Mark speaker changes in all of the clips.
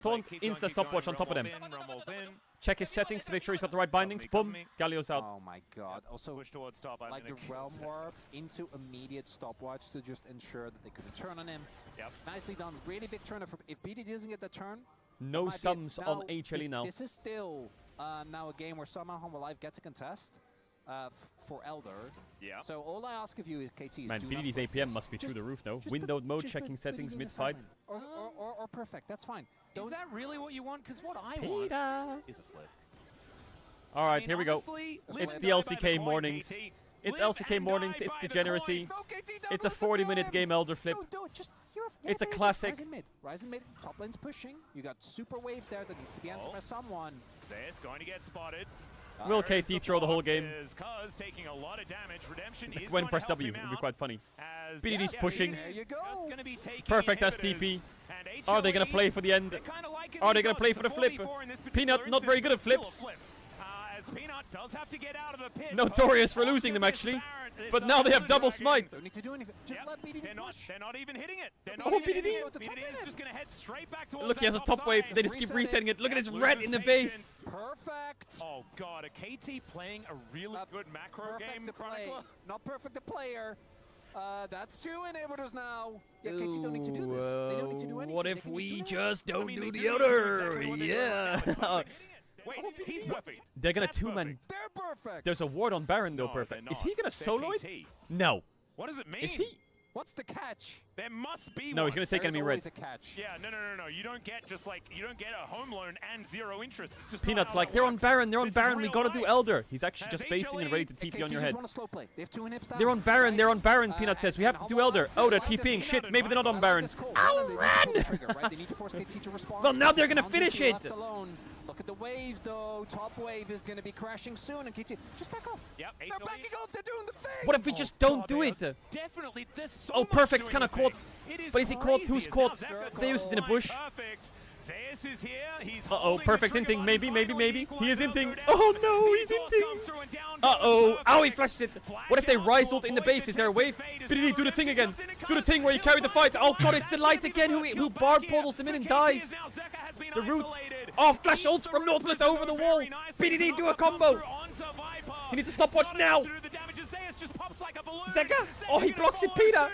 Speaker 1: Taunt, insta stopwatch on top of them. Check his settings to make sure he's got the right bindings. Boom, Galio's out.
Speaker 2: Oh my god. Also,
Speaker 3: push towards top.
Speaker 2: like the Realm Warp into immediate stopwatch to just ensure that they couldn't turn on him.
Speaker 3: Yep.
Speaker 2: Nicely done. Really big turn. If BD doesn't get that turn,
Speaker 1: no sums on HLE now.
Speaker 2: This is still now a game where somehow Humble Life get to contest for Elder.
Speaker 3: Yeah.
Speaker 2: So all I ask of you is KT.
Speaker 1: Man, BDD's APM must be through the roof, though. Windowed mode, checking settings mid-fight.
Speaker 2: Or perfect. That's fine.
Speaker 3: Is that really what you want? Because what I want is a flip.
Speaker 1: All right, here we go. It's the LCK mornings. It's LCK mornings. It's degeneracy. It's a 40-minute game Elder flip. It's a classic.
Speaker 2: Rise in mid. Top lane's pushing. You got super wave there that needs to be answered by someone.
Speaker 3: There's going to get spotted.
Speaker 1: Will KT throw the whole game?
Speaker 3: Taking a lot of damage. Redemption is
Speaker 1: Gwen press W. Would be quite funny. BDD's pushing.
Speaker 2: There you go.
Speaker 1: Perfect STP. Are they going to play for the end? Are they going to play for the flip? Peanut, not very good at flips.
Speaker 3: Peanut does have to get out of the pit.
Speaker 1: Notorious for losing them, actually. But now they have double smite.
Speaker 2: Don't need to do anything. Just let BDD push.
Speaker 3: They're not even hitting it. They're
Speaker 1: Oh, BDD.
Speaker 3: BDD is just going to head straight back towards
Speaker 1: Look, he has a top wave. They just keep resetting it. Look at his red in the base.
Speaker 2: Perfect.
Speaker 3: Oh, God. A KT playing a really good macro game, Chronicler.
Speaker 2: Not perfect to player. That's 2 inhibitors now. Yeah, KT don't need to do this. They don't need to do anything.
Speaker 1: What if we just don't do the other? Yeah.
Speaker 3: Wait, he's perfect.
Speaker 1: They're gonna two-man.
Speaker 2: They're perfect.
Speaker 1: There's a ward on Baron though, perfect. Is he gonna solo it? No.
Speaker 3: What does it mean?
Speaker 1: Is he?
Speaker 2: What's the catch?
Speaker 3: There must be
Speaker 1: No,
Speaker 3: one.
Speaker 1: he's gonna take enemy red.
Speaker 2: A catch.
Speaker 3: Yeah, no. You don't get just like, you don't get a home loan and 0 interest. It's just
Speaker 1: Peanut's like, they're on Baron, they're on Baron, we gotta do Elder. He's actually just basing and ready to TP on your head. They're on Baron, Peanut says, we have to do Elder. Oh, they're TPing, shit, maybe they're not on Baron. Ow, run! Well, now they're gonna finish it!
Speaker 2: Look at the waves, though. Top wave is going to be crashing soon, and KT just back off.
Speaker 3: Yep,
Speaker 2: they're backing off. They're doing the thing.
Speaker 1: What if we just don't do it?
Speaker 3: Definitely.
Speaker 1: Oh, Perfect's kind of caught. But is he caught? Who's caught? Zeus is in a bush.
Speaker 3: Perfect. Zeus is here. He's
Speaker 1: uh-oh, Perfect's inting. Maybe. He is inting. Oh no, he's inting. Uh-oh. Ow, he flashes it. What if they rise ult in the base? Is there a wave? BDD, do the thing again. Do the thing where you carry the fight. Oh god, it's the light again who barb portals him in and dies. The root. Oh, flash ults from Nautilus over the wall. BDD, do a combo. He needs to stopwatch now. Zeka. Oh, he blocks it, Peter.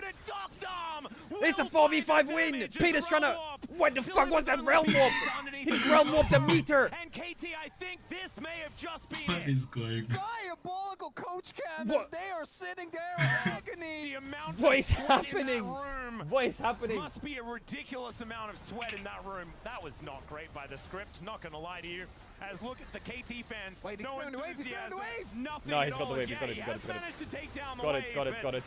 Speaker 1: It's a 4v5 win. Peter's trying to... What the fuck was that Realm Warp? He Realm Warped a meter.
Speaker 3: And KT, I think this may have just been
Speaker 4: What is going?
Speaker 2: Diabolical coach canvas. They are sitting there in agony.
Speaker 1: What is happening? What is happening?
Speaker 3: Must be a ridiculous amount of sweat in that room. That was not great by the script. Not gonna lie to you. As look at the KT fans.
Speaker 2: Wait,
Speaker 3: no
Speaker 2: enthusiasm.
Speaker 3: Nothing.
Speaker 1: No, he's got the wave. He's got it. Got it.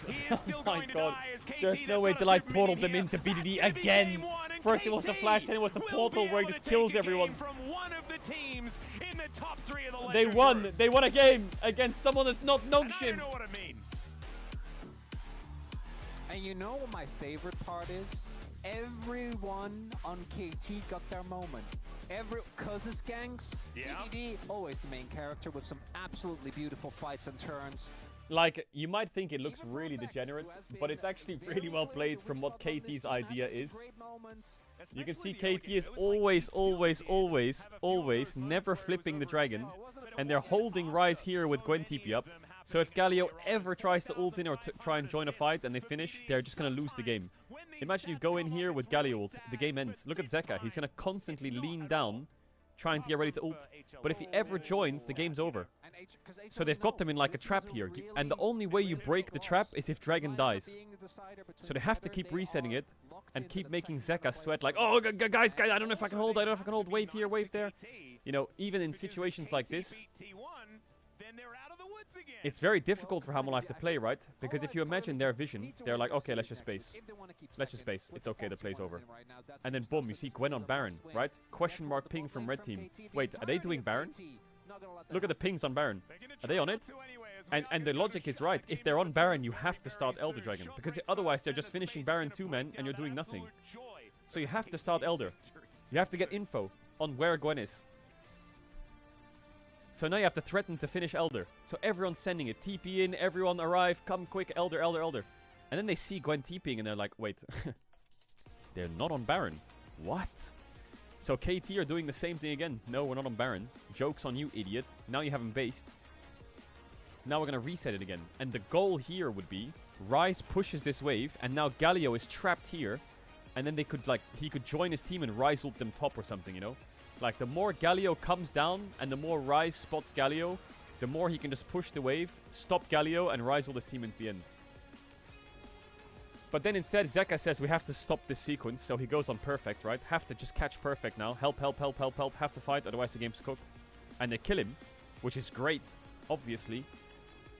Speaker 1: Oh my god. There's no way Delight portaled them into BDD again. First it was a flash, then it was a portal where he just kills everyone. They won. They won a game against someone that's not Nongshim.
Speaker 3: I don't know what it means.
Speaker 2: And you know what my favorite part is? Everyone on KT got their moment. Cause it's gangs, BDD, always the main character with some absolutely beautiful fights and turns.
Speaker 1: Like, you might think it looks really degenerate, but it's actually really well played from what KT's idea is. You can see KT is always never flipping the dragon, and they're holding Rise here with Gwen TP up. So if Galio ever tries to ult in or try and join a fight and they finish, they're just gonna lose the game. Imagine you go in here with Galio ult, the game ends. Look at Zeka, he's gonna constantly lean down, trying to get ready to ult. But if he ever joins, the game's over. So they've got them in like a trap here. And the only way you break the trap is if Dragon dies. So they have to keep resetting it and keep making Zeka sweat like, oh, guys, I don't know if I can hold, wave here, wave there. You know, even in situations like this, it's very difficult for Hamel Life to play, right? Because if you imagine their vision, they're like, okay, let's just space. Let's just space. It's okay, the play's over. And then boom, you see Gwen on Baron, right? Question mark ping from red team. Wait, are they doing Baron? Look at the pings on Baron. Are they on it? And the logic is right. If they're on Baron, you have to start Elder Dragon. Because otherwise they're just finishing Baron 2-man and you're doing nothing. So you have to start Elder. You have to get info on where Gwen is. So now you have to threaten to finish Elder. So everyone's sending it. TP in, everyone arrive, come quick, Elder. And then they see Gwen TPing and they're like, wait. They're not on Baron. What? So KT are doing the same thing again. No, we're not on Baron. Joke's on you, idiot. Now you have him based. Now we're going to reset it again. And the goal here would be Ryze pushes this wave, and now Galio is trapped here. And then they could, like, he could join his team and Ryze ult them top or something, you know? Like, the more Galio comes down and the more Ryze spots Galio, the more he can just push the wave, stop Galio, and Ryze ult his team into the end. But then instead, Zeka says we have to stop this sequence, so he goes on Perfect, right? Have to just catch Perfect now. Help, help, help, help, help. Have to fight, otherwise the game's cooked. And they kill him, which is great, obviously.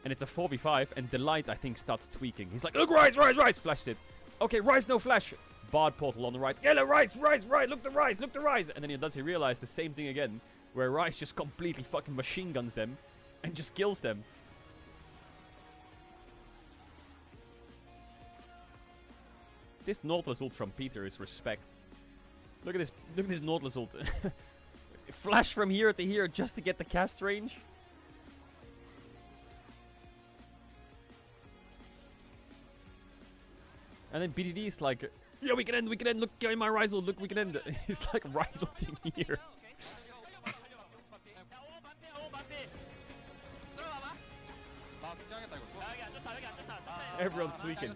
Speaker 1: And it's a 4v5, and Delight, I think, starts tweaking. He's like, look, Ryze, Ryze, Ryze! Flashed it. Okay, Ryze, no flash. Bard portal on the right. Yeah, Ryze, Ryze, Ryze! Look the Ryze, look the Ryze! And then he realize the same thing again, where Ryze just completely fucking machine guns them, and just kills them. This Nautilus ult from Peter is respect. Look at this Nautilus ult. Flash from here to here just to get the cast range. And then BDD is like, yeah, we can end, look, get my Ryze ult, look, we can end. He's like Ryze ulting here. Everyone's tweaking.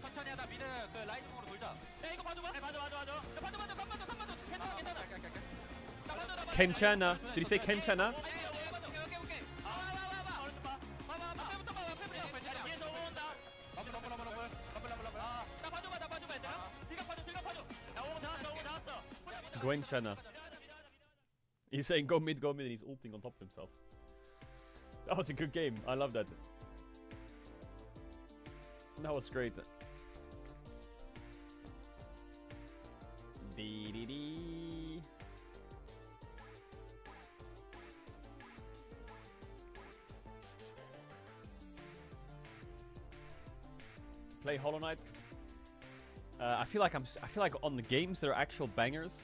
Speaker 1: Kenchana. Did he say Kenchana? Gwenchana. He's saying go mid, and he's ulting on top of himself. That was a good game. I love that. That was great. Dee. Play Hollow Knight. I feel like on the games that are actual bangers,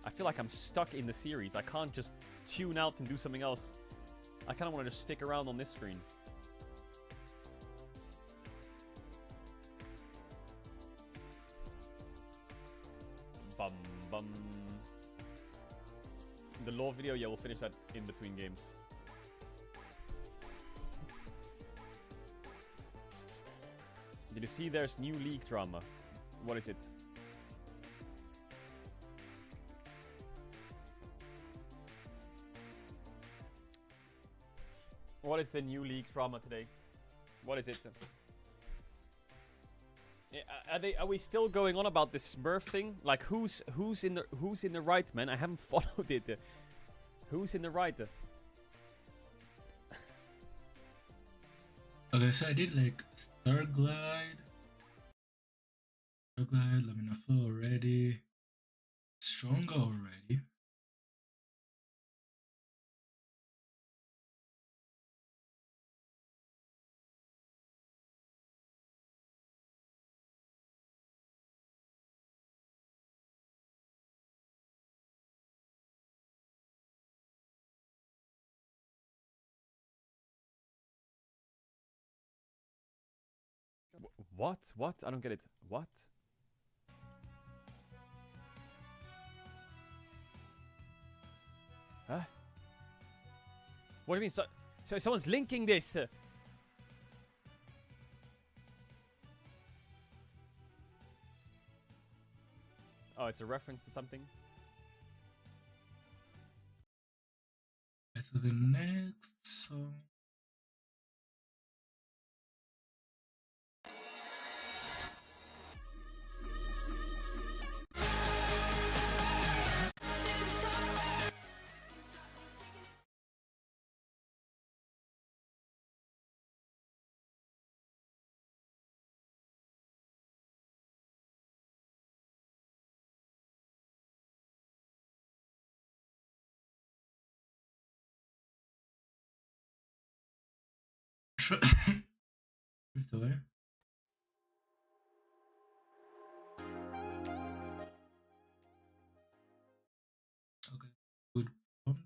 Speaker 1: I feel like I'm stuck in the series. I can't just tune out and do something else. I kind of want to just stick around on this screen. Bum bum. The lore video, yeah, we'll finish that in between games. Did you see there's new league drama? What is it? What is the new league drama today? What is it? Are we still going on about this Smurf thing? Like who's in the right, man? I haven't followed it. Who's in the right?
Speaker 4: Okay, so I did like Starglide, Laminar Flow already, Stronger already.
Speaker 1: What? What? I don't get it. What? Huh? What do you mean? So someone's linking this? Oh, it's a reference to something?
Speaker 4: So the next song. Drift away. Okay, good prompt.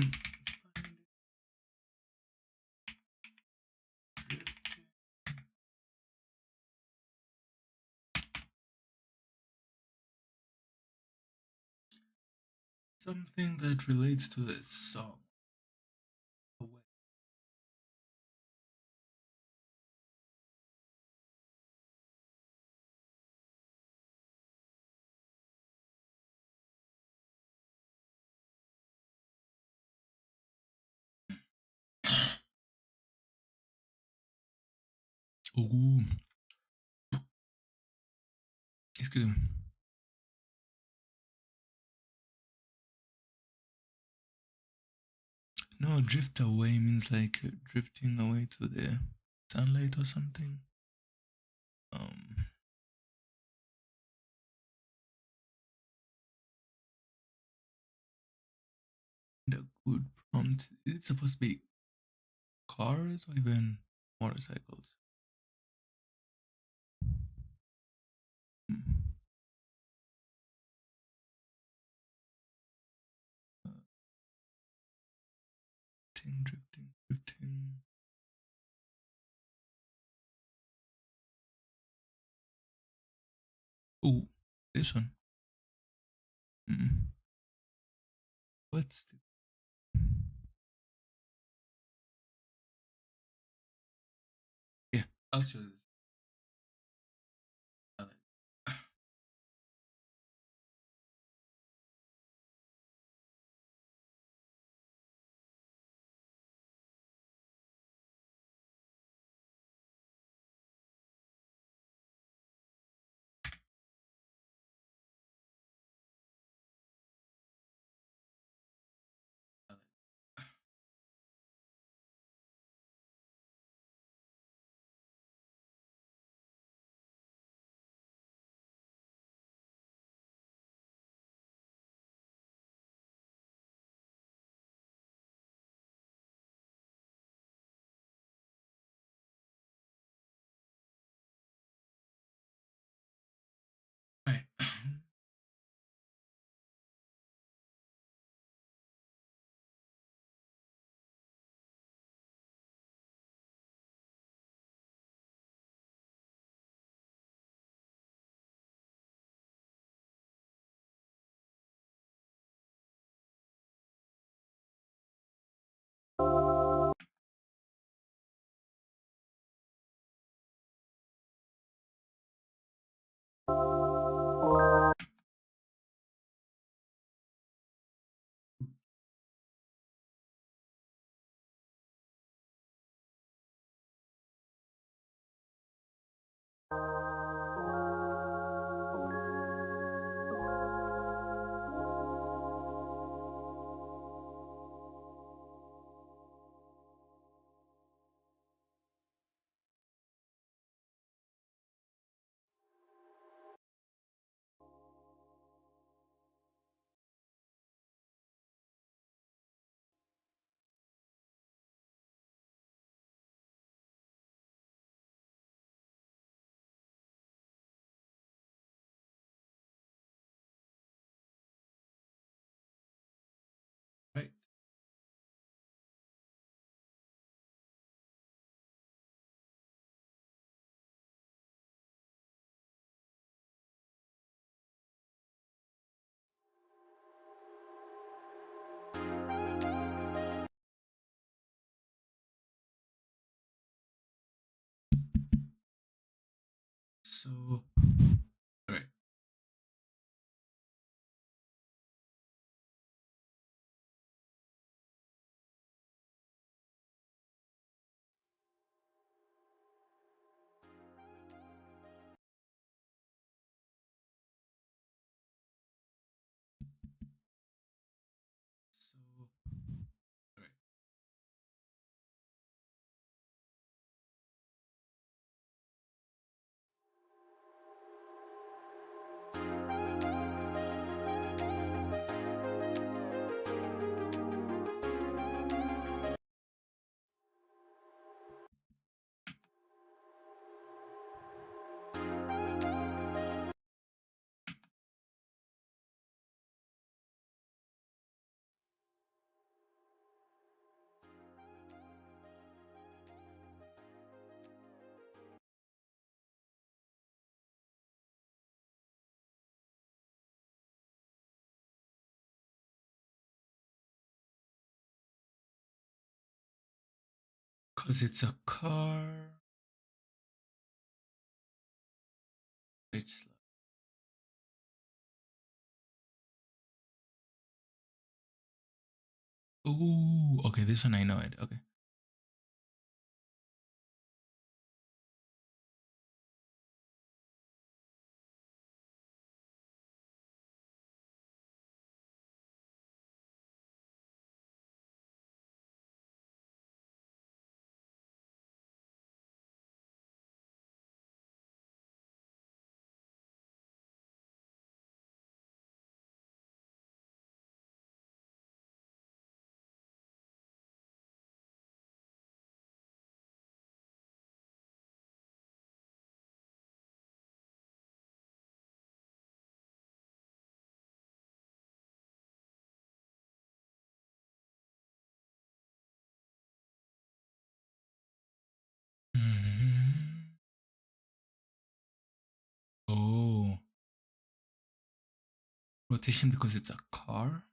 Speaker 4: can find it. Something that relates to this song. Oh, excuse me. No, drift away means like drifting away to the sunlight or something. The good prompt. Is it supposed to be cars or even motorcycles? Hmm. Drifting. Oh, this one. What's the... Yeah, I'll show this. Right. Right. So, all right. So, all right. Because it's a car. It's oh, okay. This one I know it. Okay. Mhm. Oh, rotation because it's a car.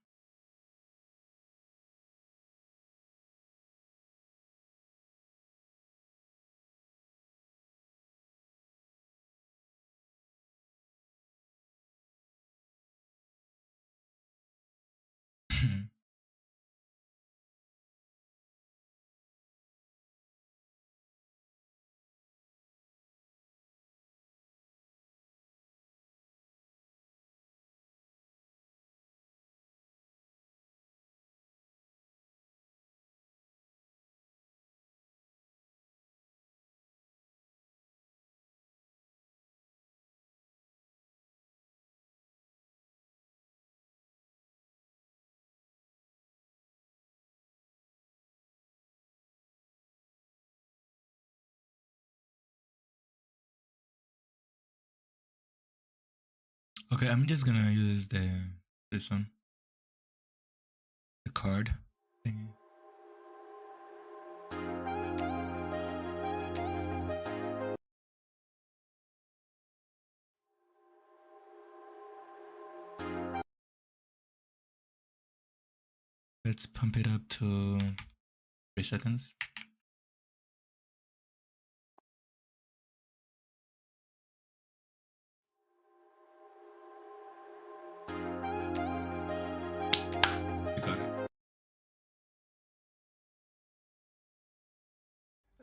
Speaker 4: Okay, I'm just gonna use this one, the card thingy. Let's pump it up to 3 seconds. You got it.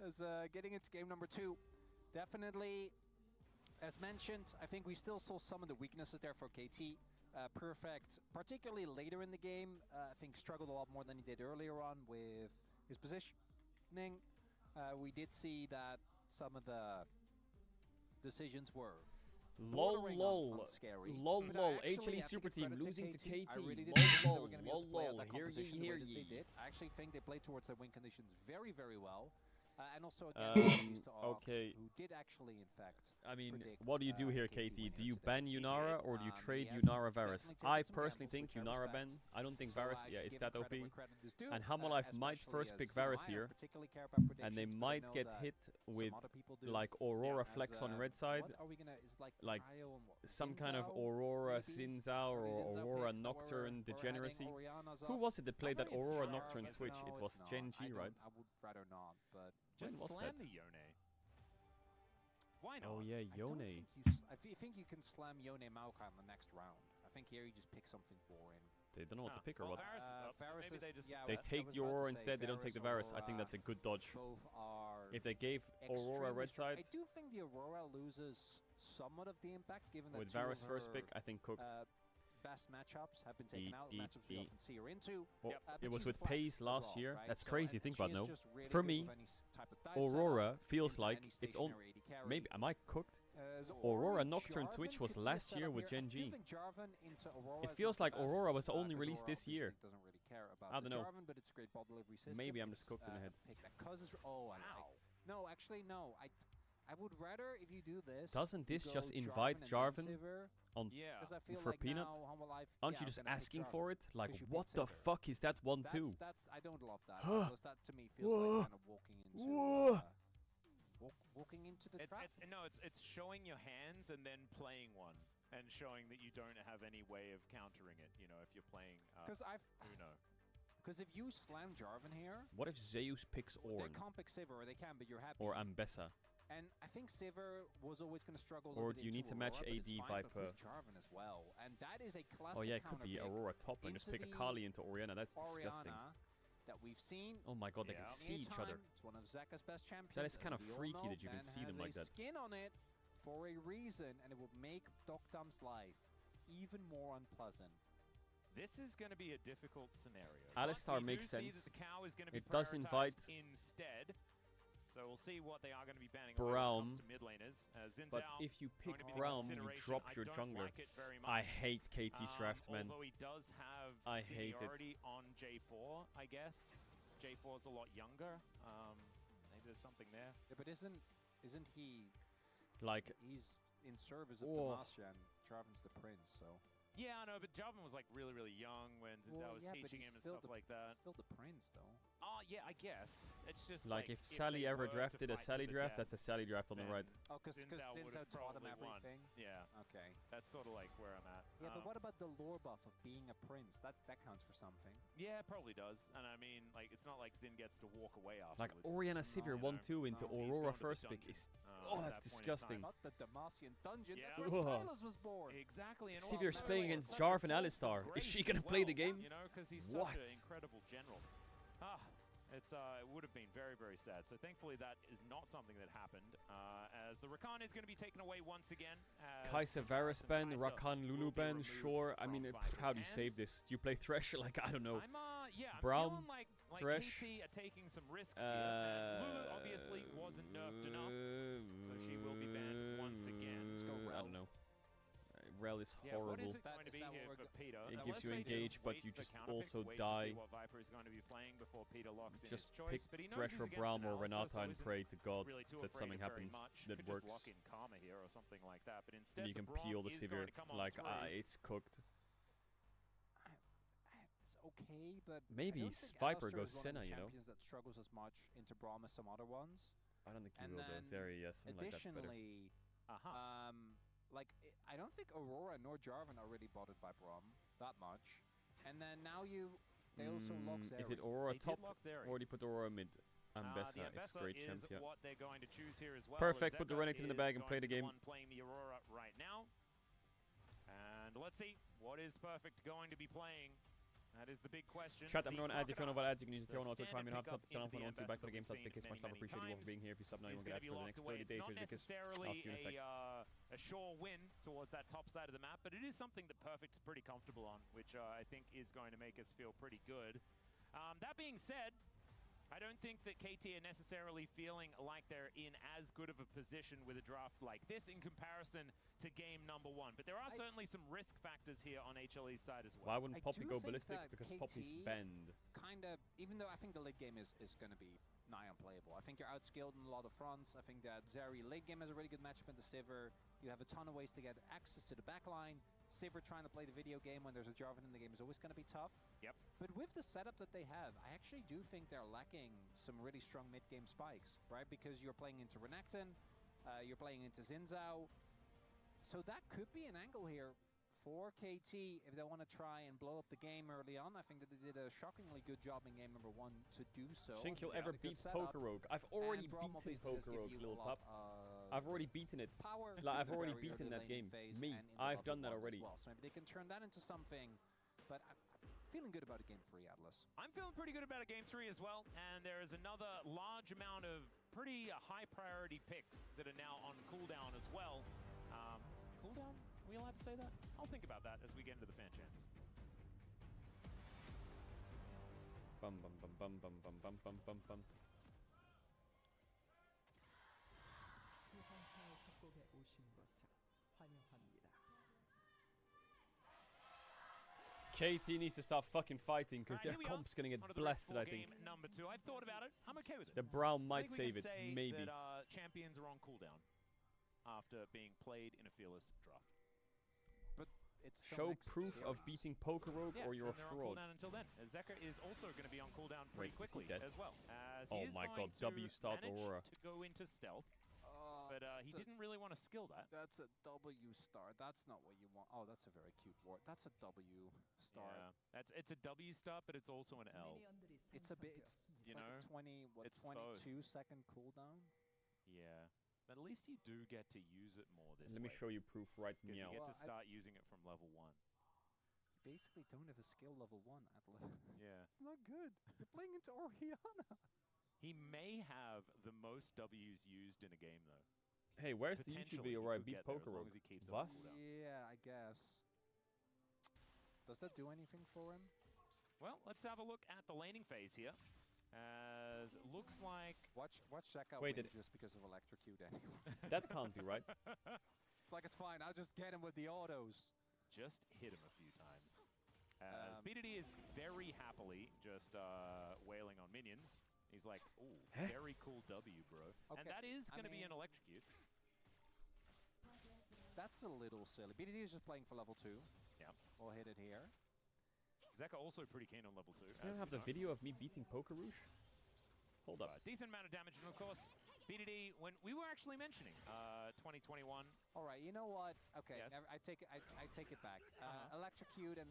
Speaker 2: As getting into game number 2, definitely, as mentioned, I think we still saw some of the weaknesses there for KT. Perfect, particularly later in the game, I think struggled a lot more than he did earlier on with his positioning. We did see that some of the decisions were
Speaker 1: Lol,
Speaker 2: bordering
Speaker 1: lol,
Speaker 2: on scary.
Speaker 1: lol,
Speaker 2: But
Speaker 1: lol.
Speaker 2: I actually
Speaker 1: HLE
Speaker 2: have to
Speaker 1: Super
Speaker 2: give
Speaker 1: Team
Speaker 2: credit
Speaker 1: losing to KT.
Speaker 2: I really didn't
Speaker 1: Lol,
Speaker 2: think they
Speaker 1: lol,
Speaker 2: were going to be able
Speaker 1: lol,
Speaker 2: to play out
Speaker 1: lol.
Speaker 2: that
Speaker 1: Hear ye,
Speaker 2: composition the
Speaker 1: hear
Speaker 2: way that they
Speaker 1: ye.
Speaker 2: did. I actually think they played towards their win conditions very, very well. And also again, to Ox,
Speaker 1: okay.
Speaker 2: who did actually, in fact,
Speaker 1: I mean,
Speaker 2: predict,
Speaker 1: what do you do here,
Speaker 2: KT
Speaker 1: KT?
Speaker 2: winning
Speaker 1: Do you
Speaker 2: today.
Speaker 1: ban
Speaker 2: He
Speaker 1: Yunara
Speaker 2: did.
Speaker 1: or do you trade
Speaker 2: He has
Speaker 1: Yunara Varus?
Speaker 2: definitely
Speaker 1: I
Speaker 2: taken some
Speaker 1: personally
Speaker 2: gambles,
Speaker 1: think
Speaker 2: which I
Speaker 1: Yunara
Speaker 2: respect.
Speaker 1: ban. I don't think
Speaker 2: So
Speaker 1: Varus,
Speaker 2: I
Speaker 1: yeah,
Speaker 2: should
Speaker 1: is
Speaker 2: give
Speaker 1: that
Speaker 2: credit
Speaker 1: OP.
Speaker 2: where credit is due,
Speaker 1: And Hamalife might
Speaker 2: especially
Speaker 1: first
Speaker 2: as,
Speaker 1: pick
Speaker 2: you know,
Speaker 1: Varus
Speaker 2: I don't
Speaker 1: here.
Speaker 2: particularly care about
Speaker 1: And they
Speaker 2: predictions, but I
Speaker 1: might
Speaker 2: know
Speaker 1: get
Speaker 2: that
Speaker 1: hit with
Speaker 2: some other people do.
Speaker 1: like Aurora
Speaker 2: As,
Speaker 1: Flex on red side.
Speaker 2: What are we gonna, is like
Speaker 1: Like
Speaker 2: Cryo and what?
Speaker 1: some kind of
Speaker 2: Sinzao,
Speaker 1: Aurora
Speaker 2: maybe?
Speaker 1: Sinzao
Speaker 2: Are
Speaker 1: or
Speaker 2: these Sinzao
Speaker 1: Aurora
Speaker 2: picks that
Speaker 1: Nocturne
Speaker 2: we're
Speaker 1: degeneracy.
Speaker 2: heading Oriana's
Speaker 1: Who
Speaker 2: up?
Speaker 1: was it that played that
Speaker 3: very
Speaker 1: Aurora
Speaker 3: strong.
Speaker 1: Nocturne
Speaker 3: It's
Speaker 1: Twitch?
Speaker 2: No,
Speaker 1: It was
Speaker 2: it's not.
Speaker 1: Gen G, right?
Speaker 2: I would rather not, but
Speaker 1: When
Speaker 3: Just
Speaker 1: was
Speaker 3: slam
Speaker 1: that?
Speaker 3: the Yone. Why not?
Speaker 1: Oh yeah,
Speaker 2: I don't
Speaker 1: Yone.
Speaker 2: think I think you can slam Yone Maokai in the next round. I think here you just pick something boring.
Speaker 1: They don't know what to pick or
Speaker 3: well,
Speaker 1: what.
Speaker 3: Varus is up, so
Speaker 2: Varus
Speaker 3: maybe
Speaker 2: is-
Speaker 3: they just
Speaker 2: yeah,
Speaker 1: They
Speaker 2: I
Speaker 1: take
Speaker 2: was
Speaker 1: the
Speaker 2: about to
Speaker 1: Aurora
Speaker 2: say
Speaker 1: instead, they don't take the Varus. I think
Speaker 2: Aurora,
Speaker 1: that's a good dodge.
Speaker 2: both are
Speaker 1: If they gave Aurora
Speaker 2: extremely
Speaker 1: red
Speaker 2: strong.
Speaker 1: side
Speaker 2: I do think the Aurora loses somewhat of the impact, given that
Speaker 1: with
Speaker 2: two
Speaker 1: Varus
Speaker 2: of
Speaker 1: first
Speaker 2: her,
Speaker 1: pick, I think cooked.
Speaker 2: best matchups have been taken out, matchups we often see her into.
Speaker 1: Well,
Speaker 2: But
Speaker 1: it was
Speaker 2: she's
Speaker 1: with
Speaker 2: a flex
Speaker 1: Pace
Speaker 2: as
Speaker 1: last
Speaker 2: well,
Speaker 1: year.
Speaker 2: right?
Speaker 1: That's
Speaker 2: So,
Speaker 1: crazy.
Speaker 2: and
Speaker 1: Think
Speaker 2: she
Speaker 1: about
Speaker 2: is
Speaker 1: no.
Speaker 2: just really
Speaker 1: For
Speaker 2: good
Speaker 1: me,
Speaker 2: with any type of dive
Speaker 1: Aurora
Speaker 2: setup,
Speaker 1: feels
Speaker 2: into
Speaker 1: like
Speaker 2: any
Speaker 1: it's on.
Speaker 2: stationary AD carry.
Speaker 1: Maybe am I cooked?
Speaker 2: As
Speaker 1: Aurora
Speaker 2: Ori
Speaker 1: Nocturne
Speaker 2: Jarvan
Speaker 1: Twitch was
Speaker 2: could be a
Speaker 1: last year
Speaker 2: setup
Speaker 1: with
Speaker 2: here.
Speaker 1: Gen
Speaker 2: I do
Speaker 1: G.
Speaker 2: think Jarvan into Aurora
Speaker 1: It
Speaker 2: is
Speaker 1: feels
Speaker 2: not
Speaker 1: like
Speaker 2: the best,
Speaker 1: Aurora was only
Speaker 2: 'cause
Speaker 1: released
Speaker 2: Aurora
Speaker 1: this year.
Speaker 2: obviously doesn't really care about
Speaker 1: I
Speaker 2: the
Speaker 1: don't know.
Speaker 2: Jarvan, but it's a great ball delivery system.
Speaker 1: Maybe I'm
Speaker 2: It's,
Speaker 1: just cooked in the head.
Speaker 2: Pick that cause is no, actually no. I would rather if you do this.
Speaker 1: Doesn't
Speaker 2: you
Speaker 1: this
Speaker 2: go
Speaker 1: just
Speaker 2: Jarvan
Speaker 1: invite
Speaker 2: and then
Speaker 1: Jarvan
Speaker 2: Sivir,
Speaker 1: on
Speaker 3: Yeah.
Speaker 2: 'cause I feel
Speaker 1: for
Speaker 2: like
Speaker 1: Peanut?
Speaker 2: now Humble
Speaker 1: Aren't you
Speaker 2: I'm
Speaker 1: just
Speaker 2: gonna pick
Speaker 1: asking
Speaker 2: Jarvan,
Speaker 1: for it? Like,
Speaker 2: 'cause you
Speaker 1: what
Speaker 2: picked
Speaker 1: the
Speaker 2: Sivir.
Speaker 1: fuck is that 1-2?
Speaker 2: That's I don't love that because that to me feels like kind of walking into the trap.
Speaker 3: It's showing your hands and then playing one and showing that you don't have any way of countering it. You know, if you're playing
Speaker 2: Because I've
Speaker 3: Uno.
Speaker 2: Because if you slam Jarvan here,
Speaker 1: What if Zeus picks
Speaker 2: they
Speaker 1: Ornn?
Speaker 2: can't pick Sivir, or they can, but you're happy.
Speaker 1: Or Ambessa?
Speaker 2: And I think Sivir was always going to struggle.
Speaker 1: Or do you need to match AD Viper?
Speaker 2: With Jarvan as well, and that is a classic.
Speaker 1: Oh yeah, it could be Aurora top and just pick a Kali into Orianna. That's disgusting.
Speaker 2: That we've seen.
Speaker 1: Oh my god, they can see each other.
Speaker 2: It's one of Zeka's best champions.
Speaker 1: That is kind of
Speaker 2: as we all
Speaker 1: freaky
Speaker 2: know.
Speaker 1: that you can
Speaker 2: Ben
Speaker 1: see them
Speaker 2: has
Speaker 1: like
Speaker 2: a
Speaker 1: that.
Speaker 2: Skin on it for a reason, and it will make Doctam's life even more unpleasant.
Speaker 3: This is going to be a difficult scenario.
Speaker 1: Alistar makes sense. It does invite
Speaker 3: instead. So we'll see what they are going to be banning
Speaker 1: Braum.
Speaker 3: to mid laners.
Speaker 1: But if you pick Braum, you drop your jungler. I hate KT's draft, man.
Speaker 3: Although he does have
Speaker 1: I hate
Speaker 3: seniority on J4, I guess. J4's a lot younger. Maybe there's something there.
Speaker 2: Yeah, but isn't he
Speaker 1: like
Speaker 2: he's in service of Demacia and Jarvan's the prince, so.
Speaker 3: Yeah, I know, but Jarvan was like really young when Zinzao was teaching him and stuff like that.
Speaker 2: Still the prince, though.
Speaker 3: Oh, yeah, I guess. It's just
Speaker 1: like if Sally ever drafted a Sally draft, that's a Sally draft on the right.
Speaker 2: Oh, because Zinzao taught him everything?
Speaker 3: Yeah.
Speaker 2: Okay.
Speaker 3: That's sort of like where I'm at.
Speaker 2: Yeah, but what about the lore buff of being a prince? That counts for something.
Speaker 3: Yeah, it probably does. And I mean, like, it's not like Zin gets to walk away afterwards.
Speaker 1: Like Orianna Sivir 1-2 into Aurora first pick is... Oh, that's disgusting.
Speaker 2: Not the Demacian dungeon.
Speaker 3: Yeah.
Speaker 2: That's where Silas was born.
Speaker 3: Exactly.
Speaker 1: Sivir's playing against Jarvan Alistar. Is she going to play the game?
Speaker 3: You know, because he's such an incredible general. It would have been very sad. So thankfully that is not something that happened. As the Rakan is going to be taken away once again.
Speaker 1: Kai'Sa Varus ban, Rakan Lulu ban, sure. I mean, how do you save this? Do you play Thresh? Like, I don't know.
Speaker 3: I'm
Speaker 1: Braum,
Speaker 3: like
Speaker 1: Thresh.
Speaker 3: KT are taking some risks here. And Lulu obviously wasn't nerfed enough. So she will be banned once again. Let's go Rel.
Speaker 1: I don't know. Rel is horrible.
Speaker 3: What is it going to be here for Peter?
Speaker 1: It gives you engage, but you just also die.
Speaker 3: What Viper is going to be playing before Peter locks in
Speaker 1: just
Speaker 3: his choice,
Speaker 1: pick Thresh or Braum or Renata and pray to God that something happens that works.
Speaker 3: Lock in Karma here or something like that, but instead
Speaker 1: you can peel the Sivir. Like, it's cooked.
Speaker 2: It's okay, but
Speaker 1: maybe Viper goes Senna, you know.
Speaker 2: That struggles as much into Braum as some other ones.
Speaker 1: I don't think he will go Zeri. Yes,
Speaker 2: additionally, like, I don't think Aurora nor Jarvan are really bothered by Braum that much. And then now they also lock Zeri.
Speaker 1: Is it Aurora top? Already put Aurora mid. Ambessa is great
Speaker 3: is
Speaker 1: champion.
Speaker 3: What they're going to choose here as well.
Speaker 1: Perfect, put the Renekton in the bag and play the game.
Speaker 3: Playing the Aurora right now. And let's see what is Perfect going to be playing. That is the big question.
Speaker 1: Chat, I'm going to add. If you don't know about ads, you can use the tail note to try me not to stop the channel. Back for the game. Stop the kiss. Much love. Appreciate you all for being here. If you sub now, you won't get ads for the next 30 days. Here's the kiss. I'll see you in a sec.
Speaker 3: A sure win towards that top side of the map, but it is something that Perfect's pretty comfortable on, which I think is going to make us feel pretty good. That being said, I don't think that KT are necessarily feeling like they're in as good of a position with a draft like this in comparison to game number 1. But there are certainly some risk factors here on HLE's side as well.
Speaker 1: Why wouldn't Poppy go ballistic? Because Poppy's banned.
Speaker 2: Kind of, even though I think the late game is going to be nigh unplayable. I think you're outskilled in a lot of fronts. I think that Zeri late game has a really good matchup into Sivir. You have a ton of ways to get access to the backline. Sivir trying to play the video game when there's a Jarvan in the game is always going to be tough.
Speaker 3: Yep.
Speaker 2: But with the setup that they have, I actually do think they're lacking some really strong mid-game spikes, right? Because you're playing into Renekton, you're playing into Zinzao. So that could be an angle here for KT if they want to try and blow up the game early on. I think that they did a shockingly good job in game number 1 to do so.
Speaker 1: Think you'll ever beat Pokerogue? I've already beaten Pokerogue, little pup. I've already beaten it. Like, I've already beaten that game. Me. I've done that already.
Speaker 2: Well. So maybe they can turn that into something. But I'm feeling good about a game 3, Atlas.
Speaker 3: I'm feeling pretty good about a game 3 as well. And there is another large amount of pretty high priority picks that are now on cooldown as well. Cooldown? Are we allowed to say that? I'll think about that as we get into the fan chants.
Speaker 1: Bum bum bum bum bum bum bum bum bum bum. KT needs to start fucking fighting because their comp's gonna get blasted, I think.
Speaker 3: Number 2. I've thought about it. I'm okay with it.
Speaker 1: The Braum might save it, maybe.
Speaker 3: That, champions are on cooldown after being played in a fearless draft.
Speaker 2: But it's
Speaker 1: show proof of beating Pokerogue or you're a fraud.
Speaker 3: Until then, Zeka is also going to be on cooldown pretty quickly as well. As
Speaker 1: oh my god, W start Aurora.
Speaker 3: To go into stealth. but he didn't really want to skill that.
Speaker 2: That's a W star. That's not what you want. Oh, that's a very cute ward. That's a W star.
Speaker 3: Yeah, it's a W star, but it's also an L.
Speaker 2: It's a bit. It's
Speaker 3: You
Speaker 2: like
Speaker 3: know,
Speaker 2: a 22
Speaker 3: both.
Speaker 2: second cooldown.
Speaker 3: Yeah, but at least you do get to use it more this
Speaker 1: Let me
Speaker 3: way.
Speaker 1: show you proof right
Speaker 3: Because you
Speaker 1: now.
Speaker 3: get
Speaker 2: Well,
Speaker 3: to start using it from level 1.
Speaker 2: You basically don't have a skill level 1 at level.
Speaker 3: Yeah.
Speaker 2: It's not good. You're playing into Oriana.
Speaker 3: He may have the most W's used in a game, though.
Speaker 1: Hey, where's the YouTube
Speaker 3: Potentially,
Speaker 1: video
Speaker 3: he
Speaker 1: where I
Speaker 3: could
Speaker 1: beat
Speaker 3: get there as
Speaker 1: Poker
Speaker 3: long
Speaker 1: Rogue?
Speaker 3: as he keeps it
Speaker 1: Was?
Speaker 3: on cooldown.
Speaker 2: Yeah, I guess. Does that do anything for him?
Speaker 3: Well, let's have a look at the laning phase here. As looks like...
Speaker 2: Watch Zeka
Speaker 1: Wait,
Speaker 2: win
Speaker 1: did-
Speaker 2: just because of electrocute anyway.
Speaker 1: That can't be right.
Speaker 2: It's like, it's fine. I'll just get him with the autos.
Speaker 3: Just hit him a few times. As BDD is very happily just wailing on minions. He's like, ooh, very cool W, bro. And
Speaker 2: Okay,
Speaker 3: that is
Speaker 2: I
Speaker 3: going to be
Speaker 2: mean-
Speaker 3: an electrocute.
Speaker 2: That's a little silly. BDD is just playing for level 2.
Speaker 3: Yeah.
Speaker 2: We'll hit it here.
Speaker 3: Zeka also pretty keen on level 2.
Speaker 1: Does anyone have the video of me beating Poker Rouge? Hold up.
Speaker 3: Decent amount of damage, and of course, BDD, when we were actually mentioning 2021.
Speaker 2: All right, you know what? Okay,
Speaker 3: Yes.
Speaker 2: I take it back. Electrocute and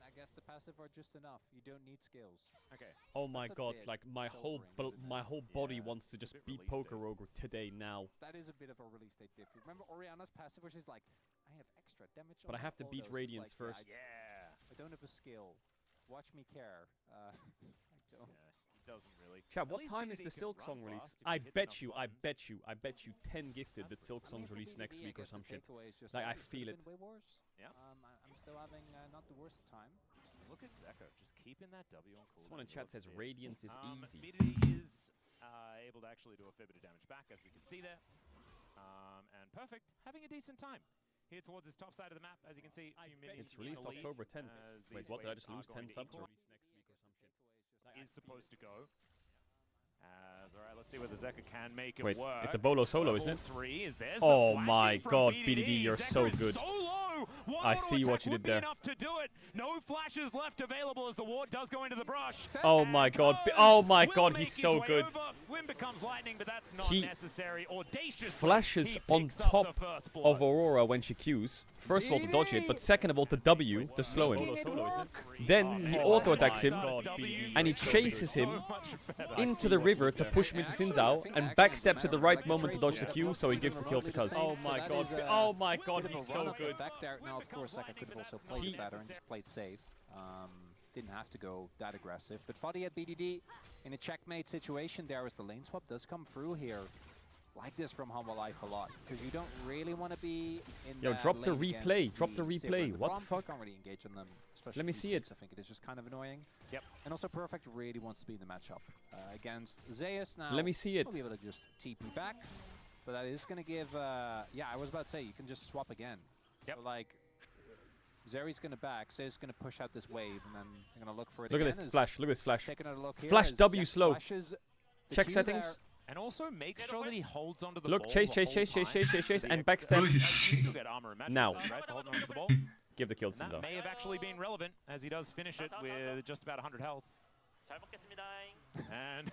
Speaker 2: I guess the passive are just enough. You don't need skills.
Speaker 3: Okay.
Speaker 1: Oh my
Speaker 2: That's a
Speaker 1: god,
Speaker 2: bit
Speaker 1: like my whole
Speaker 2: sobering, isn't it?
Speaker 1: my whole body
Speaker 3: Yeah,
Speaker 1: wants to
Speaker 3: it's a
Speaker 1: just
Speaker 3: bit
Speaker 1: beat
Speaker 3: release
Speaker 1: Poker
Speaker 3: date.
Speaker 1: Rogue today now.
Speaker 2: That is a bit of a release date difference. Remember Oriana's passive, where she's like, I have extra damage.
Speaker 1: But
Speaker 2: on
Speaker 1: I
Speaker 2: my
Speaker 1: have to beat
Speaker 2: autos." It's
Speaker 1: Radiance
Speaker 2: like,
Speaker 1: first.
Speaker 3: Yeah.
Speaker 2: I don't have a skill. Watch me care. I don't.
Speaker 3: Yes, he doesn't really.
Speaker 1: Chat,
Speaker 3: At
Speaker 1: what
Speaker 3: least
Speaker 1: time is
Speaker 3: BDD
Speaker 1: the
Speaker 3: can
Speaker 1: Silk
Speaker 3: run
Speaker 1: Song release?
Speaker 3: fast if
Speaker 1: I
Speaker 3: he hits
Speaker 1: bet
Speaker 3: enough
Speaker 1: you,
Speaker 3: buttons.
Speaker 1: I bet you 10 gifted that
Speaker 3: That's
Speaker 1: Silk
Speaker 2: I mean,
Speaker 1: Songs
Speaker 2: for
Speaker 1: release next
Speaker 2: BDD,
Speaker 1: week or
Speaker 2: guess
Speaker 1: some
Speaker 2: the
Speaker 1: shit.
Speaker 2: takeaway is just,
Speaker 1: Like,
Speaker 2: well,
Speaker 1: I
Speaker 2: it
Speaker 1: feel
Speaker 2: could've
Speaker 1: it.
Speaker 2: been way worse.
Speaker 3: Yeah.
Speaker 2: I'm still having not the worst time.
Speaker 3: Look at Zeka, just keeping that W on cooldown.
Speaker 1: Someone in
Speaker 3: You
Speaker 1: chat
Speaker 3: love to
Speaker 1: says
Speaker 3: see it.
Speaker 1: Radiance is easy.
Speaker 3: BDD is able to actually do a fair bit of damage back, as we can see there. And Perfect, having a decent time. Here towards his top side of the map, as you can see, a few minions
Speaker 1: It's
Speaker 3: in
Speaker 1: released
Speaker 3: the lead,
Speaker 1: October 10th.
Speaker 3: as
Speaker 1: Wait,
Speaker 3: these
Speaker 1: what? Did I
Speaker 3: waves
Speaker 1: just
Speaker 3: are
Speaker 1: lose
Speaker 3: going
Speaker 1: 10
Speaker 3: to
Speaker 1: subs?
Speaker 3: equal. Is supposed to go. All right, let's see whether Zeka can make it
Speaker 1: Wait,
Speaker 3: work.
Speaker 1: it's a Bolo solo, isn't it?
Speaker 3: Level 3 is there's
Speaker 1: Oh
Speaker 3: the
Speaker 1: my
Speaker 3: flashing from
Speaker 1: god,
Speaker 3: BDD.
Speaker 1: BDD, you're
Speaker 3: Zeka
Speaker 1: so
Speaker 3: is
Speaker 1: good.
Speaker 3: So low. One
Speaker 1: I
Speaker 3: auto
Speaker 1: see what
Speaker 3: attack
Speaker 1: you
Speaker 3: would
Speaker 1: did
Speaker 3: be
Speaker 1: there.
Speaker 3: enough to do it. No flashes left available as the ward does go into the brush.
Speaker 1: Oh
Speaker 3: And
Speaker 1: my god,
Speaker 3: Curse
Speaker 1: oh my
Speaker 3: will
Speaker 1: god,
Speaker 3: make
Speaker 1: he's
Speaker 3: his
Speaker 1: so
Speaker 3: way
Speaker 1: good.
Speaker 3: over. Win becomes lightning, but that's not
Speaker 1: He
Speaker 3: necessary. Audaciously,
Speaker 1: flashes
Speaker 3: he
Speaker 1: on
Speaker 3: picks up
Speaker 1: top
Speaker 3: the first blood.
Speaker 1: of Aurora when she Qs. First of all to dodge it, but second of all to W to slow him. Then he auto attacks him, and he chases him into the river to push him into Sinzao, and backsteps at the right moment to dodge the Q, so he gives the kill to Cuz. Oh my god, oh my god,
Speaker 2: Bit of
Speaker 1: he's
Speaker 2: a
Speaker 1: so
Speaker 2: run-off
Speaker 1: good.
Speaker 2: effect there. Now, of course, Zeka could have also played
Speaker 1: He-
Speaker 2: it better and just played safe. Didn't have to go that aggressive. But Fadi at BDD in a checkmate situation there as the lane swap does come through here. Like this from Humble Life a lot, because you don't really want to be in
Speaker 1: Yo,
Speaker 2: that
Speaker 1: drop the
Speaker 2: lane
Speaker 1: replay,
Speaker 2: against
Speaker 1: drop the
Speaker 2: Sivir and
Speaker 1: replay, what the
Speaker 2: Braum. You
Speaker 1: fuck?
Speaker 2: can't really engage on them, especially
Speaker 1: Let me
Speaker 2: D6,
Speaker 1: see it.
Speaker 2: I think it is just kind of annoying.
Speaker 3: Yep.
Speaker 2: And also Perfect really wants to be in the matchup against Zeus now.
Speaker 1: Let me see it.
Speaker 2: He'll be able to just TP back, but that is going to give, yeah, I was about to say, you can just swap again.
Speaker 3: Yep.
Speaker 2: So like, Zeri's going to back, Zeus is going to push out this wave, and then they're going to look for it
Speaker 1: Look
Speaker 2: again.
Speaker 1: at this
Speaker 2: as
Speaker 1: flash, look at this flash.
Speaker 2: Take another look here
Speaker 1: Flash
Speaker 2: as
Speaker 1: W
Speaker 2: Jack
Speaker 1: slow.
Speaker 2: flashes the
Speaker 1: Check
Speaker 2: Q
Speaker 1: settings.
Speaker 2: there.
Speaker 3: And also make sure that he holds onto the
Speaker 1: Look,
Speaker 3: ball
Speaker 1: chase,
Speaker 3: the
Speaker 1: chase,
Speaker 3: whole
Speaker 1: chase, chase,
Speaker 3: time.
Speaker 1: chase, chase, chase,
Speaker 3: The
Speaker 1: and
Speaker 3: extra-
Speaker 1: backstab.
Speaker 3: You still get armor and magic
Speaker 1: Now.
Speaker 3: right, for holding onto the ball.
Speaker 1: Give the kill to
Speaker 3: And that
Speaker 1: Sinzao.
Speaker 3: may have actually been relevant, as he does finish it with just about 100 health. And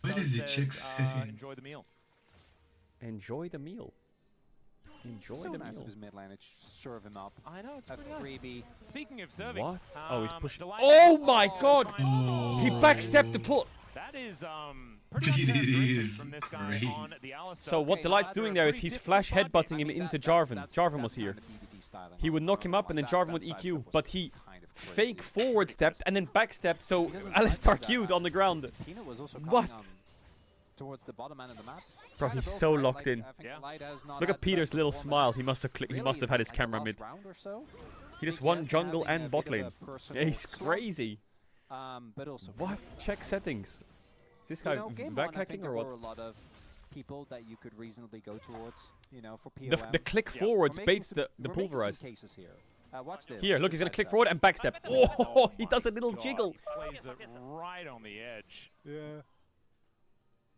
Speaker 4: Why
Speaker 3: Cuz
Speaker 4: does he
Speaker 3: says,
Speaker 4: check settings?
Speaker 3: enjoy the meal.
Speaker 1: Enjoy the meal. Enjoy
Speaker 2: So
Speaker 1: the
Speaker 2: nice of
Speaker 1: meal.
Speaker 2: his mid lane, it's serve him up.
Speaker 3: I know, it's
Speaker 2: A
Speaker 3: pretty nice.
Speaker 2: freebie.
Speaker 3: Speaking of serving,
Speaker 1: What? Oh, he's pushing.
Speaker 3: Delight-
Speaker 1: Oh my god!
Speaker 4: Oh.
Speaker 1: He backstepped the pull.
Speaker 3: That is pretty
Speaker 4: It
Speaker 3: uncharacteristic
Speaker 4: is
Speaker 3: from this guy on
Speaker 4: crazy.
Speaker 3: the Alistar.
Speaker 1: So what
Speaker 2: Okay,
Speaker 1: Delight's
Speaker 2: that's
Speaker 1: doing
Speaker 2: a
Speaker 1: there is
Speaker 3: pretty
Speaker 1: he's flash
Speaker 3: difficult
Speaker 1: headbutting
Speaker 3: fight.
Speaker 1: him
Speaker 2: I mean,
Speaker 1: into
Speaker 2: that's-
Speaker 1: Jarvan.
Speaker 2: that's
Speaker 1: Jarvan was
Speaker 2: kind
Speaker 1: here.
Speaker 2: of BDD styling.
Speaker 1: He would knock him up and then Jarvan would
Speaker 2: that
Speaker 1: EQ,
Speaker 2: sidestep
Speaker 1: but
Speaker 2: was
Speaker 1: he
Speaker 2: kind of
Speaker 1: fake
Speaker 2: crazy.
Speaker 1: forward stepped and then backstepped, so
Speaker 2: He doesn't
Speaker 1: Alistar
Speaker 2: like that.
Speaker 1: queued on the ground.
Speaker 2: Peanut was also coming,
Speaker 1: What?
Speaker 2: Towards the bottom end of the map.
Speaker 1: Bro,
Speaker 2: Kind of
Speaker 1: he's
Speaker 2: both,
Speaker 1: so
Speaker 2: right?
Speaker 1: locked
Speaker 2: Like,
Speaker 1: in.
Speaker 2: I think
Speaker 3: Yeah.
Speaker 2: Light has not
Speaker 1: Look
Speaker 2: had
Speaker 1: at
Speaker 2: the
Speaker 1: Peter's
Speaker 2: best
Speaker 1: little smile.
Speaker 2: performance
Speaker 1: He must have he
Speaker 2: really
Speaker 1: must have had his
Speaker 2: like the
Speaker 1: camera
Speaker 2: last
Speaker 1: mid.
Speaker 2: round or so.
Speaker 1: He just
Speaker 2: Big
Speaker 1: won
Speaker 2: Jess
Speaker 1: jungle
Speaker 2: having a
Speaker 1: and bot
Speaker 2: bit of
Speaker 1: lane.
Speaker 2: a
Speaker 1: Yeah,
Speaker 2: personal
Speaker 1: he's
Speaker 2: slump,
Speaker 1: crazy.
Speaker 2: but also
Speaker 1: What? Check settings. Is this guy
Speaker 2: you know, game one, I
Speaker 1: back
Speaker 2: think
Speaker 1: hacking
Speaker 2: there
Speaker 1: or
Speaker 2: were
Speaker 1: what?
Speaker 2: a lot of people that you could reasonably go towards, you know, for POM.
Speaker 1: The click
Speaker 3: Yeah.
Speaker 1: forwards
Speaker 2: We're making
Speaker 1: baits
Speaker 2: some-
Speaker 1: the
Speaker 2: we're making some
Speaker 1: pulverized.
Speaker 2: cases here. Watch this.
Speaker 1: Here, look, he's gonna
Speaker 2: Besides
Speaker 1: click
Speaker 2: that.
Speaker 1: forward and backstep. Oh, he
Speaker 3: my
Speaker 1: does a little
Speaker 3: God,
Speaker 1: jiggle.
Speaker 3: He plays it right on the edge.
Speaker 2: Yeah.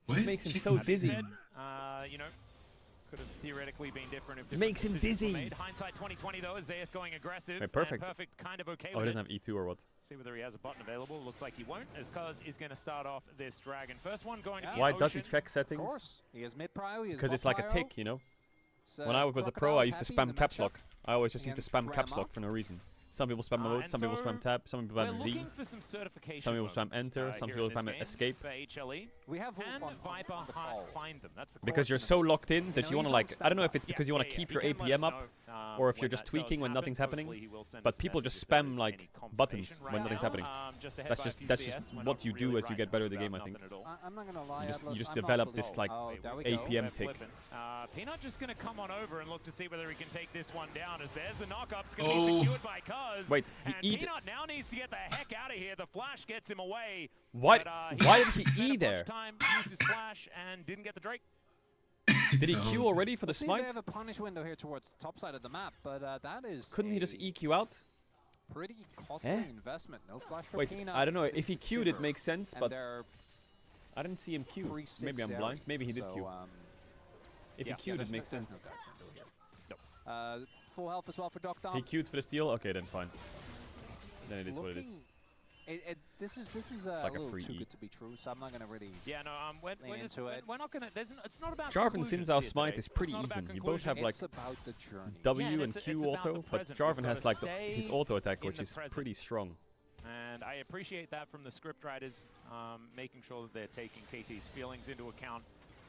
Speaker 4: Why
Speaker 1: This
Speaker 4: is
Speaker 1: makes him
Speaker 4: chicken
Speaker 1: so
Speaker 3: That
Speaker 1: dizzy.
Speaker 3: said, you know, Could have theoretically been different if
Speaker 1: Makes him dizzy.
Speaker 3: made. Hindsight 2020 though, Zeus going aggressive.
Speaker 1: Wait, perfect.
Speaker 3: And perfect kind of okay
Speaker 1: Oh, he
Speaker 3: with it.
Speaker 1: doesn't have E2 or what?
Speaker 3: See whether he has a button available. Looks like he won't, as Cuz is going to start off this dragon. First one going to be
Speaker 1: Why does he
Speaker 3: Ocean.
Speaker 1: check
Speaker 2: Of
Speaker 1: settings?
Speaker 2: course. He has mid-prio, he has
Speaker 1: Because it's like a
Speaker 2: bot-prio.
Speaker 1: tick, you know?
Speaker 2: So
Speaker 1: When I was a pro, I
Speaker 2: Crocodile's
Speaker 1: used to
Speaker 2: happy in
Speaker 1: spam
Speaker 2: the
Speaker 1: caps
Speaker 2: matchup
Speaker 1: lock. I always just used to
Speaker 2: against
Speaker 1: spam caps
Speaker 2: Grandma.
Speaker 1: lock for no reason. Some people spam mode,
Speaker 3: And
Speaker 1: some people
Speaker 3: so
Speaker 1: spam tab, some people
Speaker 3: We're
Speaker 1: spam Z.
Speaker 3: looking for some certification
Speaker 1: Some people spam
Speaker 3: moments,
Speaker 1: enter, some
Speaker 3: here
Speaker 1: people
Speaker 3: in this
Speaker 1: spam
Speaker 3: game
Speaker 1: escape.
Speaker 3: for HLE.
Speaker 2: We have Wolf
Speaker 3: And
Speaker 2: on
Speaker 3: Viper
Speaker 2: the call.
Speaker 3: find them. That's the
Speaker 1: Because you're
Speaker 3: question.
Speaker 1: so locked in that
Speaker 2: know,
Speaker 1: you want to
Speaker 2: he's
Speaker 1: like,
Speaker 2: on
Speaker 1: I don't know if
Speaker 2: standby.
Speaker 1: it's because you want to keep your
Speaker 3: he can let
Speaker 1: APM
Speaker 3: us
Speaker 1: up,
Speaker 3: know,
Speaker 1: or if you're
Speaker 3: when
Speaker 1: just
Speaker 3: that
Speaker 1: tweaking
Speaker 3: does
Speaker 1: when nothing's
Speaker 3: happen.
Speaker 1: happening,
Speaker 3: Hopefully he will send
Speaker 1: but
Speaker 3: us a
Speaker 1: people
Speaker 3: message
Speaker 1: just
Speaker 3: if there
Speaker 1: spam
Speaker 3: is
Speaker 1: like
Speaker 3: any confirmation
Speaker 1: buttons
Speaker 3: right
Speaker 1: when nothing's
Speaker 3: now.
Speaker 1: happening.
Speaker 3: Just ahead
Speaker 1: That's
Speaker 3: by
Speaker 1: just
Speaker 3: QCS,
Speaker 1: that's just
Speaker 3: we're
Speaker 1: what
Speaker 3: not
Speaker 1: you do
Speaker 3: really
Speaker 1: as you
Speaker 3: right
Speaker 1: get better at the
Speaker 3: about
Speaker 1: game, I
Speaker 3: nothing
Speaker 1: think.
Speaker 3: at all.
Speaker 2: I'm not gonna lie,
Speaker 1: You just- you
Speaker 2: Atlas,
Speaker 1: just
Speaker 2: I'm not
Speaker 1: develop
Speaker 2: below.
Speaker 1: this, like,
Speaker 2: Oh, there we
Speaker 1: APM
Speaker 2: go.
Speaker 1: tick.
Speaker 3: Peanut just going to come on over and look to see whether he can take this one down, as there's the knock-up. It's going to
Speaker 4: Oh.
Speaker 3: be secured by Cuz.
Speaker 1: Wait, he
Speaker 3: and
Speaker 1: E'd-
Speaker 3: Peanut now needs to get the heck out of here. The flash gets him away.
Speaker 1: Why?
Speaker 3: But,
Speaker 1: Why did he
Speaker 3: spent a
Speaker 1: E
Speaker 3: bunch
Speaker 1: there?
Speaker 3: of time, used his flash, and didn't get the Drake.
Speaker 1: Did he
Speaker 4: So-
Speaker 1: Q already for the
Speaker 2: We'll see if they
Speaker 1: smite?
Speaker 2: have a punish window here towards the top side of the map, but that is
Speaker 1: Couldn't he just
Speaker 2: a
Speaker 1: EQ out?
Speaker 2: pretty costly
Speaker 1: Eh?
Speaker 2: investment. No flash for
Speaker 1: Wait,
Speaker 2: Peanut.
Speaker 1: I don't know. If he Q'd, it
Speaker 2: Shiver.
Speaker 1: makes sense,
Speaker 2: And
Speaker 1: but
Speaker 2: they're
Speaker 1: I didn't see him Q.
Speaker 2: pre-6
Speaker 1: Maybe I'm
Speaker 2: area,
Speaker 1: blind. Maybe he did
Speaker 2: so,
Speaker 1: Q. If he
Speaker 3: yeah,
Speaker 1: Q'd,
Speaker 2: there's
Speaker 1: it makes
Speaker 2: there's
Speaker 1: sense.
Speaker 2: no dash window here. Full health as well for Doc Dom.
Speaker 1: He Q'd for the steal? Okay, then fine. Then it is what it is.
Speaker 2: This is
Speaker 1: like a
Speaker 2: little
Speaker 1: free
Speaker 2: too
Speaker 1: E.
Speaker 2: good to be true, so I'm not gonna really.
Speaker 3: Yeah, no,
Speaker 2: Lean into it.
Speaker 3: we're not going to... It's not about
Speaker 1: Jarvan
Speaker 3: conclusions
Speaker 1: Sinzao
Speaker 3: here
Speaker 1: smite
Speaker 3: today.
Speaker 1: is pretty
Speaker 3: It's not about
Speaker 1: even. You both have
Speaker 3: conclusions.
Speaker 1: like
Speaker 2: It's about the journey.
Speaker 1: W
Speaker 3: Yeah, and
Speaker 1: and
Speaker 3: it's
Speaker 1: Q
Speaker 3: about the
Speaker 1: auto, but
Speaker 3: present. We've
Speaker 1: Jarvan has
Speaker 3: gotta
Speaker 1: like his
Speaker 3: stay
Speaker 1: auto attack,
Speaker 3: in
Speaker 1: which
Speaker 3: the
Speaker 1: is
Speaker 3: present.
Speaker 1: pretty strong.
Speaker 3: And I appreciate that from the script writers, making sure that they're taking KT's feelings into account.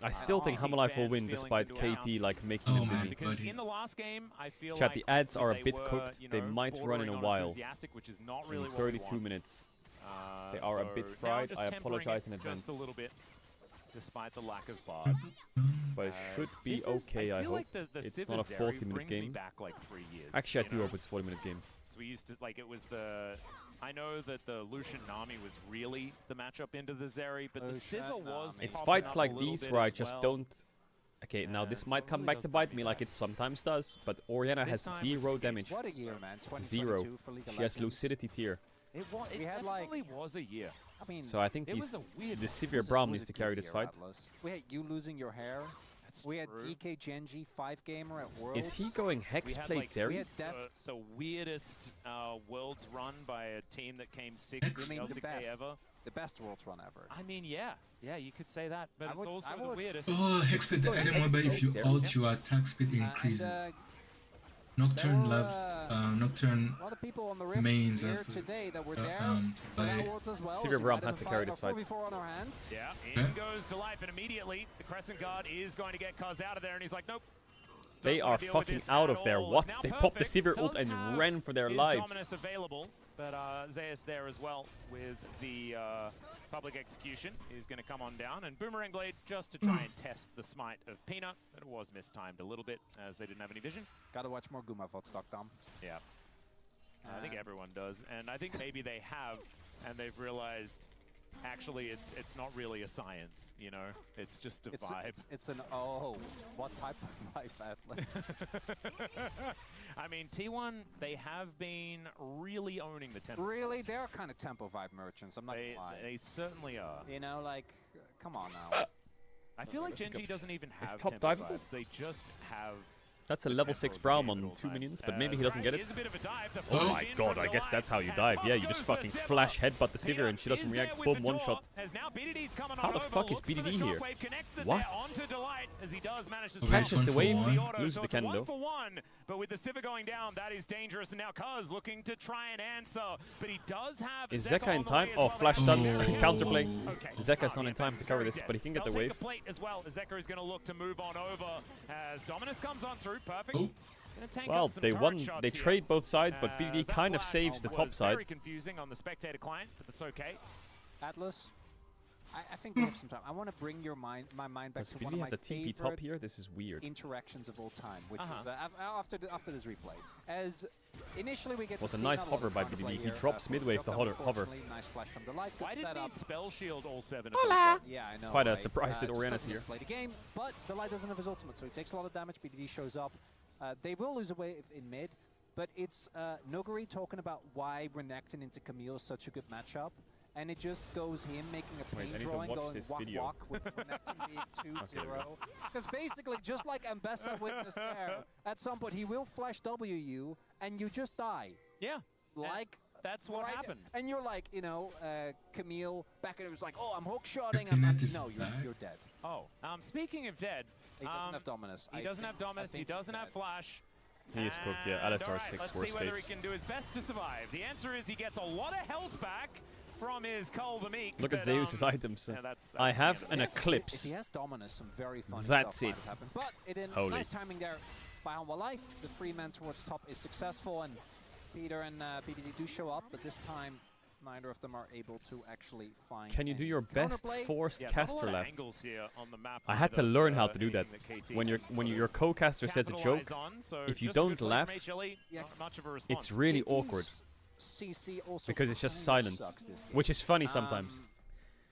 Speaker 1: I still think
Speaker 3: KT
Speaker 1: Hamalife will
Speaker 3: fans'
Speaker 1: win
Speaker 3: feelings
Speaker 1: despite
Speaker 3: into account.
Speaker 1: KT like making
Speaker 4: Oh
Speaker 1: him
Speaker 4: my
Speaker 1: busy.
Speaker 3: Because
Speaker 4: buddy.
Speaker 3: in the last game, I feel
Speaker 1: Chat,
Speaker 3: like
Speaker 1: the ads are a
Speaker 3: they
Speaker 1: bit
Speaker 3: were,
Speaker 1: cooked.
Speaker 3: you
Speaker 1: They
Speaker 3: know,
Speaker 1: might run in
Speaker 3: bordering
Speaker 1: a
Speaker 3: on
Speaker 1: while.
Speaker 3: enthusiastic, which is not really
Speaker 1: In
Speaker 3: what we
Speaker 1: 32
Speaker 3: want.
Speaker 1: minutes. They are a
Speaker 3: So
Speaker 1: bit
Speaker 3: now
Speaker 1: fried.
Speaker 3: just
Speaker 1: I
Speaker 3: tempering
Speaker 1: apologize
Speaker 3: it
Speaker 1: in advance.
Speaker 3: Just a little bit, despite the lack of bar.
Speaker 1: But it should be okay, I
Speaker 3: feel
Speaker 1: hope.
Speaker 3: like the
Speaker 1: It's
Speaker 3: Civ
Speaker 1: not a
Speaker 3: Azeri
Speaker 1: 40-minute
Speaker 3: brings me
Speaker 1: game.
Speaker 3: back like 3 years.
Speaker 1: Actually, I
Speaker 3: you
Speaker 1: do
Speaker 3: know?
Speaker 1: hope it's a 40-minute game.
Speaker 3: So we used to, like, it was the... I know that the Lucian Nami was really the matchup into the Zeri, but the
Speaker 2: Lucian
Speaker 3: Sivir was
Speaker 2: Nami.
Speaker 1: It's
Speaker 3: popping
Speaker 1: fights
Speaker 3: up a
Speaker 1: like
Speaker 3: little
Speaker 1: these
Speaker 3: bit
Speaker 1: where I
Speaker 3: as
Speaker 1: just
Speaker 3: well.
Speaker 1: don't... Okay, now
Speaker 3: And
Speaker 1: this
Speaker 3: so
Speaker 1: might
Speaker 3: it
Speaker 1: come
Speaker 3: really
Speaker 1: back to
Speaker 3: doesn't
Speaker 1: bite
Speaker 3: make
Speaker 1: me
Speaker 3: me
Speaker 1: like
Speaker 3: back.
Speaker 1: it sometimes does, but Oriana
Speaker 3: This
Speaker 1: has
Speaker 3: time was
Speaker 1: 0
Speaker 3: the
Speaker 1: damage.
Speaker 2: What a year, man! 2022
Speaker 1: Zero.
Speaker 2: for League of
Speaker 1: She has
Speaker 2: Legends.
Speaker 1: lucidity tier.
Speaker 3: It
Speaker 2: We had, like-
Speaker 3: definitely was a year.
Speaker 2: I mean,
Speaker 1: So I think
Speaker 3: It was
Speaker 1: these,
Speaker 3: a weird
Speaker 1: the
Speaker 3: one.
Speaker 1: Severe
Speaker 2: it
Speaker 1: Braum
Speaker 2: was
Speaker 1: needs
Speaker 2: a
Speaker 1: to
Speaker 2: good
Speaker 1: carry this
Speaker 2: year,
Speaker 1: fight.
Speaker 2: Atlas. We had you losing your hair.
Speaker 3: That's
Speaker 2: We had
Speaker 3: true.
Speaker 2: DK Genji 5 gamer at Worlds.
Speaker 1: Is he going
Speaker 3: We
Speaker 1: Hex
Speaker 3: had,
Speaker 1: Plate
Speaker 3: like,
Speaker 1: Zeri?
Speaker 2: We had
Speaker 3: the,
Speaker 2: Deft.
Speaker 3: the weirdest Worlds run by a team that came sixth
Speaker 4: Ex-
Speaker 3: in
Speaker 2: I mean, the
Speaker 3: LCK
Speaker 2: best.
Speaker 3: ever.
Speaker 2: The best Worlds run ever.
Speaker 3: I mean, yeah, you could say that, but
Speaker 2: I
Speaker 3: it's
Speaker 2: would-
Speaker 3: also
Speaker 2: I
Speaker 3: the
Speaker 2: would-
Speaker 3: weirdest.
Speaker 4: Oh, hex speed the
Speaker 1: Oh,
Speaker 4: item
Speaker 1: hex
Speaker 4: but if you
Speaker 1: speed,
Speaker 4: ult, your attack speed increases. Nocturne
Speaker 2: there were,
Speaker 4: loves Nocturne
Speaker 2: A lot of people on the Rift
Speaker 4: mains
Speaker 2: here
Speaker 4: after,
Speaker 2: today that were
Speaker 4: to
Speaker 2: there for that
Speaker 4: buy.
Speaker 2: Worlds as well.
Speaker 1: Severe
Speaker 2: so we
Speaker 1: Braum
Speaker 2: might
Speaker 1: has
Speaker 2: have
Speaker 1: to
Speaker 2: a
Speaker 1: carry
Speaker 2: fight-
Speaker 1: this
Speaker 2: a
Speaker 1: fight.
Speaker 2: 4v4 on our hands.
Speaker 3: Yeah,
Speaker 4: Yeah.
Speaker 3: in goes to life, and immediately the Crescent Guard is going to get Cuz out of there, and he's like, nope.
Speaker 1: They
Speaker 3: don't wanna
Speaker 1: are
Speaker 3: deal with
Speaker 1: fucking
Speaker 3: this
Speaker 1: out
Speaker 3: at
Speaker 1: of there.
Speaker 3: all.
Speaker 1: What?
Speaker 3: It's now
Speaker 1: They popped the
Speaker 3: Perfect,
Speaker 1: Sivir ult
Speaker 3: does
Speaker 1: and
Speaker 3: have
Speaker 1: ran for their
Speaker 3: his
Speaker 1: lives.
Speaker 3: Dominus available, but Zeus there as well with the public execution is going to come on down, and Boomerang Blade just to try and test the smite of Peanut, but it was mistimed a little bit as they didn't have any vision.
Speaker 2: Gotta watch more Guma votes, Doc Dom.
Speaker 3: Yeah. I think everyone does, and I think maybe they have, and they've realized actually it's not really a science, you know? It's just a vibe.
Speaker 2: It's an what type of vibe, Atlas?
Speaker 3: I mean, T1, they have been really owning the tempo.
Speaker 2: Really, they're kind of tempo vibe merchants. I'm not gonna lie.
Speaker 3: They certainly are.
Speaker 2: You know, like, come on now.
Speaker 3: I feel like
Speaker 1: I think
Speaker 3: Genji
Speaker 1: it's-
Speaker 3: doesn't even
Speaker 1: it's
Speaker 3: have
Speaker 1: top
Speaker 3: tempo
Speaker 1: diveable.
Speaker 3: vibes. They just have.
Speaker 1: That's a
Speaker 3: the
Speaker 1: level
Speaker 3: tempo
Speaker 1: 6
Speaker 3: of the
Speaker 1: Braum
Speaker 3: game at
Speaker 1: on
Speaker 3: all
Speaker 1: 2
Speaker 3: times.
Speaker 1: minions, but maybe he doesn't get it.
Speaker 3: Is a bit of a dive. The
Speaker 1: Oh
Speaker 3: flash
Speaker 1: my
Speaker 3: in
Speaker 1: god,
Speaker 3: from
Speaker 1: I guess
Speaker 3: Delight,
Speaker 1: that's how you
Speaker 3: and
Speaker 1: dive. Yeah,
Speaker 3: pop
Speaker 1: you just
Speaker 3: goes
Speaker 1: fucking
Speaker 3: the
Speaker 1: flash
Speaker 3: Sivir.
Speaker 1: headbutt the Sivir and she doesn't
Speaker 3: Is
Speaker 1: react.
Speaker 3: there
Speaker 1: Boom,
Speaker 3: with
Speaker 1: one
Speaker 3: the
Speaker 1: shot.
Speaker 3: door, as now BDD's coming
Speaker 1: How
Speaker 3: on
Speaker 1: the
Speaker 3: over,
Speaker 1: fuck is
Speaker 3: looks for the
Speaker 1: BDD here?
Speaker 3: shockwave, connects the
Speaker 1: What?
Speaker 3: net onto Delight as he does manage to
Speaker 4: Okay,
Speaker 3: swap
Speaker 1: Catches the
Speaker 4: for
Speaker 1: wave,
Speaker 4: one.
Speaker 3: auto,
Speaker 1: loses
Speaker 3: so
Speaker 1: the
Speaker 3: it's
Speaker 1: Kendo.
Speaker 3: 1 for 1, but with the Sivir going down, that is dangerous, and now Cuz looking to try and answer, but he does have
Speaker 1: Is
Speaker 3: Zeka
Speaker 1: Zeka in
Speaker 3: on the
Speaker 1: time?
Speaker 3: way as
Speaker 1: Oh,
Speaker 3: well.
Speaker 1: flash
Speaker 3: They
Speaker 1: stun.
Speaker 3: have very
Speaker 1: Counterplay.
Speaker 3: Okay.
Speaker 1: Zeka's not
Speaker 3: yeah,
Speaker 1: in time
Speaker 3: this
Speaker 1: to
Speaker 3: is
Speaker 1: cover
Speaker 3: very
Speaker 1: this,
Speaker 3: dead.
Speaker 1: but he can get
Speaker 3: They'll
Speaker 1: the
Speaker 3: take
Speaker 1: wave.
Speaker 3: the plate as well, as Zeka is going to look to move on over as Dominus comes on through. Perfect.
Speaker 4: Oh.
Speaker 3: Gonna tank
Speaker 1: Well,
Speaker 3: up some
Speaker 1: they
Speaker 3: turret
Speaker 1: won.
Speaker 3: shots
Speaker 1: They
Speaker 3: here.
Speaker 1: trade both sides, but BDD
Speaker 3: That
Speaker 1: kind of
Speaker 3: flash
Speaker 1: saves the top
Speaker 3: was
Speaker 1: side.
Speaker 3: very confusing on the spectator client, but that's okay.
Speaker 2: Atlas, I think we have some time. I want to bring my mind back
Speaker 1: Does
Speaker 2: to one
Speaker 1: BDD
Speaker 2: of
Speaker 1: has
Speaker 2: my
Speaker 1: a TP top
Speaker 2: favorite
Speaker 1: here? This is weird.
Speaker 2: interactions of all time, which
Speaker 3: Uh-huh.
Speaker 2: is after this replay. As initially we get
Speaker 1: Was
Speaker 2: to
Speaker 1: a
Speaker 2: see
Speaker 1: nice
Speaker 2: not a lot
Speaker 1: hover
Speaker 2: of
Speaker 1: by
Speaker 2: counterplay
Speaker 1: BDD. He
Speaker 2: here,
Speaker 1: drops
Speaker 2: for
Speaker 1: mid-wave to
Speaker 2: Doc Dom,
Speaker 1: hover.
Speaker 2: unfortunately. Nice flash from the light.
Speaker 3: Why
Speaker 2: Good
Speaker 3: did
Speaker 2: setup.
Speaker 3: he spell shield all 7
Speaker 1: Hola!
Speaker 2: Yeah, I know.
Speaker 1: quite a
Speaker 2: right?
Speaker 1: surprise that
Speaker 2: Just
Speaker 1: Oriana's
Speaker 2: doesn't
Speaker 1: here.
Speaker 2: Play the game, but the light doesn't have his ultimate, so he takes a lot of damage. BDD shows up. They will lose a wave in mid, but it's Noguri talking about why Renekton into Camille is such a good matchup. and it just goes him making a
Speaker 1: Wait,
Speaker 2: paint
Speaker 1: I need to
Speaker 2: drawing,
Speaker 1: watch
Speaker 2: going
Speaker 1: this
Speaker 2: walk
Speaker 1: video.
Speaker 2: walk with connecting being 2-0.
Speaker 1: there we go.
Speaker 2: Because basically, just like Ambessa witnessed there, at some point he will flash W you, and you just die.
Speaker 3: Yeah.
Speaker 2: Like.
Speaker 3: That's what
Speaker 2: right
Speaker 3: happened.
Speaker 2: And you're like, you know, Camille back and it was like, oh, I'm hook shotting.
Speaker 4: Peanut is
Speaker 2: No,
Speaker 4: back.
Speaker 2: you're dead.
Speaker 3: Oh, speaking of dead,
Speaker 2: He doesn't have Dominus.
Speaker 3: he doesn't have Dominus. He doesn't have Flash.
Speaker 1: He is cooked, yeah.
Speaker 3: And,
Speaker 1: LSR
Speaker 3: alright,
Speaker 1: 6
Speaker 3: let's
Speaker 1: worst
Speaker 3: see whether
Speaker 1: case.
Speaker 3: he can do his best to survive. The answer is he gets a lot of health back from his Cull the Meek.
Speaker 1: Look at
Speaker 3: but,
Speaker 1: Zeus's items.
Speaker 3: yeah, that's
Speaker 1: I
Speaker 3: the
Speaker 1: have
Speaker 3: end of
Speaker 1: an
Speaker 3: it.
Speaker 2: If
Speaker 1: Eclipse.
Speaker 2: he has Dominus, some very funny
Speaker 1: That's
Speaker 2: stuff might
Speaker 1: it.
Speaker 2: have happened. But it in
Speaker 1: Holy.
Speaker 2: nice timing there by Humble Life. The free man towards top is successful, and Peter and BDD do show up, but this time neither of them are able to actually find.
Speaker 1: Can you do
Speaker 2: any
Speaker 1: your best
Speaker 2: counterplay.
Speaker 1: forced
Speaker 3: Yeah,
Speaker 1: caster
Speaker 3: not a lot of
Speaker 1: left?
Speaker 3: angles here on the map
Speaker 1: I had to
Speaker 3: either
Speaker 1: learn
Speaker 3: for
Speaker 1: how to do that.
Speaker 3: anything KT
Speaker 1: When
Speaker 3: can
Speaker 1: your co-caster says a joke,
Speaker 3: capitalize on, so
Speaker 1: if you
Speaker 3: just a good
Speaker 1: don't
Speaker 3: play
Speaker 1: laugh,
Speaker 3: from HLE,
Speaker 2: Yeah.
Speaker 3: not much of a response.
Speaker 1: it's really
Speaker 2: KT's
Speaker 1: awkward
Speaker 2: CC also
Speaker 1: because it's just
Speaker 2: kind of
Speaker 1: silence,
Speaker 2: sucks this game.
Speaker 1: which is funny sometimes.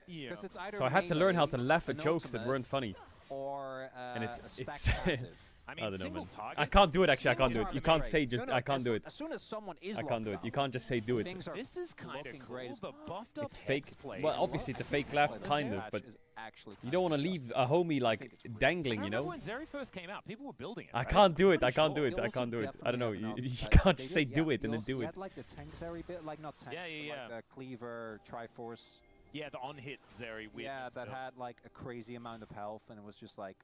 Speaker 3: Yeah.
Speaker 2: Because it's either
Speaker 1: So I had to learn how to
Speaker 2: melee,
Speaker 1: laugh at
Speaker 2: an
Speaker 1: jokes that
Speaker 2: ultimate,
Speaker 1: weren't funny.
Speaker 2: or
Speaker 1: And
Speaker 2: a
Speaker 1: it's-
Speaker 2: stack passive.
Speaker 3: I
Speaker 1: I
Speaker 3: mean,
Speaker 1: don't know,
Speaker 3: single
Speaker 1: man.
Speaker 3: target.
Speaker 1: I can't do it actually. I
Speaker 2: Single
Speaker 1: can't do it. You
Speaker 2: target
Speaker 1: can't
Speaker 2: is
Speaker 1: say
Speaker 2: great.
Speaker 1: just.
Speaker 2: No,
Speaker 1: I can't do it.
Speaker 2: As soon as someone is
Speaker 1: I can't do it.
Speaker 2: locked
Speaker 1: You
Speaker 2: down,
Speaker 1: can't just say do it.
Speaker 2: things are
Speaker 3: This is kind of
Speaker 2: looking
Speaker 3: cool.
Speaker 2: great as
Speaker 3: The buffed up
Speaker 1: It's fake.
Speaker 3: Hex play.
Speaker 1: Well, obviously it's a fake laugh, kind of, but you don't want to leave a homie like
Speaker 2: it's
Speaker 1: dangling,
Speaker 3: I
Speaker 1: you
Speaker 3: remember
Speaker 1: know.
Speaker 3: when Zeri first came out, people were building it.
Speaker 1: I
Speaker 3: right?
Speaker 1: can't do it.
Speaker 3: Pretty
Speaker 1: I can't do
Speaker 3: sure.
Speaker 1: it. I can't do it. I don't know. You
Speaker 2: You
Speaker 1: can't just say do it and then do
Speaker 2: He
Speaker 1: it.
Speaker 2: had like the Tank bit, like not tank,
Speaker 3: Yeah, yeah,
Speaker 2: but
Speaker 3: yeah.
Speaker 2: like the Cleaver, Triforce.
Speaker 3: Yeah, the on-hit Zeri weirdness
Speaker 2: Yeah, that
Speaker 3: build.
Speaker 2: had like a crazy amount of health, and it was just like,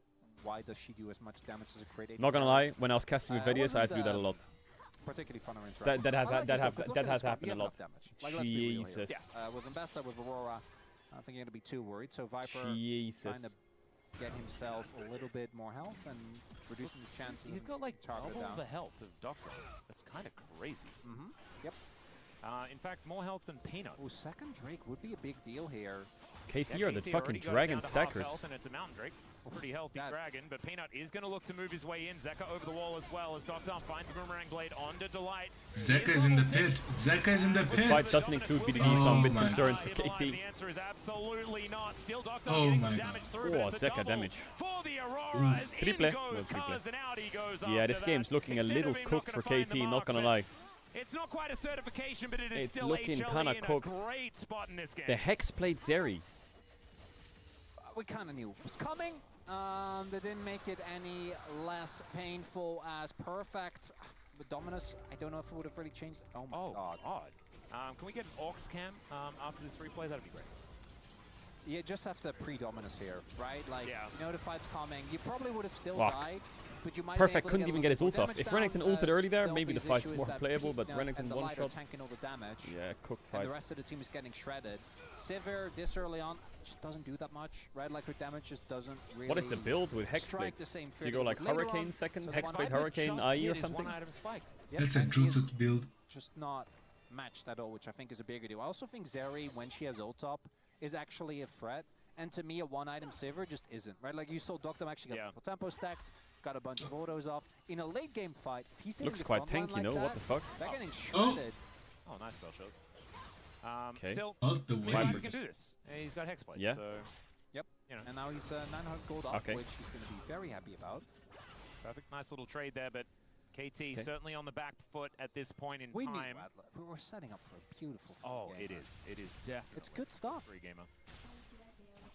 Speaker 2: why does she do as much damage as a crit?
Speaker 1: Not gonna lie, when I was casting with
Speaker 2: It
Speaker 1: Vedius, I had to do
Speaker 2: wasn't,
Speaker 1: that a lot.
Speaker 2: Particularly fun or interactive.
Speaker 1: That
Speaker 2: I like this stuff, 'cause look at
Speaker 1: has
Speaker 2: this one,
Speaker 1: happened
Speaker 2: he
Speaker 1: a
Speaker 2: had
Speaker 1: lot.
Speaker 2: enough damage. Like, let's be real here.
Speaker 1: Jesus.
Speaker 2: With Ambessa, with Aurora, I don't think you're gonna be too worried. So Viper
Speaker 1: Jesus.
Speaker 2: trying to get himself a little bit more health and reducing his chances.
Speaker 3: He's
Speaker 2: of
Speaker 3: got like
Speaker 2: target
Speaker 3: double
Speaker 2: down.
Speaker 3: the health of Doctor. That's kind of crazy.
Speaker 2: Mm-hmm. Yep.
Speaker 3: In fact, more health than Peanut.
Speaker 2: Oh, second Drake would be a big deal here.
Speaker 1: KT
Speaker 3: Yeah,
Speaker 1: are the
Speaker 3: KT
Speaker 1: fucking
Speaker 3: already got it
Speaker 1: dragon
Speaker 3: down to half
Speaker 1: stackers.
Speaker 3: health, and it's a Mountain Drake. It's a pretty healthy
Speaker 2: That-
Speaker 3: dragon, but Peanut is going to look to move his way in. Zeka over the wall as well as Doctor finds a Boomerang Blade onto Delight.
Speaker 4: Zeka is in the pit. Zeka is in the
Speaker 1: This
Speaker 4: pit.
Speaker 1: fight doesn't include BDD, so I'm a bit
Speaker 4: Oh my
Speaker 1: concerned for
Speaker 3: The
Speaker 1: KT.
Speaker 3: answer is absolutely not. Still Doctor
Speaker 4: Oh
Speaker 3: getting
Speaker 4: my
Speaker 3: some
Speaker 4: God.
Speaker 3: damage through, but
Speaker 1: Oh,
Speaker 3: it's a
Speaker 1: Zeka
Speaker 3: double
Speaker 1: damage.
Speaker 3: for the Auroras. In
Speaker 1: Triple.
Speaker 3: goes
Speaker 1: Well, triple.
Speaker 3: Cuz, and out he goes
Speaker 1: Yeah, this
Speaker 3: after
Speaker 1: game's
Speaker 3: that.
Speaker 1: looking a
Speaker 3: Instead
Speaker 1: little
Speaker 3: of him
Speaker 1: cooked
Speaker 3: not
Speaker 1: for
Speaker 3: gonna find the
Speaker 1: KT, not
Speaker 3: mark,
Speaker 1: gonna
Speaker 3: but
Speaker 1: lie.
Speaker 3: It's not quite a certification, but it is
Speaker 1: It's
Speaker 3: still
Speaker 1: looking
Speaker 3: HLE
Speaker 1: kinda
Speaker 3: in
Speaker 1: cooked.
Speaker 3: a great spot in this game.
Speaker 1: The Hexblade Zeri.
Speaker 2: We kind of knew it was coming. They didn't make it any less painful as Perfect. With Dominus, I don't know if it would have really changed. Oh my
Speaker 3: Oh,
Speaker 2: god.
Speaker 3: odd. Can we get an Aux cam after this replay? That'd be great.
Speaker 2: You just have to pre-Dominus here, right? Like,
Speaker 3: Yeah.
Speaker 2: you know the fight's coming. You probably would have still
Speaker 1: Fuck.
Speaker 2: died, but you might
Speaker 1: Perfect couldn't even get his ult off.
Speaker 2: damage
Speaker 1: If
Speaker 2: down.
Speaker 1: Renekton ulted early there,
Speaker 2: Delphi's
Speaker 1: maybe the
Speaker 2: issue
Speaker 1: fight's
Speaker 2: is
Speaker 1: more
Speaker 2: that
Speaker 1: playable, but
Speaker 2: Pete
Speaker 1: Renekton
Speaker 2: and
Speaker 1: one
Speaker 2: Delight are
Speaker 1: shot.
Speaker 2: tanking all the damage.
Speaker 1: Yeah, cooked
Speaker 2: And
Speaker 1: fight.
Speaker 2: the rest of the team is getting shredded. Sivir, this early on, just doesn't do that much, right? Like, her damage just doesn't really
Speaker 1: What is the build with
Speaker 2: strike
Speaker 1: Hexblade?
Speaker 2: the same
Speaker 1: Do you go like
Speaker 2: feeling. Later
Speaker 1: Hurricane
Speaker 2: on,
Speaker 1: second,
Speaker 2: so the one
Speaker 1: Hexblade,
Speaker 2: item
Speaker 1: Hurricane,
Speaker 3: Just
Speaker 1: IE
Speaker 3: hit
Speaker 1: or
Speaker 3: his
Speaker 1: something?
Speaker 3: one-item spike.
Speaker 2: Yep,
Speaker 4: That's a
Speaker 2: and he is
Speaker 4: Jutsu build.
Speaker 2: just not matched at all, which I think is a bigger deal. I also think Zeri, when she has ult up, is actually a threat. And to me, a one-item Sivir just isn't, right? Like, you saw Doctor actually got full tempo stacked, got a bunch of autos off. In a late-game fight, if he's hitting
Speaker 1: Looks
Speaker 2: the
Speaker 1: quite
Speaker 2: front line
Speaker 1: tanky,
Speaker 2: like
Speaker 1: no?
Speaker 2: that,
Speaker 1: What the fuck?
Speaker 2: they're getting
Speaker 4: Oh.
Speaker 2: shredded.
Speaker 3: Oh, nice spell shot.
Speaker 1: Okay.
Speaker 3: Still,
Speaker 4: All the way.
Speaker 3: Viper
Speaker 1: Viper
Speaker 3: can
Speaker 1: just-
Speaker 3: do this. He's got Hexblade.
Speaker 1: Yeah.
Speaker 3: So,
Speaker 2: Yep.
Speaker 3: you know,
Speaker 2: And now he's 900 gold up,
Speaker 1: Okay.
Speaker 2: which he's going to be very happy about.
Speaker 3: perfect. Nice little trade there, but KT
Speaker 1: Okay.
Speaker 3: certainly on the back foot at this point in
Speaker 2: We knew
Speaker 3: time.
Speaker 2: Adler. We were setting up for a beautiful
Speaker 3: Oh,
Speaker 2: game.
Speaker 3: it is. It is definitely.
Speaker 2: It's good stuff.
Speaker 3: Free gamer.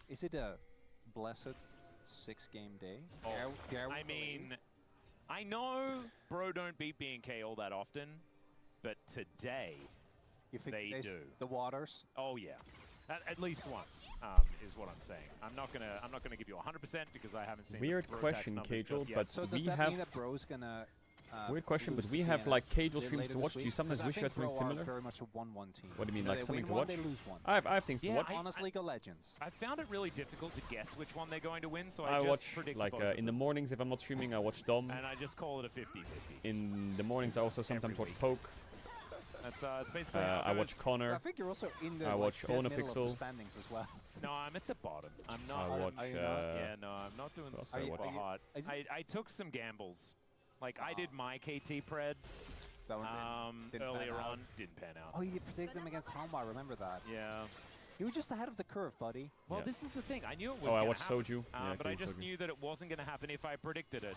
Speaker 2: Is it a blessed 6-game day?
Speaker 3: Oh,
Speaker 2: Dare we
Speaker 3: I
Speaker 2: believe?
Speaker 3: mean, I know bro don't beat B&K all that often, but today,
Speaker 2: you think
Speaker 3: they do.
Speaker 2: The waters?
Speaker 3: oh yeah, at least once is what I'm saying. I'm not gonna give you 100% because I haven't seen.
Speaker 1: Weird
Speaker 3: the bro
Speaker 1: question,
Speaker 3: tax numbers
Speaker 1: Cajal,
Speaker 3: just yet.
Speaker 1: but
Speaker 2: So does
Speaker 1: we
Speaker 2: that
Speaker 1: have
Speaker 2: mean that Bro's gonna
Speaker 1: weird question, but
Speaker 2: lose
Speaker 1: we
Speaker 2: to
Speaker 1: have
Speaker 2: DNF
Speaker 1: like Cajal
Speaker 2: later
Speaker 1: streams to
Speaker 2: this
Speaker 1: watch. Do you
Speaker 2: week?
Speaker 1: sometimes
Speaker 2: 'Cause
Speaker 1: wish you had something
Speaker 2: Bro are
Speaker 1: similar?
Speaker 2: very much a 1-1 team.
Speaker 1: What do you mean,
Speaker 2: know,
Speaker 1: like
Speaker 2: they
Speaker 1: something
Speaker 2: win
Speaker 1: to
Speaker 2: one,
Speaker 1: watch?
Speaker 2: They lose one.
Speaker 1: I have things to
Speaker 3: Yeah,
Speaker 1: watch.
Speaker 2: Honest League of Legends.
Speaker 3: I found it really difficult to guess which one they're going to win, so
Speaker 1: I
Speaker 3: I just
Speaker 1: watch
Speaker 3: predict
Speaker 1: like
Speaker 3: both of
Speaker 1: in the
Speaker 3: them.
Speaker 1: mornings if I'm not streaming, I watch Dom.
Speaker 3: And I just call it a 50-50.
Speaker 1: In the mornings, I also sometimes watch
Speaker 3: week.
Speaker 1: Poke.
Speaker 3: That's it's basically how it
Speaker 1: I
Speaker 3: goes.
Speaker 1: watch Connor.
Speaker 2: I think you're also in the
Speaker 1: I watch
Speaker 2: dead middle of
Speaker 1: Onapixel.
Speaker 2: the standings as well.
Speaker 3: No, I'm at the bottom. I'm not.
Speaker 1: I watch.
Speaker 2: are you not?
Speaker 3: Yeah, no, I'm not doing
Speaker 1: What else
Speaker 3: super
Speaker 1: I watch?
Speaker 3: hot.
Speaker 2: Is it-
Speaker 3: I took some gambles. Like, I did my KT pred
Speaker 2: That one didn't pan
Speaker 3: earlier
Speaker 2: out.
Speaker 3: on. Didn't pan out.
Speaker 2: Oh, you predicted them against Halma, I remember that.
Speaker 3: Yeah.
Speaker 2: You were just ahead of the curve, buddy.
Speaker 3: Well,
Speaker 1: Yeah.
Speaker 3: this is the thing. I knew it was
Speaker 1: Oh, I
Speaker 3: gonna
Speaker 1: watched
Speaker 3: happen.
Speaker 1: Soju. Yeah,
Speaker 3: But I
Speaker 1: okay,
Speaker 3: just
Speaker 1: Soju.
Speaker 3: knew that it wasn't going to happen if I predicted it.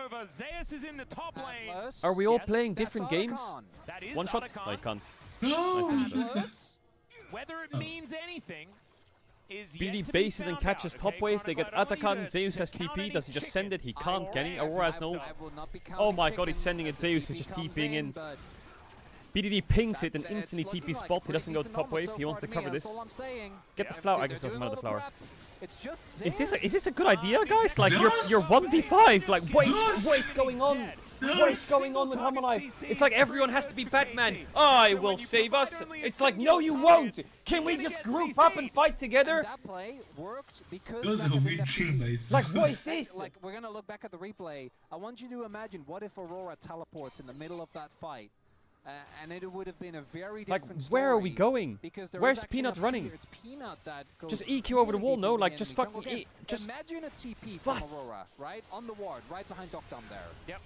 Speaker 3: over. Zeus is in the top lane.
Speaker 2: Atlas.
Speaker 1: Are we all
Speaker 3: Yes,
Speaker 1: playing
Speaker 2: That's
Speaker 1: different games?
Speaker 2: Otacon.
Speaker 3: That is
Speaker 1: One shot?
Speaker 3: Otacon.
Speaker 1: I can't.
Speaker 4: No,
Speaker 1: Nice to
Speaker 4: this is-
Speaker 2: Atlas.
Speaker 3: Whether it
Speaker 4: Oh.
Speaker 3: means anything is yet
Speaker 1: BD
Speaker 3: to be
Speaker 1: bases and
Speaker 3: found
Speaker 1: catches
Speaker 3: out,
Speaker 1: top
Speaker 3: okay?
Speaker 1: wave. They get
Speaker 3: Chronicler don't
Speaker 1: Atakan.
Speaker 3: need
Speaker 1: Zeus
Speaker 3: to
Speaker 1: has
Speaker 3: count
Speaker 1: TP.
Speaker 3: any
Speaker 1: Does he just send it? He
Speaker 3: chickens.
Speaker 1: can't, can he?
Speaker 2: Yes,
Speaker 1: Aurora has
Speaker 2: I
Speaker 1: no.
Speaker 2: will not be
Speaker 1: Oh
Speaker 2: counting
Speaker 1: my god, he's
Speaker 2: chickens
Speaker 1: sending
Speaker 2: as
Speaker 1: it.
Speaker 2: the
Speaker 1: Zeus
Speaker 2: TP
Speaker 1: is just
Speaker 2: comes
Speaker 1: TPing in.
Speaker 2: but
Speaker 1: BDD pings it and instantly TP spot. He doesn't go to top wave. He wants to cover this. Get the flower. I guess it doesn't matter the flower. Is this a good idea, guys? Like you're 1v5. Like what is going on? What is going on with Hammerlife? It's like everyone has to be Batman. I will save us. It's like, no, you won't. Can we just group up and fight together?
Speaker 2: That play worked because
Speaker 4: That was a weird thing, guys.
Speaker 1: Like, what is this?
Speaker 2: Like, we're gonna look back at the replay. I want you to imagine what if Aurora teleports in the middle of that fight, and it would have been a very different story.
Speaker 1: Where are we going?
Speaker 2: Because
Speaker 1: Where's Peanut running?
Speaker 2: It's Peanut that goes
Speaker 1: Just EQ over the wall, no? Like, just
Speaker 2: enemy
Speaker 1: fucking
Speaker 2: jungle.
Speaker 1: just
Speaker 2: imagine a TP from
Speaker 1: fuss.
Speaker 2: Aurora, right on the ward, right behind Docdom there.
Speaker 3: Yep.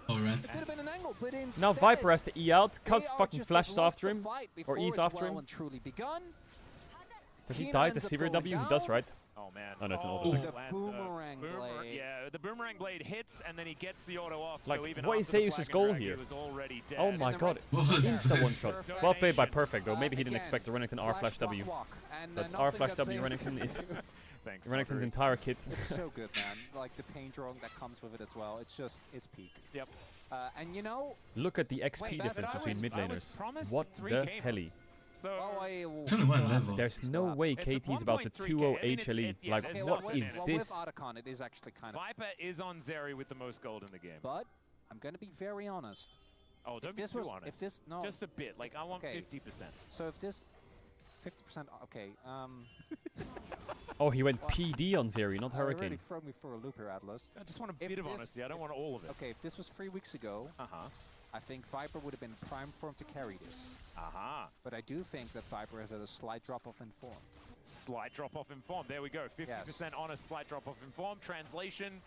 Speaker 4: Alright.
Speaker 2: It could have been an angle, but instead,
Speaker 1: Now Viper has to E out.
Speaker 2: they
Speaker 1: Cuz
Speaker 2: are
Speaker 1: fucking
Speaker 2: just
Speaker 1: flashes
Speaker 2: lost
Speaker 1: after
Speaker 2: the
Speaker 1: him.
Speaker 2: fight
Speaker 1: Or
Speaker 2: before
Speaker 1: E's
Speaker 2: it's
Speaker 1: after
Speaker 2: well
Speaker 1: him.
Speaker 2: and truly begun.
Speaker 1: Does he
Speaker 2: Keenan
Speaker 1: die?
Speaker 2: ends
Speaker 1: The
Speaker 2: up
Speaker 1: Severe
Speaker 2: going
Speaker 1: W? He does,
Speaker 2: down.
Speaker 1: right?
Speaker 3: Oh man.
Speaker 1: Oh, no, it's an
Speaker 2: Oh,
Speaker 1: auto.
Speaker 2: the
Speaker 3: and
Speaker 2: boomerang blade.
Speaker 3: Yeah, the boomerang blade hits and then he gets the auto off.
Speaker 1: Like,
Speaker 3: so even
Speaker 1: what is
Speaker 3: after the
Speaker 1: Zeus's
Speaker 3: flag and
Speaker 1: goal
Speaker 3: drag, he
Speaker 1: here?
Speaker 3: was already dead.
Speaker 1: Oh my
Speaker 2: then
Speaker 1: god.
Speaker 4: What was
Speaker 1: Insta
Speaker 4: this?
Speaker 1: one shot. Well played by Perfect, though. Maybe he didn't
Speaker 2: Again,
Speaker 1: expect the Renekton R flash W.
Speaker 2: And,
Speaker 1: But
Speaker 2: nothing
Speaker 1: R flash
Speaker 2: that
Speaker 1: W
Speaker 2: Zeus
Speaker 1: Renekton
Speaker 2: can
Speaker 1: is
Speaker 2: do.
Speaker 3: Thanks.
Speaker 1: Renekton's
Speaker 3: Valkyrie.
Speaker 1: entire kit.
Speaker 2: It's so good, man. Like the pain drawing that comes with it as well. It's peak.
Speaker 3: Yep.
Speaker 2: And you know,
Speaker 1: Look at the XP
Speaker 2: Wait,
Speaker 1: difference
Speaker 3: but I
Speaker 1: between
Speaker 3: was-
Speaker 1: mid
Speaker 3: I was
Speaker 1: laners.
Speaker 3: promised
Speaker 1: What
Speaker 3: 3K
Speaker 1: the helly?
Speaker 3: So
Speaker 4: It's only one level.
Speaker 1: There's no way
Speaker 3: It's a
Speaker 1: KT's about to
Speaker 3: 1.3K.
Speaker 1: 2-0
Speaker 3: I mean, it's-
Speaker 1: HLE.
Speaker 3: yeah,
Speaker 1: Like,
Speaker 3: there's
Speaker 2: okay,
Speaker 3: no
Speaker 1: what
Speaker 3: way,
Speaker 1: is
Speaker 3: man.
Speaker 2: with
Speaker 1: this?
Speaker 2: Otacon, it is actually kind of.
Speaker 3: Viper is on Zeri with the most gold in the game.
Speaker 2: But I'm gonna be very honest.
Speaker 3: Oh, don't
Speaker 2: If
Speaker 3: be
Speaker 2: this
Speaker 3: too
Speaker 2: was,
Speaker 3: honest.
Speaker 2: if this no,
Speaker 3: Just a bit. Like I want
Speaker 2: Okay.
Speaker 3: 50%.
Speaker 2: so if this 50%, okay.
Speaker 1: Oh, he went PD on Zeri, not
Speaker 2: You really
Speaker 1: Hurricane.
Speaker 2: throw me for a loop here, Atlas.
Speaker 3: I just want a
Speaker 2: If
Speaker 3: bit of
Speaker 2: this-
Speaker 3: honesty. I don't want all of it.
Speaker 2: Okay, if this was 3 weeks ago, I think Viper would have been prime form to carry this.
Speaker 3: Aha.
Speaker 2: But I do think that Viper has had a slight drop off in form.
Speaker 3: Slight drop off in form. There we go. 50% honest, slight drop off in form. Translation: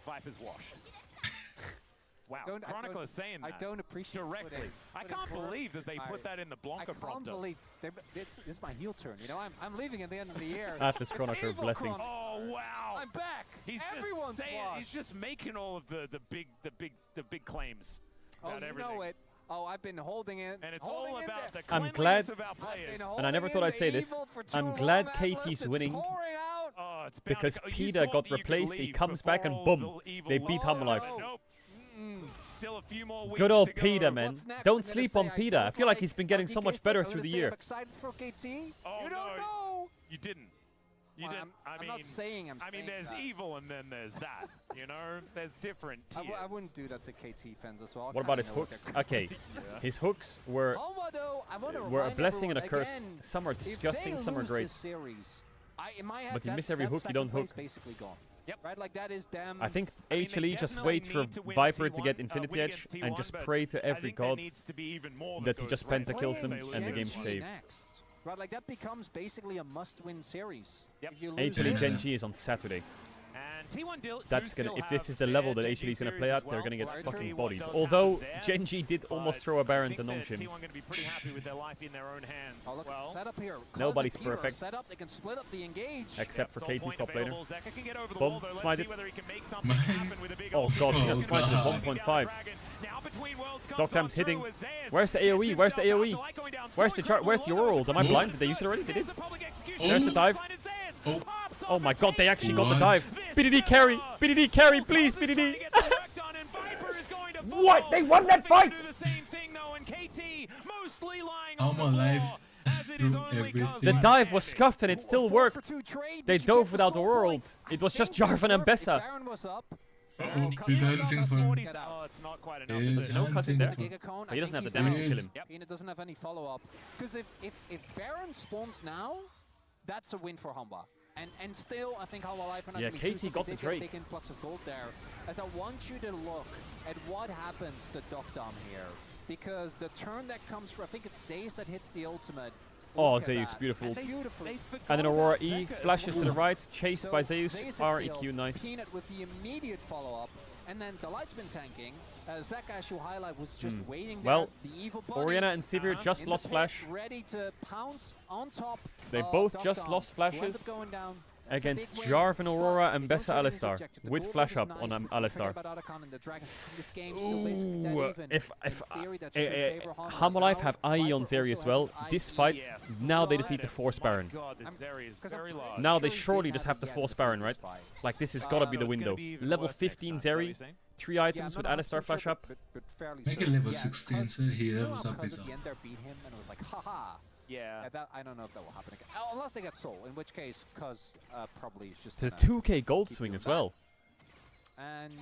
Speaker 3: Viper's washed. Wow. Chronicle is saying that.
Speaker 2: I don't appreciate
Speaker 3: directly. I
Speaker 2: putting
Speaker 3: can't
Speaker 2: work.
Speaker 3: believe that they put that in the
Speaker 2: I
Speaker 3: Blanca
Speaker 2: can't
Speaker 3: prompter.
Speaker 2: believe this is my heel turn. You know, I'm leaving at the end of the year.
Speaker 1: Atlas
Speaker 2: It's
Speaker 1: Chronicle,
Speaker 2: evil
Speaker 1: blessing.
Speaker 2: Chronicle.
Speaker 3: Oh wow!
Speaker 2: I'm back.
Speaker 3: He's
Speaker 2: Everyone's
Speaker 3: just saying,
Speaker 2: washed.
Speaker 3: he's just making all of the big claims
Speaker 2: Oh,
Speaker 3: about
Speaker 2: you
Speaker 3: everything.
Speaker 2: know it. Oh, I've been holding it.
Speaker 3: And it's
Speaker 2: holding
Speaker 3: all
Speaker 2: in
Speaker 3: about
Speaker 2: there.
Speaker 3: the
Speaker 1: I'm
Speaker 3: cleanliness
Speaker 1: glad-
Speaker 3: of our
Speaker 2: I've
Speaker 3: players.
Speaker 2: been
Speaker 1: And I never
Speaker 2: holding
Speaker 1: thought
Speaker 2: in
Speaker 1: I'd
Speaker 2: the
Speaker 1: say this.
Speaker 2: evil for too
Speaker 1: I'm
Speaker 2: long,
Speaker 1: glad
Speaker 2: Atlas.
Speaker 1: KT's
Speaker 2: It's
Speaker 1: winning.
Speaker 2: pouring out.
Speaker 3: Oh, it's bound
Speaker 1: Because
Speaker 3: to go. You
Speaker 1: Peter
Speaker 3: thought
Speaker 1: got
Speaker 3: that you could
Speaker 1: replaced, he
Speaker 3: leave
Speaker 1: comes back and
Speaker 3: before
Speaker 1: boom,
Speaker 3: all the evil
Speaker 1: they beat
Speaker 3: was-
Speaker 1: Hammerlife.
Speaker 3: Nope. Still a few more weeks
Speaker 1: Good old
Speaker 3: to go.
Speaker 1: Peter, man.
Speaker 2: What's next? I'm
Speaker 1: Don't
Speaker 2: gonna
Speaker 1: sleep
Speaker 2: say
Speaker 1: on
Speaker 2: I
Speaker 1: Peter. I
Speaker 2: don't
Speaker 1: feel like
Speaker 2: like
Speaker 1: he's been getting so much better through the year.
Speaker 2: I'm excited for KT.
Speaker 3: Oh,
Speaker 2: you don't
Speaker 3: no.
Speaker 2: know.
Speaker 3: You didn't. You
Speaker 2: Well,
Speaker 3: didn't.
Speaker 2: I'm not saying I'm
Speaker 3: I mean,
Speaker 2: saying
Speaker 3: there's
Speaker 2: that.
Speaker 3: evil and then there's that. You know, there's different tiers.
Speaker 2: I wouldn't do that to KT fans as well. I
Speaker 1: What about
Speaker 2: kinda
Speaker 1: his
Speaker 2: know what
Speaker 1: hooks?
Speaker 2: they're-
Speaker 1: Okay, his hooks were
Speaker 2: Homa, though, I wanna
Speaker 1: a
Speaker 2: remind
Speaker 1: blessing and a
Speaker 2: everyone
Speaker 1: curse.
Speaker 2: again,
Speaker 1: Some are
Speaker 2: if they
Speaker 1: disgusting, some are
Speaker 2: lose
Speaker 1: great.
Speaker 2: this series, in my head,
Speaker 1: But you miss
Speaker 2: that's-
Speaker 1: every
Speaker 2: that's
Speaker 1: hook, you don't
Speaker 2: second place
Speaker 1: hook.
Speaker 2: basically gone.
Speaker 3: Yep.
Speaker 2: Right, like that is them.
Speaker 1: I think
Speaker 3: I mean, they
Speaker 1: HLE just
Speaker 3: definitely
Speaker 1: waits for
Speaker 3: need to win
Speaker 1: Viper to
Speaker 3: T1,
Speaker 1: get
Speaker 3: win
Speaker 1: Infinity Edge
Speaker 3: against
Speaker 1: and
Speaker 3: T1,
Speaker 1: just
Speaker 3: but
Speaker 1: pray to
Speaker 3: I
Speaker 1: every
Speaker 3: think there
Speaker 1: god
Speaker 3: needs to be even more
Speaker 1: that he
Speaker 3: goes
Speaker 1: just
Speaker 3: right.
Speaker 1: pentakills them
Speaker 3: Playing
Speaker 1: and the
Speaker 3: Genji
Speaker 1: game's saved.
Speaker 2: Next. Right, like that becomes basically a must-win series.
Speaker 3: Yep.
Speaker 2: If you lose
Speaker 1: HLE
Speaker 2: this-
Speaker 1: Genji is on Saturday.
Speaker 3: And T1
Speaker 1: That's
Speaker 3: do
Speaker 1: gonna,
Speaker 3: still
Speaker 1: if this
Speaker 3: have
Speaker 1: is the level that
Speaker 3: their
Speaker 1: HLE is
Speaker 3: Genji
Speaker 1: gonna play
Speaker 3: series
Speaker 1: at,
Speaker 3: as
Speaker 1: they're
Speaker 3: well.
Speaker 1: gonna get
Speaker 2: Right,
Speaker 1: fucking
Speaker 3: T1
Speaker 1: bodied.
Speaker 3: does have
Speaker 1: Although
Speaker 3: there,
Speaker 1: Genji did almost
Speaker 3: but
Speaker 1: throw a Baron
Speaker 3: I
Speaker 1: to
Speaker 3: think that
Speaker 1: Nongshim.
Speaker 3: T1 going to be pretty happy with their life in their own hands.
Speaker 2: Oh, look,
Speaker 3: well,
Speaker 2: set up here. Cuz
Speaker 1: Nobody's
Speaker 2: and Peter are
Speaker 1: perfect.
Speaker 2: Set up, they can split up the engage.
Speaker 1: Except for
Speaker 3: still
Speaker 1: KT's
Speaker 3: point
Speaker 1: top laner.
Speaker 3: available. Zeka can get over the
Speaker 1: Boom,
Speaker 3: wall, though. Let's
Speaker 1: smite
Speaker 3: see
Speaker 1: it.
Speaker 3: whether he can make something
Speaker 4: Man.
Speaker 3: happen with a big
Speaker 1: Oh
Speaker 3: old
Speaker 1: god,
Speaker 4: Oh,
Speaker 1: Peanut smited at
Speaker 4: God.
Speaker 1: 1.5.
Speaker 3: Now between worlds comes
Speaker 1: Doctam's
Speaker 3: on
Speaker 1: hitting.
Speaker 3: through as Zeus
Speaker 1: Where's the
Speaker 3: gets
Speaker 1: AoE? Where's the
Speaker 3: himself out
Speaker 1: AoE?
Speaker 3: to light going down.
Speaker 1: Where's
Speaker 3: So
Speaker 1: the
Speaker 3: incredible.
Speaker 1: where's the
Speaker 3: All of
Speaker 1: world? Am I
Speaker 3: those
Speaker 1: blind?
Speaker 3: good.
Speaker 1: Did they use it already? They
Speaker 3: There's
Speaker 1: did.
Speaker 3: the public execution.
Speaker 1: There's the dive.
Speaker 3: Blinded Zeus.
Speaker 4: Oh.
Speaker 3: Pops off
Speaker 1: Oh my
Speaker 3: for
Speaker 1: god, they actually got the
Speaker 4: What?
Speaker 1: dive. BDD carry! BDD carry, please,
Speaker 3: Close is trying
Speaker 1: BDD!
Speaker 3: to get the work done, and Viper is going to
Speaker 1: What?
Speaker 3: fall.
Speaker 1: They won that
Speaker 3: Hoping to
Speaker 1: fight!
Speaker 3: do the same thing, though, and KT mostly lying
Speaker 4: I'm
Speaker 3: on the
Speaker 4: alive
Speaker 3: floor, as it is
Speaker 4: through
Speaker 3: only
Speaker 4: everything.
Speaker 3: Cuz
Speaker 1: The
Speaker 3: left
Speaker 1: dive was
Speaker 3: standing.
Speaker 1: scuffed and it still worked. They dove without the world. It was just Jarvan and Bessa.
Speaker 4: Uh-oh, he's hunting for him.
Speaker 3: Oh, it's not quite enough,
Speaker 4: He's
Speaker 3: is it?
Speaker 1: No cut is there.
Speaker 4: hunting
Speaker 1: But he doesn't have the
Speaker 4: he's
Speaker 1: damage to
Speaker 4: out.
Speaker 1: kill him.
Speaker 3: Yep.
Speaker 2: Peanut doesn't have any follow-up. Because if Baron spawns now, that's a win for Humba. And still, I think Humba Life and
Speaker 1: Yeah, KT got the
Speaker 2: a
Speaker 1: Drake.
Speaker 2: big influx of gold there. As I want you to look at what happens to Docdom here. Because the turn that comes from, I think it's Zeus that hits the ultimate.
Speaker 1: Oh,
Speaker 2: Look at
Speaker 1: Zeus,
Speaker 2: that.
Speaker 1: beautiful.
Speaker 2: And beautiful.
Speaker 1: And then Aurora E flashes to the right, chased
Speaker 2: So
Speaker 1: by Zeus.
Speaker 2: hits
Speaker 1: REQ,
Speaker 2: the ult,
Speaker 1: nice.
Speaker 2: Peanut with the immediate follow-up. And then the light's been tanking. Zeka, as you highlight, was just waiting there.
Speaker 1: Well,
Speaker 2: The evil body
Speaker 1: Orianna and Sivir just
Speaker 2: in the
Speaker 1: lost
Speaker 2: pit,
Speaker 1: flash.
Speaker 2: ready to pounce on top.
Speaker 1: They
Speaker 2: of
Speaker 1: both just
Speaker 2: Docdom,
Speaker 1: lost
Speaker 2: who ends up
Speaker 1: flashes
Speaker 2: going down. That's a
Speaker 1: against
Speaker 2: big win,
Speaker 1: Jarvan, Aurora,
Speaker 2: but
Speaker 1: and
Speaker 2: they don't
Speaker 1: Bessa
Speaker 2: show anything
Speaker 1: Alistar
Speaker 2: objective. The
Speaker 1: with
Speaker 2: gold
Speaker 1: flash
Speaker 2: is
Speaker 1: up
Speaker 2: nice.
Speaker 1: on
Speaker 2: Forget
Speaker 1: Alistar.
Speaker 2: about Otacon and the Dragons. This game still basically dead
Speaker 1: Ooh,
Speaker 2: even.
Speaker 1: if
Speaker 2: In theory, that should favor
Speaker 1: Hammerlife
Speaker 2: now.
Speaker 1: have IE on
Speaker 2: Viper
Speaker 1: Zeri as
Speaker 2: also
Speaker 1: well,
Speaker 2: has
Speaker 1: this
Speaker 2: IE.
Speaker 1: fight,
Speaker 3: Yeah.
Speaker 1: now they just
Speaker 3: God,
Speaker 1: need to force Baron.
Speaker 3: God, this Zeri is
Speaker 2: 'Cause I'm
Speaker 3: very large.
Speaker 1: Now they
Speaker 2: sure
Speaker 1: surely
Speaker 2: they
Speaker 1: just have to
Speaker 2: haven't
Speaker 1: force
Speaker 2: yet
Speaker 1: Baron,
Speaker 2: in
Speaker 1: right?
Speaker 2: this fight.
Speaker 1: Like, this has got to be
Speaker 3: So
Speaker 1: the
Speaker 3: it's gonna
Speaker 1: window.
Speaker 3: be even
Speaker 1: Level
Speaker 3: worse next
Speaker 1: 15
Speaker 3: time, is that what
Speaker 1: Zeri,
Speaker 3: you're saying?
Speaker 1: 3 items with Alistar flash
Speaker 2: sure,
Speaker 1: up.
Speaker 2: but fairly
Speaker 4: Make it
Speaker 2: certain.
Speaker 4: level
Speaker 2: Yeah,
Speaker 4: 16,
Speaker 2: cuz-
Speaker 4: so he
Speaker 2: you know
Speaker 4: levels
Speaker 2: how
Speaker 4: up
Speaker 2: cuz
Speaker 4: his
Speaker 2: at the
Speaker 4: own.
Speaker 2: end there beat him and it was like, haha.
Speaker 3: Yeah.
Speaker 2: That, I don't know if that will happen again. Unless they get Soul, in which case, cuz probably is just
Speaker 1: The
Speaker 2: gonna
Speaker 1: 2k gold
Speaker 2: keep
Speaker 1: swing
Speaker 2: doing
Speaker 1: as
Speaker 2: that.
Speaker 1: well.
Speaker 2: And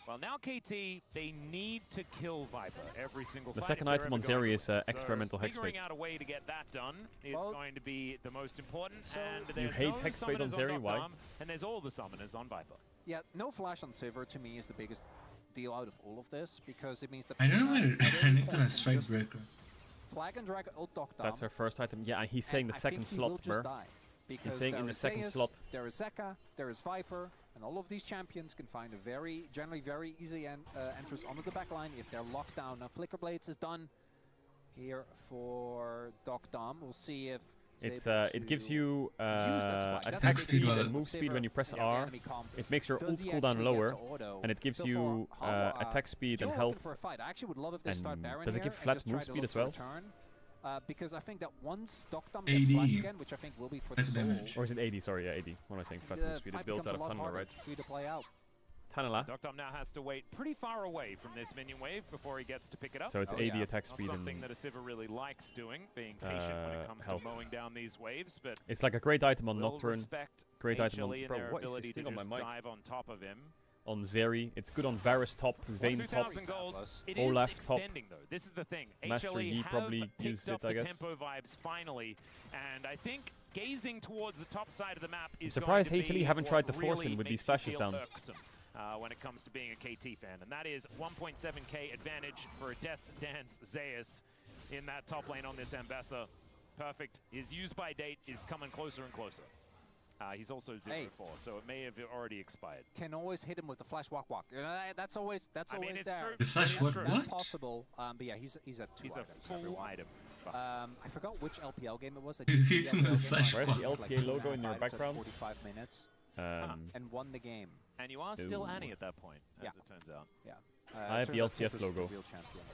Speaker 3: Well, now KT, they need to kill Viper every single
Speaker 1: The
Speaker 3: fight
Speaker 1: second
Speaker 3: if they're
Speaker 1: item on
Speaker 3: ever going
Speaker 1: Zeri
Speaker 3: to
Speaker 1: is
Speaker 3: win. So
Speaker 1: experimental hexbait.
Speaker 3: figuring out a way to get that done is
Speaker 2: Well,
Speaker 3: going to be the most important.
Speaker 2: so
Speaker 3: And
Speaker 1: You
Speaker 3: there's
Speaker 1: hate
Speaker 3: no
Speaker 1: hexbait on
Speaker 3: summoners
Speaker 1: Zeri,
Speaker 3: Dr.
Speaker 1: why?
Speaker 3: Dom, and there's all the summoners on Viper.
Speaker 2: yeah, no flash on Sivir to me is the biggest deal out of all of this because it means that
Speaker 4: I don't know
Speaker 2: Pina
Speaker 4: where I need to
Speaker 2: can
Speaker 4: strike
Speaker 2: just
Speaker 4: breaker.
Speaker 2: Flag and drag ult Doc Dom.
Speaker 1: That's her first item. Yeah, he's saying the
Speaker 2: and I
Speaker 1: second
Speaker 2: think he will
Speaker 1: slot,
Speaker 2: just
Speaker 1: bro.
Speaker 2: die, because
Speaker 1: saying
Speaker 2: there
Speaker 1: in the
Speaker 2: is
Speaker 1: second
Speaker 2: Zeus,
Speaker 1: slot.
Speaker 2: There is Zeka, there is Viper, and all of these champions can find a generally very easy entrance onto the back line if they're locked down. Now Flicker Blades is done here for Doc Dom. We'll see if
Speaker 1: It's
Speaker 2: able
Speaker 1: it gives
Speaker 2: to
Speaker 1: you
Speaker 2: use that spike. That's
Speaker 1: attack
Speaker 2: the big
Speaker 1: speed
Speaker 2: deal
Speaker 1: and
Speaker 2: with
Speaker 1: move speed
Speaker 2: Sivir.
Speaker 1: when you press
Speaker 2: Yeah,
Speaker 1: R.
Speaker 2: enemy comp
Speaker 1: It
Speaker 2: is,
Speaker 1: makes your
Speaker 2: does
Speaker 1: ult
Speaker 2: he
Speaker 1: cooldown
Speaker 2: actually get
Speaker 1: lower,
Speaker 2: to auto?
Speaker 1: and it gives
Speaker 2: So
Speaker 1: you
Speaker 2: for Hollow,
Speaker 1: attack speed
Speaker 2: if
Speaker 1: and
Speaker 2: you're
Speaker 1: health.
Speaker 2: looking for a fight, I actually would love if they start
Speaker 1: And
Speaker 2: Baron
Speaker 1: does it
Speaker 2: here
Speaker 1: give
Speaker 2: and
Speaker 1: flat
Speaker 2: just try
Speaker 1: move
Speaker 2: to
Speaker 1: speed
Speaker 2: look
Speaker 1: as
Speaker 2: for a
Speaker 1: well?
Speaker 2: turn. Because I think that once Doc Dom gets
Speaker 4: 80.
Speaker 2: flash again, which I think will be for the
Speaker 4: Flat
Speaker 2: soul,
Speaker 4: damage.
Speaker 1: Or is it 80? Sorry, yeah, 80. What am I saying? Flat move speed. It
Speaker 2: fight
Speaker 1: builds out
Speaker 2: becomes
Speaker 1: of
Speaker 2: a lot
Speaker 1: Tunnel,
Speaker 2: harder
Speaker 1: right?
Speaker 2: for you to play out.
Speaker 1: Tunnel.
Speaker 3: Dr. now has to wait pretty far away from this minion wave before he gets to pick it up.
Speaker 1: So it's
Speaker 2: Oh,
Speaker 1: 80
Speaker 2: yeah.
Speaker 1: attack
Speaker 3: Not
Speaker 1: speed
Speaker 3: something
Speaker 1: and
Speaker 3: that a Sivir really likes doing, being patient when it comes
Speaker 1: health.
Speaker 3: to mowing down these waves, but
Speaker 1: it's like a great item on
Speaker 3: will
Speaker 1: Nocturne,
Speaker 3: respect
Speaker 1: great item on.
Speaker 3: HLE and
Speaker 1: Bro,
Speaker 3: their
Speaker 1: what is this
Speaker 3: ability
Speaker 1: thing
Speaker 3: to
Speaker 1: on my
Speaker 3: just
Speaker 1: mic?
Speaker 3: dive on top of him.
Speaker 1: On Zeri, it's good on Varus top, Vayne top.
Speaker 3: 2,000 gold. It
Speaker 1: Olaf
Speaker 3: is
Speaker 1: top.
Speaker 3: extending though. This is the thing.
Speaker 1: Master
Speaker 3: HLE
Speaker 1: Yi
Speaker 3: have
Speaker 1: probably
Speaker 3: picked
Speaker 1: used
Speaker 3: up
Speaker 1: it, I
Speaker 3: the
Speaker 1: guess.
Speaker 3: tempo vibes finally, and I think gazing towards the top side of the map is
Speaker 1: surprised
Speaker 3: going to
Speaker 1: HLE
Speaker 3: be
Speaker 1: haven't
Speaker 3: what
Speaker 1: tried to force
Speaker 3: really
Speaker 1: him with these
Speaker 3: makes you
Speaker 1: flashes
Speaker 3: feel
Speaker 1: down.
Speaker 3: irksome, when it comes to being a KT fan, and that is 1.7k advantage for a Death's Dance Zeus in that top lane on this Ambessa. Perfect. His used by date is coming closer and closer. He's also 0-4, so it may have already expired.
Speaker 2: Can always hit him with the flash walk walk. That's always
Speaker 3: I mean, it's
Speaker 2: there.
Speaker 3: true.
Speaker 4: The flash
Speaker 3: It is
Speaker 4: what?
Speaker 3: true.
Speaker 2: That's
Speaker 4: What?
Speaker 2: possible. But yeah, he's at 2
Speaker 3: He's a
Speaker 2: items,
Speaker 3: full
Speaker 2: everyone.
Speaker 3: item.
Speaker 2: I forgot which LPL game it was. I
Speaker 4: He
Speaker 2: did
Speaker 4: hit him with
Speaker 2: LPL game
Speaker 4: flash
Speaker 2: where I
Speaker 1: Where's the
Speaker 2: played,
Speaker 1: LTA logo
Speaker 2: 2.5
Speaker 1: in your
Speaker 2: items at
Speaker 1: background?
Speaker 2: 45 minutes and won the game.
Speaker 3: And you are still
Speaker 1: Ooh.
Speaker 3: Annie at that point, as
Speaker 2: Yeah.
Speaker 3: it turns out.
Speaker 2: Yeah.
Speaker 1: I have the
Speaker 2: turns out
Speaker 1: LCS
Speaker 2: Sivir is
Speaker 1: logo.
Speaker 2: the real champion.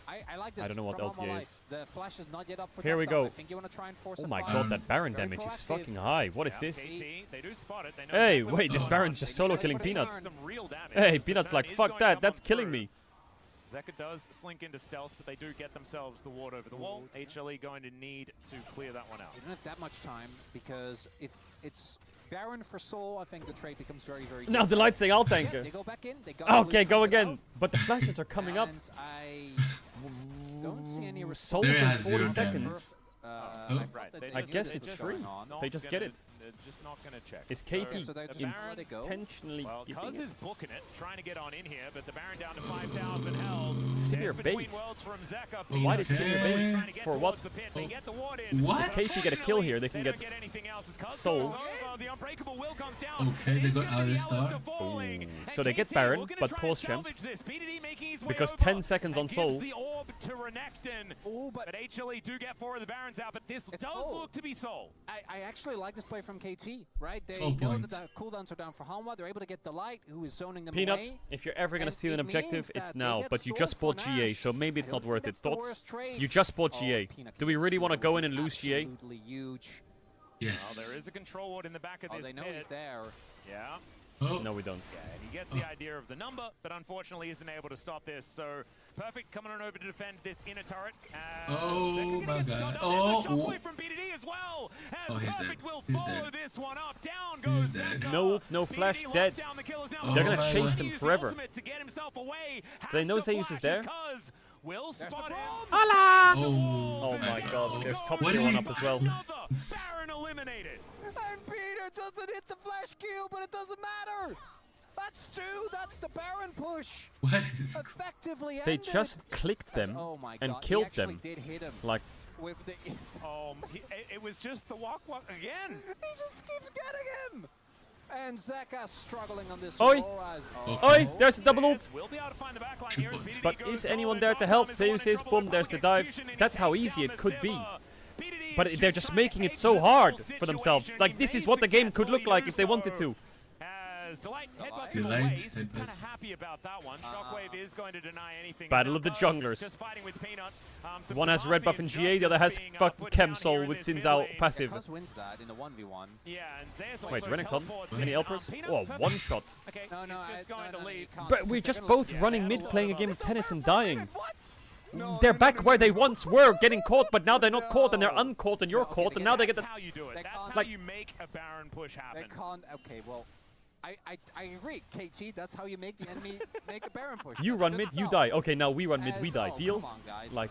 Speaker 2: I like this.
Speaker 1: I don't know what
Speaker 2: from all my
Speaker 1: LTA
Speaker 2: life.
Speaker 1: is.
Speaker 2: The flash is not yet up for
Speaker 1: Here we
Speaker 2: Doc Dom.
Speaker 1: go.
Speaker 2: I think you want to try and force
Speaker 1: Oh
Speaker 2: a
Speaker 1: my
Speaker 2: fight.
Speaker 1: god, that Baron
Speaker 2: Very
Speaker 1: damage is
Speaker 2: proactive.
Speaker 1: fucking high. What is
Speaker 3: Yeah,
Speaker 1: this?
Speaker 3: KT, they do spot it. They know
Speaker 1: Hey,
Speaker 3: exactly
Speaker 1: wait,
Speaker 3: what's
Speaker 1: this
Speaker 3: going
Speaker 1: Baron's
Speaker 3: on.
Speaker 1: just
Speaker 3: They
Speaker 1: solo
Speaker 3: need to
Speaker 1: killing
Speaker 3: put it
Speaker 1: Peanuts.
Speaker 3: on. Some real damage.
Speaker 1: Hey,
Speaker 3: The
Speaker 1: Peanut's
Speaker 3: turn
Speaker 1: like,
Speaker 3: is
Speaker 1: fuck
Speaker 3: going to
Speaker 1: that,
Speaker 3: come
Speaker 1: that's
Speaker 3: on
Speaker 1: killing
Speaker 3: through.
Speaker 1: me.
Speaker 3: Zeka does slink into stealth, but they do get themselves the ward over the wall. HLE going to need to clear that one out.
Speaker 2: You don't have that much time because if it's Baron for Soul, I think the trade becomes very, very
Speaker 1: Now the light's saying I'll tank
Speaker 2: Yeah,
Speaker 1: her.
Speaker 2: they go back in. They got
Speaker 1: Okay, go again. But the flashes are coming up.
Speaker 2: And I don't see any
Speaker 1: Souls
Speaker 4: There
Speaker 1: in
Speaker 4: has
Speaker 1: 40
Speaker 4: zero
Speaker 1: seconds.
Speaker 4: Oh.
Speaker 3: Right, they
Speaker 1: I
Speaker 3: just-
Speaker 1: guess
Speaker 3: they
Speaker 1: it's
Speaker 3: just
Speaker 1: free.
Speaker 3: going on.
Speaker 1: They
Speaker 3: Not
Speaker 1: just
Speaker 3: gonna-
Speaker 1: get it.
Speaker 3: They're just not going to check.
Speaker 1: Is
Speaker 3: So
Speaker 1: KT
Speaker 2: so they're just
Speaker 3: Baron-
Speaker 2: let it go.
Speaker 1: intentionally
Speaker 3: Well,
Speaker 1: giving
Speaker 3: Cuz
Speaker 1: it?
Speaker 3: is booking it, trying to get on in here, but the Baron down to 5,000 health.
Speaker 1: Severe
Speaker 3: There's between
Speaker 1: based.
Speaker 3: worlds from Zeka.
Speaker 1: Why did
Speaker 3: Peter
Speaker 4: Severe
Speaker 3: trying
Speaker 4: based?
Speaker 3: to get
Speaker 1: For
Speaker 3: towards
Speaker 1: what?
Speaker 3: the pit. They get the ward in.
Speaker 4: What?
Speaker 1: If KT get a kill here, they can
Speaker 3: don't
Speaker 1: get
Speaker 3: anything else. As Cuz
Speaker 1: Soul.
Speaker 3: goes over, the unbreakable will comes down.
Speaker 4: Okay,
Speaker 3: and
Speaker 4: they
Speaker 3: it's
Speaker 4: got
Speaker 3: gonna be the
Speaker 4: Alistar.
Speaker 3: Alistar falling.
Speaker 1: Ooh.
Speaker 3: And
Speaker 1: So they get
Speaker 3: KT
Speaker 1: Baron,
Speaker 3: looking to
Speaker 1: but
Speaker 3: try
Speaker 1: pause
Speaker 3: and
Speaker 1: champ.
Speaker 3: salvage this. PDD making his way
Speaker 1: Because
Speaker 3: over
Speaker 1: 10 seconds on
Speaker 3: and
Speaker 1: Soul.
Speaker 3: gives the orb to Renekton.
Speaker 2: Oh, but
Speaker 3: But HLE do get 4 of the Barons out, but this
Speaker 2: It's
Speaker 3: does
Speaker 2: Soul.
Speaker 3: look to be Soul.
Speaker 2: I actually like this play from KT, right? They
Speaker 4: Soul
Speaker 2: know
Speaker 4: point.
Speaker 2: that the cooldowns are down for Halma. They're able to get Delight, who is zoning them
Speaker 1: Peanuts,
Speaker 2: away.
Speaker 1: if you're ever going to
Speaker 2: And
Speaker 1: steal
Speaker 2: it
Speaker 1: an objective,
Speaker 2: means
Speaker 1: it's
Speaker 2: that they
Speaker 1: now.
Speaker 2: get
Speaker 1: But you
Speaker 2: Soul
Speaker 1: just
Speaker 2: for
Speaker 1: bought GA,
Speaker 2: Nash.
Speaker 1: so maybe it's
Speaker 2: I
Speaker 1: not
Speaker 2: don't
Speaker 1: worth
Speaker 2: think
Speaker 1: it.
Speaker 2: that's the
Speaker 1: Thoughts?
Speaker 2: worst trade.
Speaker 1: You just bought
Speaker 2: Oh,
Speaker 1: GA.
Speaker 2: Peanut
Speaker 1: Do we really want to go in and lose
Speaker 2: absolutely
Speaker 1: GA?
Speaker 2: huge.
Speaker 3: Well, there
Speaker 4: Yes.
Speaker 3: is a control ward in the back of
Speaker 2: Oh,
Speaker 3: this
Speaker 2: they know
Speaker 3: pit.
Speaker 2: he's there.
Speaker 3: Yeah.
Speaker 4: Oh,
Speaker 1: No, we don't.
Speaker 3: Yeah, and he gets the idea of the number, but unfortunately isn't able to stop this. So Perfect coming on over to defend this inner turret.
Speaker 4: Oh
Speaker 3: Zeka
Speaker 4: my
Speaker 3: gets
Speaker 4: God.
Speaker 3: stunned up.
Speaker 4: Oh,
Speaker 3: There's a
Speaker 4: oh.
Speaker 3: shockwave from BDD as well. As
Speaker 4: Oh, he's
Speaker 3: Perfect
Speaker 4: dead.
Speaker 3: will
Speaker 4: He's
Speaker 3: follow
Speaker 4: dead.
Speaker 3: this one up. Down
Speaker 4: He's
Speaker 3: goes
Speaker 4: dead.
Speaker 3: Zeka.
Speaker 1: No ult, no flash,
Speaker 3: BDD
Speaker 1: dead.
Speaker 3: locks down the killers now.
Speaker 4: Oh
Speaker 1: They're gonna
Speaker 4: my
Speaker 1: chase
Speaker 4: God.
Speaker 1: them
Speaker 3: Use the
Speaker 1: forever.
Speaker 3: ultimate to get himself away.
Speaker 1: They
Speaker 3: Has
Speaker 1: know
Speaker 3: to
Speaker 1: Zeus is
Speaker 3: flash
Speaker 1: there?
Speaker 3: his Cuz. Will
Speaker 2: There's the
Speaker 3: spot him.
Speaker 2: bomb.
Speaker 1: Hola!
Speaker 4: Oh,
Speaker 1: Oh my
Speaker 4: God.
Speaker 1: god, there's top
Speaker 4: What
Speaker 1: tier
Speaker 4: did
Speaker 1: one
Speaker 4: he-
Speaker 1: up as well.
Speaker 3: Another Baron eliminated.
Speaker 2: And Peter doesn't hit the flash kill, but it doesn't matter. That's 2. That's the Baron push.
Speaker 4: what is?
Speaker 2: Effectively
Speaker 1: They
Speaker 2: ended.
Speaker 1: just clicked them
Speaker 2: Oh my
Speaker 1: and
Speaker 2: God,
Speaker 1: killed
Speaker 2: he actually
Speaker 1: them.
Speaker 2: did hit him
Speaker 1: Like,
Speaker 2: with the.
Speaker 3: It was just the walk again.
Speaker 2: He just keeps getting him. And Zeka struggling on this.
Speaker 1: Oi.
Speaker 2: Soraz.
Speaker 1: oi, there's a double ult.
Speaker 3: We'll be able to find the back line here as BDD
Speaker 1: But
Speaker 3: goes
Speaker 1: is anyone
Speaker 3: forward.
Speaker 1: there to
Speaker 3: Dom
Speaker 1: help?
Speaker 3: is the one
Speaker 1: Zeus
Speaker 3: in
Speaker 1: is,
Speaker 3: trouble.
Speaker 1: boom, there's the
Speaker 3: Public
Speaker 1: dive.
Speaker 3: execution,
Speaker 1: That's
Speaker 3: he
Speaker 1: how
Speaker 3: takes
Speaker 1: easy
Speaker 3: down
Speaker 1: it
Speaker 3: the
Speaker 1: could be.
Speaker 3: Sivir. BDD
Speaker 1: But
Speaker 3: is
Speaker 1: they're
Speaker 3: just
Speaker 1: just
Speaker 3: trying to
Speaker 1: making it
Speaker 3: exit
Speaker 1: so
Speaker 3: the
Speaker 1: hard
Speaker 3: whole
Speaker 1: for themselves.
Speaker 3: situation.
Speaker 1: Like,
Speaker 3: He
Speaker 1: this is
Speaker 3: made
Speaker 1: what the game could look
Speaker 3: successfully
Speaker 1: like
Speaker 3: do
Speaker 1: if they wanted
Speaker 3: so.
Speaker 1: to.
Speaker 3: As as Delight headbutts
Speaker 4: Delight
Speaker 3: him away. He's kind
Speaker 4: headbutts.
Speaker 3: of happy about that one. Shockwave is going to deny anything.
Speaker 1: Battle of the junglers.
Speaker 3: Just fighting with Peanut. Some
Speaker 1: One has red buff and GA, the other has
Speaker 3: being,
Speaker 1: fucking
Speaker 3: put down
Speaker 1: Chem
Speaker 3: here
Speaker 1: Soul
Speaker 3: in
Speaker 1: with
Speaker 3: this
Speaker 1: Sin
Speaker 3: mid
Speaker 1: Zhao
Speaker 3: lane.
Speaker 1: passive.
Speaker 2: Cuz wins that in a 1v1.
Speaker 3: Yeah, and Zeus
Speaker 1: Wait,
Speaker 3: also
Speaker 1: Renekton?
Speaker 3: teleports
Speaker 1: Mini
Speaker 3: in.
Speaker 1: Elpers?
Speaker 3: Peanut,
Speaker 1: Oh,
Speaker 3: perfect.
Speaker 1: one shot.
Speaker 3: Okay,
Speaker 2: No,
Speaker 3: he's just going to leave.
Speaker 2: you can't,
Speaker 1: But we're
Speaker 2: because
Speaker 1: just
Speaker 2: they're gonna
Speaker 1: both
Speaker 2: look-
Speaker 1: running
Speaker 3: yeah,
Speaker 1: mid
Speaker 3: yeah,
Speaker 1: playing a
Speaker 3: yeah.
Speaker 1: game of
Speaker 2: It's
Speaker 1: tennis
Speaker 2: over
Speaker 1: and
Speaker 2: for a
Speaker 1: dying.
Speaker 2: minute, what? No,
Speaker 1: They're
Speaker 2: no,
Speaker 1: back
Speaker 2: no,
Speaker 1: where
Speaker 2: no,
Speaker 1: they
Speaker 2: no.
Speaker 1: once were, getting caught, but now they're not caught and they're
Speaker 2: No.
Speaker 1: uncaught and you're
Speaker 2: Okay,
Speaker 1: caught
Speaker 2: they
Speaker 1: and
Speaker 2: get
Speaker 1: now they
Speaker 2: that.
Speaker 1: get the...
Speaker 3: That's how you do it.
Speaker 2: They
Speaker 3: That's
Speaker 2: can't-
Speaker 3: how
Speaker 1: like-
Speaker 3: you make a Baron push happen.
Speaker 2: They can't. Okay, well, I agree. KT, that's how you make the enemy make a Baron push.
Speaker 1: You
Speaker 2: That's
Speaker 1: run
Speaker 2: good
Speaker 1: mid, you
Speaker 2: stuff.
Speaker 1: die. Okay, now we run mid, we
Speaker 2: As-
Speaker 1: die.
Speaker 2: oh,
Speaker 1: Deal?
Speaker 2: Come on, guys.
Speaker 1: Like-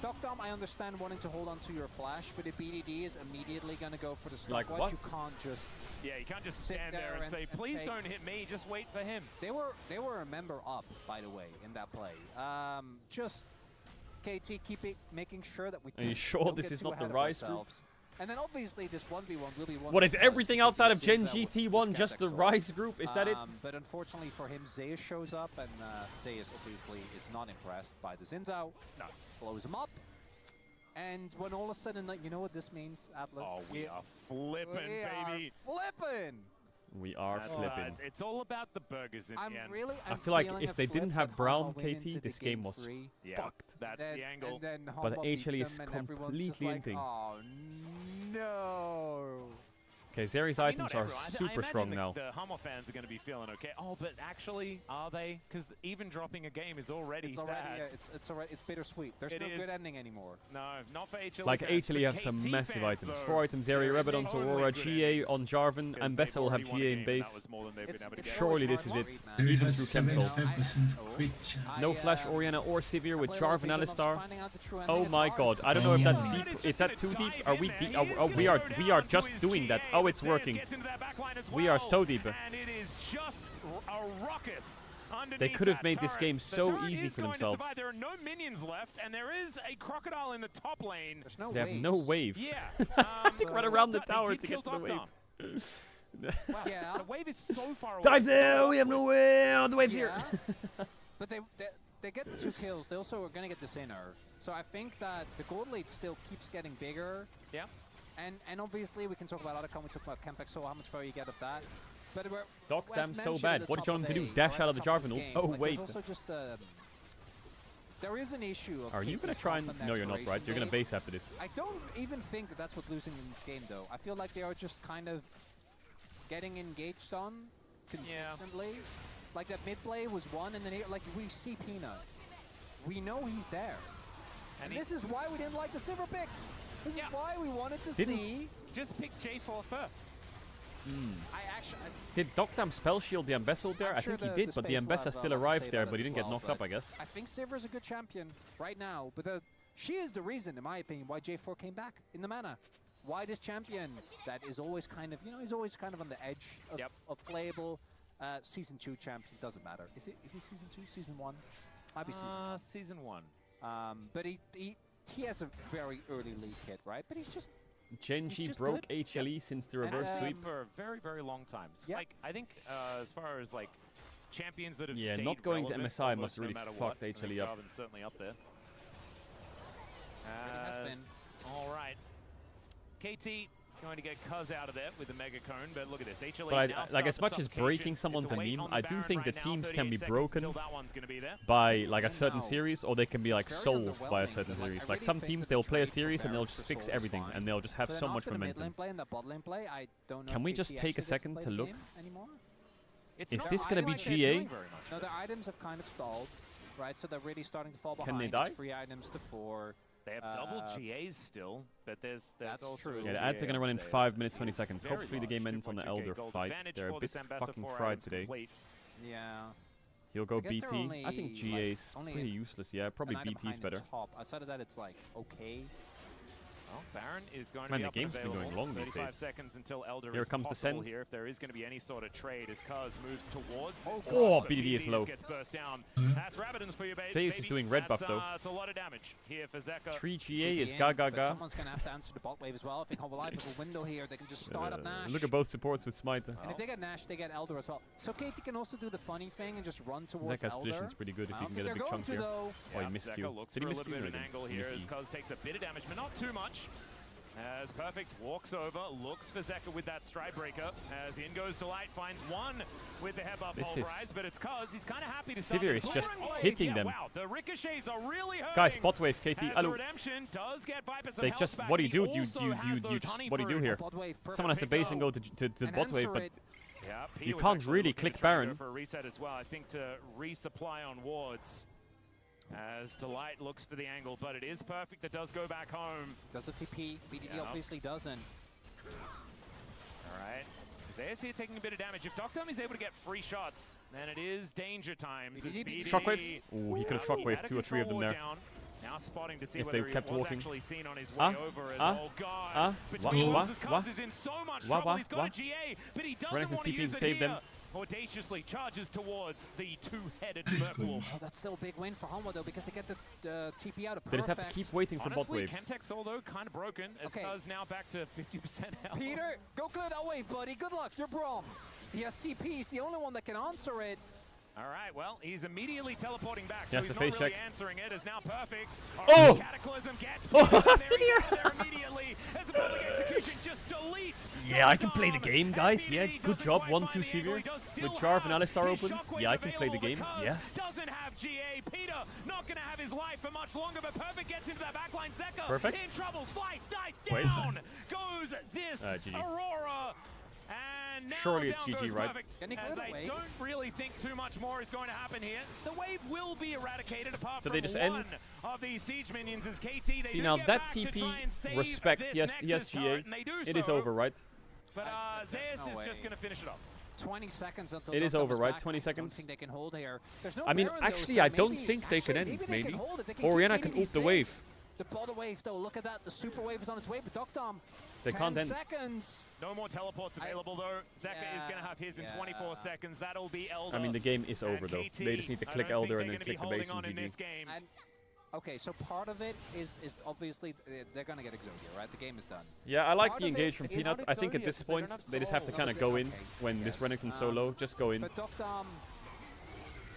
Speaker 2: Doc Dom, I understand wanting to hold on to your flash, but if BDD is immediately going to go for the
Speaker 1: Like
Speaker 2: stopwatch,
Speaker 1: what?
Speaker 2: you can't just...
Speaker 3: Yeah, you can't just
Speaker 2: Sit
Speaker 3: stand there
Speaker 2: there
Speaker 3: and
Speaker 2: and-
Speaker 3: say,
Speaker 2: and
Speaker 3: please
Speaker 2: take-
Speaker 3: don't hit me, just wait for him.
Speaker 2: They were a member up, by the way, in that play. Just KT, keep it, making sure that we
Speaker 1: Are you
Speaker 2: don't-
Speaker 1: sure
Speaker 2: don't
Speaker 1: this
Speaker 2: get
Speaker 1: is
Speaker 2: too
Speaker 1: not the
Speaker 2: ahead of
Speaker 1: Rise group?
Speaker 2: ourselves. And then obviously this 1v1 will be one.
Speaker 1: What is
Speaker 2: because
Speaker 1: everything outside of Gen
Speaker 2: Zinza with
Speaker 1: GT1 just the
Speaker 2: Camtex
Speaker 1: Rise group? Is that it?
Speaker 2: But unfortunately for him, Zeus shows up, and Zeus obviously is not impressed by the Zinzao.
Speaker 3: No.
Speaker 2: Blows him up. And when all of a sudden, like, you know what this means, Atlas?
Speaker 3: Oh, we are flipping, baby.
Speaker 2: Flipping!
Speaker 1: We are
Speaker 3: That's,
Speaker 1: flipping.
Speaker 3: it's all about the burgers in the end.
Speaker 1: I feel like
Speaker 2: feeling
Speaker 1: if
Speaker 2: a
Speaker 1: they didn't
Speaker 2: flip
Speaker 1: have
Speaker 2: that
Speaker 1: Brown
Speaker 2: Hanwha went
Speaker 1: KT,
Speaker 2: into
Speaker 1: this
Speaker 2: the
Speaker 1: game was
Speaker 2: three.
Speaker 3: Yeah,
Speaker 1: fucked.
Speaker 3: that's
Speaker 2: Then-
Speaker 3: the angle.
Speaker 2: And then
Speaker 1: But
Speaker 2: Hanwha beat
Speaker 1: HLE is
Speaker 2: them and everyone's just
Speaker 1: completely
Speaker 2: like,
Speaker 1: inting.
Speaker 2: oh no!
Speaker 1: Okay, Zeri's
Speaker 3: I mean, not
Speaker 1: items are
Speaker 3: everyone. I
Speaker 1: super
Speaker 3: imagine
Speaker 1: strong
Speaker 3: the,
Speaker 1: now.
Speaker 3: The Hummer fans are going to be feeling okay. Oh, but actually, are they? Because even dropping a game is already
Speaker 2: It's already,
Speaker 3: sad.
Speaker 2: it's already, it's bittersweet. There's
Speaker 3: It
Speaker 2: no
Speaker 3: is.
Speaker 2: good ending anymore.
Speaker 3: No, not for HLE
Speaker 1: Like
Speaker 3: fans.
Speaker 1: HLE
Speaker 3: For
Speaker 1: have some
Speaker 3: KT
Speaker 1: massive
Speaker 3: fans,
Speaker 1: items.
Speaker 3: though,
Speaker 1: 4 items, Zeri,
Speaker 3: there is
Speaker 1: Rabadon's
Speaker 3: only
Speaker 1: Aurora,
Speaker 3: good
Speaker 1: GA
Speaker 3: endings,
Speaker 1: on Jarvan,
Speaker 3: because
Speaker 1: and
Speaker 3: they've
Speaker 1: Bessa will have
Speaker 3: already won a
Speaker 1: GA in
Speaker 3: game, and
Speaker 1: base.
Speaker 3: that was more than they've been able to get.
Speaker 1: Surely
Speaker 2: always
Speaker 1: this
Speaker 2: hard
Speaker 1: is
Speaker 2: to
Speaker 1: it.
Speaker 2: read, man.
Speaker 4: There
Speaker 1: Even
Speaker 4: has
Speaker 1: through Chem Soul.
Speaker 4: 75%
Speaker 2: Oh.
Speaker 4: crit chance.
Speaker 1: No Flash, Orianna, or Severe with Jarvan Alistar. Oh
Speaker 2: Oh
Speaker 1: my god, I don't know if that's
Speaker 4: Oh.
Speaker 1: deep. Is that too deep? Are we deep? We are just doing that. Oh, it's working. We are so deep.
Speaker 3: And it is just a ruckus.
Speaker 1: They could have made this game so easy for themselves.
Speaker 3: There are no minions left, and there is a crocodile in the top lane.
Speaker 2: There's no
Speaker 1: They have no wave.
Speaker 3: Yeah.
Speaker 1: I think run around the
Speaker 3: They
Speaker 1: tower
Speaker 3: did
Speaker 1: to
Speaker 3: kill
Speaker 1: get to the
Speaker 3: Dom
Speaker 1: wave.
Speaker 3: Dom. Wow,
Speaker 2: Yeah.
Speaker 3: the wave is so far away.
Speaker 1: Dive
Speaker 3: so
Speaker 1: there! We have no
Speaker 3: awkward.
Speaker 1: way! Oh, the wave's here!
Speaker 2: But they get the 2 kills. They also are going to get this inner. So I think that the gold lead still keeps getting bigger.
Speaker 3: Yeah.
Speaker 2: And obviously we can talk about other we talk about Campex, so how much further you get of that. But we're
Speaker 1: Doc,
Speaker 2: as
Speaker 1: damn, so
Speaker 2: mentioned
Speaker 1: bad.
Speaker 2: at the
Speaker 1: What did
Speaker 2: top
Speaker 1: you want
Speaker 2: of
Speaker 1: him to do?
Speaker 2: A,
Speaker 1: Dash
Speaker 2: or
Speaker 1: out
Speaker 2: at
Speaker 1: of the
Speaker 2: top
Speaker 1: Jarvan ult?
Speaker 2: game,
Speaker 1: Oh,
Speaker 2: like,
Speaker 1: wait.
Speaker 2: There's also just there is an issue of
Speaker 1: Are you gonna
Speaker 2: KT's
Speaker 1: try and...
Speaker 2: comp
Speaker 1: No, you're not, right? You're gonna
Speaker 2: expiration
Speaker 1: base after this.
Speaker 2: date. I don't even think that that's what's losing in this game, though. I feel like they are just kind of getting engaged on consistently. Like that mid play was one, and then like we see Peanut. We know he's there. And this is why we didn't like the silver pick. This is why we wanted to see.
Speaker 3: Just pick J4 first.
Speaker 2: I actually.
Speaker 1: Did Doctam spell shield the Ambessa there?
Speaker 2: I'm
Speaker 1: I
Speaker 2: sure
Speaker 1: think he did, but the
Speaker 2: Space will
Speaker 1: Ambessa
Speaker 2: have
Speaker 1: still
Speaker 2: a lot to
Speaker 1: arrived
Speaker 2: say
Speaker 1: there,
Speaker 2: about
Speaker 1: but
Speaker 2: it
Speaker 1: he
Speaker 2: as
Speaker 1: didn't get
Speaker 2: well,
Speaker 1: knocked
Speaker 2: but
Speaker 1: up, I guess.
Speaker 2: I think Sivir's a good champion right now, but she is the reason, in my opinion, why J4 came back in the mana. Why this champion that is always kind of, he's always kind of on the edge of playable. Season 2 champion, doesn't matter. Is he Season 2? Season 1? Might be
Speaker 3: Season 1.
Speaker 2: But he has a very early lead kit, right? But he's just...
Speaker 1: Genji
Speaker 2: just
Speaker 1: broke
Speaker 2: good.
Speaker 1: HLE since the reverse sweep.
Speaker 3: For a very, very long time.
Speaker 2: Yeah.
Speaker 3: Like, I think as far as like champions that have
Speaker 1: Yeah,
Speaker 3: stayed
Speaker 1: not going to
Speaker 3: relevant
Speaker 1: MSI
Speaker 3: almost
Speaker 1: must
Speaker 3: no
Speaker 1: really
Speaker 3: matter
Speaker 1: fucked
Speaker 3: what, I think
Speaker 1: HLE up.
Speaker 3: Jarvan's certainly up there.
Speaker 2: It has been.
Speaker 3: All right. KT going to get Cuz out of there with the Mega Cone, but look at this. HLE
Speaker 1: But
Speaker 3: now
Speaker 1: like, as
Speaker 3: starts
Speaker 1: much
Speaker 3: the
Speaker 1: as
Speaker 3: suffocation.
Speaker 1: breaking
Speaker 3: It's
Speaker 1: someone's a
Speaker 3: wait
Speaker 1: meme,
Speaker 3: on the
Speaker 1: I do
Speaker 3: Baron
Speaker 1: think the
Speaker 3: right now,
Speaker 1: teams can
Speaker 3: 38
Speaker 1: be
Speaker 3: seconds
Speaker 1: broken
Speaker 3: until that one's gonna be there.
Speaker 1: by like a
Speaker 2: And
Speaker 1: certain
Speaker 2: now,
Speaker 1: series, or they can be like
Speaker 2: it's very
Speaker 1: solved by a
Speaker 2: underwhelming,
Speaker 1: certain
Speaker 2: because, like,
Speaker 1: series.
Speaker 2: I
Speaker 1: Like
Speaker 2: really
Speaker 1: some
Speaker 2: think
Speaker 1: teams,
Speaker 2: that the
Speaker 1: they'll play a
Speaker 2: trade for
Speaker 1: series and they'll
Speaker 2: Baron
Speaker 1: just
Speaker 2: for
Speaker 1: fix
Speaker 2: Soul is
Speaker 1: everything,
Speaker 2: fine.
Speaker 1: and they'll just have
Speaker 2: But
Speaker 1: so
Speaker 2: then
Speaker 1: much
Speaker 2: after the mid
Speaker 1: momentum.
Speaker 2: lane play and the bot lane play, I don't know
Speaker 1: Can
Speaker 2: if
Speaker 1: we
Speaker 2: KT
Speaker 1: just take
Speaker 2: actually
Speaker 1: a
Speaker 2: gets
Speaker 1: second
Speaker 2: play
Speaker 1: to
Speaker 2: the
Speaker 1: look?
Speaker 2: game anymore.
Speaker 3: It's
Speaker 1: Is
Speaker 3: not
Speaker 1: this gonna
Speaker 3: like
Speaker 1: be
Speaker 3: they're
Speaker 1: GA?
Speaker 3: doing very much.
Speaker 2: No, the items have kind of stalled, right? So they're really starting to fall behind.
Speaker 1: Can they
Speaker 2: It's
Speaker 1: die?
Speaker 2: 3 items to 4.
Speaker 3: They have double GAs still, but there's
Speaker 2: That's
Speaker 3: also
Speaker 2: true.
Speaker 1: Yeah, the
Speaker 3: GA
Speaker 1: ads are gonna run in
Speaker 3: Zeus.
Speaker 1: 5 minutes 20 seconds.
Speaker 3: Very
Speaker 1: Hopefully the
Speaker 3: large,
Speaker 1: game ends on the
Speaker 3: 2.2K
Speaker 1: Elder
Speaker 3: gold
Speaker 1: fight.
Speaker 3: advantage
Speaker 1: They're a
Speaker 3: for
Speaker 1: bit
Speaker 3: this Ambassa
Speaker 1: fucking
Speaker 3: 4
Speaker 1: fried
Speaker 3: items
Speaker 1: today.
Speaker 3: complete.
Speaker 2: Yeah.
Speaker 1: He'll go
Speaker 2: I guess they're
Speaker 1: BT.
Speaker 2: only,
Speaker 1: I think
Speaker 2: like,
Speaker 1: GA's
Speaker 2: only
Speaker 1: pretty useless. Yeah, probably
Speaker 2: an item
Speaker 1: BT's
Speaker 2: behind
Speaker 1: better.
Speaker 2: the top. Outside of that, it's like okay.
Speaker 3: Well, Baron is going to
Speaker 1: Man,
Speaker 3: be
Speaker 1: the
Speaker 3: up and
Speaker 1: game's been going
Speaker 3: available.
Speaker 1: long these
Speaker 3: 35
Speaker 1: days.
Speaker 3: seconds until Elder
Speaker 1: Here
Speaker 3: is
Speaker 1: comes the
Speaker 3: possible
Speaker 1: send.
Speaker 3: here. If there is going to be any sort of trade as Cuz moves towards this.
Speaker 1: Oh,
Speaker 3: but
Speaker 1: BDD is low.
Speaker 3: Gets burst down.
Speaker 4: Mhm.
Speaker 3: That's Rabadon's for you, baby.
Speaker 1: Zeus is doing red buff, though.
Speaker 3: That's a lot of damage here for Zeka.
Speaker 1: 3 GA is
Speaker 2: GG in,
Speaker 1: ga ga
Speaker 2: but
Speaker 1: ga.
Speaker 2: Someone's gonna have to answer the bot wave as well. I think Hololive has a window here. They can just start up Nash.
Speaker 1: Look at both supports with Smite.
Speaker 2: And if they get Nash, they get Elder as well. So KT can also do the funny thing and just run towards
Speaker 1: Zeka's
Speaker 2: Elder.
Speaker 1: position's pretty good if
Speaker 2: I
Speaker 1: you
Speaker 2: don't
Speaker 1: can
Speaker 2: think
Speaker 1: get a
Speaker 2: they're
Speaker 1: big
Speaker 2: going
Speaker 1: chunk
Speaker 2: to,
Speaker 1: here.
Speaker 2: though.
Speaker 1: Oh, he missed
Speaker 3: Zeka
Speaker 1: Q.
Speaker 3: looks
Speaker 1: Did he
Speaker 3: for a
Speaker 1: miss
Speaker 3: little
Speaker 1: Q?
Speaker 3: bit of
Speaker 1: No,
Speaker 3: an
Speaker 1: he
Speaker 3: angle
Speaker 1: didn't.
Speaker 3: here
Speaker 1: He
Speaker 3: as
Speaker 1: missed E.
Speaker 3: Cuz takes a bit of damage, but not too much. As Perfect walks over, looks for Zeka with that stride breaker. As in goes Delight, finds one with the head buff pulverize, but it's cause he's kind of happy to
Speaker 1: Sivir is just hitting them.
Speaker 3: Wow, the ricochets are really hurting.
Speaker 1: Guys, bot wave, KT.
Speaker 3: As
Speaker 1: Hello.
Speaker 3: Redemption does get Viper some
Speaker 1: They
Speaker 3: health
Speaker 1: just,
Speaker 3: back,
Speaker 1: what do you
Speaker 3: and
Speaker 1: do?
Speaker 3: he
Speaker 1: Do you
Speaker 3: also has those
Speaker 1: just,
Speaker 3: honey
Speaker 1: what do you do
Speaker 3: fruit.
Speaker 1: here?
Speaker 2: Bot wave, perfect
Speaker 1: Someone has to base and go to the
Speaker 2: And
Speaker 1: bot wave,
Speaker 2: answer
Speaker 1: but
Speaker 2: it.
Speaker 3: Yep,
Speaker 1: you
Speaker 3: he was
Speaker 1: can't
Speaker 3: actually
Speaker 1: really
Speaker 3: looking to
Speaker 1: click
Speaker 3: try and
Speaker 1: Baron.
Speaker 3: go for a reset as well, I think, to resupply on wards. As Delight looks for the angle, but it is Perfect that does go back home.
Speaker 2: Does a TP. BDD
Speaker 3: Yeah.
Speaker 2: obviously doesn't.
Speaker 3: All right. Zeus here taking a bit of damage. If Doctum is able to get free shots, then it is danger times. as
Speaker 2: BDD.
Speaker 1: Shockwave. Ooh, he could have
Speaker 3: He
Speaker 1: shockwave
Speaker 3: had a
Speaker 1: 2 or 3 of them
Speaker 3: control
Speaker 1: there.
Speaker 3: ward down. Now spotting to see
Speaker 1: If
Speaker 3: whether
Speaker 1: they
Speaker 3: he
Speaker 1: kept
Speaker 3: was
Speaker 1: walking.
Speaker 3: actually seen on his way
Speaker 1: Ah,
Speaker 3: over. As,
Speaker 1: ah,
Speaker 3: oh god!
Speaker 1: ah,
Speaker 3: Between
Speaker 1: wah,
Speaker 3: Wolves'
Speaker 1: wah,
Speaker 3: Cubs is in so much
Speaker 1: wah,
Speaker 3: trouble.
Speaker 1: wah,
Speaker 3: He's got
Speaker 1: wah.
Speaker 3: a GA, but he doesn't
Speaker 1: Renekton
Speaker 3: want to
Speaker 1: TP
Speaker 3: use
Speaker 1: to
Speaker 3: it
Speaker 1: save
Speaker 3: here.
Speaker 1: them.
Speaker 3: Audaciously charges towards the two-headed
Speaker 4: What is
Speaker 3: Merc
Speaker 4: going
Speaker 3: Wolf.
Speaker 2: Oh, that's still a big win for Hanwha though, because they get the TP out of
Speaker 1: They just have to
Speaker 2: Perfect.
Speaker 1: keep waiting for bot
Speaker 3: Honestly,
Speaker 1: waves.
Speaker 3: Chemtech's although kind of broken. It
Speaker 2: Okay.
Speaker 3: does now back to 50% health.
Speaker 2: Peter, go clear that wave, buddy. Good luck. You're Brom. He has TP. He's the only one that can answer it.
Speaker 3: All right, well, he's immediately teleporting back,
Speaker 1: Yes,
Speaker 3: so
Speaker 1: the
Speaker 3: he's
Speaker 1: face
Speaker 3: not really
Speaker 1: check.
Speaker 3: answering it. Is now Perfect.
Speaker 1: Oh!
Speaker 3: Cataclysm gets
Speaker 1: Oh,
Speaker 3: Peter, and there he
Speaker 1: Sivir!
Speaker 3: goes there immediately as the perfect execution just deletes.
Speaker 1: Yeah, I can play the
Speaker 3: Dom,
Speaker 1: game,
Speaker 3: and
Speaker 1: guys. Yeah,
Speaker 3: BDD
Speaker 1: good
Speaker 3: doesn't
Speaker 1: job.
Speaker 3: quite
Speaker 1: 1-2
Speaker 3: find the angle. He
Speaker 1: Sivir.
Speaker 3: does still
Speaker 1: With Jarv and
Speaker 3: have
Speaker 1: Alistar
Speaker 3: his
Speaker 1: open.
Speaker 3: shockwave
Speaker 1: Yeah, I can play the
Speaker 3: available
Speaker 1: game.
Speaker 3: because
Speaker 1: Yeah.
Speaker 3: Doesn't have GA. Peter not going to have his life for much longer, but Perfect gets into that backline. Zeka
Speaker 1: Perfect.
Speaker 3: in trouble. Slice, dice,
Speaker 1: Wait.
Speaker 3: down goes this
Speaker 1: GG.
Speaker 3: Aurora. And now
Speaker 1: Surely it's
Speaker 3: down
Speaker 1: GG,
Speaker 3: goes
Speaker 1: right?
Speaker 3: Perfect,
Speaker 2: Can he
Speaker 3: as
Speaker 2: clear
Speaker 3: I
Speaker 2: the wave?
Speaker 3: don't really think too much more is going to happen here. The wave will be eradicated apart
Speaker 1: So
Speaker 3: from
Speaker 1: they just
Speaker 3: one
Speaker 1: end?
Speaker 3: of these siege minions as KT. They
Speaker 1: See,
Speaker 3: do
Speaker 1: now
Speaker 3: get
Speaker 1: that
Speaker 3: back to
Speaker 1: TP,
Speaker 3: try and save
Speaker 1: respect,
Speaker 3: this
Speaker 1: yes,
Speaker 3: Nexus
Speaker 1: GA.
Speaker 3: turret, and they do
Speaker 1: It is
Speaker 3: so.
Speaker 1: over, right?
Speaker 3: But Zeus
Speaker 2: No
Speaker 3: is just
Speaker 2: way.
Speaker 3: going to finish it off.
Speaker 2: 20 seconds until
Speaker 1: It is
Speaker 2: Doctum
Speaker 1: over, right?
Speaker 2: back.
Speaker 1: 20
Speaker 2: I
Speaker 1: seconds?
Speaker 2: don't think they can hold here. There's no
Speaker 1: I mean,
Speaker 2: Baron, though,
Speaker 1: actually,
Speaker 2: so
Speaker 1: I don't
Speaker 2: maybe-
Speaker 1: think they can
Speaker 2: actually,
Speaker 1: end,
Speaker 2: they
Speaker 1: maybe.
Speaker 2: can hold it. They can
Speaker 1: Orianna
Speaker 2: keep
Speaker 1: can
Speaker 2: BDD
Speaker 1: ult the
Speaker 2: safe.
Speaker 1: wave.
Speaker 2: The bottom wave, though, look at that. The super wave is on its way, but Doctum.
Speaker 1: They
Speaker 2: 10
Speaker 1: can't end.
Speaker 2: seconds.
Speaker 3: No more teleports available, though. Zeka is going to have his in 24
Speaker 2: Yeah.
Speaker 3: seconds. That'll be Elder.
Speaker 1: I mean, the game is
Speaker 3: and
Speaker 1: over, though.
Speaker 3: KT,
Speaker 1: They just need to
Speaker 3: I
Speaker 1: click
Speaker 3: don't think
Speaker 1: Elder and
Speaker 3: they're
Speaker 1: then
Speaker 3: gonna
Speaker 1: click the
Speaker 3: be
Speaker 1: base
Speaker 3: holding
Speaker 1: and
Speaker 3: on in this
Speaker 1: GG.
Speaker 3: game.
Speaker 2: And okay, so part of it is obviously they're gonna get Exodia, right? The game is done.
Speaker 1: Yeah, I like
Speaker 2: Part
Speaker 1: the
Speaker 2: of it
Speaker 1: engage from
Speaker 2: is
Speaker 1: Peanut.
Speaker 2: not
Speaker 1: I think at
Speaker 2: Exodia,
Speaker 1: this
Speaker 2: 'cause they
Speaker 1: point,
Speaker 2: don't have
Speaker 1: they just have to
Speaker 2: soul.
Speaker 1: kind of go in
Speaker 2: Okay,
Speaker 1: when this
Speaker 2: yes.
Speaker 1: Renekton's so low. Just go in.
Speaker 2: But Doctum,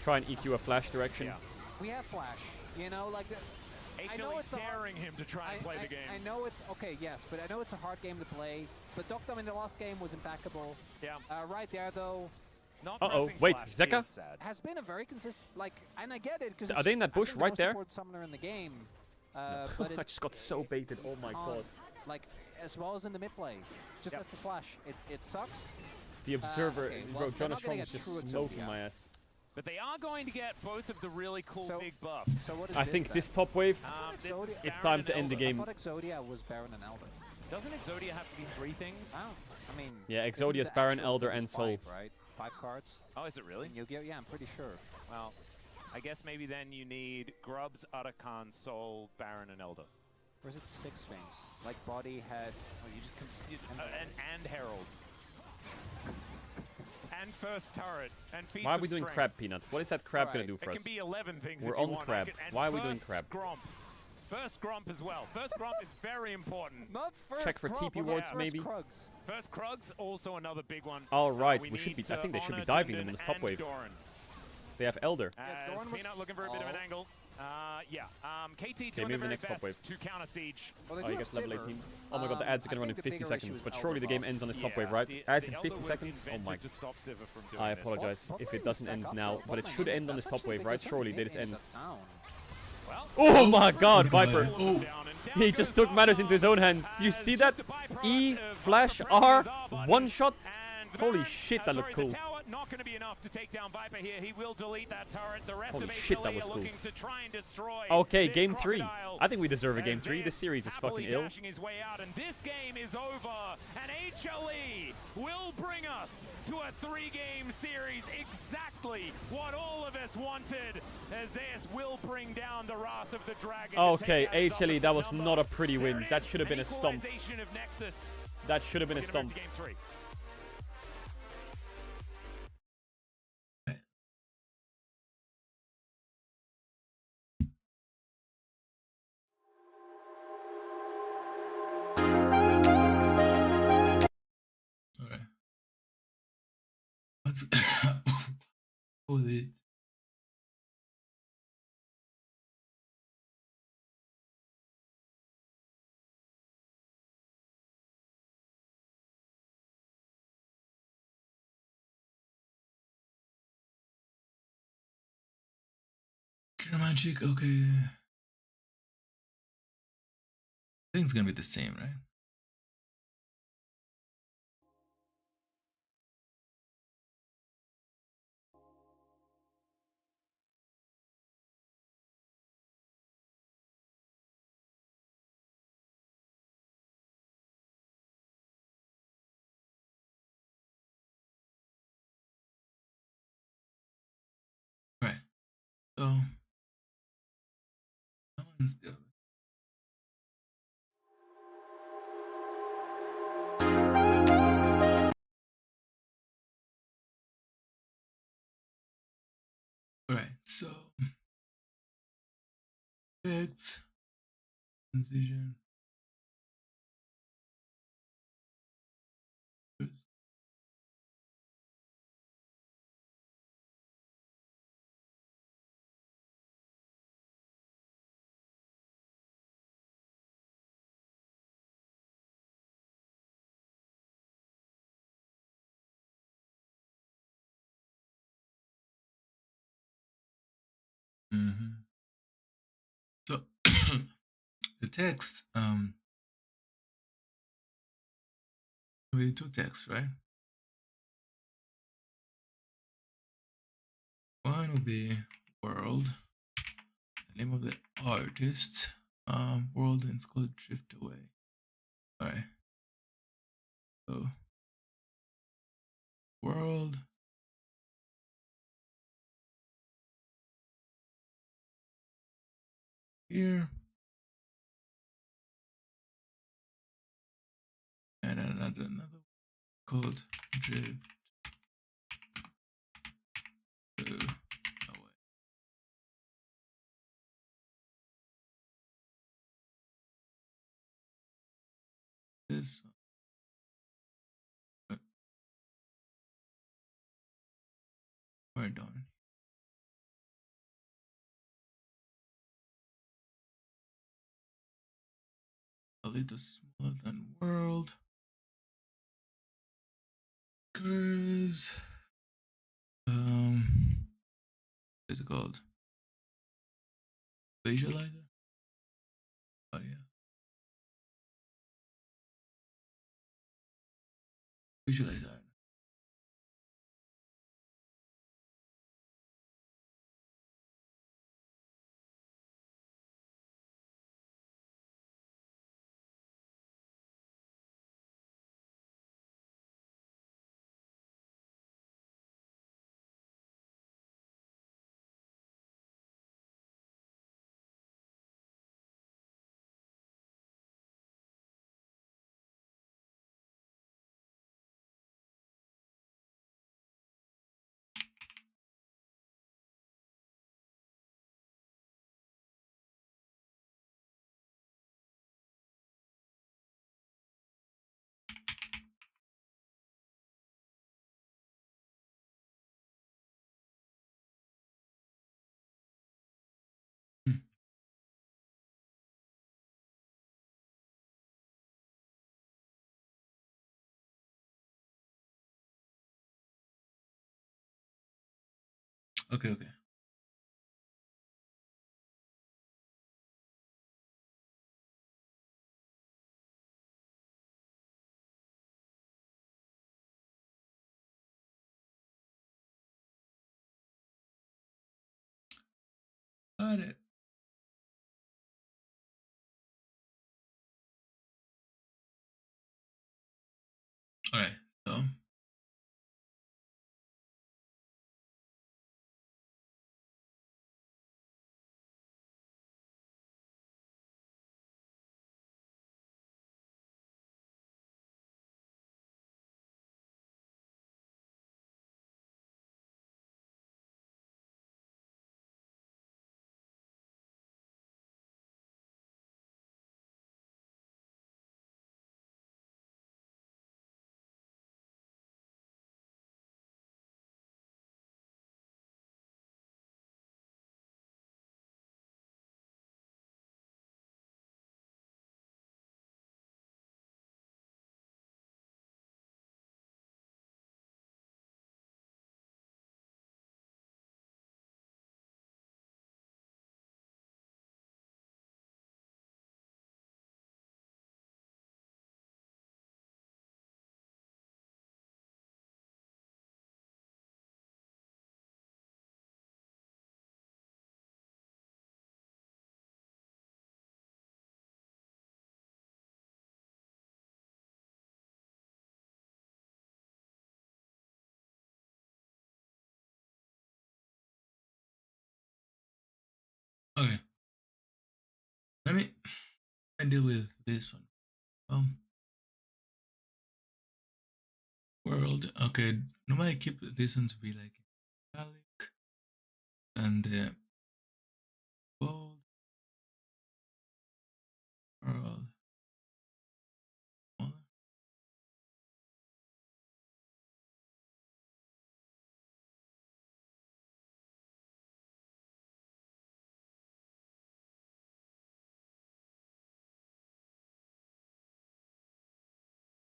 Speaker 1: Try and EQ a flash direction.
Speaker 3: Yeah.
Speaker 2: we have Flash. You know, like I know
Speaker 3: Actually
Speaker 2: it's a hard-
Speaker 3: daring him to try and play the game.
Speaker 2: I know it's okay, yes, but I know it's a hard game to play. But Doctum in the last game was impeccable.
Speaker 3: Yeah.
Speaker 2: Right there, though,
Speaker 3: Not
Speaker 1: Uh-oh,
Speaker 3: pressing
Speaker 1: wait,
Speaker 3: flash
Speaker 1: Zeka?
Speaker 3: is sad.
Speaker 2: has been a very consistent. Like, and I get it because
Speaker 1: Are they in that bush right there?
Speaker 2: Summoner in the game,
Speaker 1: No.
Speaker 2: but
Speaker 1: I just got so baited. Oh my god.
Speaker 2: like as well as in the mid play, just
Speaker 3: Yep.
Speaker 2: like the Flash, it sucks.
Speaker 1: The Observer,
Speaker 2: okay,
Speaker 1: bro,
Speaker 2: well, they're not
Speaker 1: Jonas
Speaker 2: gonna
Speaker 1: Strong is
Speaker 2: get
Speaker 1: just
Speaker 2: true
Speaker 1: smoking
Speaker 2: Exodia.
Speaker 1: my ass.
Speaker 3: But they are going to get both of the really cool
Speaker 2: So-
Speaker 3: big buffs.
Speaker 2: So what is
Speaker 1: I
Speaker 2: this
Speaker 1: think
Speaker 2: then?
Speaker 1: this top wave,
Speaker 3: This is
Speaker 2: Exodia-
Speaker 1: it's
Speaker 3: Baron
Speaker 1: time
Speaker 3: and
Speaker 1: to end the
Speaker 3: Elder.
Speaker 1: game.
Speaker 2: I thought Exodia was Baron and Elder.
Speaker 3: Doesn't Exodia have to be 3 things?
Speaker 2: Oh, I mean.
Speaker 1: Yeah,
Speaker 2: isn't
Speaker 1: Exodia's
Speaker 2: the
Speaker 1: Baron,
Speaker 2: actual
Speaker 1: Elder,
Speaker 2: thing
Speaker 1: and
Speaker 2: is
Speaker 1: Soul.
Speaker 2: 5, right? 5 cards
Speaker 3: Oh, is it really?
Speaker 2: in Yu-Gi-Oh. Yeah, I'm pretty sure.
Speaker 3: Well, I guess maybe then you need Grubs, Otacon, Soul, Baron, and Elder.
Speaker 2: Or is it 6 things? Like body, head.
Speaker 3: Oh, you just and Herald. And first turret. And feats
Speaker 1: why are
Speaker 3: of
Speaker 1: we doing
Speaker 3: strength.
Speaker 1: crab, Peanut? What is that crab gonna
Speaker 2: Right.
Speaker 1: do
Speaker 3: It
Speaker 1: for us?
Speaker 3: can be 11 things
Speaker 1: We're
Speaker 3: if you
Speaker 1: on
Speaker 3: want.
Speaker 1: crab.
Speaker 3: And
Speaker 1: Why are we doing
Speaker 3: first
Speaker 1: crab?
Speaker 3: Gromp. First Gromp as well. First Gromp is very important.
Speaker 2: Not first.
Speaker 1: Check for
Speaker 2: Grub,
Speaker 1: TP
Speaker 2: what about
Speaker 1: wards,
Speaker 2: first
Speaker 1: maybe?
Speaker 2: Krugs?
Speaker 3: First Krugs, also another big one.
Speaker 1: All right, we
Speaker 3: need
Speaker 1: should be.
Speaker 3: to
Speaker 1: I think they should be
Speaker 3: honor
Speaker 1: diving them
Speaker 3: Dundon
Speaker 1: on this top
Speaker 3: and
Speaker 1: wave.
Speaker 3: Doran.
Speaker 1: They have Elder.
Speaker 2: Yeah,
Speaker 3: As
Speaker 2: Doran was-
Speaker 3: Peanut looking for a bit of an
Speaker 2: Oh.
Speaker 3: angle. Yeah. KT doing
Speaker 1: maybe
Speaker 3: their
Speaker 1: the
Speaker 3: very
Speaker 1: next top
Speaker 3: best
Speaker 1: wave.
Speaker 3: to counter siege.
Speaker 2: Well, they
Speaker 1: Oh,
Speaker 2: do
Speaker 1: he
Speaker 2: have
Speaker 1: gets level
Speaker 2: Sivir.
Speaker 1: 18. Oh my god, the ads are
Speaker 2: I
Speaker 1: gonna run in
Speaker 2: think the
Speaker 1: 50
Speaker 2: bigger issue
Speaker 1: seconds,
Speaker 2: is
Speaker 1: but
Speaker 2: Elder
Speaker 1: surely the game
Speaker 2: buff.
Speaker 1: ends on this top
Speaker 3: Yeah,
Speaker 1: wave, right?
Speaker 3: the
Speaker 1: Ads in
Speaker 3: Elder
Speaker 1: 50
Speaker 3: was
Speaker 1: seconds? Oh
Speaker 3: invented
Speaker 1: my.
Speaker 3: to stop Sivir from doing
Speaker 1: I
Speaker 3: this.
Speaker 1: apologize
Speaker 2: Bot
Speaker 1: if
Speaker 2: lane
Speaker 1: it doesn't
Speaker 2: is
Speaker 1: end
Speaker 2: back up,
Speaker 1: now,
Speaker 2: though.
Speaker 1: but it
Speaker 2: Bot
Speaker 1: should
Speaker 2: lane,
Speaker 1: end on this
Speaker 2: that's
Speaker 1: top
Speaker 2: actually
Speaker 1: wave, right?
Speaker 2: because
Speaker 1: Surely
Speaker 2: some
Speaker 1: they just end.
Speaker 2: minions, that's down.
Speaker 3: Well,
Speaker 1: Oh my god,
Speaker 4: Goodbye.
Speaker 1: Viper!
Speaker 4: Oh.
Speaker 3: down and down
Speaker 1: He just
Speaker 3: goes
Speaker 1: took matters into his own hands. Do you
Speaker 3: as
Speaker 1: see that?
Speaker 3: just a byproduct
Speaker 1: E,
Speaker 3: of
Speaker 1: flash,
Speaker 3: Viper
Speaker 1: R,
Speaker 3: pressing his button.
Speaker 1: one shot.
Speaker 3: And the
Speaker 1: Holy
Speaker 3: Baron-
Speaker 1: shit, that looked
Speaker 3: sorry,
Speaker 1: cool.
Speaker 3: The tower not going to be enough to take down Viper here. He will delete that turret. The rest
Speaker 1: Holy
Speaker 3: of
Speaker 1: shit, that
Speaker 3: HLE
Speaker 1: was
Speaker 3: are
Speaker 1: cool.
Speaker 3: looking to try and destroy
Speaker 1: Okay,
Speaker 3: this
Speaker 1: game 3.
Speaker 3: crocodile.
Speaker 1: I think we deserve a game
Speaker 3: As
Speaker 1: 3. This
Speaker 3: Zeus
Speaker 1: series is
Speaker 3: happily
Speaker 1: fucking ill.
Speaker 3: dashing his way out, and this game is over. And HLE will bring us to a 3-game series, exactly what all of us wanted. As Zeus will bring down the wrath of the dragon. to
Speaker 1: Okay,
Speaker 3: take out
Speaker 1: HLE, that was
Speaker 3: Zofus
Speaker 1: not a
Speaker 3: number.
Speaker 1: pretty
Speaker 3: There
Speaker 1: win.
Speaker 3: it
Speaker 1: That
Speaker 3: is,
Speaker 1: should have been a stomp.
Speaker 3: equalization of Nexus.
Speaker 1: That should have been a
Speaker 3: We're gonna move
Speaker 1: stomp.
Speaker 3: to game 3.
Speaker 4: Okay. What's oh, it. Potion magic, okay. I think it's gonna be the same, right? Right. So that one's the Alright, so effects, transition. Mm-hmm. So the text, will be two texts, right? One will be world, the name of the artist, world, and it's called Drift Away. Alright. So world. Here. And another called Drift Away. This we're done. A little smaller than world. Cause what's it called? Visualizer? Oh yeah. Visualizer. Hmm. Okay, okay. Got it. Alright, so Let me deal with this one. World. Okay, normally I keep this one to be like italic and bold. World.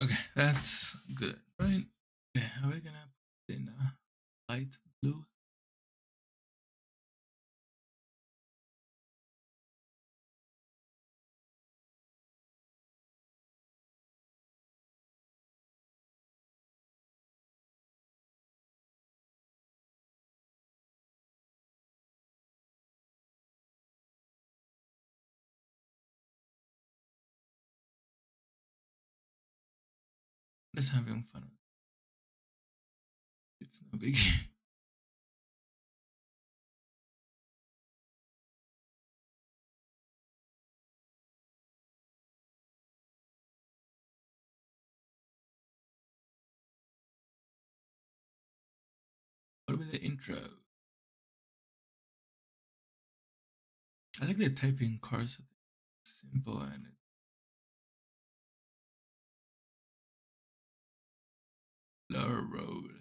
Speaker 4: Okay, that's good, right? Okay, are we gonna put in light blue? Let's having fun. It's no biggie. What about the intro? I like the typing cars. It's simple and lower road.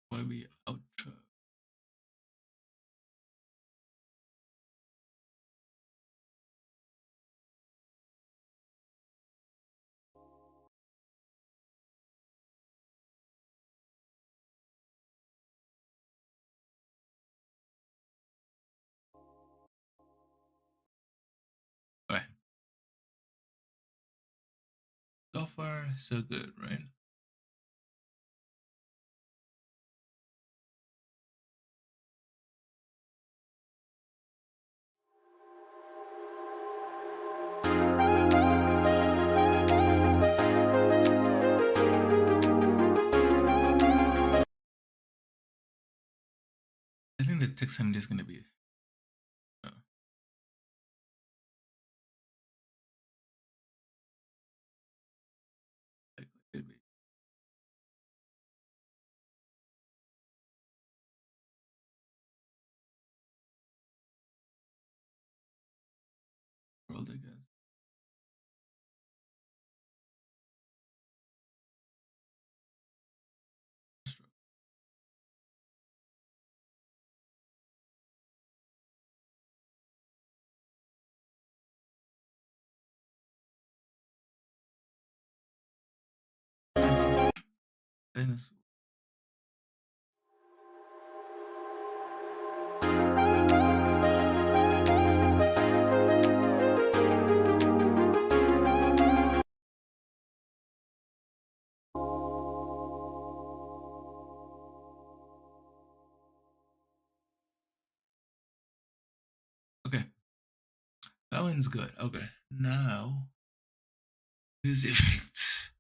Speaker 4: Why we outro? Alright. So far, so good, right? I think the text summary is gonna be like it'll be world, I guess. And it's okay. That one's good. Okay, now these effects.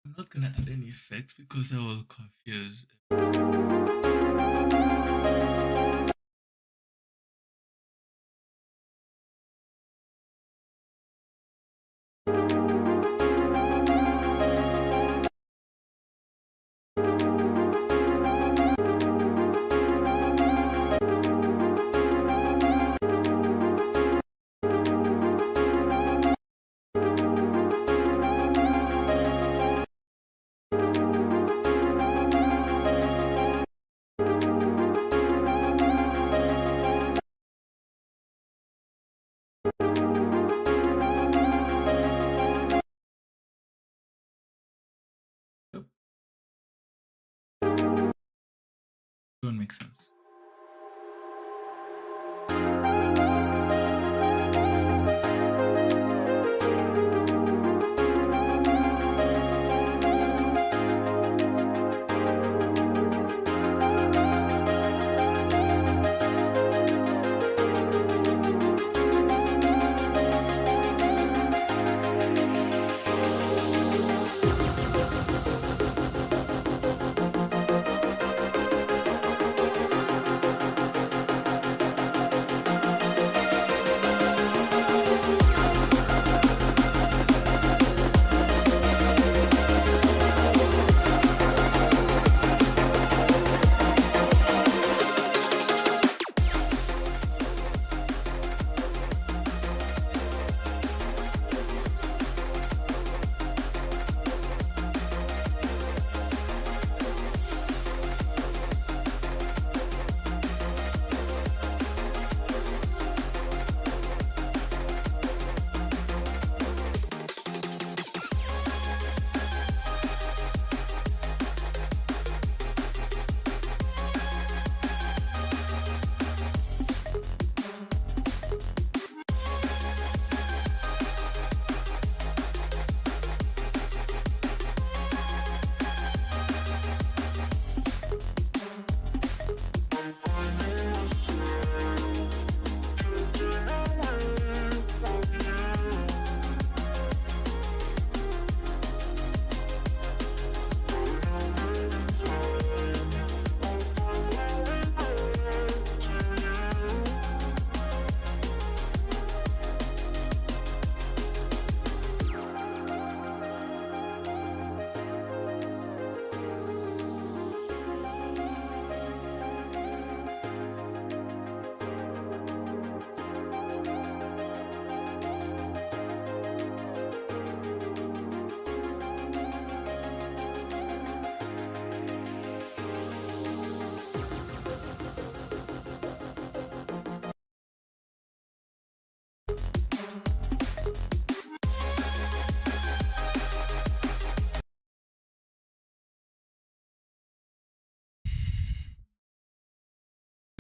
Speaker 4: I'm not gonna add any effects because I will confuse. Yep. Don't make sense.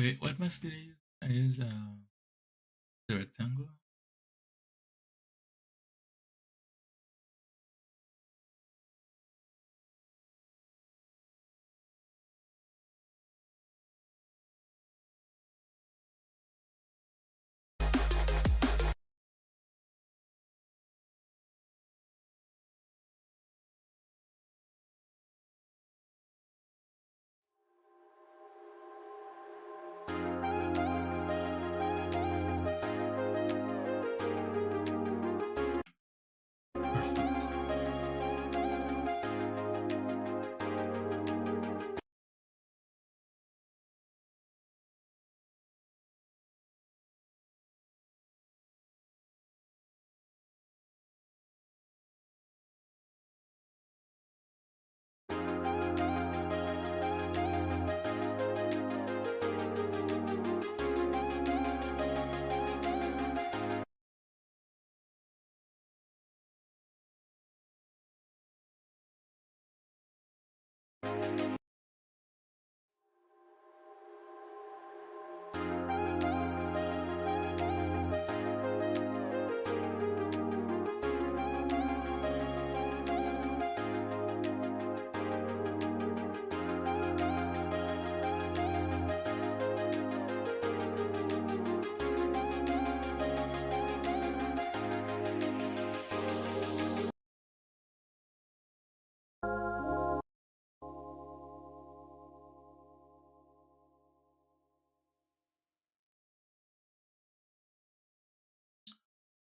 Speaker 4: Wait, what mask did I use? I use the rectangle.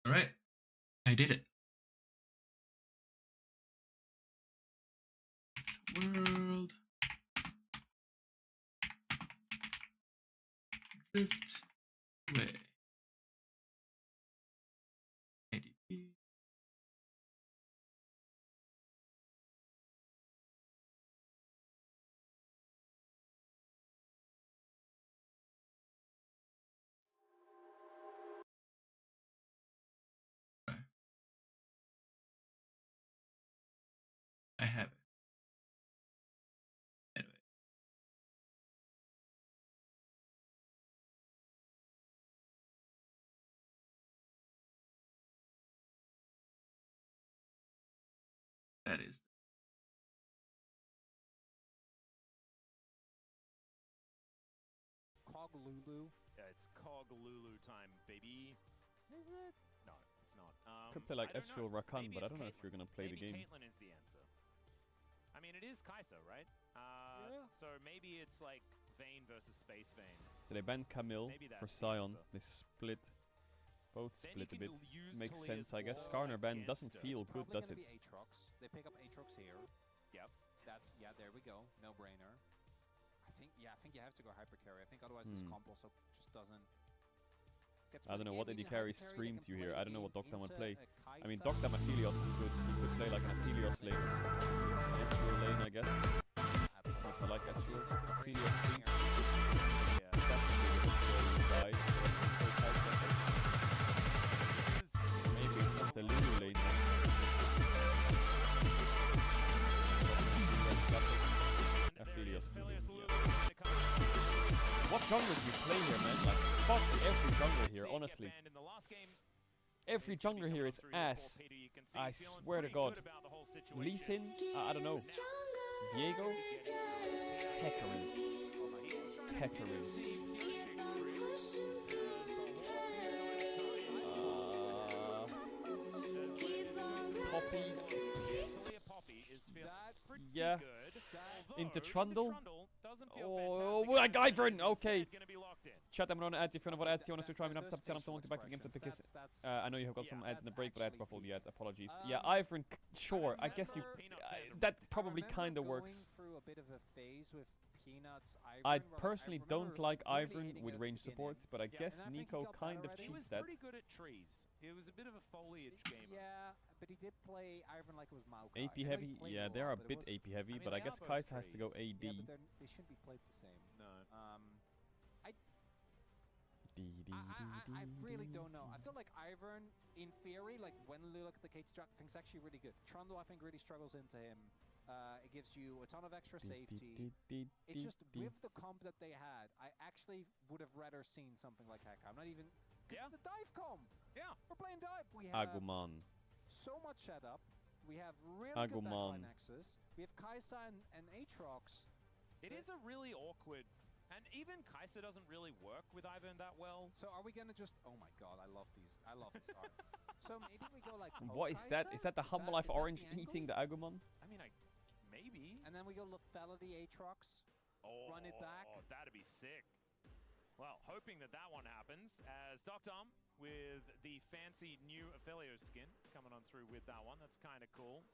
Speaker 4: All right, I did it. It's world. Drift away. ADP. Right. I have it. Anyway. That is.
Speaker 2: Cog Lulu.
Speaker 3: Yeah, it's Cog Lulu time, baby.
Speaker 2: Is it?
Speaker 3: No, it's not.
Speaker 1: Could play like
Speaker 3: I don't
Speaker 1: Ezreal
Speaker 3: know.
Speaker 1: Rakan,
Speaker 3: Maybe
Speaker 1: but I
Speaker 3: it's
Speaker 1: don't know if
Speaker 3: Caitlyn.
Speaker 1: you're gonna play the
Speaker 3: Maybe
Speaker 1: game.
Speaker 3: Caitlyn is the answer. I mean, it is Kai'Sa, right?
Speaker 2: Yeah.
Speaker 3: So maybe it's like Vayne versus Space Vayne.
Speaker 1: So they banned Camille
Speaker 3: Maybe
Speaker 1: for
Speaker 3: that's the
Speaker 1: Sion.
Speaker 3: answer.
Speaker 1: They split. Both
Speaker 3: Then
Speaker 1: split
Speaker 3: you
Speaker 1: a bit.
Speaker 3: can use
Speaker 1: Makes
Speaker 3: Talia's
Speaker 1: sense, I guess.
Speaker 3: wall
Speaker 1: Skarner ban
Speaker 3: against
Speaker 1: doesn't
Speaker 3: her.
Speaker 1: feel
Speaker 2: It's
Speaker 1: good,
Speaker 2: probably
Speaker 1: does
Speaker 2: gonna
Speaker 1: it?
Speaker 2: be Aatrox. They pick up Aatrox here.
Speaker 3: Yep.
Speaker 2: That's, yeah, there we go. No brainer. I think you have to go hyper carry. I think otherwise this comp also just doesn't.
Speaker 1: I don't know what AD carry screamed you here. I don't know what Doctam would play. I mean,
Speaker 2: Kai'Sa.
Speaker 1: Doctam Aphelios is good. He could play like an Aphelios lane. Ezreal lane, I guess. If I like Ezreal. Aphelios lane.
Speaker 3: Yeah.
Speaker 1: Definitely with Ezreal guys. Maybe it's just the Lulu lane. Aphelios Lulu, yeah. What jungler do you play here, man? Like, fuck every jungler here, honestly. Every jungler here is ass. I swear to God. Lee Sin, I don't know. Diego, Hecarim. Poppy. Yeah. Into Trundle. Oh, like Ivern. Okay. Chat, I'm gonna add if you want to add, you want to try me up, tell them to back the game to because I know you have got some ads in the break, but I had to go for all the ads. Apologies. Yeah, Ivern. Sure, I guess you. That probably kind of works. I personally don't like Ivern with range supports, but I guess Nico kind of cheats that.
Speaker 3: He was pretty good at trees. He was a bit of a foliage gamer.
Speaker 2: Yeah, but he did play Ivern like it was Maokai.
Speaker 1: AP heavy, yeah, they are a bit AP heavy, but I guess Kai'Sa has to go AD.
Speaker 2: Yeah, but they shouldn't be played the same.
Speaker 3: No.
Speaker 2: I really don't know. I feel like Ivern, in theory, like when you look at the KT track, things actually really good. Trundle, I think, really struggles into him. It gives you a ton of extra safety. It's just with the comp that they had, I actually would have rather seen something like Heka. I'm not even.
Speaker 3: Yeah.
Speaker 2: The dive comp.
Speaker 3: Yeah.
Speaker 2: We're playing dive. We have
Speaker 1: Agumon.
Speaker 2: so much setup. We have really good
Speaker 1: Agumon.
Speaker 2: backline access. We have Kai'Sa and Aatrox.
Speaker 3: It is a really awkward. And even Kai'Sa doesn't really work with Ivern that well.
Speaker 2: So are we gonna just? Oh my god, I love these. I love this art. So maybe we go like.
Speaker 1: What is that? Is that the Humble Life Orange eating the Agumon?
Speaker 3: I mean, maybe.
Speaker 2: And then we go Lefella the Aatrox.
Speaker 3: Oh,
Speaker 2: run it back.
Speaker 3: That'd be sick. Well, hoping that one happens as Doctom with the fancy new Aphelios skin coming on through with that one. That's kind of cool.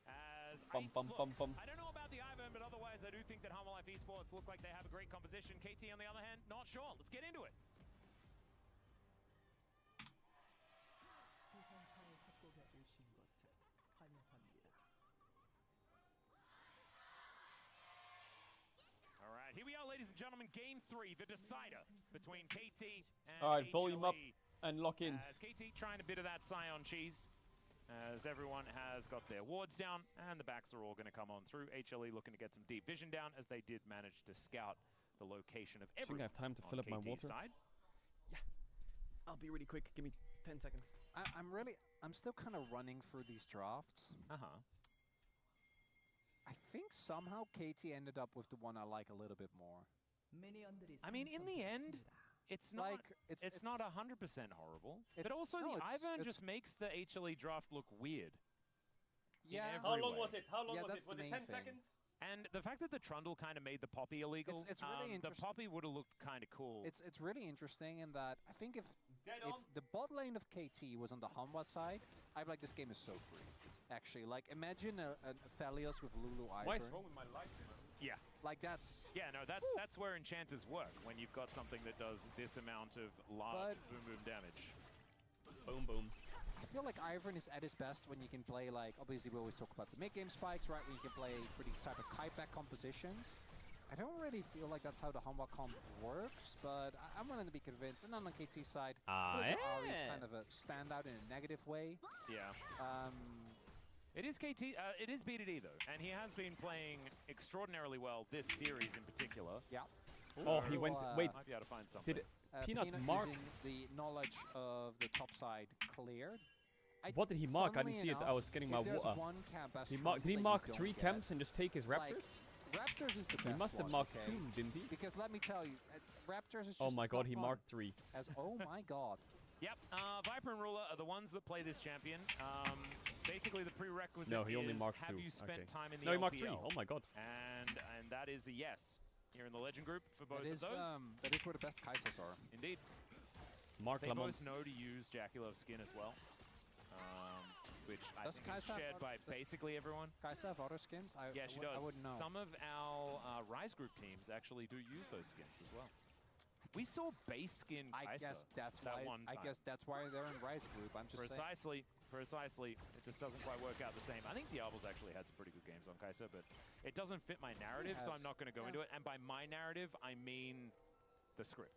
Speaker 3: As I don't know about the Ivern, but otherwise I do think that Humble Life Esports look like they have a great composition. KT on the other hand, not sure. Let's get into it. All right, here we are, ladies and gentlemen. Game 3, the decider between KT and
Speaker 1: All right, volume up
Speaker 3: HLE.
Speaker 1: and lock in.
Speaker 3: As KT trying a bit of that Scion cheese. As everyone has got their wards down, and the backs are all going to come on through. HLE looking to get some deep vision down, as they did manage to scout the location of everyone.
Speaker 1: I have time to fill up my water.
Speaker 3: Side.
Speaker 1: Yeah, I'll be really quick. Give me 10 seconds.
Speaker 2: I'm still kind of running through these drafts. I think somehow KT ended up with the one I like a little bit more.
Speaker 3: I mean, in the end, it's not
Speaker 2: like
Speaker 3: it's not 100% horrible. But also
Speaker 2: no,
Speaker 3: the Ivern just makes the HLE draft look weird.
Speaker 2: Yeah.
Speaker 1: How long was it? How long
Speaker 2: Yeah,
Speaker 1: was
Speaker 2: that's
Speaker 1: it? Was
Speaker 2: the
Speaker 1: it
Speaker 2: main
Speaker 1: 10
Speaker 2: thing.
Speaker 1: seconds?
Speaker 3: And the fact that the Trundle kind of made the Poppy illegal,
Speaker 2: It's really
Speaker 3: the
Speaker 2: interesting.
Speaker 3: Poppy would have looked kind of cool.
Speaker 2: It's really interesting in that I think if if the bot lane of KT was on the Hanwha side, I'd be like, this game is so free. Actually, like, imagine a Aphelios with Lulu Ivern.
Speaker 1: What's wrong with my life?
Speaker 3: Yeah.
Speaker 2: Like, that's...
Speaker 3: Yeah, no, that's where enchanters work, when you've got something that does this amount of large boom damage.
Speaker 1: Boom, boom.
Speaker 2: I feel like Ivern is at his best when you can play, like, obviously we always talk about the mid-game spikes, right? When you can play for these type of kite-back compositions. I don't really feel like that's how the Hanwha comp works, but I'm willing to be convinced. And on the KT side, I feel like Ari is kind of a standout in a negative way.
Speaker 3: Yeah. It is KT, it is BDD though, and he has been playing extraordinarily well this series in particular.
Speaker 2: Yeah.
Speaker 1: Oh, he went. Wait,
Speaker 3: might be able to find something.
Speaker 1: did Peanut mark?
Speaker 2: Using the knowledge of the top side cleared.
Speaker 1: What did he mark? I didn't see it. I was getting my water. Did he mark 3 camps and just take his Raptors?
Speaker 2: Raptors is the best.
Speaker 1: He must have marked 2, didn't he?
Speaker 2: Because let me tell you, Raptors is just
Speaker 1: oh my god, he marked 3.
Speaker 2: Oh my god.
Speaker 3: Yep, Viper and Ruler are the ones that play this champion. Basically, the prerequisite
Speaker 1: no, he only
Speaker 3: is,
Speaker 1: marked
Speaker 3: have
Speaker 1: 2.
Speaker 3: you spent time in the
Speaker 1: no, he
Speaker 3: LPL?
Speaker 1: marked 3. Oh my god.
Speaker 3: And that is a yes here in the Legend group for both of those.
Speaker 2: That is where the best Kaisers are.
Speaker 3: Indeed.
Speaker 1: Mark
Speaker 3: They
Speaker 1: Lamont.
Speaker 3: both know to use Jaculov's skin as well, which I think is shared by basically everyone.
Speaker 2: Kai'Sa have auto skins?
Speaker 3: Yeah, she does.
Speaker 2: I wouldn't know.
Speaker 3: Some of our Rise group teams actually do use those skins as well. We saw base skin Kai'Sa
Speaker 2: I guess that's
Speaker 3: that
Speaker 2: why.
Speaker 3: one time.
Speaker 2: I guess that's why they're in Rise group. I'm just saying.
Speaker 3: Precisely. It just doesn't quite work out the same. I think Diablo's actually had some pretty good games on Kai'Sa, but it doesn't fit my narrative, so I'm not going to go into it. And by my narrative, I mean the script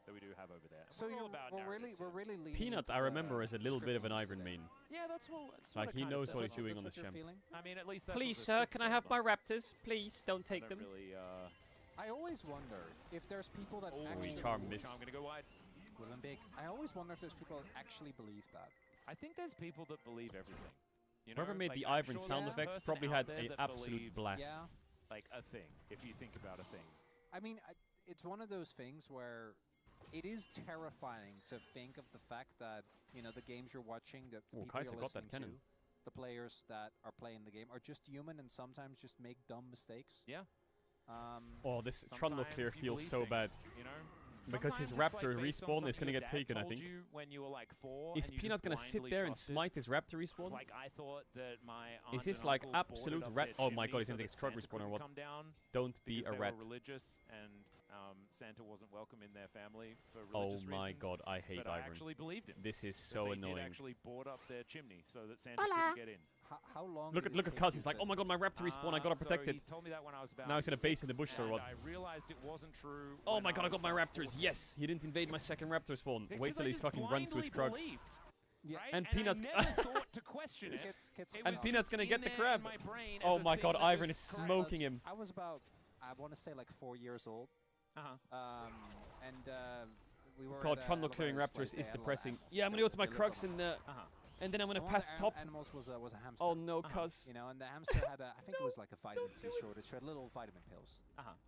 Speaker 3: that we do have over there.
Speaker 2: So we're really leaning
Speaker 1: Peanut,
Speaker 2: into
Speaker 1: I remember, is a little bit of an
Speaker 2: script
Speaker 1: Iron main.
Speaker 3: Yeah, that's what
Speaker 1: Like, he knows what he's
Speaker 2: That's
Speaker 1: doing on
Speaker 2: what
Speaker 1: this
Speaker 2: you're
Speaker 1: champ.
Speaker 2: feeling?
Speaker 3: I mean, at least that's
Speaker 1: Please,
Speaker 3: what the
Speaker 1: sir,
Speaker 3: script
Speaker 1: can I
Speaker 3: said,
Speaker 1: have my
Speaker 3: but
Speaker 1: Raptors? Please, don't take
Speaker 3: I
Speaker 1: them.
Speaker 3: don't really,
Speaker 2: I always wonder if there's people that actually...
Speaker 1: Charm miss.
Speaker 3: Charm gonna go wide.
Speaker 2: Would have been big. I always wonder if there's people that actually believe that.
Speaker 3: I think there's people that believe everything. You know?
Speaker 1: Whoever made
Speaker 3: Like,
Speaker 1: the
Speaker 3: I'm
Speaker 1: Ivern
Speaker 3: sure
Speaker 1: sound
Speaker 3: there's a
Speaker 1: effects
Speaker 3: person
Speaker 1: probably
Speaker 3: out
Speaker 1: had
Speaker 3: there
Speaker 1: an
Speaker 3: that
Speaker 1: absolute
Speaker 3: believes,
Speaker 1: blast.
Speaker 2: Yeah.
Speaker 3: like a thing, if you think about a thing.
Speaker 2: I mean, it's one of those things where it is terrifying to think of the fact that, you know, the games you're watching, that the people
Speaker 1: Kai'Sa
Speaker 2: you're
Speaker 1: got that
Speaker 2: listening
Speaker 1: cannon.
Speaker 2: to, the players that are playing the game, are just human and sometimes just make dumb mistakes.
Speaker 3: Yeah.
Speaker 1: Oh, this Trundle clear
Speaker 3: Sometimes you
Speaker 1: feels
Speaker 3: believe
Speaker 1: so
Speaker 3: things,
Speaker 1: bad.
Speaker 3: You know?
Speaker 1: Because his
Speaker 3: Sometimes it's
Speaker 1: Raptor
Speaker 3: like based on
Speaker 1: respawn is
Speaker 3: something
Speaker 1: gonna
Speaker 3: your
Speaker 1: get
Speaker 3: dad
Speaker 1: taken, I
Speaker 3: told
Speaker 1: think.
Speaker 3: you when you were like 4
Speaker 1: Is
Speaker 3: and you
Speaker 1: Peanut
Speaker 3: just
Speaker 1: gonna sit
Speaker 3: blindly
Speaker 1: there and
Speaker 3: trusted.
Speaker 1: smite his Raptor respawn?
Speaker 3: Like, I thought that my aunt
Speaker 1: Is this
Speaker 3: and
Speaker 1: like
Speaker 3: uncle
Speaker 1: absolute
Speaker 3: boarded up
Speaker 1: rat?
Speaker 3: their
Speaker 1: Oh my god,
Speaker 3: chimney
Speaker 1: he's
Speaker 3: so
Speaker 1: gonna take
Speaker 3: that
Speaker 1: his truck
Speaker 3: Santa
Speaker 1: respawn or
Speaker 3: couldn't
Speaker 1: what?
Speaker 3: come down
Speaker 1: Don't be
Speaker 3: because
Speaker 1: a
Speaker 3: they
Speaker 1: rat.
Speaker 3: were religious and Santa wasn't welcome in their family for
Speaker 1: Oh
Speaker 3: religious
Speaker 1: my
Speaker 3: reasons.
Speaker 1: god, I hate
Speaker 3: But I
Speaker 1: Ivern.
Speaker 3: actually believed him.
Speaker 1: This is
Speaker 3: That
Speaker 1: so
Speaker 3: they
Speaker 1: annoying.
Speaker 3: did actually board up their chimney so that Santa couldn't get in.
Speaker 2: How long?
Speaker 1: Look
Speaker 2: did
Speaker 1: at
Speaker 2: it take
Speaker 1: Cuz,
Speaker 2: you
Speaker 1: he's like,
Speaker 2: to-
Speaker 1: oh my god, my Raptor respawn, I gotta protect
Speaker 3: so
Speaker 1: it.
Speaker 3: he told me that when I was about
Speaker 1: Now he's gonna base in the
Speaker 3: 6,
Speaker 1: bush or
Speaker 3: and
Speaker 1: what?
Speaker 3: I realized it wasn't true.
Speaker 1: Oh
Speaker 3: when
Speaker 1: my god, I
Speaker 3: was
Speaker 1: got my
Speaker 3: about
Speaker 1: Raptors.
Speaker 3: 14.
Speaker 1: Yes, he didn't invade my second Raptor spawn.
Speaker 3: Because
Speaker 1: Wait till
Speaker 3: I
Speaker 1: he
Speaker 3: just
Speaker 1: fucking runs to his
Speaker 3: blindly
Speaker 1: Krugs.
Speaker 3: believed,
Speaker 2: Yeah.
Speaker 3: right?
Speaker 1: And Peanut's-
Speaker 3: I never thought to question it.
Speaker 2: Kids
Speaker 3: It
Speaker 1: And
Speaker 3: was
Speaker 1: Peanut's
Speaker 3: just
Speaker 1: gonna
Speaker 3: in
Speaker 1: get the
Speaker 3: there
Speaker 1: crab.
Speaker 3: in my brain
Speaker 1: Oh
Speaker 3: as a
Speaker 1: my
Speaker 3: thing
Speaker 1: god,
Speaker 3: that
Speaker 1: Ivern
Speaker 3: just
Speaker 1: is
Speaker 3: crashed.
Speaker 1: smoking him.
Speaker 2: I was about, I want to say like 4 years old. We were
Speaker 1: God,
Speaker 2: at,
Speaker 1: Trundle
Speaker 2: Elevator
Speaker 1: clearing
Speaker 2: Display.
Speaker 1: Raptors
Speaker 2: They
Speaker 1: is
Speaker 2: had a lot of
Speaker 1: depressing.
Speaker 2: animals,
Speaker 1: Yeah, I'm
Speaker 2: so
Speaker 1: gonna go to my
Speaker 2: they lived
Speaker 1: Krugs
Speaker 2: on
Speaker 1: and
Speaker 3: Uh-huh.
Speaker 1: and then I'm gonna
Speaker 2: one
Speaker 1: path
Speaker 2: of the
Speaker 1: top.
Speaker 2: animals was a hamster.
Speaker 1: Oh no, Cuz.
Speaker 2: You know, and the hamster had a, I think it was like a vitamin C shortage. She had little vitamin pills.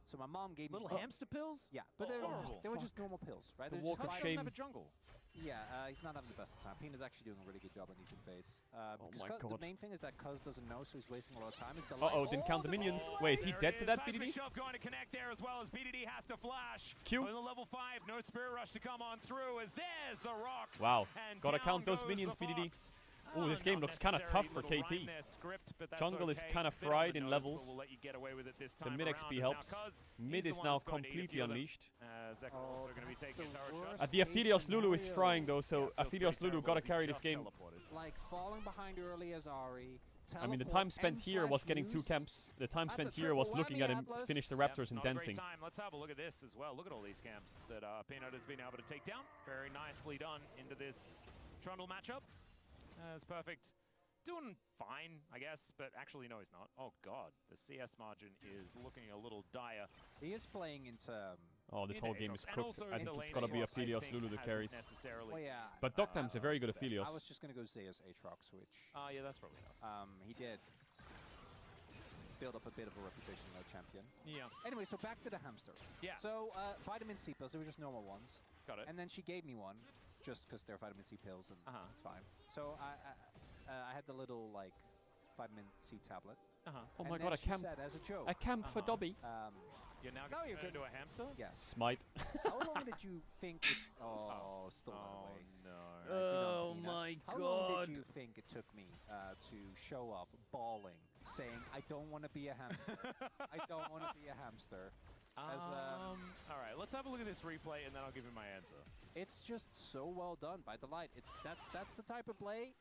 Speaker 2: So my mom gave
Speaker 3: Little
Speaker 2: me
Speaker 3: hamster pills?
Speaker 2: Yeah, but
Speaker 3: Horrible.
Speaker 2: they were just normal pills, right?
Speaker 1: The
Speaker 2: They were
Speaker 1: walk
Speaker 2: just
Speaker 1: of
Speaker 3: Cuz
Speaker 2: vitamin-
Speaker 3: doesn't
Speaker 1: shame.
Speaker 3: have a jungle.
Speaker 2: Yeah, he's not having the best of time. Peanut's actually doing a really good job on each phase. Because
Speaker 1: my
Speaker 2: the
Speaker 1: God.
Speaker 2: main thing is that Cuz doesn't know, so he's wasting a lot of time. Is the
Speaker 1: Uh-oh,
Speaker 2: light-
Speaker 1: didn't count the minions. Wait, is he
Speaker 3: There
Speaker 1: dead
Speaker 3: it
Speaker 1: to that,
Speaker 3: Seismic
Speaker 1: BDD?
Speaker 3: Shove going to connect there as well as BDD has to flash.
Speaker 1: Q.
Speaker 3: On the level 5, no Spirit Rush to come on through as there's the rocks.
Speaker 1: Wow,
Speaker 3: And
Speaker 1: gotta
Speaker 3: down
Speaker 1: count those
Speaker 3: goes
Speaker 1: minions,
Speaker 3: the
Speaker 1: BDD.
Speaker 3: Fox.
Speaker 1: Ooh, this game
Speaker 3: Not
Speaker 1: looks kinda
Speaker 3: necessary
Speaker 1: tough for
Speaker 3: little
Speaker 1: KT.
Speaker 3: rhyme there, script, but that's
Speaker 1: Jungle is
Speaker 3: okay.
Speaker 1: kinda
Speaker 3: Bit on
Speaker 1: fried
Speaker 3: the
Speaker 1: in
Speaker 3: nose,
Speaker 1: levels.
Speaker 3: but we'll let you get away with it this
Speaker 1: The
Speaker 3: time
Speaker 1: mid
Speaker 3: around,
Speaker 1: XP
Speaker 3: as
Speaker 1: helps.
Speaker 3: now Cuz,
Speaker 1: Mid
Speaker 3: he's
Speaker 1: is
Speaker 3: the
Speaker 1: now
Speaker 3: one that's going to eat a few
Speaker 1: completely
Speaker 3: of them.
Speaker 1: unleashed.
Speaker 3: Zekrom also going to be taking
Speaker 2: that's
Speaker 3: a
Speaker 2: the
Speaker 3: tower
Speaker 2: worst.
Speaker 3: shot.
Speaker 1: The Aphelios Lulu is
Speaker 2: scenario.
Speaker 1: frying though, so
Speaker 3: Feels pretty
Speaker 1: Aphelios Lulu
Speaker 3: terrible
Speaker 1: gotta
Speaker 3: as he
Speaker 1: carry this
Speaker 3: just
Speaker 1: game.
Speaker 3: teleported.
Speaker 2: Like falling behind early as Ari.
Speaker 1: I mean, the
Speaker 2: teleport
Speaker 1: time spent
Speaker 2: and
Speaker 1: here was
Speaker 2: flash
Speaker 1: getting 2
Speaker 2: used.
Speaker 1: camps. The time
Speaker 2: That's
Speaker 1: spent
Speaker 2: a
Speaker 1: here was
Speaker 2: triple
Speaker 1: looking at
Speaker 2: whammy,
Speaker 1: him
Speaker 2: Atlas.
Speaker 1: finish the
Speaker 3: Yep,
Speaker 1: Raptors and
Speaker 3: not a great
Speaker 1: dancing.
Speaker 3: time. Let's have a look at this as well. Look at all these camps that Peanut has been able to take down. Very nicely done into this Trundle matchup. That's perfect. Doing fine, I guess, but actually, no, he's not. Oh, God. The CS margin is looking a little dire.
Speaker 2: He is playing into.
Speaker 1: Oh, this
Speaker 3: into
Speaker 1: whole game
Speaker 3: Aatrox.
Speaker 1: is
Speaker 3: And
Speaker 1: cooked.
Speaker 3: also
Speaker 1: I
Speaker 3: the
Speaker 1: think it's
Speaker 3: lane
Speaker 1: gotta be
Speaker 3: swap, I
Speaker 1: Aphelios
Speaker 3: think,
Speaker 1: Lulu that
Speaker 3: hasn't
Speaker 1: carries.
Speaker 3: necessarily.
Speaker 2: Well, yeah.
Speaker 1: But Doctime's a very good
Speaker 3: best.
Speaker 1: Aphelios.
Speaker 2: I was just gonna go Zeus Aatrox, which
Speaker 3: Yeah, that's probably not.
Speaker 2: he did build up a bit of a reputation as a champion.
Speaker 3: Yeah,
Speaker 2: Anyway, so back to the hamster.
Speaker 3: Yeah.
Speaker 2: So vitamin C pills, they were just normal ones,
Speaker 3: got it.
Speaker 2: and then she gave me one, just because they're vitamin C pills, and it's fine. So I had the little like vitamin C tablet.
Speaker 1: Oh
Speaker 2: and
Speaker 1: my
Speaker 2: then
Speaker 1: god, a
Speaker 2: she
Speaker 1: camp.
Speaker 2: said as a joke,
Speaker 1: A camp for Dobby.
Speaker 3: You're now
Speaker 2: No,
Speaker 3: going
Speaker 2: you're
Speaker 3: to turn
Speaker 2: good.
Speaker 3: into a hamster?
Speaker 2: Yes.
Speaker 1: Smite.
Speaker 2: How long did you think it... Oh, still
Speaker 3: Oh,
Speaker 2: away.
Speaker 3: no.
Speaker 1: Oh
Speaker 2: Peanut.
Speaker 1: my
Speaker 2: How long
Speaker 1: god.
Speaker 2: did you think it took me to show up bawling, saying, I don't want to be a hamster. I don't want to be a hamster.
Speaker 3: All right, let's have a look at this replay, and then I'll give you my answer.
Speaker 2: It's just so well done by Delight. That's the type of play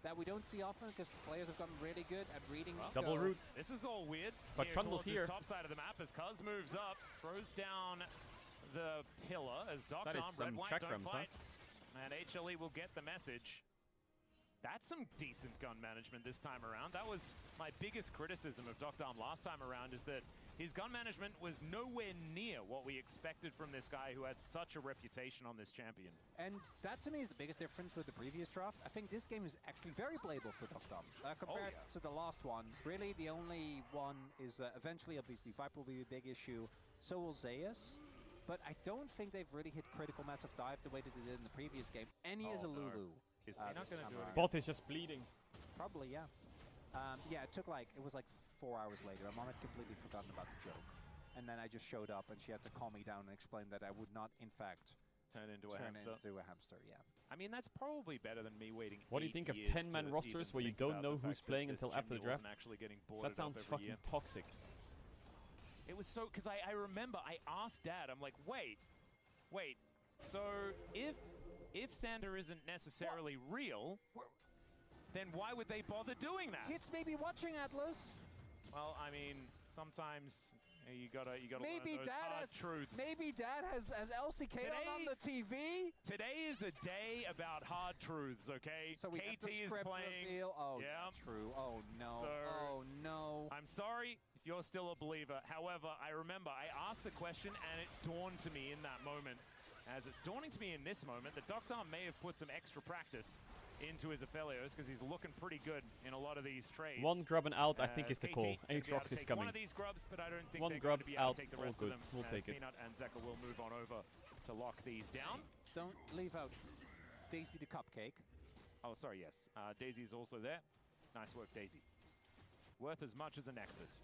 Speaker 2: that we don't see often because players have gotten really good at reading.
Speaker 1: Double root.
Speaker 3: This is all weird.
Speaker 1: But Trundle's
Speaker 3: towards this
Speaker 1: here.
Speaker 3: top side of the map as Cuz moves up, throws down the pillar as Dr.
Speaker 1: That is
Speaker 3: Red
Speaker 1: some
Speaker 3: White
Speaker 1: check
Speaker 3: don't
Speaker 1: rums, huh?
Speaker 3: fight. And HLE will get the message. That's some decent gun management this time around. That was my biggest criticism of Dr. last time around, is that his gun management was nowhere near what we expected from this guy who had such a reputation on this champion.
Speaker 2: And that to me is the biggest difference with the previous draft. I think this game is actually very playable for Dr. Compared to the last one. Really, the only one is eventually, obviously, Viper will be a big issue. So will Zeus. But I don't think they've really hit critical mass of dive the way that they did in the previous game. And he is a Lulu.
Speaker 3: Is he not going to do it again?
Speaker 1: Bot is just bleeding.
Speaker 2: Probably, yeah. Yeah, it was like 4 hours later. Mom had completely forgotten about the joke. And then I just showed up and she had to calm me down and explain that I would not, in fact,
Speaker 3: Turn into a
Speaker 2: turn
Speaker 3: hamster.
Speaker 2: into a hamster, yeah.
Speaker 3: I mean, that's probably better than me waiting.
Speaker 1: What do you think of 10-man rosters where you don't know who's playing until after the draft?
Speaker 3: Actually getting
Speaker 1: That sounds fucking toxic.
Speaker 3: It was so, because I remember I asked Dad, I'm like, wait, so if Sander isn't necessarily real, then why would they bother doing that?
Speaker 2: Kids may be watching, Atlas.
Speaker 3: Well, I mean, sometimes you gotta
Speaker 2: Maybe
Speaker 3: learn those
Speaker 2: Dad
Speaker 3: hard
Speaker 2: has
Speaker 3: truths.
Speaker 2: Maybe Dad has LCK on the TV.
Speaker 3: Today is a day about hard truths, okay?
Speaker 2: So we
Speaker 3: KT
Speaker 2: have the
Speaker 3: is
Speaker 2: script
Speaker 3: playing.
Speaker 2: reveal. Oh,
Speaker 3: Yeah.
Speaker 2: true. Oh no.
Speaker 3: So-
Speaker 2: oh no.
Speaker 3: I'm sorry if you're still a believer. However, I remember I asked the question and it dawned to me in that moment, as it's dawning to me in this moment, that Dr. may have put some extra practice into his Aphelios because he's looking pretty good in a lot of these trades.
Speaker 1: One grub and out, I think, is the
Speaker 3: KT
Speaker 1: call.
Speaker 3: gonna be able
Speaker 1: Aatrox
Speaker 3: to
Speaker 1: is
Speaker 3: take
Speaker 1: coming.
Speaker 3: One of these grubs, but I don't think
Speaker 1: One
Speaker 3: they're
Speaker 1: grub
Speaker 3: going to be able
Speaker 1: out,
Speaker 3: to take the
Speaker 1: all
Speaker 3: rest
Speaker 1: good.
Speaker 3: of them.
Speaker 1: We'll
Speaker 3: as
Speaker 1: take it.
Speaker 3: Peanut and Zeka will move on over to lock these down.
Speaker 2: Don't leave out Daisy the cupcake.
Speaker 3: Oh, sorry, yes. Daisy is also there. Nice work, Daisy. Worth as much as a Nexus.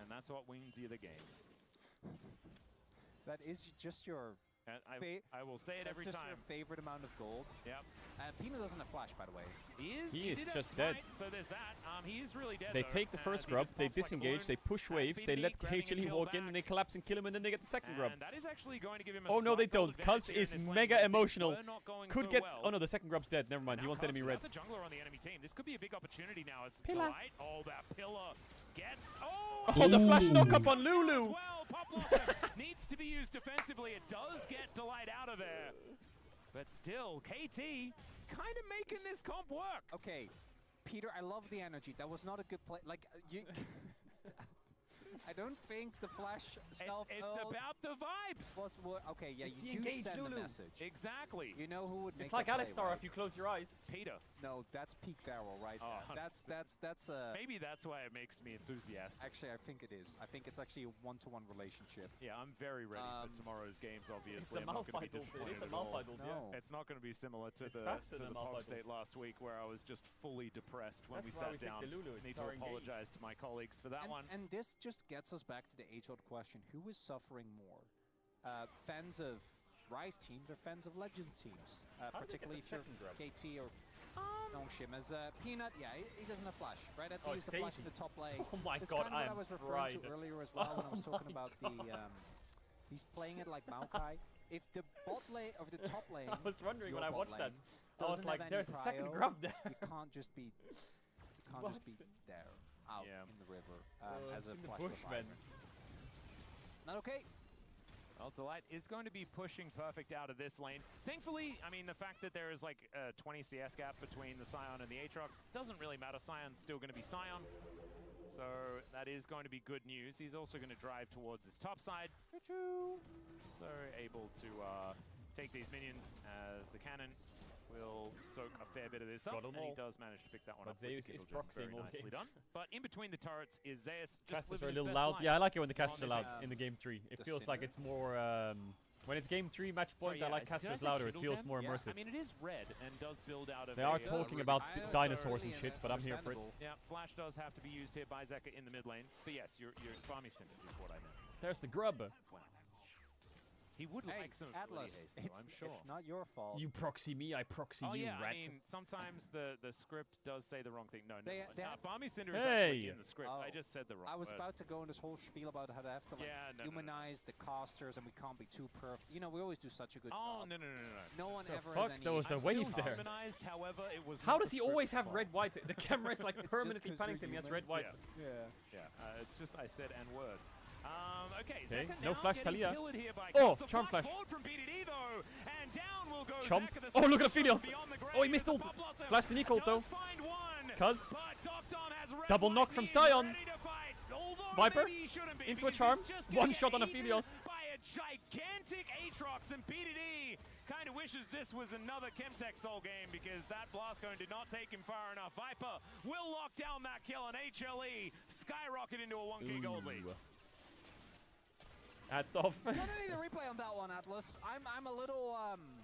Speaker 3: And that's what wins you the game.
Speaker 2: That is just your.
Speaker 3: And I will say it every
Speaker 2: that's just
Speaker 3: time.
Speaker 2: your favorite amount of gold.
Speaker 3: Yep.
Speaker 2: Peanut doesn't have flash, by the way.
Speaker 3: He
Speaker 1: is
Speaker 3: did have
Speaker 1: just
Speaker 3: smite,
Speaker 1: dead.
Speaker 3: So there's that. He is really dead.
Speaker 1: They
Speaker 3: though,
Speaker 1: take the
Speaker 3: as
Speaker 1: first
Speaker 3: he
Speaker 1: grub,
Speaker 3: just
Speaker 1: they
Speaker 3: pops like a
Speaker 1: disengage,
Speaker 3: balloon.
Speaker 1: they push
Speaker 3: That's
Speaker 1: waves, they
Speaker 3: PDD,
Speaker 1: let
Speaker 3: grabbing a
Speaker 1: KHLE
Speaker 3: kill
Speaker 1: walk in, and they
Speaker 3: back.
Speaker 1: collapse and kill him, and then they get the second grub.
Speaker 3: And that is actually going to give him a
Speaker 1: Oh no, they
Speaker 3: slight gold
Speaker 1: don't. Cuz
Speaker 3: advantage here in
Speaker 1: is
Speaker 3: this lane,
Speaker 1: mega
Speaker 3: but
Speaker 1: emotional.
Speaker 3: we're not going
Speaker 1: Could
Speaker 3: so
Speaker 1: get.
Speaker 3: well.
Speaker 1: Oh no, the second grub's dead. Never mind. He
Speaker 3: Now
Speaker 1: wants
Speaker 3: Cuz
Speaker 1: enemy red.
Speaker 3: without the jungler on the enemy team. This could be a big opportunity now. As
Speaker 1: Pillar.
Speaker 3: Delight, oh, that pillar gets.
Speaker 1: Oh, the flash knock up on Lulu.
Speaker 3: Well, Pop Blossom needs to be used defensively. It does get Delight out of there. But still, KT kind of making this comp work.
Speaker 2: Okay, Peter, I love the energy. That was not a good play. Like, you... I don't think the flash self
Speaker 3: It's about the vibes.
Speaker 2: was okay, yeah,
Speaker 1: It's
Speaker 2: you
Speaker 1: the
Speaker 2: do
Speaker 1: engaged
Speaker 2: send a
Speaker 1: Lulu.
Speaker 2: message.
Speaker 3: Exactly.
Speaker 2: You know who would make
Speaker 1: It's like
Speaker 2: that play,
Speaker 1: Alistar
Speaker 2: right?
Speaker 1: if you close your eyes.
Speaker 3: Peter.
Speaker 2: No, that's peak barrel right
Speaker 3: Oh,
Speaker 2: there. That's
Speaker 3: Maybe that's why it makes me enthusiastic.
Speaker 2: actually, I think it is. I think it's actually a one-to-one relationship.
Speaker 3: Yeah, I'm very ready for tomorrow's games, obviously.
Speaker 1: It's a
Speaker 3: I'm not going to be
Speaker 1: Malphite ult. It
Speaker 3: disappointed
Speaker 1: is a
Speaker 3: at all.
Speaker 1: Malphite ult, yeah.
Speaker 2: No.
Speaker 3: It's not going to be similar to
Speaker 1: It's
Speaker 3: the
Speaker 1: faster than
Speaker 3: Pog
Speaker 1: Malphite
Speaker 3: State last week where I was just fully depressed when
Speaker 1: That's
Speaker 3: we
Speaker 1: why
Speaker 3: sat
Speaker 1: we picked
Speaker 3: down.
Speaker 1: the Lulu. It's
Speaker 3: Need to
Speaker 1: our engage.
Speaker 3: apologize to my colleagues for that one.
Speaker 2: And this just gets us back to the age-old question: who is suffering more? Fans of Rise teams or fans of Legend teams?
Speaker 1: How did he get
Speaker 2: Particularly
Speaker 1: the
Speaker 2: if you're
Speaker 1: second grab?
Speaker 2: KT or Nongshim. As Peanut, yeah, he doesn't have flash, right? That's
Speaker 1: Oh,
Speaker 2: use
Speaker 1: it's
Speaker 2: the flash
Speaker 1: Daisy.
Speaker 2: in the top lane.
Speaker 1: Oh my
Speaker 2: It's
Speaker 1: god,
Speaker 2: kind of
Speaker 1: I
Speaker 2: what I
Speaker 1: am
Speaker 2: was referring to
Speaker 1: fried.
Speaker 2: earlier as well when I was
Speaker 1: Oh
Speaker 2: talking
Speaker 1: my
Speaker 2: about the. He's playing it like Maokai. If the bot lane of the top lane,
Speaker 1: I was wondering when
Speaker 2: your
Speaker 1: I
Speaker 2: bot
Speaker 1: watched that.
Speaker 2: lane
Speaker 1: I was
Speaker 2: doesn't have
Speaker 1: like,
Speaker 2: any
Speaker 1: there's a second
Speaker 2: prio,
Speaker 1: grub there.
Speaker 2: you can't just be, there out
Speaker 3: Yeah.
Speaker 2: in the river as
Speaker 1: Oh,
Speaker 2: a
Speaker 1: it's in the
Speaker 2: flash
Speaker 1: bush, man.
Speaker 2: Not okay.
Speaker 3: Well, Delight is going to be pushing Perfect out of this lane. Thankfully, I mean, the fact that there is like a 20 CS gap between the Scion and the Aatrox doesn't really matter. Scion's still going to be Scion. So that is going to be good news. He's also going to drive towards his top side. So able to take these minions as the cannon will soak a fair bit of this up.
Speaker 1: Got 'em
Speaker 3: And he
Speaker 1: all.
Speaker 3: does manage to pick that one
Speaker 1: But
Speaker 3: up. with the
Speaker 1: Zeus is
Speaker 3: Kindle Gem.
Speaker 1: proxying
Speaker 3: Very
Speaker 1: all
Speaker 3: nicely
Speaker 1: game.
Speaker 3: done. But in between the turrets is Zeus. Just
Speaker 1: Casters
Speaker 3: living
Speaker 1: are a
Speaker 3: his
Speaker 1: little
Speaker 3: best
Speaker 1: loud.
Speaker 3: life
Speaker 1: Yeah, I like it when the
Speaker 3: on
Speaker 1: casters are
Speaker 3: this
Speaker 1: loud in the game 3. It
Speaker 2: the
Speaker 1: feels like
Speaker 2: Cinder.
Speaker 1: it's more... when it's game 3 match point,
Speaker 3: Sorry,
Speaker 1: I like
Speaker 3: did I
Speaker 1: casters
Speaker 3: say
Speaker 1: louder. It
Speaker 3: Kindle
Speaker 1: feels
Speaker 3: Gem?
Speaker 1: more
Speaker 2: Yeah.
Speaker 1: immersive.
Speaker 3: I mean, it is red and does build out of
Speaker 1: They are
Speaker 3: a,
Speaker 1: talking
Speaker 3: red-
Speaker 1: about
Speaker 2: I
Speaker 1: the
Speaker 2: know,
Speaker 1: dinosaurs
Speaker 2: certainly,
Speaker 1: and shit, but I'm here for it.
Speaker 2: understandable.
Speaker 3: Yeah, Flash does have to be used here by Zeka in the mid lane. But yes, you're Farmy Cinder is what I meant.
Speaker 1: There's the grub.
Speaker 3: Wow. He would
Speaker 2: Hey,
Speaker 3: like some
Speaker 2: Atlas,
Speaker 3: ability haste, though, I'm sure.
Speaker 2: it's not your fault.
Speaker 1: You proxy me, I proxy
Speaker 3: Oh
Speaker 1: you,
Speaker 3: yeah,
Speaker 1: rat.
Speaker 3: I mean, sometimes the script does say the wrong thing. No,
Speaker 2: They
Speaker 3: no.
Speaker 2: have-
Speaker 3: Farmy Cinder is
Speaker 1: Hey!
Speaker 3: actually in the script. I
Speaker 2: Oh.
Speaker 3: just said the wrong
Speaker 2: I was
Speaker 3: word.
Speaker 2: about to go on this whole spiel about how they have to like
Speaker 3: Yeah, no, no, no.
Speaker 2: humanize the casters and we can't be too perfect. You know, we always do such a good
Speaker 3: Oh,
Speaker 2: job.
Speaker 3: no, no, no, no, no.
Speaker 2: No one
Speaker 1: The
Speaker 2: ever
Speaker 1: fuck?
Speaker 2: has any
Speaker 1: There was a
Speaker 2: issues.
Speaker 1: wave
Speaker 3: Still
Speaker 1: there.
Speaker 3: harmonized, however, it was
Speaker 1: How
Speaker 3: not
Speaker 1: does
Speaker 3: the
Speaker 1: he always
Speaker 3: script's
Speaker 1: have
Speaker 3: fault.
Speaker 1: red-white? The camera is like
Speaker 2: It's just
Speaker 1: permanently
Speaker 2: 'cause you're
Speaker 1: panning to me as
Speaker 2: human.
Speaker 1: red-white.
Speaker 3: Yeah.
Speaker 2: Yeah.
Speaker 3: It's just I said N-word. Okay,
Speaker 1: Okay,
Speaker 3: Zeka
Speaker 1: no
Speaker 3: now
Speaker 1: flash
Speaker 3: getting
Speaker 1: Talia.
Speaker 3: killed here by
Speaker 1: Oh,
Speaker 3: Kaz. The
Speaker 1: charm flash.
Speaker 3: forward from BDD though, and down will go
Speaker 1: Chomp.
Speaker 3: Zeka, the
Speaker 1: Oh, look at
Speaker 3: second
Speaker 1: Aphelios.
Speaker 3: shot beyond the grave.
Speaker 1: Oh, he missed
Speaker 3: The
Speaker 1: ult.
Speaker 3: Pop Blossom
Speaker 1: Flash the Nico,
Speaker 3: does
Speaker 1: though.
Speaker 3: find one,
Speaker 1: Cuz.
Speaker 3: but Docton has red
Speaker 1: Double
Speaker 3: white
Speaker 1: knock from
Speaker 3: knees,
Speaker 1: Sion.
Speaker 3: ready to fight. Although
Speaker 1: Viper
Speaker 3: maybe he shouldn't be,
Speaker 1: into a
Speaker 3: because
Speaker 1: charm.
Speaker 3: he's just
Speaker 1: One
Speaker 3: gonna
Speaker 1: shot
Speaker 3: get
Speaker 1: on
Speaker 3: eaten
Speaker 1: Aphelios.
Speaker 3: by a gigantic Aatrox, and BDD kind of wishes this was another Chemtech Soul game because that blast cone did not take him far enough. Viper will lock down that kill, and HLE skyrocket into a 1K gold lead.
Speaker 1: Ooh. Hats off.
Speaker 2: Gonna need a replay on that one, Atlas. I'm a little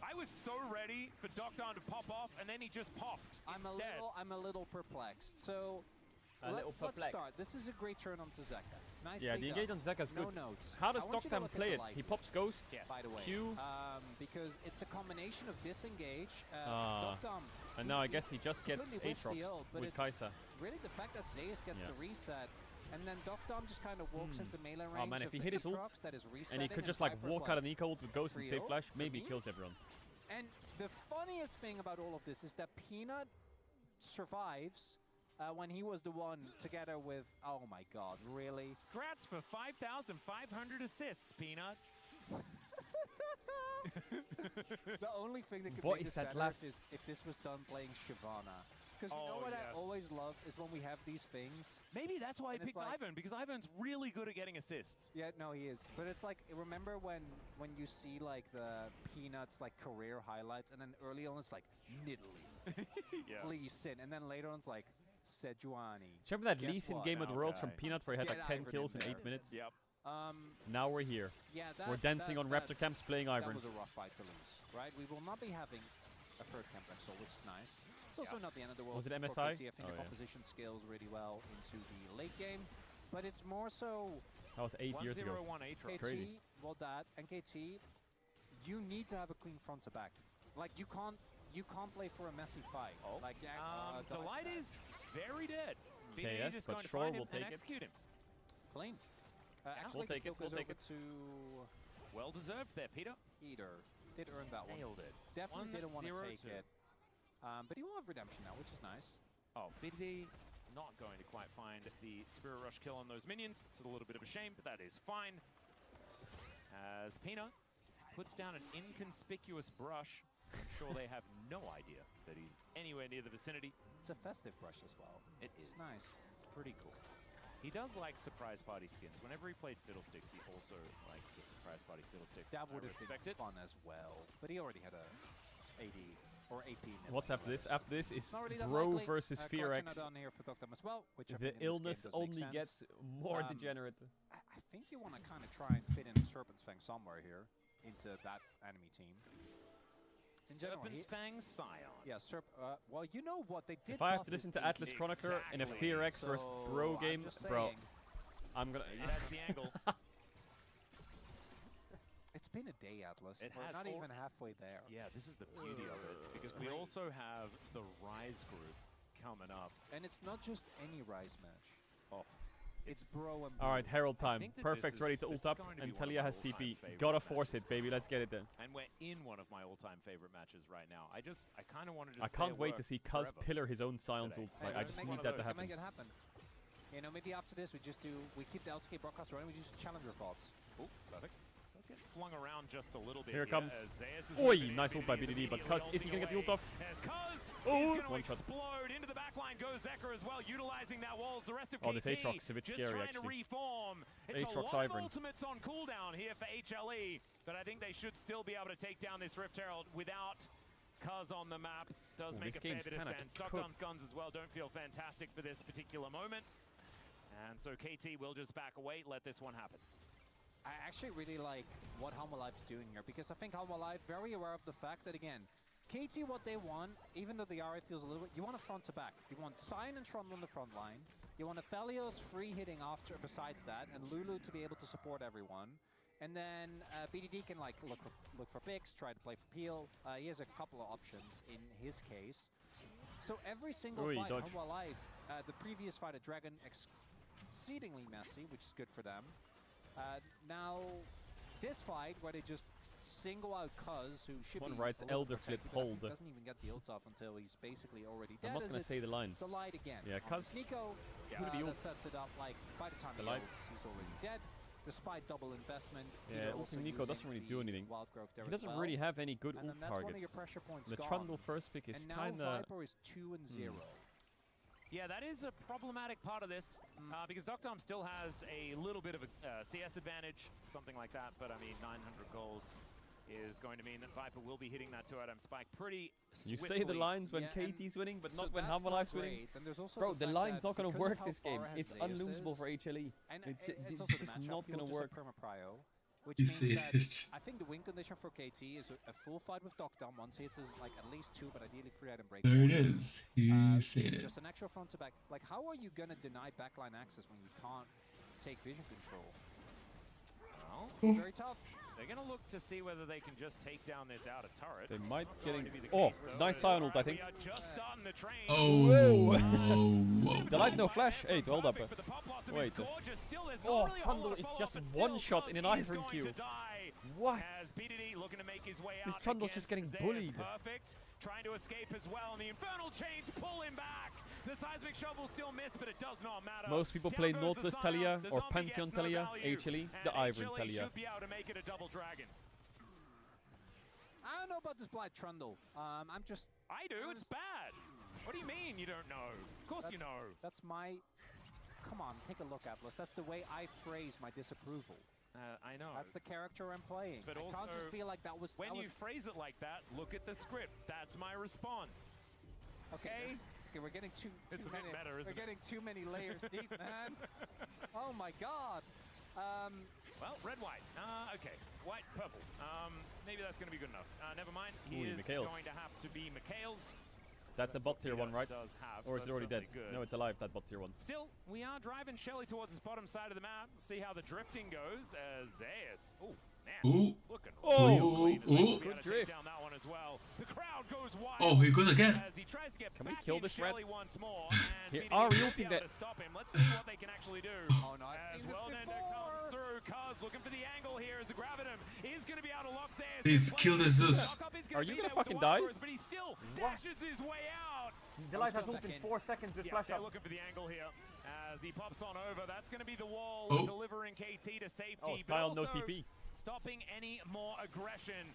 Speaker 3: I was so ready for Docton to pop off, and then he just popped.
Speaker 2: I'm
Speaker 3: instead.
Speaker 2: a little perplexed. So
Speaker 1: A little
Speaker 2: let's
Speaker 1: perplexed.
Speaker 2: start. This is a great turn onto Zeka. Nicely
Speaker 1: Yeah, the engage
Speaker 2: done.
Speaker 1: on Zeka is
Speaker 2: No
Speaker 1: good.
Speaker 2: notes.
Speaker 1: How does
Speaker 2: I want you to
Speaker 1: Doctan
Speaker 2: look at
Speaker 1: play
Speaker 2: the
Speaker 1: it?
Speaker 2: light
Speaker 1: He
Speaker 2: here,
Speaker 1: pops Ghost,
Speaker 3: Yes.
Speaker 2: by the way.
Speaker 1: Q,
Speaker 2: because it's the combination of disengage.
Speaker 1: Ah.
Speaker 2: Doctan,
Speaker 1: and now I guess he just gets
Speaker 2: completely whiffed the
Speaker 1: Aatrox
Speaker 2: ult, but
Speaker 1: with
Speaker 2: it's
Speaker 1: Kai'Sa.
Speaker 2: really the fact that Zeus gets
Speaker 1: Yeah.
Speaker 2: the reset, and then Doctan just kind of walks into melee range.
Speaker 1: Oh man, if
Speaker 2: of
Speaker 1: he
Speaker 2: the
Speaker 1: hit his ult,
Speaker 2: Aatrox that is
Speaker 1: and he
Speaker 2: resetting,
Speaker 1: could just like
Speaker 2: Viper's
Speaker 1: walk out an eco ult with Ghost and save
Speaker 2: real
Speaker 1: Flash,
Speaker 2: for
Speaker 1: maybe
Speaker 2: me.
Speaker 1: kills everyone.
Speaker 2: And the funniest thing about all of this is that Peanut survives when he was the one together with, oh my god, really?
Speaker 3: Congrats for 5,500 assists, Peanut.
Speaker 2: The only thing that could
Speaker 1: What
Speaker 2: make
Speaker 1: is
Speaker 2: this
Speaker 1: that
Speaker 2: better
Speaker 1: laugh?
Speaker 2: is if this was done playing Shyvana. Because you know
Speaker 3: Oh,
Speaker 2: what I
Speaker 3: yes.
Speaker 2: always love is when we have these things.
Speaker 3: Maybe that's why I
Speaker 2: And it's
Speaker 3: picked
Speaker 2: like-
Speaker 3: Ivern, because Ivern's really good at getting assists.
Speaker 2: Yeah, no, he is. But it's like, remember when you see like the Peanuts like career highlights, and then early on it's like Nidalee,
Speaker 3: Yeah.
Speaker 2: Lee Sin, and then later on it's like Sejuani.
Speaker 1: Do you remember that
Speaker 2: Guess
Speaker 1: Lee Sin
Speaker 2: what?
Speaker 1: game of the Worlds from
Speaker 3: Okay.
Speaker 1: Peanut where he had
Speaker 2: Get
Speaker 1: like 10
Speaker 2: Ivern
Speaker 1: kills
Speaker 2: in
Speaker 1: in
Speaker 2: there.
Speaker 1: 8 minutes?
Speaker 3: Yep.
Speaker 1: Now we're here.
Speaker 2: Yeah,
Speaker 1: We're dancing on Raptor camps playing
Speaker 2: That
Speaker 1: Ivern.
Speaker 2: was a rough fight to lose, right? We will not be having a third Chemtech Soul, which is nice. It's also
Speaker 3: Yeah.
Speaker 2: not the end of the world.
Speaker 1: Was it
Speaker 2: for
Speaker 1: MSI?
Speaker 2: KT. I think
Speaker 1: Oh,
Speaker 2: the
Speaker 1: yeah.
Speaker 2: composition scales really well into the late game, but it's more so
Speaker 1: That was 8 years ago.
Speaker 3: 101 Aatrox.
Speaker 2: KT,
Speaker 1: Crazy.
Speaker 2: well that, and KT, you need to have a clean front to back. Like you can't play for a messy fight.
Speaker 3: Oh.
Speaker 2: Like
Speaker 3: The light is very dead. BDD
Speaker 1: KS,
Speaker 3: just
Speaker 1: but
Speaker 3: going to
Speaker 1: Shore
Speaker 3: find him
Speaker 1: will
Speaker 3: and
Speaker 1: take it.
Speaker 3: execute him.
Speaker 2: clean.
Speaker 1: We'll
Speaker 2: Actually,
Speaker 1: take
Speaker 2: the
Speaker 1: it,
Speaker 2: kill
Speaker 1: we'll
Speaker 2: goes
Speaker 1: take
Speaker 2: over
Speaker 1: it.
Speaker 2: to
Speaker 3: Well deserved there, Peter.
Speaker 2: Peter. Did earn that one.
Speaker 3: Nailed it.
Speaker 2: Definitely didn't want to
Speaker 3: 1-0
Speaker 2: take it. But he will have redemption now, which is nice.
Speaker 3: Oh, BDD not going to quite find the Spirit Rush kill on those minions. It's a little bit of a shame, but that is fine. As Peanut puts down an inconspicuous brush. I'm sure they have no idea that he's anywhere near the vicinity.
Speaker 2: It's a festive brush as well.
Speaker 3: It
Speaker 2: It's
Speaker 3: is.
Speaker 2: nice.
Speaker 3: It's pretty cool. He does like surprise party skins. Whenever he played Fiddlesticks, he also liked the surprise party Fiddlesticks.
Speaker 2: That
Speaker 3: I
Speaker 2: would have
Speaker 3: respect
Speaker 2: been
Speaker 3: it.
Speaker 2: fun as well. But he already had a AD or AP. in
Speaker 1: What's
Speaker 2: it
Speaker 1: after this?
Speaker 2: anyway,
Speaker 1: After this
Speaker 2: so
Speaker 1: is
Speaker 2: it's not really that
Speaker 1: Bro
Speaker 2: likely.
Speaker 1: versus
Speaker 2: Correction
Speaker 1: Fearex.
Speaker 2: done here for Doctor as well, which I
Speaker 1: The
Speaker 2: think in this game
Speaker 1: illness
Speaker 2: does make
Speaker 1: only
Speaker 2: sense.
Speaker 1: gets more
Speaker 2: Um,
Speaker 1: degenerate.
Speaker 2: I think you want to kind of try and fit in a Serpent's Fang somewhere here into that enemy team. In general,
Speaker 3: Serpent's Fang Scion.
Speaker 2: yeah, well, you know what they did.
Speaker 1: If I have
Speaker 2: buff
Speaker 1: to
Speaker 2: his
Speaker 1: listen to
Speaker 2: AP.
Speaker 1: Atlas Chronicler in a
Speaker 3: Exactly.
Speaker 1: Fearex versus
Speaker 2: So,
Speaker 1: Bro
Speaker 2: I'm
Speaker 1: game,
Speaker 2: just
Speaker 1: bro,
Speaker 2: saying,
Speaker 1: I'm gonna.
Speaker 3: That's the angle.
Speaker 2: it's been a day, Atlas.
Speaker 3: It
Speaker 2: We're
Speaker 3: has.
Speaker 2: not even halfway there.
Speaker 3: Yeah, this is the beauty of it. Because we also have the Rise group coming up.
Speaker 2: And it's not just any Rise match.
Speaker 3: Oh,
Speaker 2: It's Bro and
Speaker 1: All right, Herald time.
Speaker 3: think that
Speaker 1: Perfect's
Speaker 3: this
Speaker 1: ready
Speaker 3: is-
Speaker 1: to
Speaker 3: this
Speaker 1: ult
Speaker 3: is
Speaker 1: up,
Speaker 3: going to be
Speaker 1: and
Speaker 3: one of
Speaker 1: Talia
Speaker 3: my
Speaker 1: has
Speaker 3: all-time
Speaker 1: TP.
Speaker 3: favorite
Speaker 1: Gotta force
Speaker 3: matches.
Speaker 1: it, baby. Let's get it then.
Speaker 3: and we're in one of my all-time favorite matches right now. I kind of wanted to
Speaker 1: I
Speaker 3: say
Speaker 1: can't
Speaker 3: it
Speaker 1: wait to
Speaker 3: worked
Speaker 1: see Cuz
Speaker 3: forever.
Speaker 1: pillar his own Silence
Speaker 3: today.
Speaker 1: ult.
Speaker 3: Hey,
Speaker 1: Like, I
Speaker 3: let's
Speaker 1: just
Speaker 3: make
Speaker 1: need
Speaker 3: one of
Speaker 1: that to
Speaker 3: those.
Speaker 2: Let's
Speaker 1: happen.
Speaker 2: make it happen. You know, maybe after this we keep the LCK broadcast running, we just challenger thoughts.
Speaker 3: Oh, perfect. Let's get flung around just a little bit.
Speaker 1: Here it comes.
Speaker 3: as Zeus is
Speaker 1: Oi,
Speaker 3: moving in.
Speaker 1: nice ult by
Speaker 3: BDD is
Speaker 1: BDD, but
Speaker 3: immediately
Speaker 1: Cuz, is he gonna get the
Speaker 3: ulting
Speaker 1: ult off?
Speaker 3: away. As Cuz
Speaker 1: Oh,
Speaker 3: is gonna
Speaker 1: one shot.
Speaker 3: explode into the backline. Goes Zeker as well, utilizing that walls. The rest of
Speaker 1: Oh, this
Speaker 3: KT
Speaker 1: Aatrox is a bit
Speaker 3: just
Speaker 1: scary,
Speaker 3: trying
Speaker 1: actually.
Speaker 3: to reform. It's
Speaker 1: Aatrox
Speaker 3: a lot
Speaker 1: Ivern.
Speaker 3: of ultimates on cooldown here for HLE, but I think they should still be able to take down this Rift Herald without Cuz on the map. Does
Speaker 1: Ooh,
Speaker 3: make
Speaker 1: this
Speaker 3: a fair
Speaker 1: game's
Speaker 3: bit of
Speaker 1: kinda
Speaker 3: sense.
Speaker 1: cooked.
Speaker 3: Stockdown's guns as well don't feel fantastic for this particular moment. And so KT will just back away, let this one happen.
Speaker 2: I actually really like what Halma Life is doing here, because I think Halma Life very aware of the fact that, again, KT, what they want, even though the RA feels a little bit, you want a front to back. You want Sion and Trundle on the front line. You want Aphelios free hitting after, besides that, and Lulu to be able to support everyone. And then BDD can like look for picks, try to play for Peel. He has a couple of options in his case. So every single fight, Humble Life, the previous fight at Dragon, exceedingly messy, which is good for them. Now, this fight where they just single out Cuz, who should
Speaker 1: One
Speaker 2: be
Speaker 1: writes Elder Flip hold.
Speaker 2: doesn't even get the ult off until he's basically already dead.
Speaker 1: I'm not gonna say the line.
Speaker 2: Delight again.
Speaker 1: Yeah, Cuz.
Speaker 2: Nico, that sets it up like by the time he ults, he's already dead. Despite double investment,
Speaker 1: yeah, ulting Nico doesn't really do anything. He doesn't really have any good ult targets. The Trundle first pick is kind of...
Speaker 2: Viper is 2-0.
Speaker 3: Yeah, that is a problematic part of this, because Doctom still has a little bit of a CS advantage, something like that, but I mean, 900 gold is going to mean that Viper will be hitting that 2-item spike pretty swiftly.
Speaker 1: You say the lines when KT's winning, but not when Humble Life's winning. Bro, the line's not going to work this game. It's unlosable for HLE. It's just not going to work.
Speaker 2: Which means that I think the win condition for KT is a full fight with Doctom. Once he hits like at least 2, but ideally 3-item break.
Speaker 4: There it is. You said it.
Speaker 2: Just an actual front to back. Like, how are you going to deny backline access when you can't take vision control? Well, very tough.
Speaker 3: They're going to look to see whether they can just take down this outer turret.
Speaker 1: They might getting... Oh, nice Sion ult, I think.
Speaker 4: Oh, whoa.
Speaker 1: The light no flash. Hey, hold up. Wait. Oh, Trundle is just one shot in an Ivern queue. What? This Trundle's just getting bullied.
Speaker 3: Trying to escape as well, and the Infernal Chains pull him back. The Seismic Shovel still missed, but it does not matter.
Speaker 1: Most people play Nautilus Talia or Pantheon Talia, HLE, the Ivern Talia.
Speaker 3: Should be able to make it a double dragon.
Speaker 2: I don't know about this Blight Trundle. I'm just...
Speaker 3: I do, it's bad. What do you mean you don't know? Of course you know.
Speaker 2: That's my... Come on, take a look, Atlas. That's the way I phrase my disapproval.
Speaker 3: I know.
Speaker 2: That's the character I'm playing.
Speaker 3: But
Speaker 2: I
Speaker 3: also,
Speaker 2: can't just be like that was...
Speaker 3: When you phrase it like that, look at the script. That's my response. Okay?
Speaker 2: Okay, we're getting too
Speaker 3: it's a
Speaker 2: many...
Speaker 3: bit better, isn't
Speaker 2: We're getting too many layers deep, man. Oh my god.
Speaker 3: Well, red-white. Okay. White-purple. Maybe that's going to be good enough. Never mind. He is
Speaker 1: Mikhails.
Speaker 3: going to have to be Mikhails.
Speaker 1: That's a bot tier 1, right?
Speaker 3: Does have,
Speaker 1: or is it already dead?
Speaker 3: Good.
Speaker 1: No, it's alive, that bot tier 1.
Speaker 3: Still, we are driving Shelly towards this bottom side of the map. See how the drifting goes. Zeus. Oh, man.
Speaker 4: Ooh.
Speaker 3: Looking
Speaker 1: Good drift.
Speaker 3: down that one as well. The crowd goes wild.
Speaker 4: Oh, he goes again.
Speaker 3: As he tries to get
Speaker 1: Can we
Speaker 3: back
Speaker 1: kill
Speaker 3: in
Speaker 1: this red?
Speaker 3: Shelly once more.
Speaker 1: Here,
Speaker 3: And
Speaker 1: are we
Speaker 3: BDD
Speaker 1: ulting
Speaker 3: able
Speaker 1: that?
Speaker 3: to stop him. Let's see what they can actually do.
Speaker 2: Oh no, I've
Speaker 3: As
Speaker 2: seen
Speaker 3: well
Speaker 2: this
Speaker 3: then
Speaker 2: before.
Speaker 3: comes through. Cuz looking for the angle here as the Gravitum is going to be able to lock Zeus.
Speaker 4: Please kill the Zeus.
Speaker 1: Are you gonna fucking die?
Speaker 3: But he still dashes his way out.
Speaker 1: Delight has ult in 4 seconds with flash
Speaker 3: they're
Speaker 1: up.
Speaker 3: looking for the angle here as he pops on over. That's going to be the wall delivering KT to safety.
Speaker 1: Oh,
Speaker 3: but
Speaker 1: Sion, no
Speaker 3: also
Speaker 1: TP.
Speaker 3: stopping any more aggression.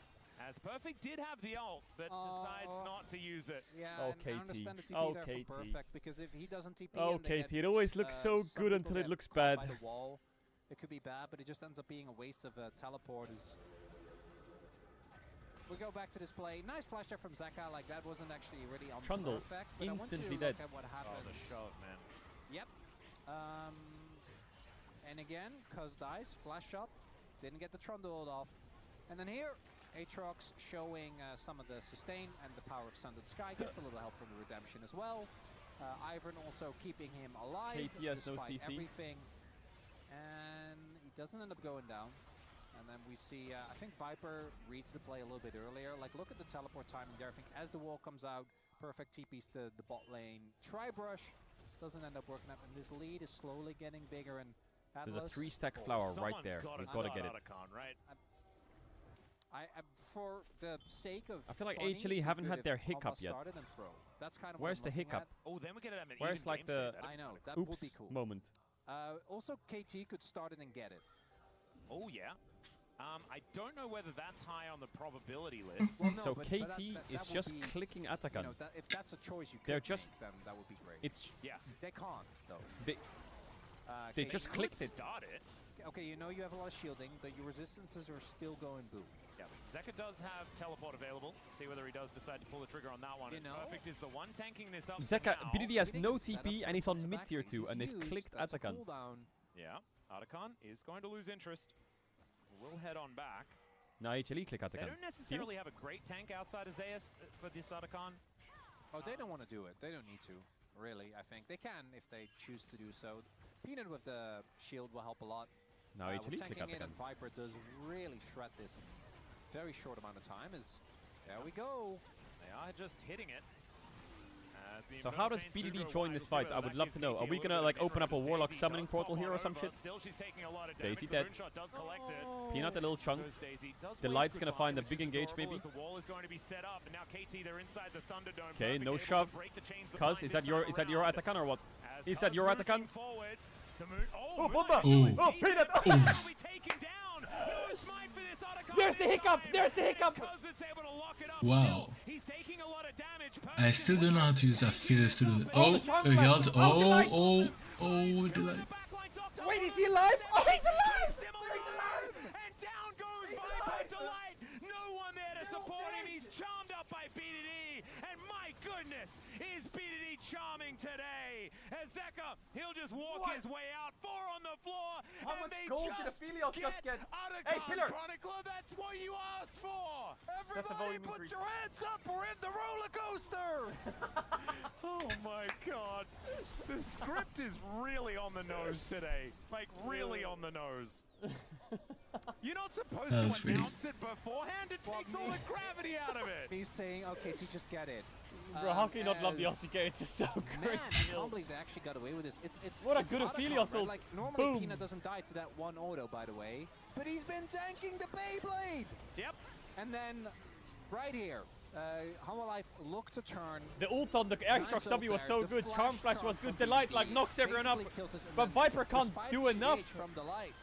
Speaker 3: As Perfect did have the ult, but decides not to use it.
Speaker 2: Yeah,
Speaker 1: Oh,
Speaker 2: and I
Speaker 1: KT.
Speaker 2: understand the TP
Speaker 1: Oh,
Speaker 2: there
Speaker 1: KT.
Speaker 2: for Perfect, because if he doesn't TP
Speaker 1: Oh,
Speaker 2: and they
Speaker 1: KT,
Speaker 2: get,
Speaker 1: it always looks so
Speaker 2: some
Speaker 1: good
Speaker 2: people
Speaker 1: until it
Speaker 2: get
Speaker 1: looks
Speaker 2: caught
Speaker 1: bad.
Speaker 2: by the wall, it could be bad, but it just ends up being a waste of teleporters. We go back to this play. Nice flash there from Zeka, like that wasn't actually really on
Speaker 1: Trundle,
Speaker 2: perfect. But
Speaker 1: instantly
Speaker 2: I want
Speaker 1: dead.
Speaker 2: you to look at what happened.
Speaker 3: Oh, the shot, man.
Speaker 2: Yep. And again, Cuz dies, flash up, didn't get the Trundle off. And then here, Aatrox showing some of the sustain and the power of Sundered Sky, gets a little help from the Redemption as well. Ivern also keeping him alive
Speaker 1: KT has no
Speaker 2: despite
Speaker 1: CC.
Speaker 2: everything. And he doesn't end up going down. And then we see, I think Viper reads the play a little bit earlier. Like, look at the teleport timing there. I think as the wall comes out, Perfect TP's the bot lane. Tri-brush doesn't end up working out, and this lead is slowly getting bigger. And
Speaker 1: There's a
Speaker 2: Atlas,
Speaker 1: 3-stack flower right there. You've got to get it.
Speaker 3: Right?
Speaker 2: for the sake of
Speaker 1: I feel like
Speaker 2: funny,
Speaker 1: HLE
Speaker 2: it'd be
Speaker 1: haven't
Speaker 2: good
Speaker 1: had
Speaker 2: if
Speaker 1: their
Speaker 2: Alma
Speaker 1: hiccup yet.
Speaker 2: started and throw. That's kind of
Speaker 1: Where's
Speaker 2: what
Speaker 1: the
Speaker 2: I'm looking
Speaker 1: hiccup?
Speaker 3: Oh, then we get an
Speaker 1: Where's
Speaker 3: even
Speaker 1: like
Speaker 3: game
Speaker 1: the
Speaker 3: state.
Speaker 2: I know, that would
Speaker 1: oops
Speaker 2: be cool.
Speaker 1: moment?
Speaker 2: Also, KT could start it and get it.
Speaker 3: Oh, yeah. I don't know whether that's high on the probability list.
Speaker 2: Well, no,
Speaker 1: So
Speaker 2: but
Speaker 1: KT
Speaker 2: that
Speaker 1: is
Speaker 2: would
Speaker 1: just
Speaker 2: be,
Speaker 1: clicking
Speaker 2: you
Speaker 1: Atakan.
Speaker 2: know, if that's a choice you
Speaker 1: They're
Speaker 2: could
Speaker 1: just-
Speaker 2: make, then that would be great.
Speaker 1: It's
Speaker 3: Yeah.
Speaker 2: They can't, though.
Speaker 1: they
Speaker 2: KT
Speaker 1: just clicked it.
Speaker 3: Start it.
Speaker 2: Okay, you know you have a lot of shielding, but your resistances are still going boom.
Speaker 3: Yeah. Zeka does have teleport available. See whether he does decide to pull the trigger on that one.
Speaker 2: You
Speaker 3: As
Speaker 2: know?
Speaker 3: Perfect is the one tanking this up.
Speaker 1: Zeka,
Speaker 3: now.
Speaker 1: BDD has
Speaker 2: BDD
Speaker 1: no
Speaker 2: can set up
Speaker 1: TP
Speaker 2: for
Speaker 1: and he's on
Speaker 2: front to
Speaker 1: mid
Speaker 2: back
Speaker 1: tier
Speaker 2: because
Speaker 1: 2
Speaker 2: he's
Speaker 1: and they've
Speaker 2: used,
Speaker 1: clicked
Speaker 2: that's a
Speaker 1: Atakan.
Speaker 2: cooldown.
Speaker 3: Yeah. Articon is going to lose interest. We'll head on back.
Speaker 1: Nej, Chili klick
Speaker 3: They
Speaker 1: Atakan.
Speaker 3: don't necessarily have a great tank outside of Zeus for this Otacon.
Speaker 2: Oh, they don't want to do it. They don't need to, really, I think. They can if they choose to do so. Peanut with the shield will help a lot.
Speaker 1: Nou,
Speaker 2: with
Speaker 1: Chili klick
Speaker 2: tanking in,
Speaker 1: Atakan.
Speaker 2: and Viper does really shred this in very short amount of time. There we go.
Speaker 3: They are just hitting it.
Speaker 1: So how does BDD join this fight? I would love to know. Are we gonna like open up a Warlock summoning portal here or some shit? Daisy dead. Peanut a little chunk. The Light's gonna find a big engage maybe. Okay, no shove. Cuz, is that your Atakan or what? Is that your Atakan? Oh, Bomba!
Speaker 4: Ooh.
Speaker 1: Oh, Peanut! There's the hiccup! There's the hiccup!
Speaker 4: Wow. I still don't know how to use affiliates to do it. Oh, he held. Oh, delight.
Speaker 2: Wait, is he alive? Oh, he's alive!
Speaker 3: And down goes Viper Delight. No one there to support him. He's charmed up by BDD. And my goodness, is BDD charming today? As Zeka, he'll just walk his way out. 4 on the floor.
Speaker 1: How much gold did Aphelios just get? Hey, Pillar!
Speaker 3: Chronicler, that's what you asked for.
Speaker 1: That's the volume
Speaker 2: Put
Speaker 1: increase.
Speaker 2: your hands up, we're in the roller coaster!
Speaker 3: Oh my god. The script is really on the nose today. Like, really on the nose. You're not supposed
Speaker 4: That
Speaker 3: to
Speaker 4: was pretty-
Speaker 3: announce it beforehand. It takes all the gravity out of it.
Speaker 2: He's saying, okay, to just get it.
Speaker 1: Bro, how can you not love the
Speaker 2: as-
Speaker 1: LCK? It's just so
Speaker 2: Man,
Speaker 1: great.
Speaker 2: I can't believe they actually got away with this. It's
Speaker 1: What a
Speaker 2: it's
Speaker 1: good
Speaker 2: Otacon,
Speaker 1: Aphelios
Speaker 2: right?
Speaker 1: ult.
Speaker 2: Like, normally
Speaker 1: Boom.
Speaker 2: Peanut doesn't die to that one auto, by the way. But he's been tanking the Beyblade!
Speaker 3: Yep.
Speaker 2: And then, right here, Life look to turn.
Speaker 1: The ult on the Airstrux W was so good. Charm Flash was good. The Light like knocks everyone up. But Viper can't do enough.
Speaker 2: From the Light.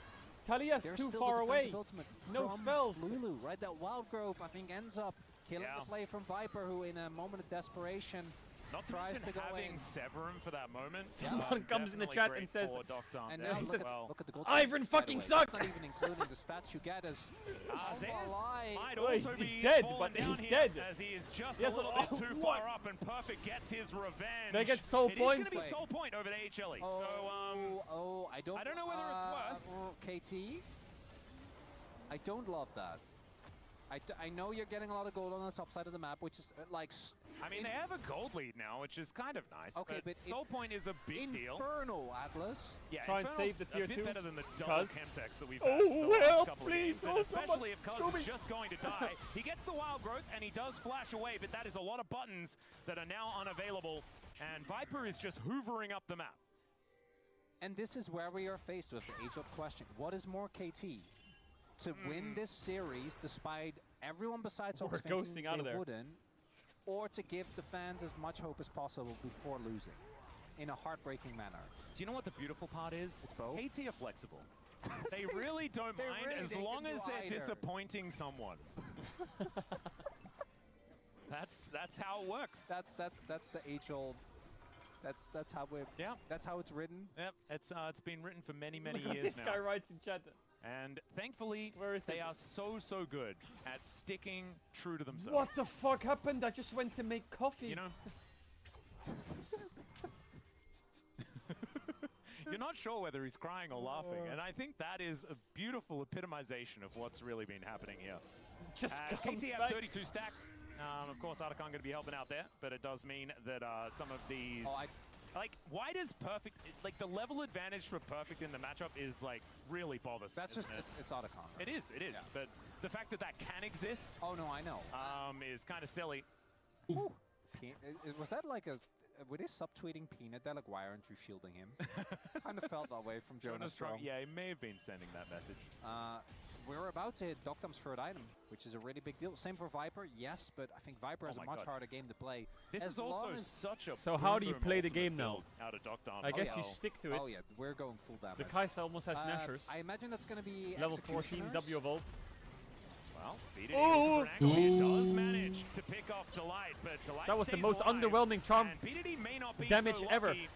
Speaker 1: Talia's
Speaker 2: There's
Speaker 1: too
Speaker 2: still
Speaker 1: far
Speaker 2: the
Speaker 1: away.
Speaker 2: defensive ultimate
Speaker 1: No
Speaker 2: from
Speaker 1: spells.
Speaker 2: Lulu, right? That Wild Growth, I think, ends up killing
Speaker 3: Yeah.
Speaker 2: the play from Viper, who in a moment of desperation
Speaker 3: Not to
Speaker 2: tries
Speaker 3: mention
Speaker 2: to go
Speaker 3: having
Speaker 2: in.
Speaker 3: Severum for that moment.
Speaker 1: Someone comes in the
Speaker 3: Definitely
Speaker 1: chat
Speaker 3: great
Speaker 1: and says-
Speaker 3: for Doc Dom
Speaker 2: And
Speaker 3: there
Speaker 2: now
Speaker 3: as
Speaker 1: said-
Speaker 3: well.
Speaker 2: look at the gold
Speaker 1: Ivan
Speaker 2: stats, by the
Speaker 1: fucking
Speaker 2: way.
Speaker 1: suck!
Speaker 2: That's not even including the stats you get as
Speaker 3: Zeus
Speaker 2: Light.
Speaker 3: might
Speaker 1: Well,
Speaker 3: also
Speaker 1: he's
Speaker 3: be
Speaker 1: dead,
Speaker 3: falling
Speaker 1: but
Speaker 3: down
Speaker 1: he's
Speaker 3: here
Speaker 1: dead.
Speaker 3: as he is just
Speaker 1: Yes,
Speaker 3: a little
Speaker 1: oh,
Speaker 3: bit too
Speaker 1: what?
Speaker 3: far up, and Perfect gets his revenge.
Speaker 1: They get soul
Speaker 3: It is
Speaker 1: point.
Speaker 3: going to be soul point over the HLE.
Speaker 2: I don't
Speaker 3: know whether it's
Speaker 2: worth. KT, I don't love that. I know you're getting a lot of gold on the top side of the map, which is like.
Speaker 3: I mean, they have a gold lead now, which is kind of nice.
Speaker 2: Okay, but
Speaker 3: soul point is a big deal.
Speaker 2: Infernal Atlas.
Speaker 3: Yeah,
Speaker 1: Try and
Speaker 3: Infernal's
Speaker 1: save the tier
Speaker 3: a bit
Speaker 1: 2,
Speaker 3: better than the double
Speaker 1: Cuz.
Speaker 3: Chemtex that we've
Speaker 1: Oh,
Speaker 3: had the
Speaker 1: well,
Speaker 3: last couple
Speaker 1: please,
Speaker 3: of games, and
Speaker 1: oh,
Speaker 3: especially
Speaker 1: someone,
Speaker 3: if Cuz
Speaker 1: Scooby.
Speaker 3: is just going to die. He gets the wild growth, and he does flash away, but that is a lot of buttons that are now unavailable, and Viper is just hoovering up the map.
Speaker 2: And this is where we are faced with the age-old question. What is more KT? To win this series, despite everyone besides
Speaker 1: We're
Speaker 2: us thinking
Speaker 1: ghosting out of
Speaker 2: they
Speaker 1: there.
Speaker 2: wouldn't, or to give the fans as much hope as possible before losing, in a heartbreaking manner.
Speaker 3: Do you know what the beautiful part is?
Speaker 2: It's both.
Speaker 3: KT are flexible. They really don't
Speaker 2: They
Speaker 3: mind
Speaker 2: really-
Speaker 3: as
Speaker 2: they can
Speaker 3: long
Speaker 2: do
Speaker 3: as they're
Speaker 2: either.
Speaker 3: disappointing someone. That's how it works.
Speaker 2: That's the age-old. That's how we.
Speaker 3: Yeah.
Speaker 2: That's how it's written.
Speaker 3: Yep, it's been written for many
Speaker 1: Look what
Speaker 3: years
Speaker 1: this
Speaker 3: now.
Speaker 1: guy writes in chat.
Speaker 3: And thankfully,
Speaker 1: Where is
Speaker 3: they
Speaker 1: it?
Speaker 3: are so good at sticking true to themselves.
Speaker 1: What the fuck happened? I just went to make coffee.
Speaker 3: You know? You're not sure whether he's crying or laughing, and I think that is a beautiful epitomization of what's really been happening here.
Speaker 1: just
Speaker 3: As
Speaker 1: comes
Speaker 3: KT have
Speaker 1: back.
Speaker 3: 32 stacks. Of course, Otacon going to be helping out there, but it does mean that some of these...
Speaker 2: Oh,
Speaker 3: like, why does Perfect... Like, the level advantage for Perfect in the matchup is, like, really bothersome.
Speaker 2: That's just
Speaker 3: isn't it?
Speaker 2: it's Otacon. Right?
Speaker 3: It is,
Speaker 2: Yeah.
Speaker 3: but the fact that that can exist
Speaker 2: Oh no, I know.
Speaker 3: is kind of silly.
Speaker 2: Was that like a? Were they subtweeting Peanut? They're like, why aren't you shielding him? Kind of felt that way from Jonas Strong.
Speaker 3: Yeah, he may have been sending that message.
Speaker 2: We're about to hit Doctom's third item, which is a really big deal. Same for Viper, yes, but I think Viper has
Speaker 3: Oh
Speaker 2: a
Speaker 3: my
Speaker 2: much
Speaker 3: God.
Speaker 2: harder game to play.
Speaker 3: This
Speaker 2: As
Speaker 3: is also
Speaker 2: long as-
Speaker 3: such a
Speaker 1: So how do you
Speaker 3: boom
Speaker 1: play the
Speaker 3: ultimate
Speaker 1: game now?
Speaker 3: build out of Doc Dom.
Speaker 1: I guess you
Speaker 3: yeah.
Speaker 1: stick to it.
Speaker 2: Oh yeah, we're going full damage.
Speaker 1: The Kai'Sa almost has
Speaker 2: Uh,
Speaker 1: Nashers.
Speaker 2: I imagine that's going to be
Speaker 1: Level 14
Speaker 2: Executioners.
Speaker 1: W evolve.
Speaker 3: Well, BDD
Speaker 1: Oh!
Speaker 3: with an angle. He does
Speaker 4: Ooh.
Speaker 3: manage to pick off Delight, but Delight
Speaker 1: That was the
Speaker 3: stays
Speaker 1: most
Speaker 3: alive,
Speaker 1: underwhelming charm
Speaker 3: and BDD may not be
Speaker 1: damage
Speaker 3: so
Speaker 1: ever.
Speaker 3: lucky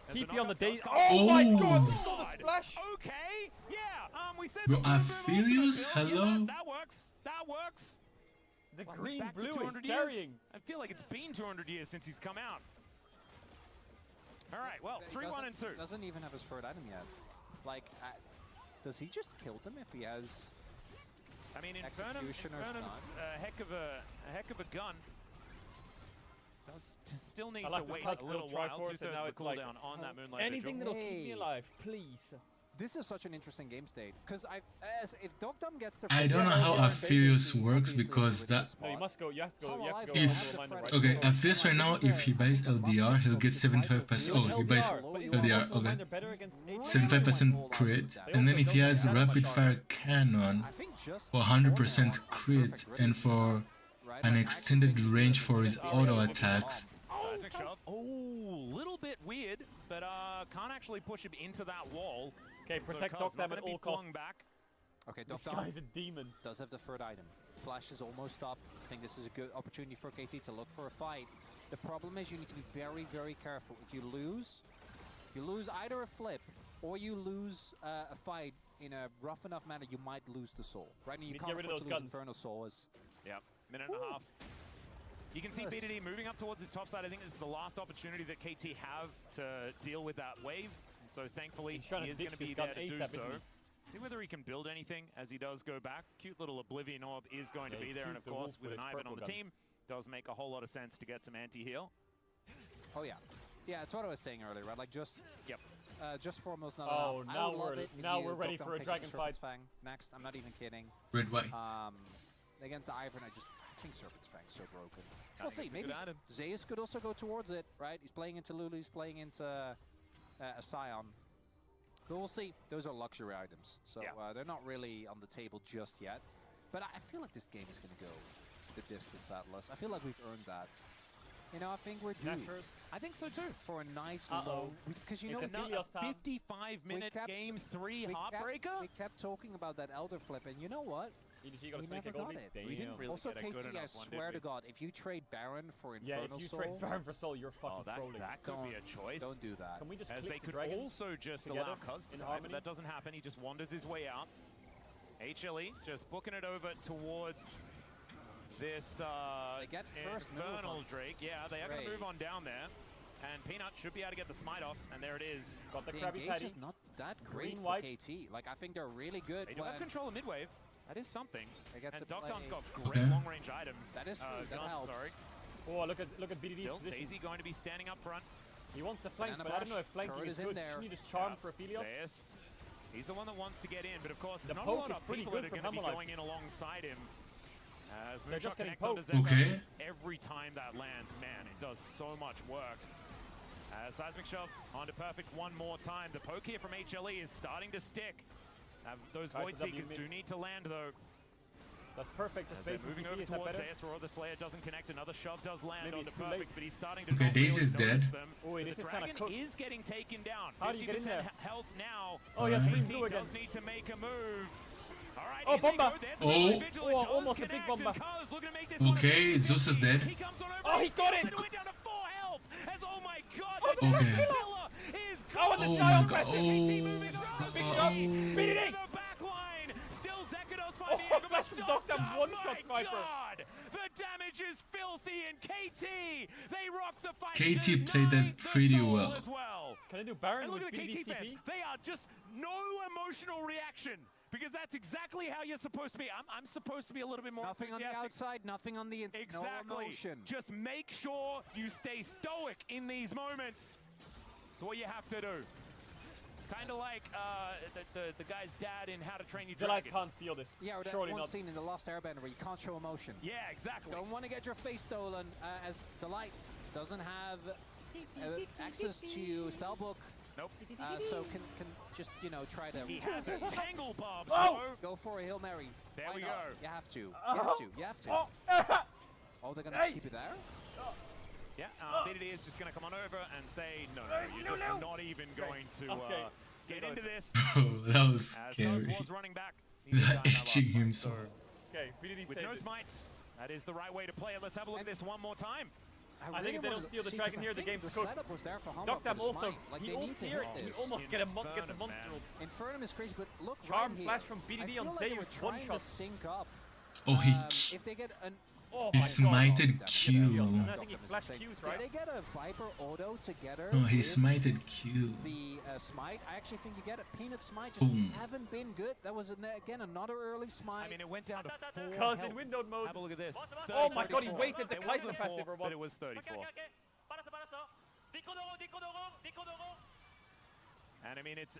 Speaker 3: as the
Speaker 1: TP on the
Speaker 3: knockup
Speaker 1: days.
Speaker 3: does come.
Speaker 1: Oh my
Speaker 4: Oh.
Speaker 1: god, we saw the splash!
Speaker 3: Okay, yeah, we said
Speaker 4: Bro,
Speaker 3: the boom boom
Speaker 4: Aphelios,
Speaker 3: ultimate build. Yeah,
Speaker 4: hello?
Speaker 3: that works. That works.
Speaker 1: The
Speaker 3: Well,
Speaker 1: green
Speaker 3: back to
Speaker 1: blue is
Speaker 3: 200 years?
Speaker 1: carrying.
Speaker 3: I feel like it's been 200 years since he's come out. All right, well,
Speaker 2: He
Speaker 3: 3, 1, and 2.
Speaker 2: Doesn't even have his third item yet. Like, does he just kill them if he has
Speaker 3: I mean,
Speaker 2: Executioner's
Speaker 3: Infernum's a heck of a gun. Does still need
Speaker 1: I like
Speaker 3: to
Speaker 1: the
Speaker 3: wait
Speaker 1: classic
Speaker 3: a little
Speaker 1: little
Speaker 3: while.
Speaker 1: Triforce, and now it's like,
Speaker 3: cooldown on that Moonlight
Speaker 1: anything
Speaker 3: Vigil.
Speaker 1: that'll keep me alive, please.
Speaker 2: This is such an interesting game state because if Dogdom gets the
Speaker 4: I don't know how Aphelios works because that.
Speaker 1: No, you must go. You have to go. You have to go.
Speaker 4: If
Speaker 1: Mine the right
Speaker 4: okay,
Speaker 1: side.
Speaker 4: Aphelios right now, if he buys LDR, he'll get 75%. Oh, he buys LDR. Okay, 75% crit, and then if he has rapid fire cannon for 100% crit and for an extended range for his auto attacks.
Speaker 3: Seismic shove. Oh, little bit weird, but can't actually push him into that wall.
Speaker 1: Okay, protect
Speaker 3: Cuz not
Speaker 1: Dogdam
Speaker 3: gonna
Speaker 1: at
Speaker 3: be
Speaker 1: all
Speaker 3: flung
Speaker 1: costs.
Speaker 3: back.
Speaker 2: Okay,
Speaker 1: This
Speaker 2: Dogdom
Speaker 1: guy's a demon.
Speaker 2: does have the third item. Flash is almost up. I think this is a good opportunity for KT to look for a fight. The problem is you need to be very, very careful. If you lose either a flip or you lose a fight in a rough enough manner, you might lose the soul. Right now, you
Speaker 1: Need to
Speaker 2: can't
Speaker 1: get rid of
Speaker 2: afford to
Speaker 1: those
Speaker 2: lose
Speaker 1: guns.
Speaker 2: Infernal Soul.
Speaker 3: Yep, minute and a half. You can see BDD moving up towards his top side. I think this is the last opportunity that KT have to deal with that wave. And so thankfully,
Speaker 1: He's trying
Speaker 3: he
Speaker 1: to
Speaker 3: is going
Speaker 1: ditch
Speaker 3: to be
Speaker 1: this gun
Speaker 3: there to do
Speaker 1: ASAP,
Speaker 3: so.
Speaker 1: isn't he?
Speaker 3: See whether he can build anything as he does go back. Cute little Oblivion Orb is going to
Speaker 1: Yeah,
Speaker 3: be there. And
Speaker 1: cute
Speaker 3: of
Speaker 1: the
Speaker 3: course,
Speaker 1: wolf
Speaker 3: with
Speaker 1: with
Speaker 3: an
Speaker 1: his
Speaker 3: Ivan on
Speaker 1: purple
Speaker 3: the
Speaker 1: gun.
Speaker 3: team, does make a whole lot of sense to get some anti-heal.
Speaker 2: Oh yeah, yeah. It's what I was saying earlier, right? Like just foremost. Not
Speaker 1: Oh,
Speaker 2: enough. I
Speaker 1: now
Speaker 2: would love
Speaker 1: we're-
Speaker 2: it if
Speaker 1: now
Speaker 2: you
Speaker 1: we're ready
Speaker 2: Dogdom
Speaker 1: for a
Speaker 2: picked up
Speaker 1: dragon
Speaker 2: Serpent's
Speaker 1: fight.
Speaker 2: Fang next. I'm not even kidding.
Speaker 4: Red white.
Speaker 2: Against the Ivan, I think Serpent's Fang's so broken.
Speaker 3: I
Speaker 2: We'll
Speaker 3: think
Speaker 2: see.
Speaker 3: it's a
Speaker 2: Maybe
Speaker 3: good item.
Speaker 2: Zeus could also go towards it, right? He's playing into Lulu. He's playing into a Scion. But we'll see. Those are luxury items, so
Speaker 3: Yeah.
Speaker 2: they're not really on the table just yet. But I feel like this game is going to go the distance, Atlas. I feel like we've earned that. You know, I think we're due
Speaker 1: Nashers.
Speaker 3: I think so too.
Speaker 2: for a nice
Speaker 1: Uh-oh.
Speaker 2: long... Because you know,
Speaker 1: It's
Speaker 2: we
Speaker 1: a Helios time.
Speaker 3: 55-minute
Speaker 2: kept-
Speaker 3: game 3
Speaker 2: we
Speaker 3: heartbreaker.
Speaker 2: kept talking about that Elder Flip, and you know what?
Speaker 1: EDG got
Speaker 2: We
Speaker 1: a 20k
Speaker 2: never
Speaker 1: gold
Speaker 2: got
Speaker 1: lead.
Speaker 2: it.
Speaker 1: Damn.
Speaker 3: We didn't really
Speaker 2: Also,
Speaker 3: get a good
Speaker 2: KT, I
Speaker 3: enough one, did
Speaker 2: swear
Speaker 3: we?
Speaker 2: to God, if you trade Baron for
Speaker 1: Yeah,
Speaker 2: Infernal
Speaker 1: if you
Speaker 2: Soul,
Speaker 1: trade Baron for Soul, you're fucking
Speaker 3: Oh,
Speaker 1: trolling.
Speaker 3: that could be a choice.
Speaker 2: don't do that.
Speaker 1: Can we just
Speaker 3: As
Speaker 1: click
Speaker 3: they
Speaker 1: the
Speaker 3: could
Speaker 1: dragon?
Speaker 3: also just
Speaker 1: together
Speaker 3: allow Cuz to
Speaker 1: in
Speaker 3: die,
Speaker 1: harmony?
Speaker 3: but that doesn't happen. He just wanders his way out. HLE just booking it over towards this
Speaker 2: They get first move
Speaker 3: Infernal
Speaker 2: on
Speaker 3: Drake. Yeah, they are going to
Speaker 2: Drake.
Speaker 3: move on down there. And Peanut should be able to get the smite off, and there it is.
Speaker 1: Got the
Speaker 2: The
Speaker 1: Krabby
Speaker 2: engage
Speaker 1: Patty.
Speaker 2: is not that great
Speaker 1: Green,
Speaker 2: for
Speaker 1: white.
Speaker 2: KT. Like, I think they're really good
Speaker 3: They do have
Speaker 2: when
Speaker 3: control of mid-wave. That is something.
Speaker 2: they get
Speaker 3: And
Speaker 2: to
Speaker 3: Dogdom's
Speaker 2: play.
Speaker 3: got great
Speaker 4: Okay.
Speaker 3: long-range items.
Speaker 2: That is true, that
Speaker 3: guns,
Speaker 2: helps.
Speaker 3: sorry.
Speaker 1: Oh, look at BDD's
Speaker 3: Still,
Speaker 1: position.
Speaker 3: Daisy going to be standing up front.
Speaker 1: He wants the flank,
Speaker 2: Banana
Speaker 1: but I don't know if
Speaker 2: Bash,
Speaker 1: flanking
Speaker 2: turret
Speaker 1: is
Speaker 2: is in
Speaker 1: good.
Speaker 2: there.
Speaker 1: Should he just charm
Speaker 3: Yeah.
Speaker 1: for Aphelios?
Speaker 3: Zeus. He's the one that wants to get in, but of course,
Speaker 1: The
Speaker 3: there's not a
Speaker 1: poke
Speaker 3: lot
Speaker 1: is
Speaker 3: of
Speaker 1: pretty
Speaker 3: people
Speaker 1: good
Speaker 3: that are
Speaker 1: from
Speaker 3: going to be
Speaker 1: Hammerlife.
Speaker 3: going in alongside him. As
Speaker 1: They're just
Speaker 3: Moonshot
Speaker 1: getting
Speaker 3: connects onto
Speaker 1: poked.
Speaker 3: Zeko.
Speaker 4: Okay.
Speaker 3: Every time that lands, man, it does so much work. Seismic Shove onto Perfect one more time. The poke here from HLE is starting to stick. Those
Speaker 1: Tries
Speaker 3: Void
Speaker 1: to W
Speaker 3: Seekers
Speaker 1: mid.
Speaker 3: do need to land, though.
Speaker 1: That's perfect. Just
Speaker 3: As they're
Speaker 1: base
Speaker 3: moving
Speaker 1: TP.
Speaker 3: over
Speaker 1: Is that
Speaker 3: towards
Speaker 1: better?
Speaker 3: Zeus, or the Slayer doesn't connect. Another shove does land
Speaker 1: Maybe
Speaker 3: onto
Speaker 1: it's too
Speaker 3: Perfect,
Speaker 1: late.
Speaker 3: but he's starting to
Speaker 4: Okay,
Speaker 3: not
Speaker 4: Daisy's
Speaker 3: really notice
Speaker 4: dead.
Speaker 3: them.
Speaker 1: Oh,
Speaker 3: But
Speaker 1: this
Speaker 3: the
Speaker 1: is kinda
Speaker 3: dragon
Speaker 1: cooked.
Speaker 3: is getting taken down.
Speaker 1: How do you get in
Speaker 3: 50%
Speaker 1: there?
Speaker 3: health now.
Speaker 1: Oh, yes,
Speaker 4: Alright.
Speaker 1: Green
Speaker 3: KT
Speaker 1: blue again.
Speaker 3: does need to make a move. All right,
Speaker 1: Oh,
Speaker 3: in they
Speaker 1: bomba.
Speaker 3: go. There's
Speaker 4: Oh.
Speaker 3: Moonlight Vigil. It
Speaker 1: Oh,
Speaker 3: does
Speaker 1: almost a big
Speaker 3: connect,
Speaker 1: bomba.
Speaker 3: and Cuz looking to make this one a
Speaker 4: Okay,
Speaker 3: 50-50.
Speaker 4: Zeus is dead.
Speaker 3: He comes on over.
Speaker 1: Oh, he got it.
Speaker 3: And went down to 4 health. As, oh my God,
Speaker 1: Oh,
Speaker 3: the
Speaker 4: okay.
Speaker 3: Killer is
Speaker 1: Oh, and the
Speaker 4: Oh
Speaker 1: Sion
Speaker 4: my
Speaker 1: press
Speaker 4: god.
Speaker 1: it.
Speaker 3: KT moving over.
Speaker 1: Big
Speaker 3: KT
Speaker 1: shot.
Speaker 3: into
Speaker 1: BDD.
Speaker 3: the back line. Still Zekados
Speaker 1: Oh,
Speaker 3: finding the
Speaker 1: flash from Dogdam, one-shot sniper.
Speaker 3: God, the damage is filthy, and KT, they rock the fight.
Speaker 4: KT
Speaker 3: deny
Speaker 4: played that
Speaker 3: the
Speaker 4: pretty
Speaker 3: soul
Speaker 4: well.
Speaker 3: As well.
Speaker 1: Can I do Baron
Speaker 3: And
Speaker 1: with
Speaker 3: look at the
Speaker 1: BDD's
Speaker 3: KT fans.
Speaker 1: TP?
Speaker 3: They are just no emotional reaction. Because that's exactly how you're supposed to be. I'm supposed to be a little bit more
Speaker 2: Nothing on the
Speaker 3: enthusiastic.
Speaker 2: outside, nothing on the inside.
Speaker 3: Exactly.
Speaker 2: No emotion.
Speaker 3: Just make sure you stay stoic in these moments. It's what you have to do. Kind of like the guy's dad in How to Train Your
Speaker 1: Delight
Speaker 3: Dragon.
Speaker 1: can't feel this.
Speaker 2: Yeah, or that
Speaker 1: Surely
Speaker 2: one
Speaker 1: not.
Speaker 2: scene in The Lost Airbender where you can't show emotion.
Speaker 3: Yeah, exactly.
Speaker 2: Don't want to get your face stolen, as Delight doesn't have access to Spellbook,
Speaker 3: Nope.
Speaker 2: so can just, you know, try to
Speaker 3: He has a tangle bomb.
Speaker 1: Oh!
Speaker 3: So
Speaker 2: go for a Hail Mary.
Speaker 3: There
Speaker 2: Why
Speaker 3: we
Speaker 2: not?
Speaker 3: go.
Speaker 2: You have to. You have to. You have to.
Speaker 1: Oh,
Speaker 2: Oh, they're gonna
Speaker 1: Hey!
Speaker 2: keep it there?
Speaker 3: yeah, BDD is just going to come on over and say, no, you're just not even going to
Speaker 1: Okay.
Speaker 3: get into this.
Speaker 4: Bro, that was
Speaker 3: As
Speaker 4: scary.
Speaker 3: Nose was running back. He did die in that last
Speaker 4: Itching
Speaker 3: fight.
Speaker 4: himself.
Speaker 1: Okay, BDD
Speaker 3: With
Speaker 1: saved
Speaker 3: no
Speaker 1: it.
Speaker 3: smites, that is the right way to play it. Let's have a look at this one more time.
Speaker 1: I think if they
Speaker 2: wanna
Speaker 1: don't steal the
Speaker 2: see,
Speaker 1: dragon
Speaker 2: 'cause I
Speaker 1: here, the
Speaker 2: think
Speaker 1: game's
Speaker 2: the
Speaker 1: cooked.
Speaker 2: setup was there for Humber
Speaker 1: Dogdam
Speaker 2: for the
Speaker 1: also,
Speaker 2: smite. Like,
Speaker 1: he
Speaker 2: they need
Speaker 1: ults
Speaker 2: to
Speaker 1: here,
Speaker 2: hit
Speaker 1: he
Speaker 2: this.
Speaker 1: almost gets a
Speaker 3: Infernum,
Speaker 1: monster
Speaker 3: man.
Speaker 1: ult.
Speaker 2: Infernum is crazy, but look
Speaker 1: Charm
Speaker 2: right here.
Speaker 1: flash from
Speaker 2: I
Speaker 1: BDD
Speaker 2: feel
Speaker 1: on
Speaker 2: like they
Speaker 1: Zeus,
Speaker 2: were
Speaker 1: one
Speaker 2: trying
Speaker 1: shot.
Speaker 2: to sync up.
Speaker 4: Oh, he.
Speaker 2: If they get an
Speaker 1: Oh
Speaker 4: He
Speaker 1: my
Speaker 4: smited
Speaker 1: God.
Speaker 4: Q.
Speaker 1: And I think he flashed Qs, right?
Speaker 2: Did they get a Viper auto together?
Speaker 4: Oh, he
Speaker 2: with
Speaker 4: smited Q.
Speaker 2: the smite. I actually think you get it. Peanut smite just
Speaker 4: Boom.
Speaker 2: haven't been good. That was again another early smite.
Speaker 3: I mean, it went down to 4
Speaker 1: Cause in
Speaker 3: health.
Speaker 1: windowed mode.
Speaker 3: Have a look at this.
Speaker 1: Oh my God, he
Speaker 3: 34.
Speaker 1: waited the
Speaker 3: It
Speaker 1: Kaiser
Speaker 3: wasn't
Speaker 1: passive
Speaker 3: 4,
Speaker 1: or
Speaker 3: but
Speaker 1: what?
Speaker 3: it was 34. And I mean, it's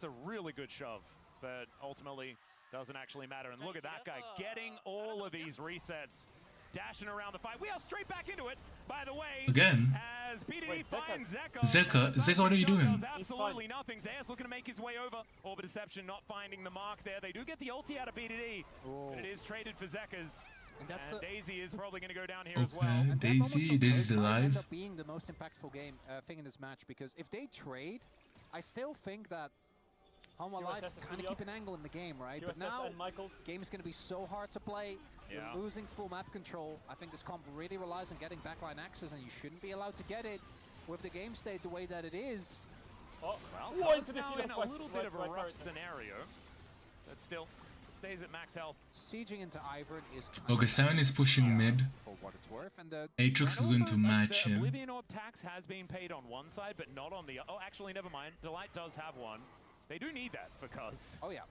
Speaker 3: a really good shove, but ultimately doesn't actually matter. And look at that guy getting all of these resets, dashing around the fight. We are straight back into it, by the way.
Speaker 4: Again?
Speaker 3: As PDD finds
Speaker 4: Zeka, what are you doing?
Speaker 3: Does absolutely nothing. Zayas looking to make his way over. Orbit Deception not finding the mark there. They do get the ulti out of PDD, but it is traded for Zeka's.
Speaker 2: And that's
Speaker 3: And
Speaker 2: the
Speaker 3: Daisy is probably going to go down here as well.
Speaker 4: Okay,
Speaker 2: and that moment from
Speaker 4: Daisy's
Speaker 2: Blitz might end
Speaker 4: alive.
Speaker 2: up being the most impactful thing in this match, because if they trade, I still think that Home Alive
Speaker 1: QSS and
Speaker 2: kind of keep an angle in the game, right? But
Speaker 1: QSS
Speaker 2: now
Speaker 1: and Michaels.
Speaker 2: game is going to be so hard to play.
Speaker 3: Yeah.
Speaker 2: You're losing full map control. I think this comp really relies on getting backline access, and you shouldn't be allowed to get it with the game state the way that it is.
Speaker 1: Oh,
Speaker 3: Well,
Speaker 1: oh,
Speaker 3: Cubs
Speaker 1: into the
Speaker 3: now
Speaker 1: field.
Speaker 3: in a little bit of a rough scenario, but still stays at max health.
Speaker 2: Sieging into Ivern is
Speaker 4: Okay, Simon is pushing mid.
Speaker 2: for what it's worth, and the
Speaker 4: Aatrox is
Speaker 3: And
Speaker 4: going
Speaker 3: also,
Speaker 4: to
Speaker 3: like,
Speaker 4: match
Speaker 3: the
Speaker 4: him.
Speaker 3: Oblivion Orb tax has been paid on one side, but not on the other. Oh, actually, never mind. Delight does have one. They do need that for Cuz.
Speaker 2: oh yeah,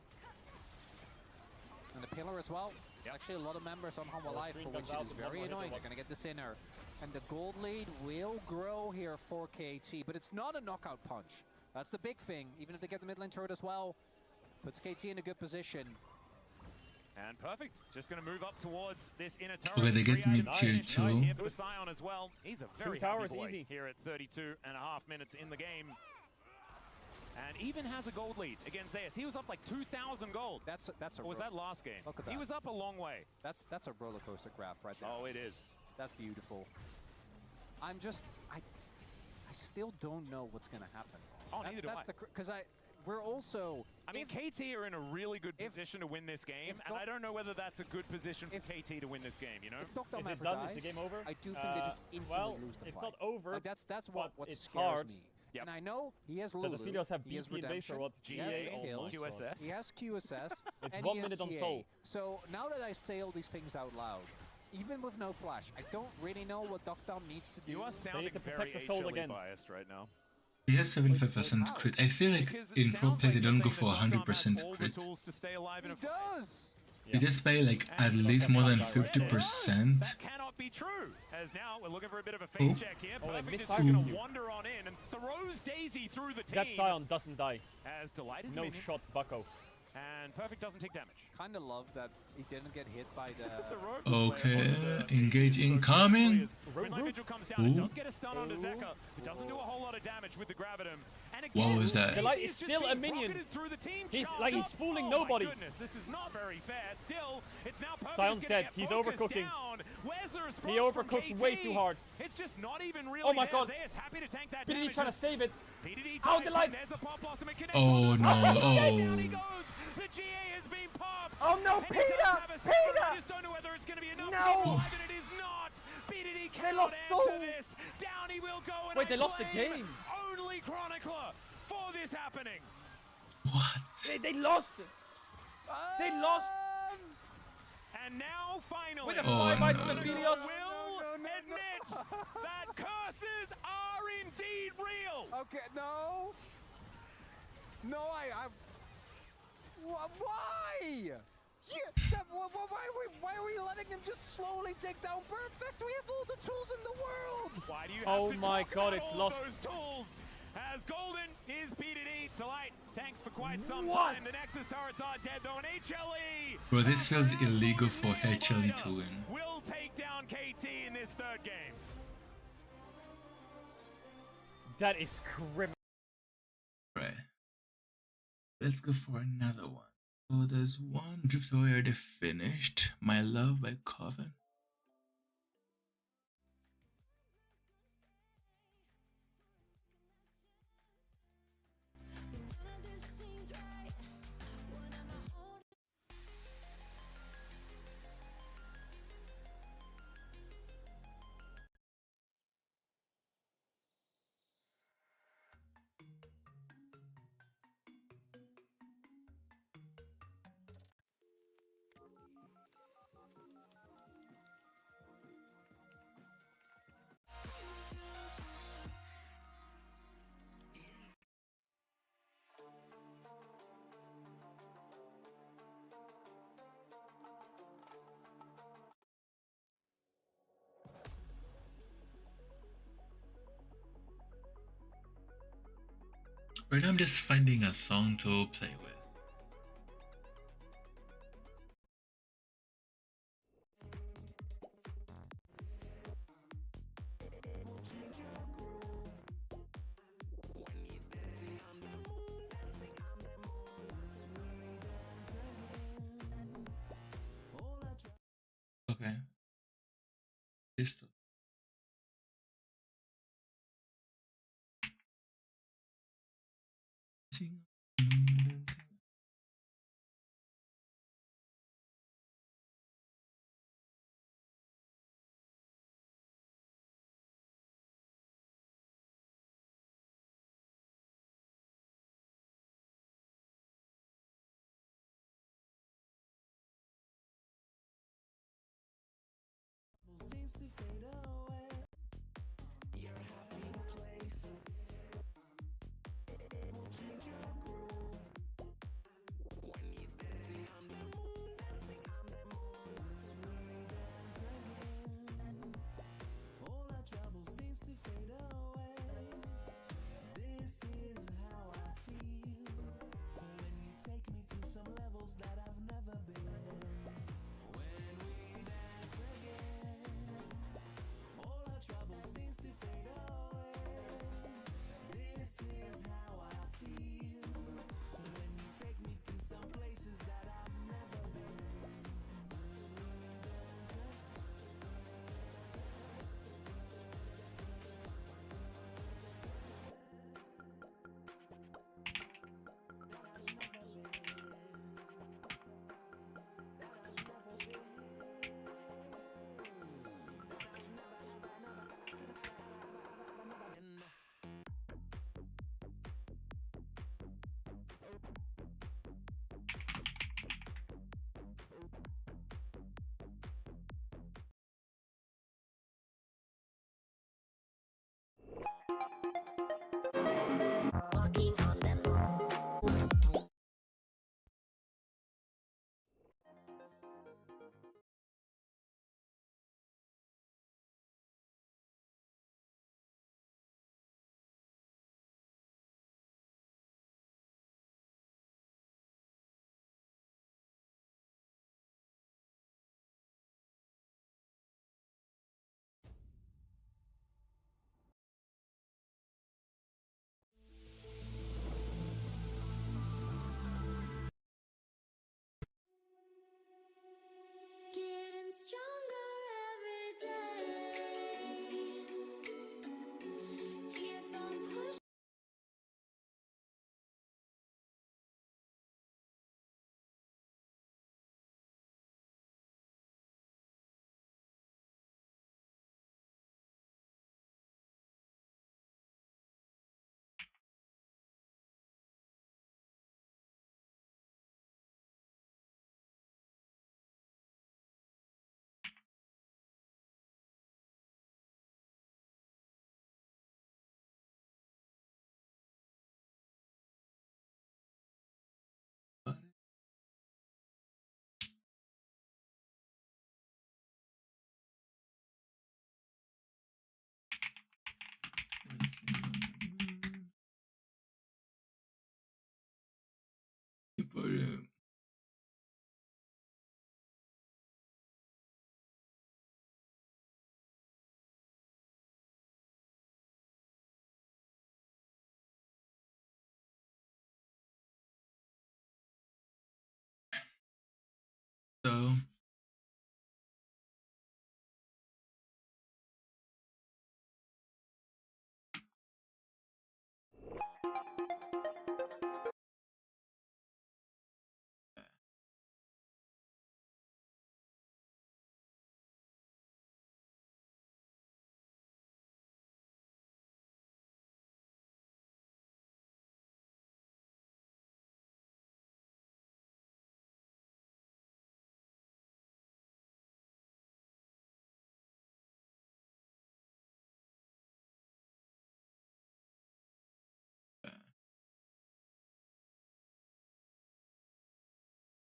Speaker 2: and the pillar as well. There's actually a lot of members on Home Alive,
Speaker 1: screen
Speaker 2: for which
Speaker 1: comes
Speaker 2: it
Speaker 1: out
Speaker 2: is
Speaker 1: with
Speaker 2: very
Speaker 1: one more hit
Speaker 2: annoying.
Speaker 1: or
Speaker 2: They're
Speaker 1: what?
Speaker 2: going to get this inner, and the gold lead will grow here for KT, but it's not a knockout punch. That's the big thing. Even if they get the mid lane turret as well, puts KT in a good position.
Speaker 3: And perfect. Just going to move up towards this inner turret.
Speaker 4: Okay, they get
Speaker 3: 3
Speaker 4: mid
Speaker 3: items
Speaker 4: tier
Speaker 3: each
Speaker 4: 2.
Speaker 3: Here for the Scion as well. He's a very
Speaker 1: towers,
Speaker 3: happy boy
Speaker 1: easy.
Speaker 3: here at 32 and a half minutes in the game. And even has a gold lead against Zayas. He was up like 2,000 gold.
Speaker 2: That's a
Speaker 3: Or was that last game?
Speaker 2: Look at
Speaker 3: He
Speaker 2: that.
Speaker 3: was up a long way.
Speaker 2: that's a roller coaster graph right there.
Speaker 3: Oh, it is.
Speaker 2: That's beautiful. I still don't know what's going to happen.
Speaker 3: Oh, neither do I.
Speaker 2: Because we're also.
Speaker 3: I mean,
Speaker 2: if-
Speaker 3: KT are in a really good
Speaker 2: if-
Speaker 3: position to win this game,
Speaker 2: if
Speaker 3: and
Speaker 2: Doc-
Speaker 3: I don't know whether that's a good position for
Speaker 2: if-
Speaker 3: KT to win this game, you know?
Speaker 2: If Doctor
Speaker 1: Is it
Speaker 2: ever
Speaker 1: done?
Speaker 2: dies,
Speaker 1: Is the game over?
Speaker 2: I do think they just instantly
Speaker 1: well,
Speaker 2: lose the
Speaker 1: it's
Speaker 2: fight.
Speaker 1: not over.
Speaker 2: Like that's what
Speaker 1: but it's
Speaker 2: scares
Speaker 1: hard.
Speaker 2: me.
Speaker 3: Yep.
Speaker 2: And I know he has
Speaker 1: Does
Speaker 2: Lulu.
Speaker 1: Aphelios have
Speaker 2: he has
Speaker 1: BT in base or
Speaker 2: redemption,
Speaker 1: what?
Speaker 2: he has
Speaker 3: GA,
Speaker 2: the kills,
Speaker 3: QSS.
Speaker 2: he has QSS,
Speaker 1: It's
Speaker 2: and
Speaker 1: 1
Speaker 2: he has
Speaker 1: minute on
Speaker 2: GA.
Speaker 1: Soul.
Speaker 2: So now that I say all these things out loud, even with no flash, I don't really know what Doctor needs to do.
Speaker 3: You are sounding
Speaker 1: to
Speaker 3: very
Speaker 1: protect the soul
Speaker 3: HLE
Speaker 1: again.
Speaker 3: biased right now.
Speaker 4: He has 75% crit. I feel like
Speaker 3: Because it
Speaker 4: in pro
Speaker 3: sounds
Speaker 4: play
Speaker 3: like
Speaker 4: they
Speaker 3: you're
Speaker 4: don't go
Speaker 3: saying
Speaker 4: for
Speaker 3: that Dom has
Speaker 4: 100%
Speaker 3: all the
Speaker 4: crit.
Speaker 3: tools to stay alive in
Speaker 2: He
Speaker 3: a fight.
Speaker 2: does.
Speaker 4: They just play like at least more than 50%.
Speaker 3: That cannot be true. As now we're looking for a bit of a face
Speaker 4: Ooh.
Speaker 3: check here.
Speaker 1: Oh, they
Speaker 3: Perfect is
Speaker 1: missed
Speaker 3: just going
Speaker 1: you.
Speaker 3: to wander on in and throws Daisy through the team.
Speaker 1: That Scion doesn't die.
Speaker 3: As Delight is
Speaker 1: No
Speaker 3: minion,
Speaker 1: shot, Bucko.
Speaker 3: and Perfect doesn't take damage.
Speaker 2: Kind of love that he didn't get hit by the.
Speaker 3: The rogue
Speaker 4: Okay,
Speaker 3: player on the
Speaker 4: engage
Speaker 3: is so
Speaker 4: incoming.
Speaker 3: clear. When Night Vigil comes down, it
Speaker 4: Ooh.
Speaker 3: does get a stun onto Zeka. It doesn't do a whole lot of damage with the Gravitum. And
Speaker 4: What
Speaker 3: again,
Speaker 4: was that?
Speaker 1: Delight
Speaker 3: Daisy
Speaker 1: is
Speaker 3: just
Speaker 1: still a
Speaker 3: being
Speaker 1: minion.
Speaker 3: rocketed through the team,
Speaker 1: He's
Speaker 3: chopped
Speaker 1: like, he's
Speaker 3: up.
Speaker 1: fooling
Speaker 3: Oh
Speaker 1: nobody.
Speaker 3: My goodness, this is not very fair. Still, it's now Perfect
Speaker 1: Scion's
Speaker 3: gonna
Speaker 1: dead.
Speaker 3: get
Speaker 1: He's
Speaker 3: focused
Speaker 1: overcooking.
Speaker 3: down. Where's the response
Speaker 1: He overcooked
Speaker 3: from
Speaker 1: way
Speaker 3: KT?
Speaker 1: too hard.
Speaker 3: It's just not even really
Speaker 1: Oh my
Speaker 3: there.
Speaker 1: God.
Speaker 3: Zayas happy to tank that
Speaker 1: PDD's
Speaker 3: damage.
Speaker 1: trying to save it.
Speaker 3: PDD
Speaker 1: How
Speaker 3: dives
Speaker 1: Delight-
Speaker 3: in. There's a pop blossom. It connects
Speaker 4: Oh
Speaker 3: on the
Speaker 4: no,
Speaker 3: Down he
Speaker 4: oh.
Speaker 3: goes. The GA has been popped.
Speaker 1: Oh no,
Speaker 3: And he does
Speaker 1: Peter!
Speaker 3: have a second. I
Speaker 1: Peter!
Speaker 3: just don't know whether it's going to be enough
Speaker 1: No!
Speaker 3: to keep alive, and it is not. PDD cannot
Speaker 1: lost
Speaker 3: answer
Speaker 1: Soul.
Speaker 3: this. Down he will go. And
Speaker 1: Wait, they
Speaker 3: I
Speaker 1: lost the
Speaker 3: blame
Speaker 1: game.
Speaker 3: Only Chronicler for this happening.
Speaker 4: What?
Speaker 1: They lost. They lost.
Speaker 3: And now, finally,
Speaker 1: With a
Speaker 4: Oh,
Speaker 1: 5
Speaker 4: no.
Speaker 1: item Aphelios.
Speaker 3: will admit that curses are indeed real.
Speaker 2: Okay, no. No, why? Yeah, why are we letting him just slowly take down Perfect? We have all the tools in the world.
Speaker 3: Why do you
Speaker 1: Oh
Speaker 3: have to
Speaker 1: my
Speaker 3: talk
Speaker 1: God,
Speaker 3: about
Speaker 1: it's
Speaker 3: all
Speaker 1: lost.
Speaker 3: those tools? As Golden is PDD, Delight tanks for quite some
Speaker 1: What?
Speaker 3: time. The Nexus turrets are dead though, and HLE.
Speaker 4: Bro, this feels
Speaker 3: after
Speaker 4: illegal
Speaker 3: absolute
Speaker 4: for HLE
Speaker 3: nail-biter,
Speaker 4: to win.
Speaker 3: will take down KT in this third game.
Speaker 1: That is criminal.
Speaker 4: Right. Let's go for another one. So there's one Drift Away already finished. My Love by Coven. Right now I'm just finding a song to play with. Okay. Listo. Sing.
Speaker 5: Getting stronger every day. Keep on pushing.
Speaker 4: So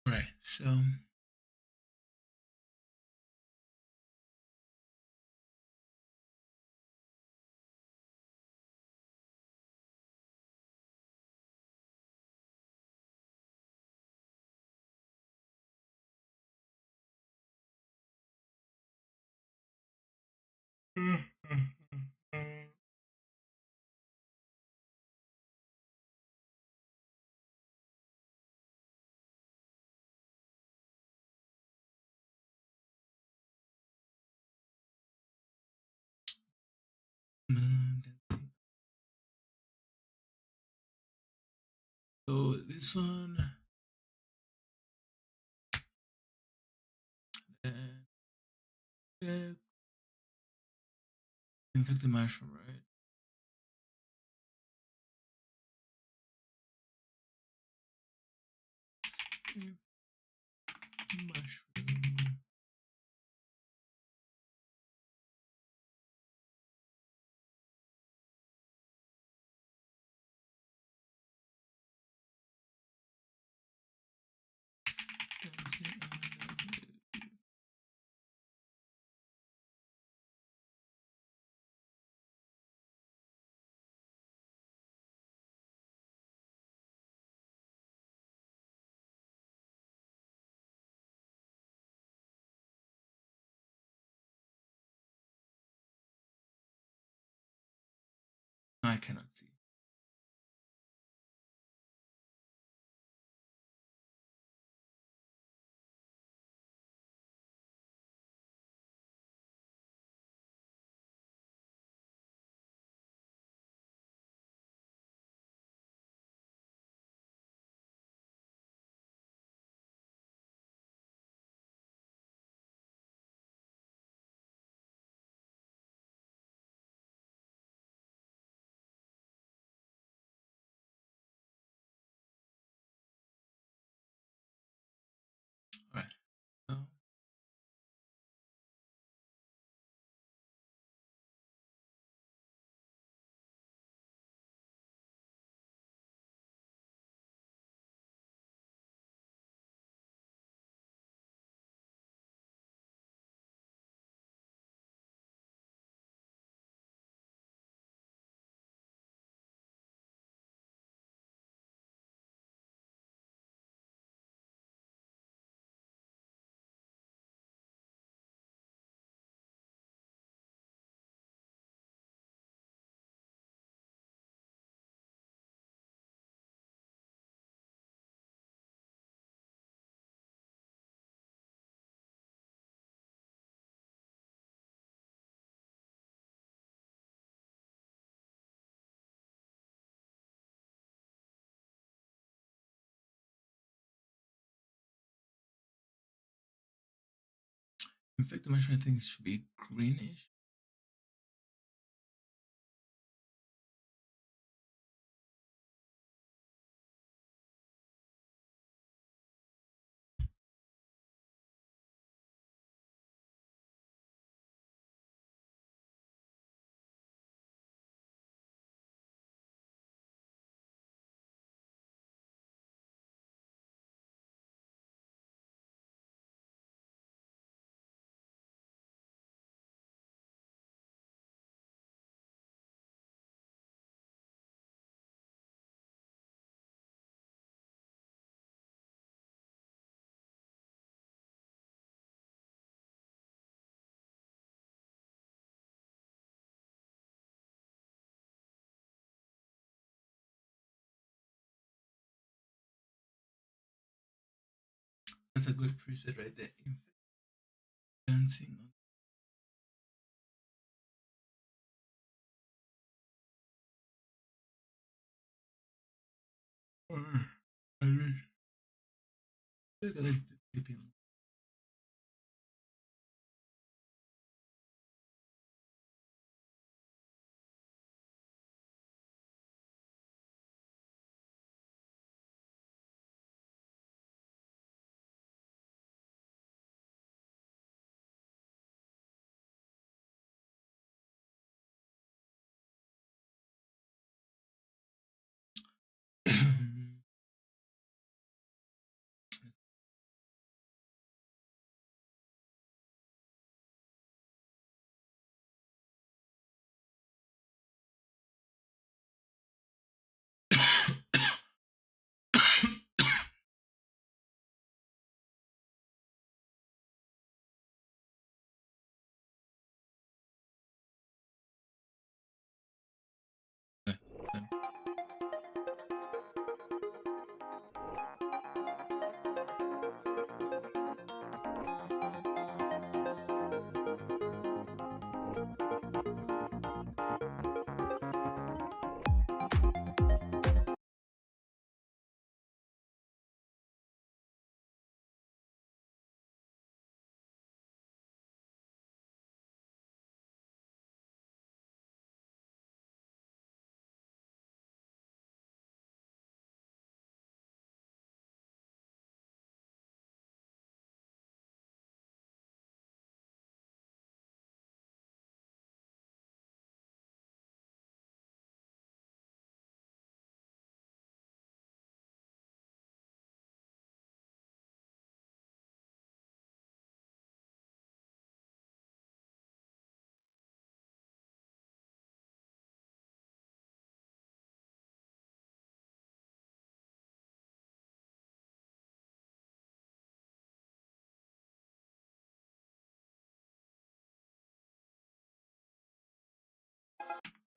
Speaker 4: right. So So this one. Yeah. Infect the mushroom, right? Mushroom. I cannot see. All right. So, infect the mushroom, I think should be greenish. That's a good preset right there. Infect dancing. I like the typing.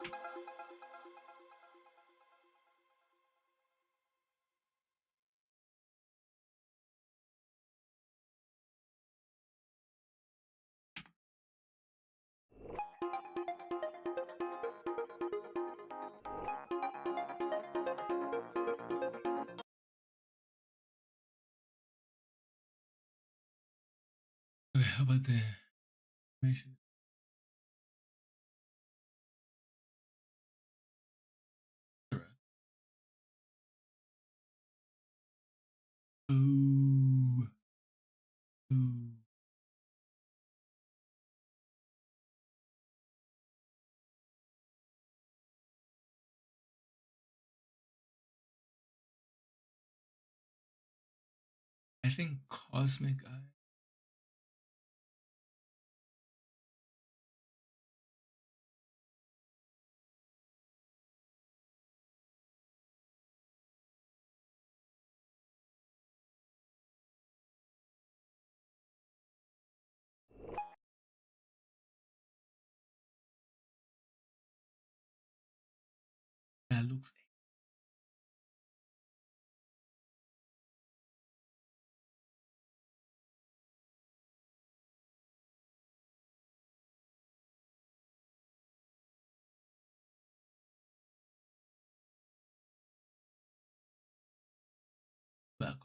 Speaker 4: Okay, how about the animation? Ooh. Ooh. I think Cosmic Eye. That looks back.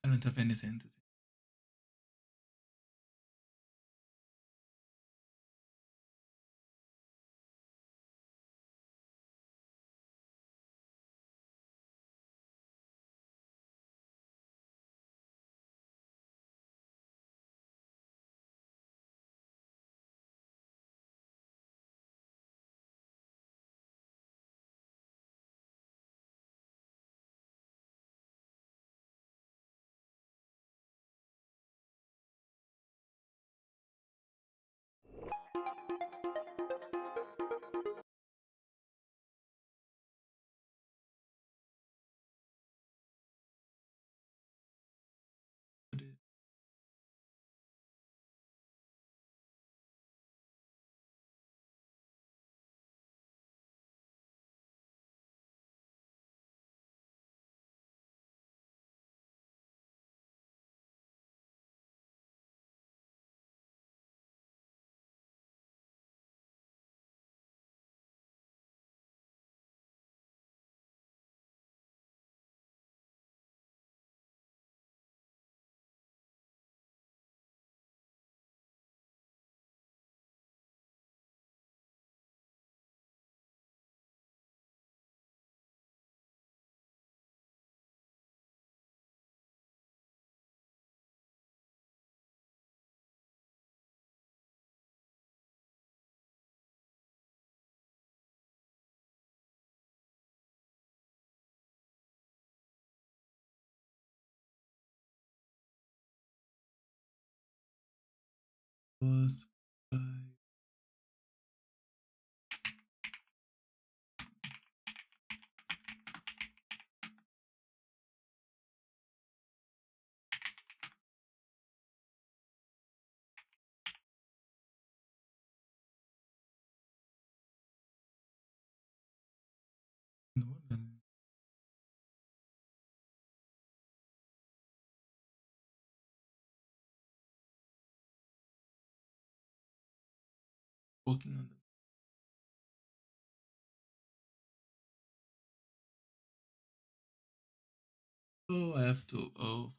Speaker 4: I don't have anything to Was by no one. Walking on the. Oh, I have to. Oh,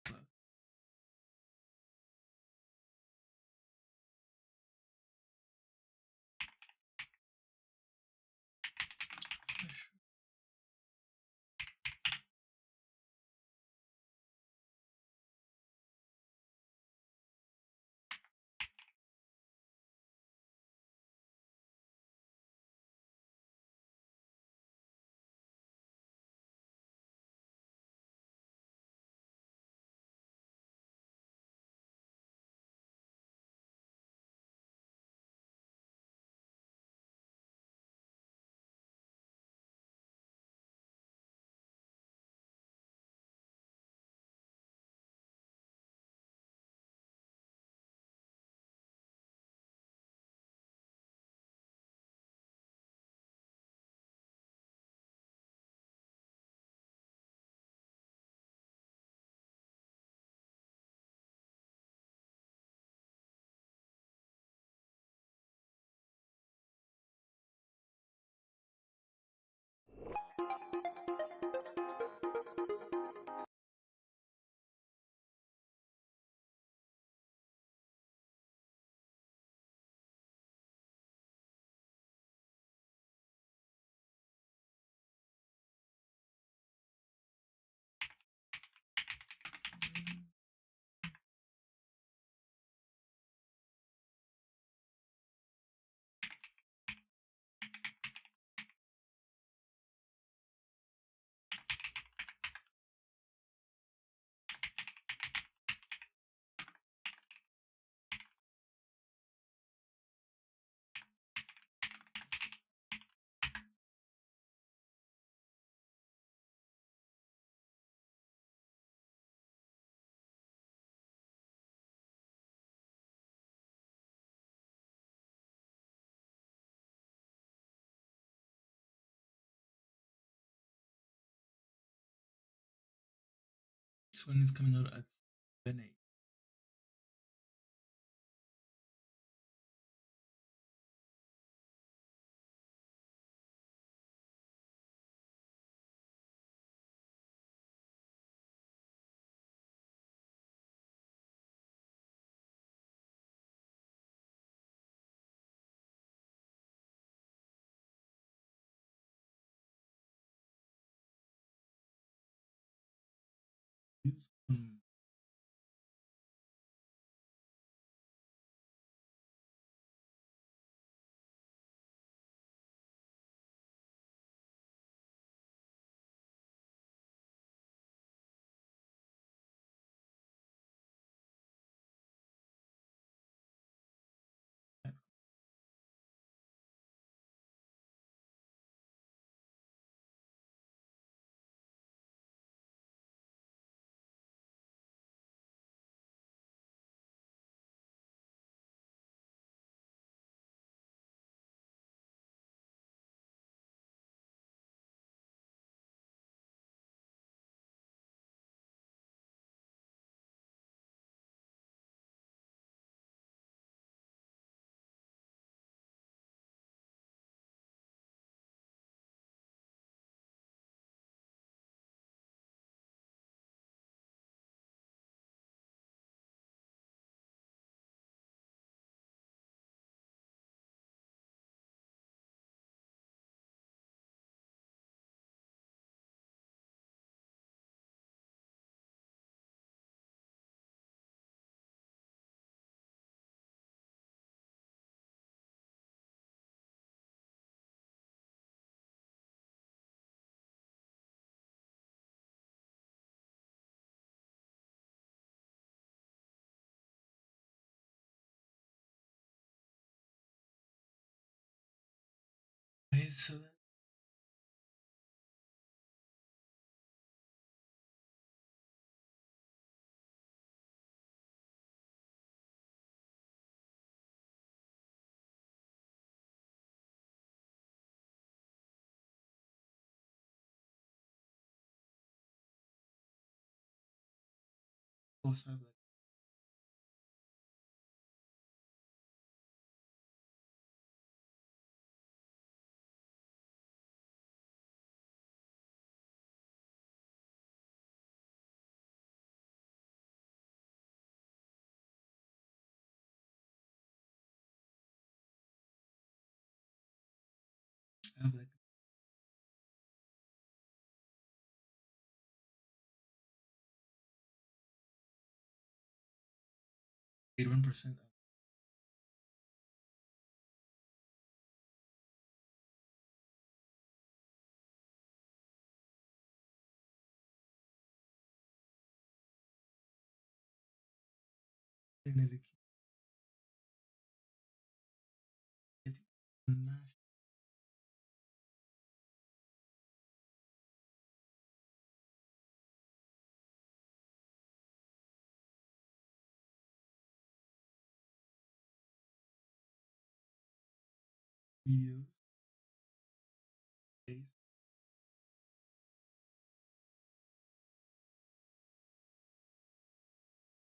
Speaker 4: fuck. This one is coming out at 7 8. That's 81%. Videos. Days.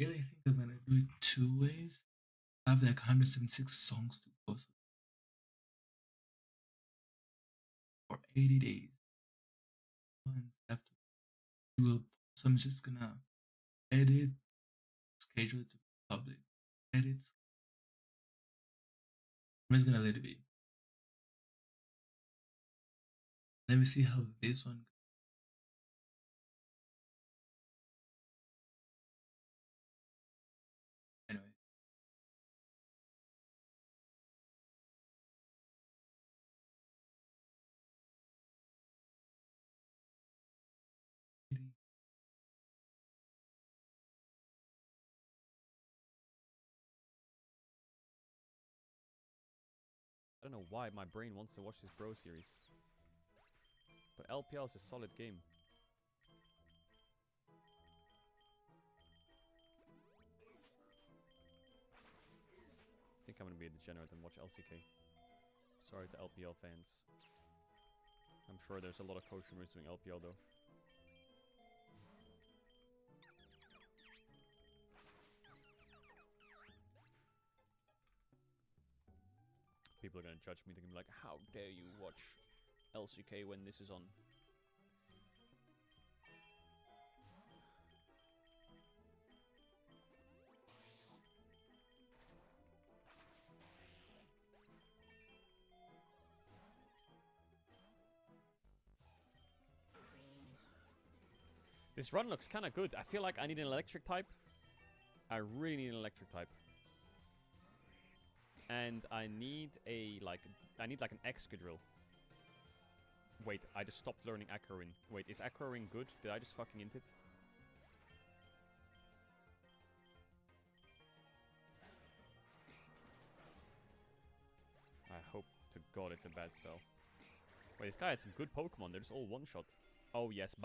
Speaker 4: Really, I think I'm gonna do it 2 ways. I have like 176 songs to go for 80 days. Once I have to do a, so I'm just gonna edit, schedule it to public. Edit. I'm just gonna let it be. Let me see how this one. Anyway.
Speaker 1: I don't know why my brain wants to watch this Bro series. But LPL is a solid game. I think I'm gonna be a degenerate and watch LCK. Sorry to LPL fans. I'm sure there's a lot of coach rumors doing LPL though. people are gonna judge me. They're gonna be like, how dare you watch LCK when this is on? This run looks kind of good. I feel like I need an electric type. I really need an electric type. And I need like an Excadrill. Wait, I just stopped learning Aqua Ring. Wait, is Aqua Ring good? Did I just fucking int it? I hope to God it's a bad spell. Wait, this guy had some good Pokemon. They're just all one-shot. Oh yes,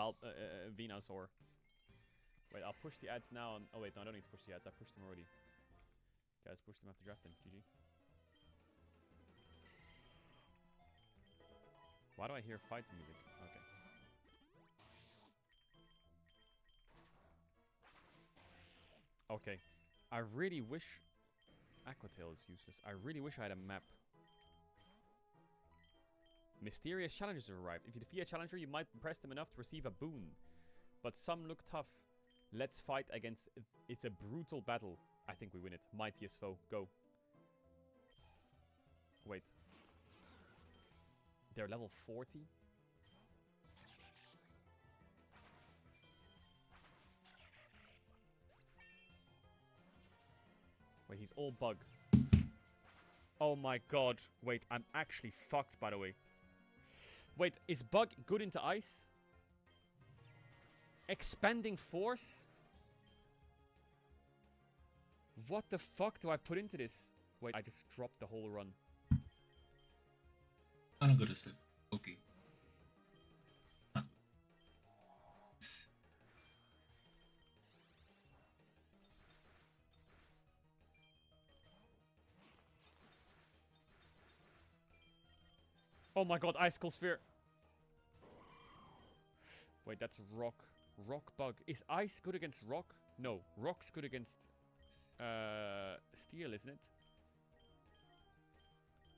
Speaker 1: Venusaur. Wait, I'll push the ads now. Oh wait, no, I don't need to push the ads. I pushed them already. Guys, push them after drafting. GG. Why do I hear fight music? Okay. Okay. I really wish... Aquatail is useless. I really wish I had a map. Mysterious challenges have arrived. If you defeat a challenger, you might impress them enough to receive a boon. But some look tough. Let's fight against... It's a brutal battle. I think we win it. Mightiest foe. Go. Wait. They're level 40? Wait, he's all bug. Oh my god. Wait, I'm actually fucked, by the way. Wait, is bug good into ice? Expanding force? What the fuck do I put into this? Wait, I just dropped the whole run.
Speaker 4: I'm gonna go to sleep. Okay. Huh.
Speaker 1: Oh my god, Icicle Sphere. Wait, that's rock. Rock bug. Is ice good against rock? No, rock's good against steel, isn't it?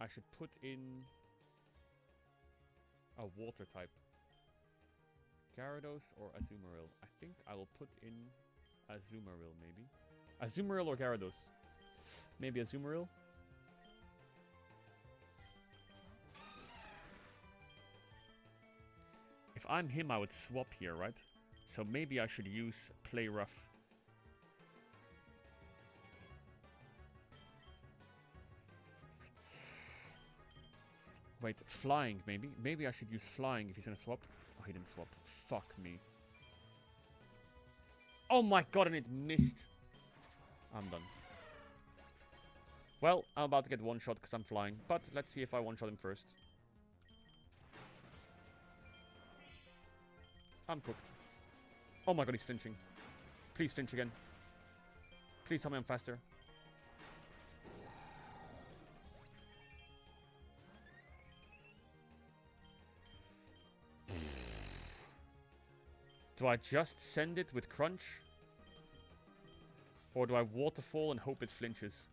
Speaker 1: I should put in a water type. Gyarados or Azumarill? I think I will put in Azumarill, maybe. Azumarill or Gyarados? Maybe Azumarill? If I'm him, I would swap here, right? So maybe I should use Play Rough. Wait, flying maybe? Maybe I should use flying if he's gonna swap. Oh, he didn't swap. Fuck me. Oh my god, and it missed. I'm done. Well, I'm about to get one shot because I'm flying. But let's see if I one shot him first. I'm cooked. Oh my god, he's flinching. Please flinch again. Please tell me I'm faster. Do I just send it with Crunch? Or do I Waterfall and hope it flinches?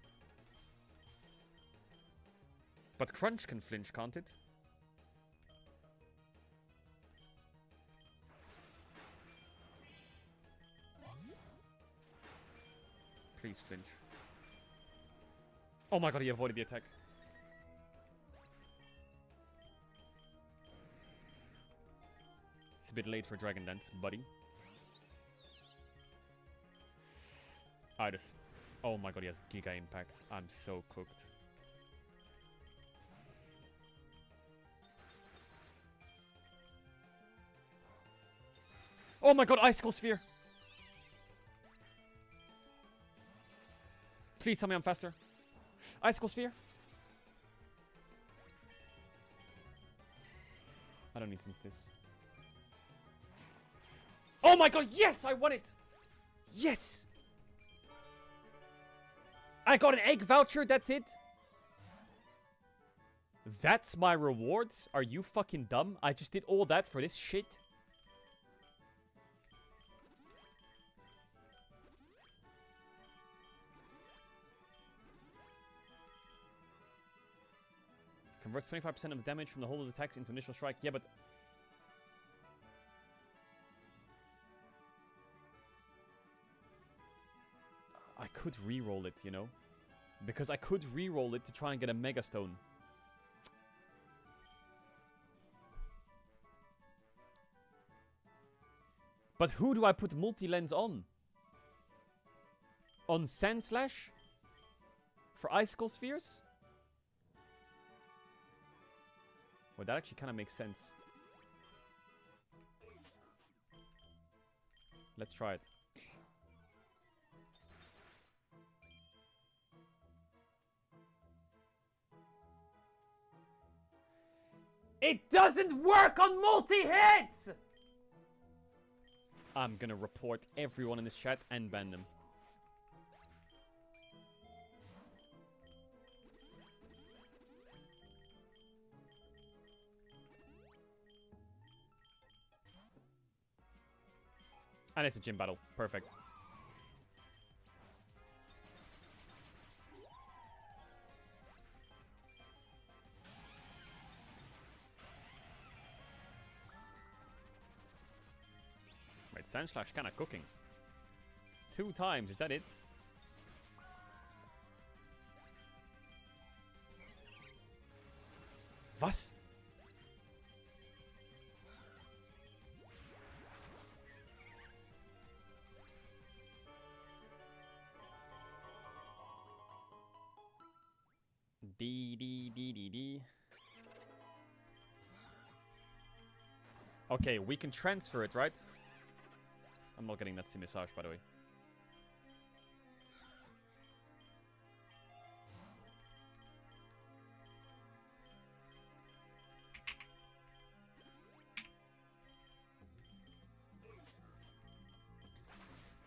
Speaker 1: But Crunch can flinch, can't it? Please flinch. Oh my god, he avoided the attack. It's a bit late for Dragon Dance, buddy. I just... Oh my god, he has Giga Impact. I'm so cooked. Oh my god, Icicle Sphere! Please tell me I'm faster. Icicle Sphere. I don't need to use this. Oh my god, yes! I won it! Yes! I got an egg voucher, that's it? That's my rewards? Are you fucking dumb? I just did all that for this shit? Converts 25% of the damage from the holder's attacks into initial strike. Yeah, but... I could re-roll it, you know? Because I could re-roll it to try and get a Mega Stone. But who do I put multi-lens on? On Sand Slash? For Icicle Spheres? Well, that actually kind of makes sense. Let's try it. It doesn't work on multi-hits! I'm gonna report everyone in this chat and ban them. And it's a gym battle. Perfect. Wait, Sand Slash kinda cooking. 2 times, is that it? Was? D. Okay, we can transfer it, right? I'm not getting that Massage, by the way.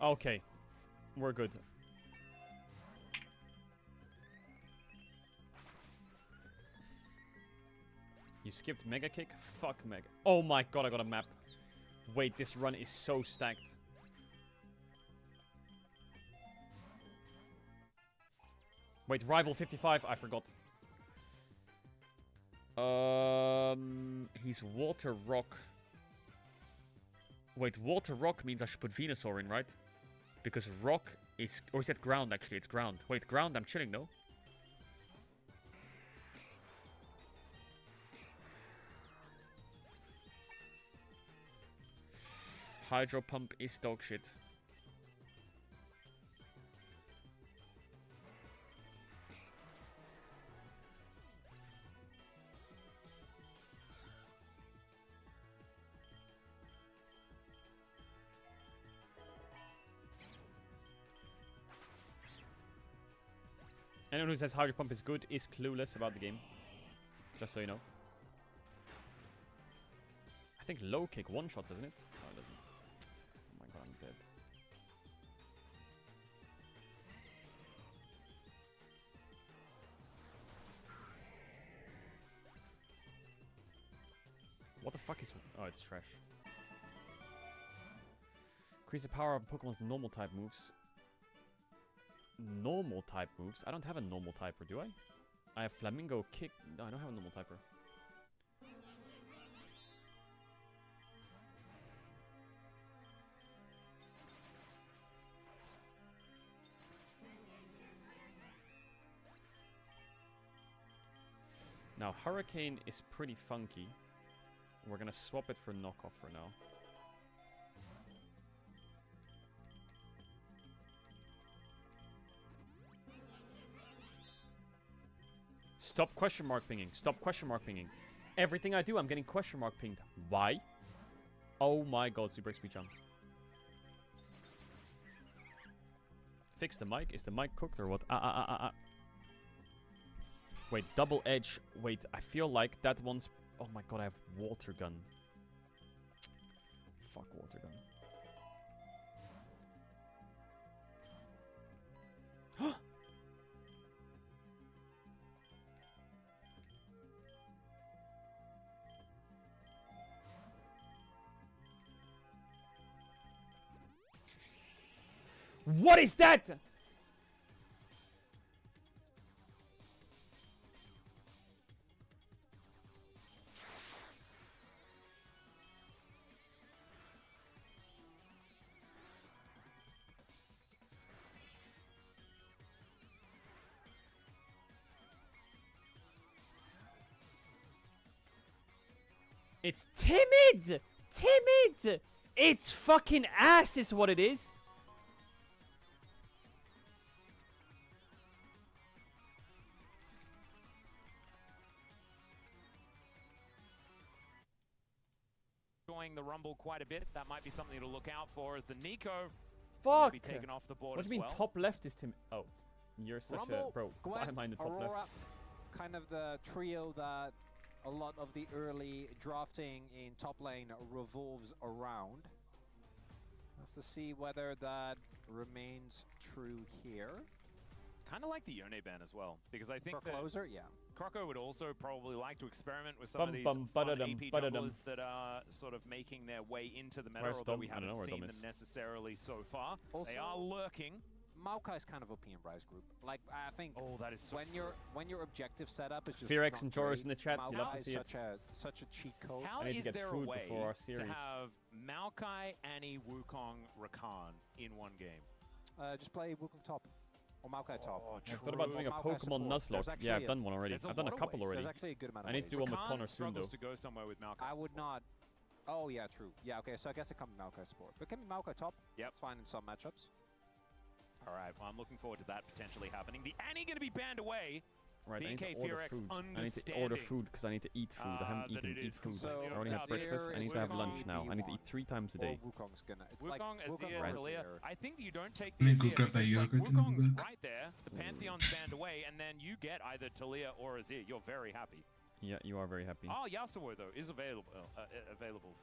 Speaker 1: Okay, we're good. You skipped Mega Kick? Fuck Mega. Oh my god, I got a map. Wait, this run is so stacked. Wait, Rival 55, I forgot. He's Water Rock. Wait, Water Rock means I should put Venusaur in, right? Because Rock is... Or is that Ground, actually? It's Ground. Wait, Ground, I'm chilling, no? Hydro Pump is dog shit. Anyone who says Hydro Pump is good is clueless about the game. Just so you know. I think low kick one-shots, isn't it? No, it doesn't. Oh my god, I'm dead. What the fuck is... Oh, it's trash. Increase the power of Pokemon's normal type moves. Normal type moves? I don't have a normal typer, do I? I have Flamingo Kick. No, I don't have a normal typer. Now, Hurricane is pretty funky. We're gonna swap it for Knockoff for now. Stop question mark pinging. Stop question mark pinging. Everything I do, I'm getting question mark pinged. Why? Oh my god, Super XP jump. Fix the mic. Is the mic cooked or what? Wait, double edge. Wait, I feel like that one's... Oh my god, I have water gun. Fuck water gun. What is that? It's timid! Timid! It's fucking ass is what it is.
Speaker 3: Enjoying the Rumble quite a bit. That might be something to look out for as the Nico
Speaker 1: Fuck!
Speaker 3: be taken off the board
Speaker 1: What do you
Speaker 3: as
Speaker 1: mean
Speaker 3: well.
Speaker 1: top left is timid? Oh, you're such
Speaker 2: Rumble,
Speaker 1: a... Bro, why
Speaker 2: Gwen,
Speaker 1: am I in the top
Speaker 2: Aurora,
Speaker 1: left?
Speaker 2: kind of the trio that a lot of the early drafting in top lane revolves around. Have to see whether that remains true here.
Speaker 3: Kind of like the Yone ban as well, because I think
Speaker 2: For closer, yeah.
Speaker 3: Croco would also probably like to experiment with some
Speaker 1: Bum
Speaker 3: of these
Speaker 1: bum
Speaker 3: fun
Speaker 1: ba-da-dum,
Speaker 3: AP
Speaker 1: ba-da-dum.
Speaker 3: junglers that are sort of making their way into the meta,
Speaker 1: Where's
Speaker 3: although
Speaker 1: Dom?
Speaker 3: we
Speaker 1: I don't
Speaker 3: haven't
Speaker 1: know where
Speaker 3: seen
Speaker 1: Dom
Speaker 3: them
Speaker 1: is.
Speaker 3: necessarily so far.
Speaker 2: Also,
Speaker 3: They are lurking.
Speaker 2: Maokai's kind of OP in Rise group. Like, I think
Speaker 3: Oh, that is so
Speaker 2: when your objective setup is just
Speaker 1: Fear X
Speaker 2: not
Speaker 1: and Joris
Speaker 2: great,
Speaker 1: in the chat. You'll have
Speaker 2: Maokai
Speaker 1: to
Speaker 2: is
Speaker 1: see it.
Speaker 2: such a cheat code.
Speaker 3: How
Speaker 1: I need to
Speaker 3: is
Speaker 1: get
Speaker 3: there a
Speaker 1: food
Speaker 3: way
Speaker 1: before our
Speaker 3: to
Speaker 1: series.
Speaker 3: have Maokai, Annie, Wukong, Rakan in one game?
Speaker 2: Just play Wukong top or Maokai top.
Speaker 3: Oh,
Speaker 1: I thought about doing a
Speaker 2: Maokai
Speaker 1: Pokemon
Speaker 2: support.
Speaker 1: Nuzlocke.
Speaker 2: There's
Speaker 1: Yeah, I've
Speaker 2: actually
Speaker 1: done one already.
Speaker 3: there's a
Speaker 1: I've done a
Speaker 3: lot of
Speaker 1: couple
Speaker 3: ways.
Speaker 1: already.
Speaker 2: There's actually a good amount of
Speaker 1: I need to do
Speaker 2: ways.
Speaker 1: one with
Speaker 3: Rakan
Speaker 1: Connor soon,
Speaker 3: struggles
Speaker 1: though.
Speaker 3: to go somewhere with Maokai.
Speaker 2: I would
Speaker 3: support.
Speaker 2: not. Oh yeah, true. Yeah, okay. So I guess it comes Maokai support, but can be Maokai top.
Speaker 3: Yep.
Speaker 2: It's fine in some matchups.
Speaker 3: All right, well, I'm looking forward to that potentially happening. The Annie going to be banned away.
Speaker 1: Right, I need
Speaker 3: BK
Speaker 1: to order
Speaker 3: Fear X
Speaker 1: food. I need to order
Speaker 3: understanding,
Speaker 1: food because I need to eat food. I haven't
Speaker 3: that
Speaker 1: eaten
Speaker 3: it
Speaker 1: eat
Speaker 3: is
Speaker 1: food.
Speaker 3: completely
Speaker 1: I already have
Speaker 3: out.
Speaker 1: breakfast.
Speaker 3: Azir
Speaker 1: I
Speaker 3: is
Speaker 1: need to have
Speaker 3: Wukong
Speaker 1: lunch now. I need to eat
Speaker 2: B1.
Speaker 1: 3 times a day.
Speaker 2: Or Wukong's gonna. It's
Speaker 3: Wukong,
Speaker 2: like Wukong
Speaker 3: Azir,
Speaker 2: or
Speaker 3: Talia.
Speaker 2: Azir.
Speaker 3: I think you don't take
Speaker 4: Let me
Speaker 3: the
Speaker 4: go
Speaker 3: Azir
Speaker 4: grab a
Speaker 3: because, like,
Speaker 4: yogurt and I'll be
Speaker 3: Wukong's
Speaker 4: back.
Speaker 3: right there. The Pantheon's banned away, and then you get either Talia or Azir. You're very happy.
Speaker 1: Yeah, you are very happy.
Speaker 3: Oh, Yasuo though is available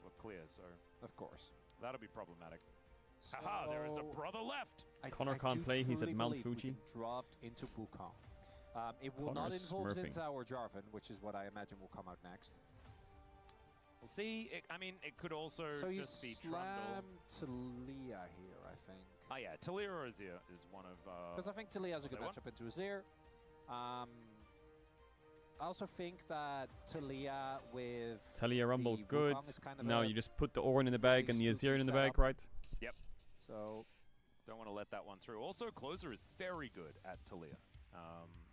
Speaker 3: for clear, so
Speaker 2: Of course.
Speaker 3: that'll be problematic.
Speaker 2: So
Speaker 3: Haha, there is a brother left.
Speaker 1: Connor can't
Speaker 2: do
Speaker 1: play, he's at
Speaker 2: truly
Speaker 1: Mount
Speaker 2: believe we
Speaker 1: Fuji.
Speaker 2: can draft into Wukong. It will not
Speaker 1: Connor's
Speaker 2: involve
Speaker 1: smurfing.
Speaker 2: Xin Zhao or Jarvan, which is what I imagine will come out next.
Speaker 3: We'll see. I mean, it could also
Speaker 2: So you
Speaker 3: just be
Speaker 2: slam
Speaker 3: Trundle.
Speaker 2: Talia here, I think.
Speaker 3: Oh yeah, Talia or Azir is one of.
Speaker 2: Because I think Talia has a good
Speaker 3: they want.
Speaker 2: matchup into Azir. I also think that Talia with
Speaker 1: Talia Rumble,
Speaker 2: the
Speaker 1: good.
Speaker 2: Wukong is kind of
Speaker 1: Now
Speaker 2: a
Speaker 1: you just put the Orin in the bag and the
Speaker 2: pretty
Speaker 1: Azir in the
Speaker 2: spooky
Speaker 1: bag,
Speaker 2: setup.
Speaker 1: right?
Speaker 2: So
Speaker 3: Don't want to let that one through. Also, Closer is very good at Talia.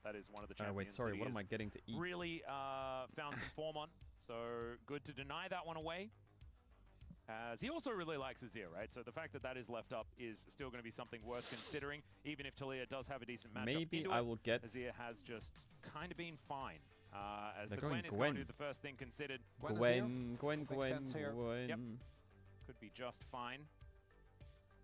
Speaker 3: That is one of the champions.
Speaker 1: Wait, sorry,
Speaker 3: that he
Speaker 1: what am I
Speaker 3: has
Speaker 1: getting to eat?
Speaker 3: really found some form on. So good to deny that one away. As he also really likes Azir, right? So the fact that that is left up is still going to be something worth considering, even if Talia does have a decent matchup.
Speaker 1: Maybe
Speaker 3: into
Speaker 1: I
Speaker 3: it.
Speaker 1: will get...
Speaker 3: Azir has just kind of been fine. As
Speaker 1: They're
Speaker 3: the
Speaker 1: going
Speaker 3: Gwen is going to
Speaker 1: Gwen.
Speaker 3: be the first thing considered.
Speaker 1: Gwen,
Speaker 2: Makes sense here.
Speaker 3: Yep. Could be just fine.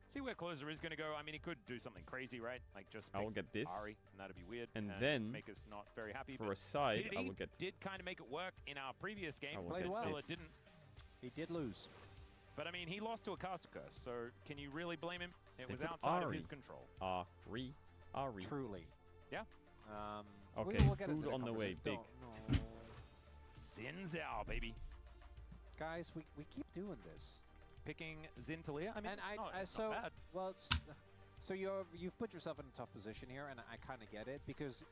Speaker 3: See where Closer is going to go. I mean, he could do something crazy, right? Like just
Speaker 1: I will
Speaker 3: pick
Speaker 1: get this.
Speaker 3: Ari, and that'd be weird.
Speaker 1: And then,
Speaker 3: make us not very happy.
Speaker 1: For
Speaker 3: but
Speaker 1: a side, I
Speaker 3: PDD
Speaker 1: will get...
Speaker 3: did kind of make it work in our previous game.
Speaker 1: I will
Speaker 2: Played
Speaker 1: get
Speaker 2: well.
Speaker 3: Villa
Speaker 1: this.
Speaker 3: didn't.
Speaker 2: he did lose.
Speaker 3: But I mean, he lost to a caster curse, so can you really blame him? It
Speaker 1: They
Speaker 3: was
Speaker 1: took
Speaker 3: outside of
Speaker 1: Ari.
Speaker 3: his control.
Speaker 1: Ari.
Speaker 2: Truly.
Speaker 3: Yeah.
Speaker 1: Okay,
Speaker 2: we'll get into
Speaker 1: food
Speaker 2: the
Speaker 1: on the way,
Speaker 2: conversation.
Speaker 1: big.
Speaker 2: No.
Speaker 3: Xin Zhao, baby.
Speaker 2: Guys, we keep doing this.
Speaker 3: Picking Xin Talia. I mean,
Speaker 2: And
Speaker 3: it's
Speaker 2: so
Speaker 3: not bad.
Speaker 2: well, so you've put yourself in a tough position here, and I kind of get it because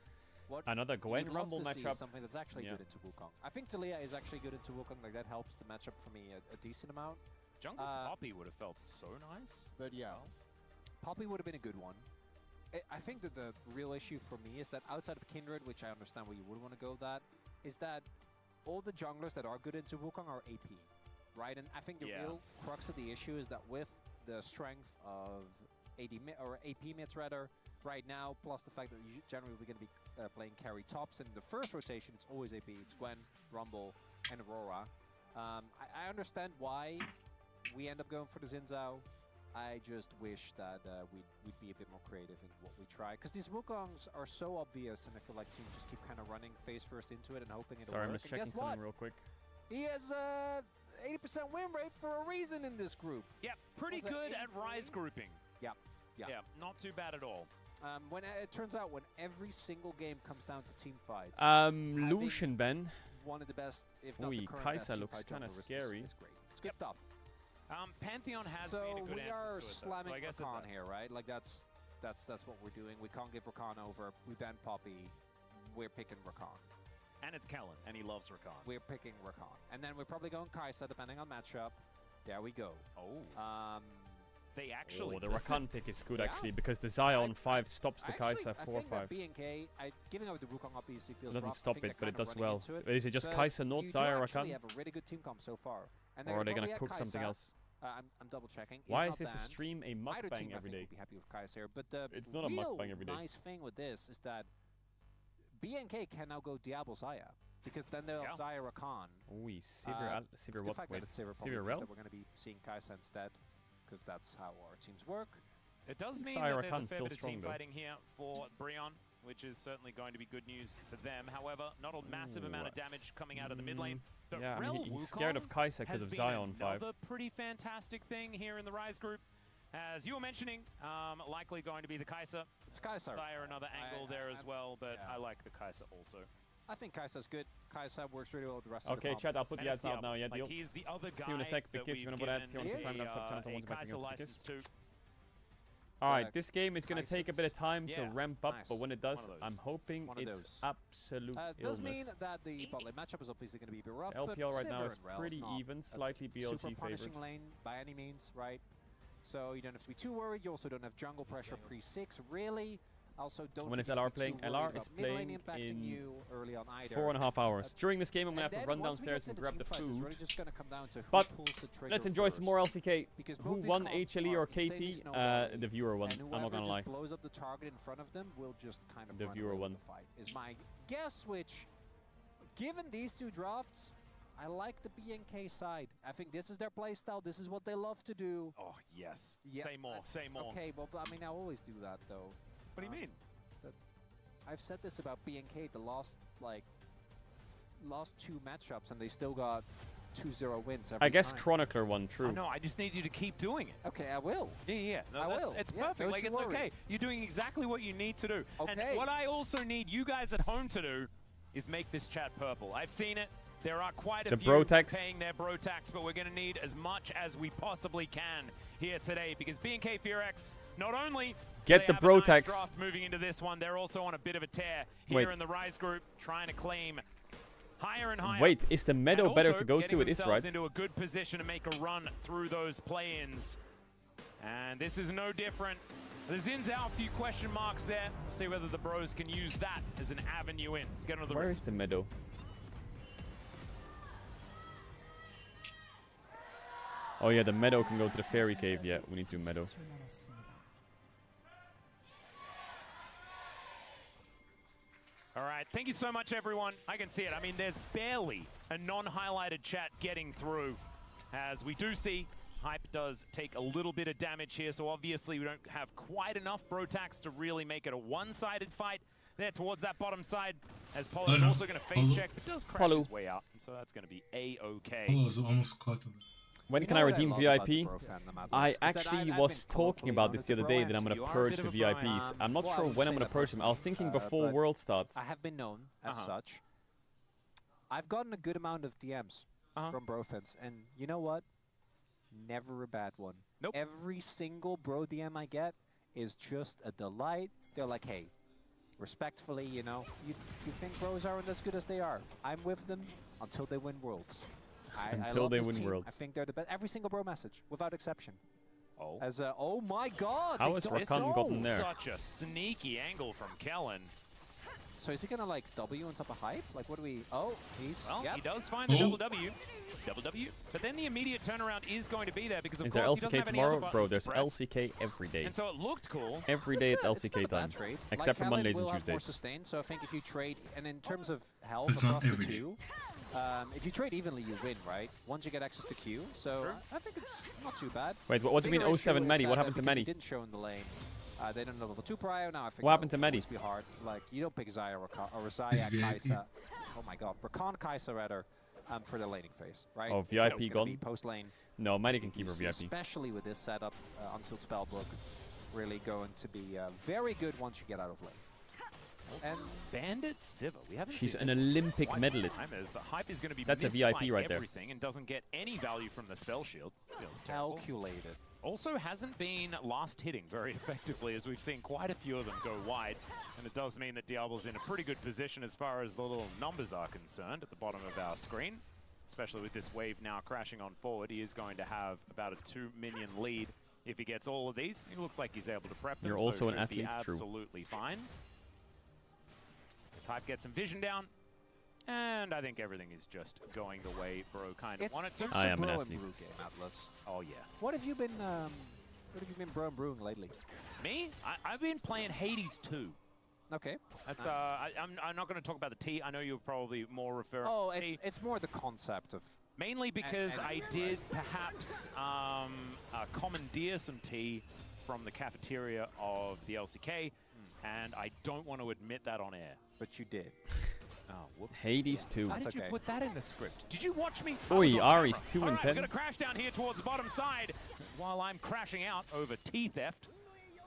Speaker 2: what
Speaker 1: Another Gwen
Speaker 2: you'd love
Speaker 1: Rumble
Speaker 2: to see
Speaker 1: matchup.
Speaker 2: is something that's actually
Speaker 1: Yeah.
Speaker 2: good into Wukong. I think Talia is actually good into Wukong. Like that helps the matchup for me a decent amount.
Speaker 3: Jungle Poppy would have felt so nice.
Speaker 2: But yeah, Poppy would have been a good one. I think that the real issue for me is that outside of Kindred, which I understand where you would want to go with that, is that all the junglers that are good into Wukong are AP, right? And I think the real crux of the issue is that with the strength of AP mids rather right now, plus the fact that you generally we're going to be playing carry tops, and the first rotation it's always AP. It's Gwen, Rumble, and Aurora. I understand why we end up going for the Xin Zhao. I just wish that we'd be a bit more creative in what we try. Because these Wukongs are so obvious, and I feel like teams just keep kind of running face first into it and hoping it'll
Speaker 1: Sorry, I'm
Speaker 2: work.
Speaker 1: just
Speaker 2: And
Speaker 1: checking
Speaker 2: guess what?
Speaker 1: something real quick.
Speaker 2: He has 80% win rate for a reason in this group.
Speaker 3: Yeah, pretty
Speaker 2: Was that
Speaker 3: good
Speaker 2: 8
Speaker 3: at Rise grouping.
Speaker 2: Yeah.
Speaker 3: Yeah, not too bad at all.
Speaker 2: When it turns out when every single game comes down to team fights,
Speaker 1: Lucian Ben.
Speaker 2: one of the best, if not the
Speaker 1: Ooh,
Speaker 2: current
Speaker 1: Kai'Sa
Speaker 2: best team
Speaker 1: looks
Speaker 2: fight
Speaker 1: kinda
Speaker 2: jungler
Speaker 1: scary.
Speaker 2: is great. It's good stuff.
Speaker 3: Pantheon has
Speaker 2: So
Speaker 3: been a good
Speaker 2: we
Speaker 3: answer
Speaker 2: are
Speaker 3: to it, though,
Speaker 2: slamming
Speaker 3: so I guess
Speaker 2: Rakan here, right? Like that's what we're doing. We can't give Rakan over. We ban Poppy. We're picking Rakan.
Speaker 3: And it's Kellen, and he loves Rakan.
Speaker 2: We're picking Rakan. And then we're probably going Kai'Sa, depending on matchup. There we go.
Speaker 3: Oh. they actually
Speaker 1: Oh, the
Speaker 3: listen.
Speaker 1: Rakan pick is good actually because the Zion 5 stops the Kai'Sa 4-5.
Speaker 2: I think that BNK, giving out the Wukong obviously feels
Speaker 1: It doesn't
Speaker 2: rough. I
Speaker 1: stop
Speaker 2: think
Speaker 1: it,
Speaker 2: they're
Speaker 1: but it
Speaker 2: kind of
Speaker 1: does
Speaker 2: running
Speaker 1: well.
Speaker 2: into it.
Speaker 1: Is it just
Speaker 2: But
Speaker 1: Kai'Sa, not
Speaker 2: you do
Speaker 1: Zaya,
Speaker 2: actually
Speaker 1: Rakan?
Speaker 2: have a really good team comp so far. And
Speaker 1: Or are they
Speaker 2: going
Speaker 1: gonna
Speaker 2: to
Speaker 1: cook something else?
Speaker 2: I'm double checking.
Speaker 1: Why
Speaker 2: It's
Speaker 1: is this
Speaker 2: not
Speaker 1: a
Speaker 2: banned.
Speaker 1: stream a
Speaker 2: Either
Speaker 1: mukbang
Speaker 2: team, I
Speaker 1: every
Speaker 2: think,
Speaker 1: day?
Speaker 2: would be happy with Kai'Sa here. But the
Speaker 1: It's not a
Speaker 2: real
Speaker 1: mukbang every day.
Speaker 2: nice thing with this is that BNK can now go Diablo Zaya. Because then they'll have Zaya Rakan.
Speaker 1: Oui, Sivir
Speaker 2: The
Speaker 1: what?
Speaker 2: fact that
Speaker 1: Wait,
Speaker 2: it's Sivir
Speaker 1: Sivir
Speaker 2: probably means
Speaker 1: Rel?
Speaker 2: that we're going to be seeing Kai'Sa instead. Because that's how our teams work.
Speaker 3: It does mean
Speaker 1: Zaya
Speaker 3: that there's a
Speaker 1: Rakan's
Speaker 3: fair
Speaker 1: still
Speaker 3: bit of
Speaker 1: strong,
Speaker 3: team
Speaker 1: though.
Speaker 3: fighting here for Brion, which is certainly going to be good news for them. However, not a massive amount of damage coming out of the mid lane. But
Speaker 1: Yeah, I
Speaker 3: Rel
Speaker 1: mean, he's scared of
Speaker 3: Wukong
Speaker 1: Kai'Sa because
Speaker 3: has
Speaker 1: of
Speaker 3: been
Speaker 1: Zion 5.
Speaker 3: another pretty fantastic thing here in the Rise group. As you were mentioning, likely going to be the Kai'Sa.
Speaker 2: It's Kai'Sa.
Speaker 3: Fire another angle there as well, but
Speaker 2: yeah.
Speaker 3: I like the Kai'Sa also.
Speaker 2: I think Kai'Sa's good. Kai'Sa works really well with the rest of the
Speaker 1: Okay,
Speaker 2: comp.
Speaker 1: chat, I'll put
Speaker 3: And
Speaker 1: the
Speaker 3: it's
Speaker 1: ads out now, yeah,
Speaker 3: like
Speaker 1: deal.
Speaker 3: he's the other guy
Speaker 1: See you in a sec,
Speaker 3: that
Speaker 1: because you're
Speaker 3: we've
Speaker 1: gonna put ads,
Speaker 3: given
Speaker 1: you want to time it up,
Speaker 3: a
Speaker 1: channel to one
Speaker 3: Kai'Sa
Speaker 1: because.
Speaker 3: license to.
Speaker 1: Alright, this game is going to take a bit of time to
Speaker 3: Yeah,
Speaker 1: ramp up,
Speaker 2: nice.
Speaker 1: but when it does,
Speaker 3: One of those.
Speaker 1: I'm hoping
Speaker 2: One of
Speaker 1: it's
Speaker 2: those.
Speaker 1: absolute
Speaker 2: It does mean
Speaker 1: illness.
Speaker 2: that the bot lane matchup is obviously going to be a bit rough.
Speaker 1: LPL
Speaker 2: but
Speaker 1: right now
Speaker 2: Sivir
Speaker 1: is
Speaker 2: and Rel's
Speaker 1: pretty
Speaker 2: not
Speaker 1: even,
Speaker 2: a
Speaker 1: slightly
Speaker 2: super
Speaker 1: BLG favored.
Speaker 2: punishing lane by any means, right? So you don't have to be too worried. You also don't have jungle pressure pre-6, really. Also, don't
Speaker 1: When is
Speaker 2: think you
Speaker 1: LR
Speaker 2: should be
Speaker 1: playing?
Speaker 2: too worried
Speaker 1: LR
Speaker 2: about
Speaker 1: is
Speaker 2: mid lane
Speaker 1: playing
Speaker 2: impacting
Speaker 1: in
Speaker 2: you early on either.
Speaker 1: 4.5 hours. During this game, I'm going to
Speaker 2: And
Speaker 1: have to
Speaker 2: then
Speaker 1: run
Speaker 2: once we get
Speaker 1: downstairs
Speaker 2: to
Speaker 1: and
Speaker 2: the
Speaker 1: grab
Speaker 2: team
Speaker 1: the
Speaker 2: fights, it's
Speaker 1: food.
Speaker 2: really just going to come down to who
Speaker 1: But
Speaker 2: pulls the trigger
Speaker 1: Let's enjoy some more
Speaker 2: first.
Speaker 1: LCK.
Speaker 2: Because
Speaker 1: Who
Speaker 2: both these
Speaker 1: won,
Speaker 2: comps
Speaker 1: HLE
Speaker 2: are
Speaker 1: or
Speaker 2: insanely
Speaker 1: KT?
Speaker 2: snowbally,
Speaker 1: The viewer won.
Speaker 2: and
Speaker 1: I'm not
Speaker 2: whoever
Speaker 1: going to lie.
Speaker 2: just blows up the target in front of them will just kind of
Speaker 1: The
Speaker 2: run
Speaker 1: viewer
Speaker 2: away
Speaker 1: won.
Speaker 2: with the fight, is my guess, which, given these two drafts, I like the BNK side. I think this is their playstyle. This is what they love to do.
Speaker 3: Oh, yes.
Speaker 2: Yeah,
Speaker 3: Say more, say more.
Speaker 2: Okay, well, but I mean, I always do that, though.
Speaker 3: What do you mean?
Speaker 2: I've said this about BNK the last two matchups, and they still got 2-0 wins every
Speaker 1: I guess
Speaker 2: time.
Speaker 1: Chronicler won, true.
Speaker 3: No, I just need you to keep doing it.
Speaker 2: Okay, I will.
Speaker 3: Yeah. No,
Speaker 2: I
Speaker 3: that's,
Speaker 2: will.
Speaker 3: It's
Speaker 2: Yeah,
Speaker 3: perfect.
Speaker 2: don't
Speaker 3: Like,
Speaker 2: you
Speaker 3: it's
Speaker 2: worry.
Speaker 3: okay. You're doing exactly what you need to do. And
Speaker 2: Okay.
Speaker 3: what I also need you guys at home to do is make this chat purple. I've seen it. There are quite a
Speaker 1: The
Speaker 3: few
Speaker 1: bro tax.
Speaker 3: paying their bro tax, but we're going to need as much as we possibly can here today because BNK Furex not only
Speaker 1: Get
Speaker 3: they
Speaker 1: the
Speaker 3: have
Speaker 1: bro
Speaker 3: a nice
Speaker 1: tax.
Speaker 3: draft moving into this one, they're also on a bit of a tear here
Speaker 1: Wait.
Speaker 3: in the Rise group, trying to claim higher and higher.
Speaker 1: Wait, is the meadow
Speaker 3: And
Speaker 1: better
Speaker 3: also
Speaker 1: to go
Speaker 3: getting
Speaker 1: to? It is,
Speaker 3: themselves
Speaker 1: right?
Speaker 3: into a good position to make a run through those play-ins. And this is no different. The Zin's out, a few question marks there. We'll see whether the bros can use that as an avenue in. Let's get on the
Speaker 1: Where is the meadow? Oh yeah, the meadow can go to the fairy cave. Yeah, we need to do meadow.
Speaker 3: All right, thank you so much, everyone. I can see it. I mean, there's barely a non-highlighted chat getting through. As we do see, Hype does take a little bit of damage here, so obviously we don't have quite enough Brotax to really make it a one-sided fight there towards that bottom side. As Polo's
Speaker 4: no.
Speaker 3: also going to face check, but does crash
Speaker 1: Polo.
Speaker 3: his way out, so that's going to be A-okay.
Speaker 4: Oh, so almost caught him.
Speaker 1: When
Speaker 2: You
Speaker 1: can
Speaker 2: know
Speaker 1: I
Speaker 2: what
Speaker 1: redeem
Speaker 2: love about
Speaker 1: VIP?
Speaker 2: Bro Fandom, Atlas?
Speaker 1: I
Speaker 2: Is that
Speaker 1: actually
Speaker 2: I've
Speaker 1: was
Speaker 2: been
Speaker 1: talking about this the other day that I'm
Speaker 3: Bro
Speaker 1: gonna
Speaker 3: Ant.
Speaker 1: purge
Speaker 3: You
Speaker 1: the
Speaker 3: are a bit of a
Speaker 1: VIPs. I'm not
Speaker 2: well, I
Speaker 1: sure
Speaker 2: wouldn't
Speaker 1: when I'm
Speaker 2: say
Speaker 1: gonna
Speaker 2: that
Speaker 1: purge them. I was
Speaker 2: personally,
Speaker 1: thinking before
Speaker 2: but
Speaker 1: World starts.
Speaker 2: I have been known as
Speaker 3: Uh-huh.
Speaker 2: such. I've gotten a good amount of DMs from bro fans, and you know what? Never a bad one.
Speaker 3: Nope.
Speaker 2: Every single bro DM I get is just a delight. They're like, hey, respectfully, you know, you think bros aren't as good as they are. I'm with them until they win Worlds. I
Speaker 1: Until
Speaker 2: love
Speaker 1: they
Speaker 2: this
Speaker 1: win
Speaker 2: team. I
Speaker 1: Worlds.
Speaker 2: think they're the best. Every single bro message, without exception.
Speaker 3: Oh.
Speaker 2: As a, oh my god!
Speaker 1: How
Speaker 2: they
Speaker 1: has
Speaker 2: don't
Speaker 1: Rakan
Speaker 2: know.
Speaker 1: gotten there?
Speaker 3: Such a sneaky angle from Kellen.
Speaker 2: So is he gonna like W on top of Hype? Like what do we, oh, he's,
Speaker 3: Well,
Speaker 2: yep.
Speaker 3: he does find the
Speaker 4: Oh.
Speaker 3: double W. Double W. But then the immediate turnaround is going to be there because of
Speaker 1: Is there
Speaker 3: course he doesn't
Speaker 1: LCK
Speaker 3: have any other
Speaker 1: tomorrow? Bro,
Speaker 3: buttons
Speaker 1: there's
Speaker 3: to press.
Speaker 1: LCK every day.
Speaker 3: And so it looked cool.
Speaker 1: Every day it's
Speaker 2: not
Speaker 1: LCK
Speaker 2: a bad
Speaker 1: time.
Speaker 2: trade.
Speaker 1: Except for
Speaker 2: Kellen
Speaker 1: Mondays and
Speaker 2: will have more
Speaker 1: Tuesdays.
Speaker 2: sustain, so I think if you trade, and in terms of health
Speaker 4: It's not
Speaker 2: across the
Speaker 4: every day.
Speaker 2: two, if you trade evenly, you win, right? Once you get access to Q, so
Speaker 3: Sure.
Speaker 2: I think it's not too bad.
Speaker 1: Wait, what do you mean
Speaker 2: Bigger issue
Speaker 1: 07
Speaker 2: is
Speaker 1: Medi?
Speaker 2: that,
Speaker 1: What happened to
Speaker 2: because he
Speaker 1: Medi?
Speaker 2: didn't show in the lane. They didn't know level 2 prior. Now I think
Speaker 1: What happened to
Speaker 2: it'll
Speaker 1: Medi?
Speaker 2: always be hard. Like you don't pick Zaya or Zaya
Speaker 4: He's VIP.
Speaker 2: Kai'Sa. Oh my god, Rakan Kai'Sa rather for the laning phase, right?
Speaker 1: Oh,
Speaker 2: It's
Speaker 1: VIP
Speaker 2: always
Speaker 1: gone?
Speaker 2: gonna be post lane.
Speaker 1: No, Medi can keep her VIP.
Speaker 2: Especially with this setup, Unsealed Spellbook, really going to be very good once you get out of lane. And
Speaker 3: Bandit Siva. We haven't
Speaker 1: She's
Speaker 3: seen
Speaker 1: an
Speaker 3: this
Speaker 1: Olympic
Speaker 3: quite
Speaker 1: medalist.
Speaker 3: some time, as Hype is going to be
Speaker 1: That's a
Speaker 3: missed
Speaker 1: VIP
Speaker 3: by
Speaker 1: right there.
Speaker 3: everything and doesn't get any value from the spell shield. Feels terrible.
Speaker 2: calculated.
Speaker 3: Also hasn't been last hitting very effectively, as we've seen quite a few of them go wide. And it does mean that Diablo's in a pretty good position as far as the little numbers are concerned at the bottom of our screen. Especially with this wave now crashing on forward, he is going to have about a 2 minion lead if he gets all of these. He looks like he's able to prep them.
Speaker 1: You're
Speaker 3: so
Speaker 1: also an
Speaker 3: should be
Speaker 1: athlete, true.
Speaker 3: absolutely fine. As Hype gets some vision down. And I think everything is just going the way Bro kind of wanted to.
Speaker 1: I am an
Speaker 2: Bro and
Speaker 1: athlete.
Speaker 2: Brew game, Atlas.
Speaker 3: Oh, yeah.
Speaker 2: What have you been Bro and Brewing lately?
Speaker 3: Me? I've been playing Hades 2.
Speaker 2: Okay.
Speaker 3: That's I'm not going to talk about the T. I know you're probably more referring.
Speaker 2: Oh,
Speaker 3: to T.
Speaker 2: it's more the concept of.
Speaker 3: Mainly because I did perhaps commandeer some tea from the cafeteria of the LCK, and I don't want to admit that on air.
Speaker 2: But you did.
Speaker 3: Oh, whoops.
Speaker 1: Hades 2.
Speaker 3: Why did you
Speaker 2: okay.
Speaker 3: put that in the script? Did you watch me?
Speaker 1: Oi,
Speaker 3: I was on
Speaker 1: Ari's
Speaker 3: camera.
Speaker 1: 2
Speaker 3: All
Speaker 1: and
Speaker 3: right,
Speaker 1: 10.
Speaker 3: We're going to crash down here towards the bottom side while I'm crashing out over tea theft.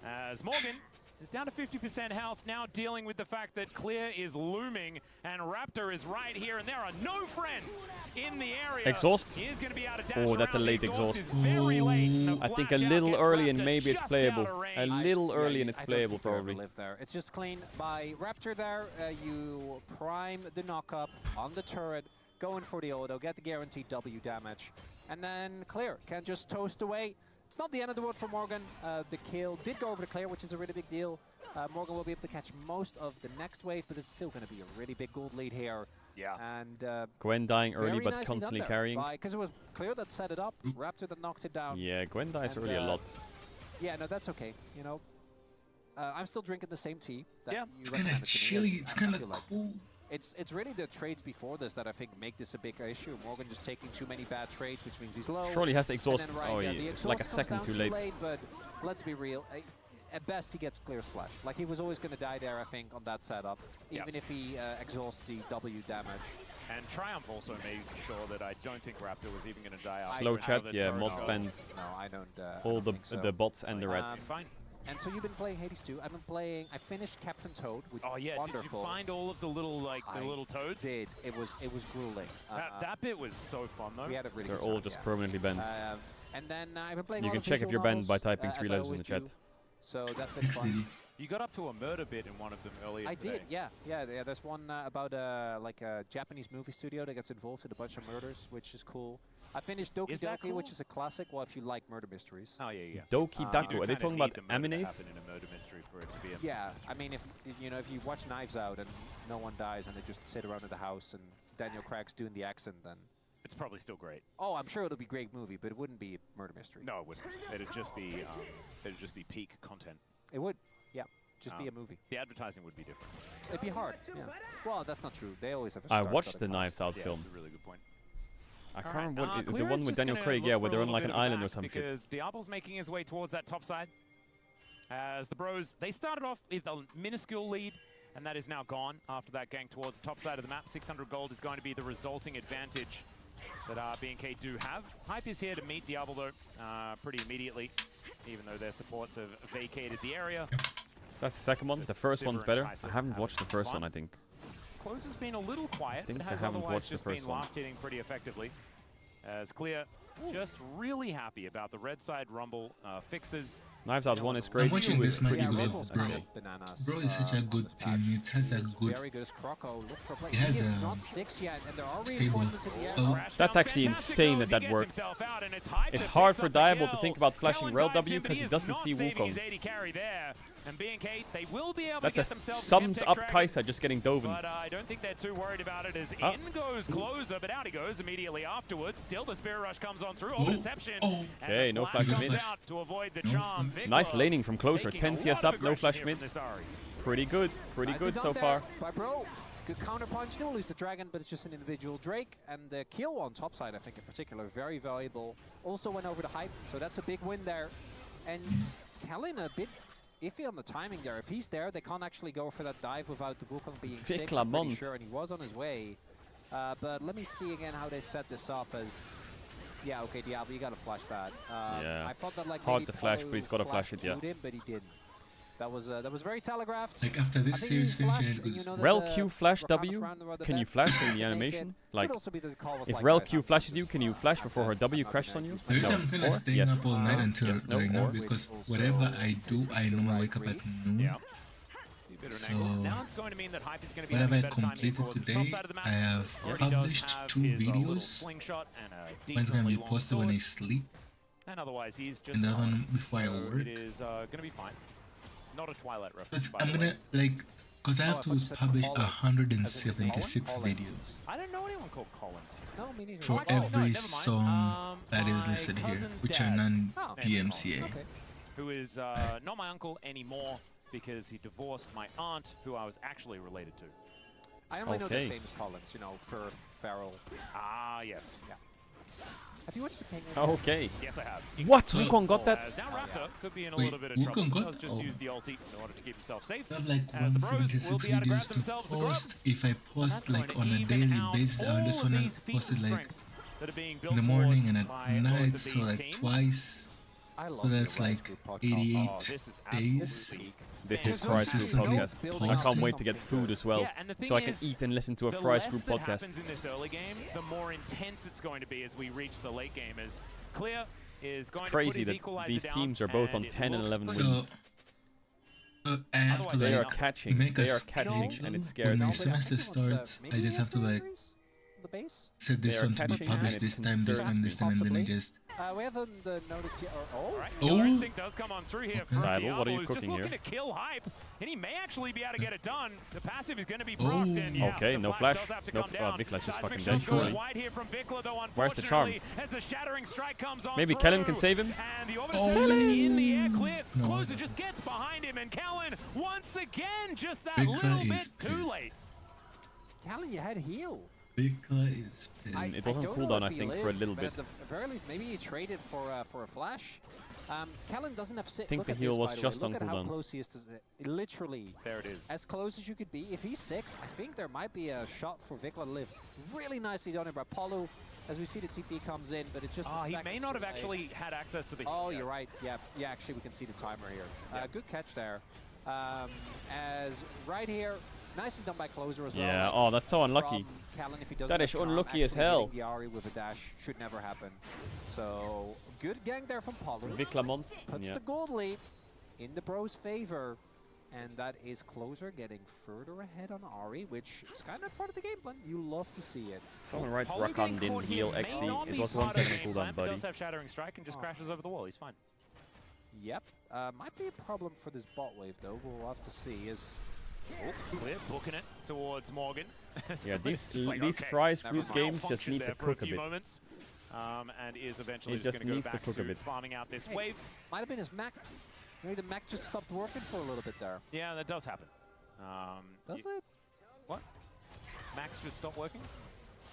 Speaker 3: As Morgan is down to 50% health, now dealing with the fact that Clear is looming and Raptor is right here, and there are no friends in the area.
Speaker 1: Exhaust?
Speaker 3: He is going to be able to dash
Speaker 1: Oh, that's a
Speaker 3: around.
Speaker 1: late
Speaker 3: The
Speaker 1: exhaust.
Speaker 3: is very late, and the
Speaker 1: I think a
Speaker 3: flash out
Speaker 1: little
Speaker 3: gets
Speaker 1: early and
Speaker 3: Raptor
Speaker 1: maybe it's
Speaker 3: just
Speaker 1: playable.
Speaker 3: out of range.
Speaker 1: A little early and it's
Speaker 2: I don't
Speaker 1: playable
Speaker 2: think they'll ever
Speaker 1: probably.
Speaker 2: live there. It's just clean by Raptor there. You prime the knock-up on the turret, going for the auto, get the guaranteed W damage, and then Clear can just toast away. It's not the end of the world for Morgan. The kill did go over to Clear, which is a really big deal. Morgan will be able to catch most of the next wave, but it's still going to be a really big gold lead here.
Speaker 3: Yeah.
Speaker 2: And
Speaker 1: Gwen dying early
Speaker 2: very
Speaker 1: but
Speaker 2: nicely
Speaker 1: constantly
Speaker 2: done there
Speaker 1: carrying.
Speaker 2: because it was Clear that set it up, Raptor that knocked it down.
Speaker 1: Yeah, Gwen dies
Speaker 2: And,
Speaker 1: early a lot.
Speaker 2: Yeah, no, that's okay. You know, I'm still drinking the same tea. That
Speaker 3: Yeah.
Speaker 2: you
Speaker 4: It's kind
Speaker 2: recommended
Speaker 4: of
Speaker 2: to me,
Speaker 4: chilly.
Speaker 2: yes,
Speaker 4: It's
Speaker 2: I
Speaker 4: kind
Speaker 2: feel
Speaker 4: of
Speaker 2: like
Speaker 4: cool.
Speaker 2: It's really the trades before this that I think make this a big issue. Morgan just taking too many bad trades, which means he's low.
Speaker 1: Surely he has to
Speaker 2: And
Speaker 1: exhaust.
Speaker 2: then, right,
Speaker 1: Oh,
Speaker 2: the
Speaker 1: yeah, it's like a
Speaker 2: exhaust comes
Speaker 1: second
Speaker 2: down
Speaker 1: too late.
Speaker 2: But let's be real. At best, he gets Clear splash. Like, he was always going to die there, I think, on that setup, even if he exhausts the W damage.
Speaker 3: And Triumph also made sure that I don't think Raptor was even going to die out.
Speaker 1: Slow
Speaker 3: out
Speaker 1: chat,
Speaker 3: of the
Speaker 1: yeah,
Speaker 3: turret.
Speaker 1: mod spend
Speaker 2: No, I don't.
Speaker 1: all
Speaker 2: I don't think so.
Speaker 1: the bots and the reds.
Speaker 3: Fine.
Speaker 2: And so you've been playing Hades 2. I've been playing. I finished Captain Toad, which
Speaker 3: Oh
Speaker 2: was
Speaker 3: yeah,
Speaker 2: wonderful.
Speaker 3: did you find all of the little the
Speaker 2: I
Speaker 3: little toads?
Speaker 2: Did it was grueling.
Speaker 3: That bit was so fun though.
Speaker 2: We had a really
Speaker 1: They're
Speaker 2: good
Speaker 1: all
Speaker 2: time,
Speaker 1: just
Speaker 2: yeah.
Speaker 1: permanently banned.
Speaker 2: And then I've been playing.
Speaker 1: You
Speaker 2: all
Speaker 1: can
Speaker 2: the
Speaker 1: check if
Speaker 2: visual
Speaker 1: you're banned by
Speaker 2: novels,
Speaker 1: typing
Speaker 2: as
Speaker 1: 3
Speaker 2: I
Speaker 1: letters in
Speaker 2: always
Speaker 1: the chat.
Speaker 2: do. So that's been
Speaker 4: Thanks,
Speaker 2: fun.
Speaker 4: Diddy.
Speaker 3: You got up to a murder bit in one of them earlier
Speaker 2: I
Speaker 3: today.
Speaker 2: did, yeah. There's one about like a Japanese movie studio that gets involved in a bunch of murders, which is cool. I finished Doki
Speaker 3: Is that
Speaker 2: Doki, which
Speaker 3: cool?
Speaker 2: is a classic. Well, if you like murder mysteries.
Speaker 3: Oh yeah.
Speaker 1: Doki
Speaker 3: You
Speaker 1: Daku.
Speaker 3: do
Speaker 1: Are they
Speaker 3: kinda
Speaker 1: talking
Speaker 3: need
Speaker 1: about
Speaker 3: the murder to
Speaker 1: animes?
Speaker 3: happen in a murder mystery for it to be a
Speaker 2: Yeah, I mean, if you watch Knives Out and no one dies and they just sit around in the house and Daniel Craig's doing the accent, then
Speaker 3: It's probably still great.
Speaker 2: oh, I'm sure it'll be a great movie, but it wouldn't be a murder mystery.
Speaker 3: No, it wouldn't. It'd just be peak content.
Speaker 2: It would, yeah, just be a movie.
Speaker 3: The advertising would be different.
Speaker 2: It'd be hard. Yeah. Well, that's not true. They always have. A
Speaker 1: I
Speaker 2: star-studded
Speaker 1: watched the
Speaker 2: cast.
Speaker 1: Knives Out
Speaker 3: Yeah,
Speaker 1: film.
Speaker 3: that's a really good point.
Speaker 1: I can't
Speaker 3: Alright,
Speaker 1: remember what the
Speaker 3: Clear
Speaker 1: one
Speaker 3: is
Speaker 1: with
Speaker 3: just
Speaker 1: Daniel
Speaker 3: gonna
Speaker 1: Craig,
Speaker 3: look
Speaker 1: yeah,
Speaker 3: for
Speaker 1: where
Speaker 3: a
Speaker 1: they're on
Speaker 3: little
Speaker 1: like
Speaker 3: bit
Speaker 1: an
Speaker 3: of a
Speaker 1: island or
Speaker 3: back
Speaker 1: some shit.
Speaker 3: Because Diablo's making his way towards that top side. As the Bros, they started off with a minuscule lead, and that is now gone after that gang towards the top side of the map. 600 gold is going to be the resulting advantage that B&K do have. Hype is here to meet Diablo though, pretty immediately, even though their supports have vacated the area.
Speaker 1: That's the second one.
Speaker 3: Just
Speaker 1: The first one's
Speaker 3: Sivir and
Speaker 1: better.
Speaker 3: Kaiser
Speaker 1: I haven't
Speaker 3: having
Speaker 1: watched the first
Speaker 3: fun.
Speaker 1: one, I think.
Speaker 3: Close has been a little quiet,
Speaker 1: think
Speaker 3: but
Speaker 1: I
Speaker 3: has
Speaker 1: haven't
Speaker 3: otherwise
Speaker 1: watched the
Speaker 3: just been
Speaker 1: first one.
Speaker 3: last hitting pretty effectively. As Clear just really happy about the red side rumble fixes.
Speaker 1: Knives Out 1 is great.
Speaker 4: I'm watching
Speaker 1: 2
Speaker 4: this
Speaker 1: is
Speaker 4: match
Speaker 1: pretty
Speaker 4: because
Speaker 1: good.
Speaker 4: of Bro.
Speaker 2: Bananas,
Speaker 4: Bro is such a good
Speaker 2: this patch.
Speaker 4: team. It has a
Speaker 2: He is
Speaker 4: good
Speaker 2: very good as Croco. Look for a play.
Speaker 4: He
Speaker 2: He
Speaker 4: has
Speaker 2: is
Speaker 4: a
Speaker 2: not 6 yet, and there are
Speaker 4: stable.
Speaker 2: reinforcements in the air.
Speaker 4: Oh.
Speaker 3: Crash
Speaker 1: That's
Speaker 3: down,
Speaker 1: actually
Speaker 3: fantastic
Speaker 1: insane
Speaker 3: goals,
Speaker 1: that
Speaker 3: he
Speaker 1: that
Speaker 3: gets
Speaker 1: worked.
Speaker 3: himself out, and it's Hype
Speaker 1: It's
Speaker 3: that
Speaker 1: hard
Speaker 3: picks
Speaker 1: for
Speaker 3: up the
Speaker 1: Diable to
Speaker 3: kill.
Speaker 1: think about flashing
Speaker 3: Cohen
Speaker 1: Rel
Speaker 3: dives
Speaker 1: W
Speaker 3: in, but
Speaker 1: because he
Speaker 3: is
Speaker 1: doesn't
Speaker 3: not
Speaker 1: see
Speaker 3: saving
Speaker 1: Wukong.
Speaker 3: his AD carry there. And B&K, they will be able
Speaker 1: That's
Speaker 3: to
Speaker 1: a
Speaker 3: get themselves
Speaker 1: sums up
Speaker 3: Dragon.
Speaker 1: Kai'Sa just getting Doven.
Speaker 3: But I don't think they're too worried about it as
Speaker 1: Oh.
Speaker 3: in goes Closer, but out he goes immediately afterwards. Still the Spirit Rush comes on through. Over Deception.
Speaker 4: Oh.
Speaker 1: Okay,
Speaker 3: And the
Speaker 1: no flash
Speaker 3: comes
Speaker 1: mid.
Speaker 3: out to avoid the
Speaker 4: No
Speaker 3: charm.
Speaker 4: flash.
Speaker 3: Vikla
Speaker 1: Nice laning from Closer.
Speaker 3: taking
Speaker 1: 10
Speaker 3: a
Speaker 1: CS
Speaker 3: lot
Speaker 1: up,
Speaker 3: of
Speaker 1: no
Speaker 3: aggression
Speaker 1: flash
Speaker 3: here
Speaker 1: mid.
Speaker 3: from this Ahri.
Speaker 1: Pretty good. Pretty
Speaker 2: Nicely
Speaker 1: good
Speaker 2: done
Speaker 1: so
Speaker 2: there
Speaker 1: far.
Speaker 2: by Bro. Good counter punch. He'll lose the dragon, but it's just an individual Drake. And the kill on top side, I think in particular, very valuable. Also went over the Hype, so that's a big win there. And Kellen a bit iffy on the timing there. If he's there, they can't actually go for that dive without the Wukong being 6. I'm pretty
Speaker 1: Lamont.
Speaker 2: sure, and he was on his way. But let me see again how they set this up as... Yeah, okay, Diablo, you got to flash that.
Speaker 1: Yeah,
Speaker 2: I thought that like
Speaker 1: hard
Speaker 2: maybe
Speaker 1: to flash,
Speaker 2: Paulo
Speaker 1: but he's gotta flash it, yeah.
Speaker 2: clued him, but he didn't. That was very telegraphed.
Speaker 4: like after
Speaker 2: I
Speaker 4: this
Speaker 2: think
Speaker 4: series
Speaker 2: he flashed,
Speaker 4: finishes, it
Speaker 2: and
Speaker 4: goes.
Speaker 2: you know that
Speaker 1: Rel
Speaker 2: the
Speaker 1: Q flash
Speaker 2: Rakan's
Speaker 1: W.
Speaker 2: round about the
Speaker 1: Can you
Speaker 2: back,
Speaker 1: flash in
Speaker 2: make
Speaker 1: the
Speaker 2: it.
Speaker 1: animation?
Speaker 2: Could
Speaker 1: Like,
Speaker 2: also be that the call was
Speaker 1: if
Speaker 2: like,
Speaker 1: Rel
Speaker 2: guys,
Speaker 1: Q
Speaker 2: I'm
Speaker 1: flashes
Speaker 2: just,
Speaker 1: you, can you flash before her W crashes on you?
Speaker 4: The reason
Speaker 1: No.
Speaker 4: I'm kind
Speaker 1: Or?
Speaker 4: of staying
Speaker 1: Yes.
Speaker 4: up all night until
Speaker 1: Yes, no,
Speaker 4: right now
Speaker 1: or.
Speaker 4: because
Speaker 2: Which also
Speaker 4: whatever I do, I normally wake up at noon.
Speaker 3: Yeah. Bit of an
Speaker 4: So,
Speaker 3: angle. Now it's going to mean that Hype is going to be
Speaker 4: what have
Speaker 3: having
Speaker 4: I
Speaker 3: better timing
Speaker 4: completed
Speaker 3: towards the
Speaker 4: today?
Speaker 3: top side of the map.
Speaker 4: I have
Speaker 3: Already does
Speaker 4: published
Speaker 3: have
Speaker 4: 2
Speaker 3: his, little
Speaker 4: videos.
Speaker 3: slingshot and a
Speaker 4: One's gonna be
Speaker 3: decently long
Speaker 4: posted when I
Speaker 3: sword.
Speaker 4: sleep,
Speaker 3: And otherwise, he's just
Speaker 4: And that one
Speaker 3: not.
Speaker 4: before I
Speaker 3: So
Speaker 4: work.
Speaker 3: it is going to be fine. Not a Twilight
Speaker 4: But
Speaker 3: reference, by
Speaker 4: I'm
Speaker 3: the
Speaker 4: gonna
Speaker 3: way.
Speaker 4: cause I have
Speaker 2: I
Speaker 4: to
Speaker 2: thought you said
Speaker 4: publish
Speaker 2: Colin.
Speaker 4: 176
Speaker 2: Colin?
Speaker 4: videos
Speaker 3: I don't know anyone called Colin.
Speaker 2: No, me neither.
Speaker 4: for
Speaker 3: actually, no,
Speaker 4: every
Speaker 3: never mind.
Speaker 4: song that is
Speaker 3: My
Speaker 4: listed here,
Speaker 3: cousin's
Speaker 4: which are
Speaker 3: dad.
Speaker 4: non-DMCA.
Speaker 2: Okay.
Speaker 3: Who is not my uncle anymore because he divorced my aunt, who I was actually related to.
Speaker 2: I only know the
Speaker 1: Okay.
Speaker 2: famous Collins, you know, for Farrell.
Speaker 3: Ah, yes.
Speaker 2: Yeah. Have you watched the Penguin?
Speaker 1: Okay.
Speaker 3: Yes, I have.
Speaker 1: What?
Speaker 4: So-
Speaker 1: Wukong got that?
Speaker 3: As now Raptor could be in a
Speaker 4: Wait,
Speaker 3: little bit of
Speaker 4: Wukong
Speaker 3: trouble.
Speaker 4: got-
Speaker 3: Does just
Speaker 4: oh.
Speaker 3: use the ulti in order to keep himself safe.
Speaker 4: I have like
Speaker 3: As the bros will
Speaker 4: 176
Speaker 3: be able to grab
Speaker 4: videos to
Speaker 3: themselves the
Speaker 4: post.
Speaker 3: grubs.
Speaker 4: If I post
Speaker 3: That's going
Speaker 4: like
Speaker 3: to
Speaker 4: on a
Speaker 3: even
Speaker 4: daily
Speaker 3: out
Speaker 4: basis, I
Speaker 3: all
Speaker 4: just
Speaker 3: of
Speaker 4: wanna
Speaker 3: these feet
Speaker 4: post it like
Speaker 3: strength that are being
Speaker 4: in
Speaker 3: built
Speaker 4: the morning and
Speaker 3: towards by
Speaker 4: at
Speaker 3: both
Speaker 4: night,
Speaker 3: of
Speaker 4: so
Speaker 3: these
Speaker 4: like
Speaker 3: teams.
Speaker 4: twice.
Speaker 2: I love
Speaker 4: So that's
Speaker 2: the Rise
Speaker 4: like
Speaker 2: Group podcast.
Speaker 4: 88
Speaker 3: Oh, this is
Speaker 4: days.
Speaker 3: absolutely
Speaker 1: This is
Speaker 3: fantastic.
Speaker 1: Fry's Group
Speaker 4: Consistently
Speaker 1: podcast. I
Speaker 4: posting.
Speaker 1: can't wait to get food as well,
Speaker 3: Yeah, and the thing
Speaker 1: so I can
Speaker 3: is,
Speaker 1: eat and listen to a
Speaker 3: the
Speaker 1: Fry's
Speaker 3: less
Speaker 1: Group
Speaker 3: that
Speaker 1: podcast.
Speaker 3: happens in this early game, the more intense it's going to be as we reach the late game. As Clear is going
Speaker 1: It's
Speaker 3: to put
Speaker 1: crazy
Speaker 3: his
Speaker 1: that
Speaker 3: equalizer
Speaker 1: these
Speaker 3: down,
Speaker 1: teams are both on
Speaker 3: it
Speaker 1: 10 and
Speaker 3: looks
Speaker 1: 11
Speaker 3: pretty-
Speaker 4: So
Speaker 1: wins.
Speaker 4: I have to
Speaker 3: Otherwise,
Speaker 1: They are
Speaker 4: like
Speaker 1: catching.
Speaker 4: make a
Speaker 1: They are catching,
Speaker 4: schedule
Speaker 1: and it
Speaker 4: when
Speaker 1: scares
Speaker 4: my
Speaker 1: me.
Speaker 4: semester starts. I just have to like
Speaker 2: The base?
Speaker 4: set this
Speaker 1: They are
Speaker 4: one to be
Speaker 1: catching,
Speaker 4: published
Speaker 1: and
Speaker 4: this
Speaker 1: it
Speaker 4: time, this
Speaker 1: concerns
Speaker 4: time, this time, and then I
Speaker 2: Possibly.
Speaker 4: just
Speaker 2: We haven't noticed yet.
Speaker 3: All right,
Speaker 4: Oh.
Speaker 3: Killer Instinct does come on through here from
Speaker 1: Diable, what are
Speaker 3: Diablo,
Speaker 1: you
Speaker 3: who's just
Speaker 1: cooking
Speaker 3: looking
Speaker 1: here?
Speaker 3: to kill Hype, and he may actually be able to get it done. The passive is going to be
Speaker 4: Oh.
Speaker 3: procced, and yeah,
Speaker 1: Okay,
Speaker 3: the
Speaker 1: no
Speaker 3: flash
Speaker 1: flash.
Speaker 3: does have to
Speaker 1: No
Speaker 3: come
Speaker 1: f-
Speaker 3: down.
Speaker 1: Vikla's just
Speaker 3: Seismic
Speaker 1: fucking
Speaker 3: shot
Speaker 1: dead.
Speaker 3: goes
Speaker 4: Surely.
Speaker 3: wide here from Vikla, though,
Speaker 1: Where's the charm?
Speaker 3: unfortunately, as the shattering strike comes on
Speaker 1: Maybe
Speaker 3: through.
Speaker 1: Kellen can save him?
Speaker 3: And the orbit
Speaker 4: Oh.
Speaker 3: essentially in the air, Clear.
Speaker 4: No.
Speaker 3: Closer just gets behind him, and Kellen, once again, just that
Speaker 4: Vikla
Speaker 3: little bit
Speaker 4: is
Speaker 3: too
Speaker 4: pissed.
Speaker 3: late.
Speaker 2: Callan, you had heal.
Speaker 4: Vikla is pissed.
Speaker 1: It was on
Speaker 2: don't
Speaker 1: cooldown,
Speaker 2: know
Speaker 1: I
Speaker 2: if he
Speaker 1: think, for a
Speaker 2: lives,
Speaker 1: little
Speaker 2: but
Speaker 1: bit.
Speaker 2: At the very least, maybe he traded for a flash. Callan doesn't have sit.
Speaker 1: think
Speaker 2: Look
Speaker 1: the
Speaker 2: at
Speaker 1: heal
Speaker 2: this,
Speaker 1: was
Speaker 2: by the way.
Speaker 1: just
Speaker 2: Look
Speaker 1: on
Speaker 2: at how
Speaker 1: cooldown.
Speaker 2: close he is to literally
Speaker 3: There it is.
Speaker 2: as close as you could be. If he's 6, I think there might be a shot for Vikla to live. Really nicely done by Polo. As we see the TP comes in, but it's just.
Speaker 3: Ah,
Speaker 2: a
Speaker 3: he
Speaker 2: second
Speaker 3: may not
Speaker 2: too
Speaker 3: have
Speaker 2: late.
Speaker 3: actually had access to the
Speaker 2: Oh,
Speaker 3: heal
Speaker 2: you're
Speaker 3: yet.
Speaker 2: right. Yeah. Actually, we can see the timer here.
Speaker 3: Yeah.
Speaker 2: Good catch there. As right here, nicely done by Closer as well.
Speaker 1: Yeah, oh, that's so unlucky.
Speaker 2: From Callan, if he doesn't
Speaker 1: That
Speaker 2: have
Speaker 1: is
Speaker 2: charm,
Speaker 1: unlucky as
Speaker 2: actually
Speaker 1: hell.
Speaker 2: hitting the Ari with a dash should never happen. So good gang there from Polo.
Speaker 1: Viklamont.
Speaker 2: Puts
Speaker 1: Yeah.
Speaker 2: the gold lead in the bros' favor. And that is Closer getting further ahead on Ari, which is kind of part of the game plan. You love to see it.
Speaker 1: Someone writes
Speaker 3: Polo
Speaker 1: Rakan
Speaker 3: getting
Speaker 1: didn't
Speaker 3: caught
Speaker 1: heal
Speaker 3: here may
Speaker 1: XD.
Speaker 3: not
Speaker 1: It
Speaker 3: be
Speaker 1: was
Speaker 3: part
Speaker 1: 1
Speaker 3: of the
Speaker 1: second
Speaker 3: game
Speaker 1: cooldown,
Speaker 3: plan, but
Speaker 1: buddy.
Speaker 3: does have Shattering Strike and just
Speaker 2: Oh.
Speaker 3: crashes over the wall. He's fine.
Speaker 2: Yep. Might be a problem for this bot wave, though. We'll have to see.
Speaker 3: Clear, booking it towards Morgan.
Speaker 1: Yeah, these
Speaker 3: Just like,
Speaker 1: these
Speaker 3: okay,
Speaker 1: Fry's
Speaker 2: never
Speaker 1: Group
Speaker 2: mind.
Speaker 1: games just
Speaker 3: malfunctioned
Speaker 1: need to
Speaker 3: there for
Speaker 1: cook a
Speaker 3: few
Speaker 1: bit.
Speaker 3: moments, and is eventually
Speaker 1: It
Speaker 3: just
Speaker 1: just
Speaker 3: going to
Speaker 1: needs
Speaker 3: go
Speaker 1: to
Speaker 3: back
Speaker 1: cook a
Speaker 3: to
Speaker 1: bit.
Speaker 3: farming out this
Speaker 2: Hey.
Speaker 3: wave.
Speaker 2: Might have been his Mac. Maybe the Mac just stopped working for a little bit there.
Speaker 3: Yeah, that does happen.
Speaker 2: Does it?
Speaker 3: What? Max just stopped working?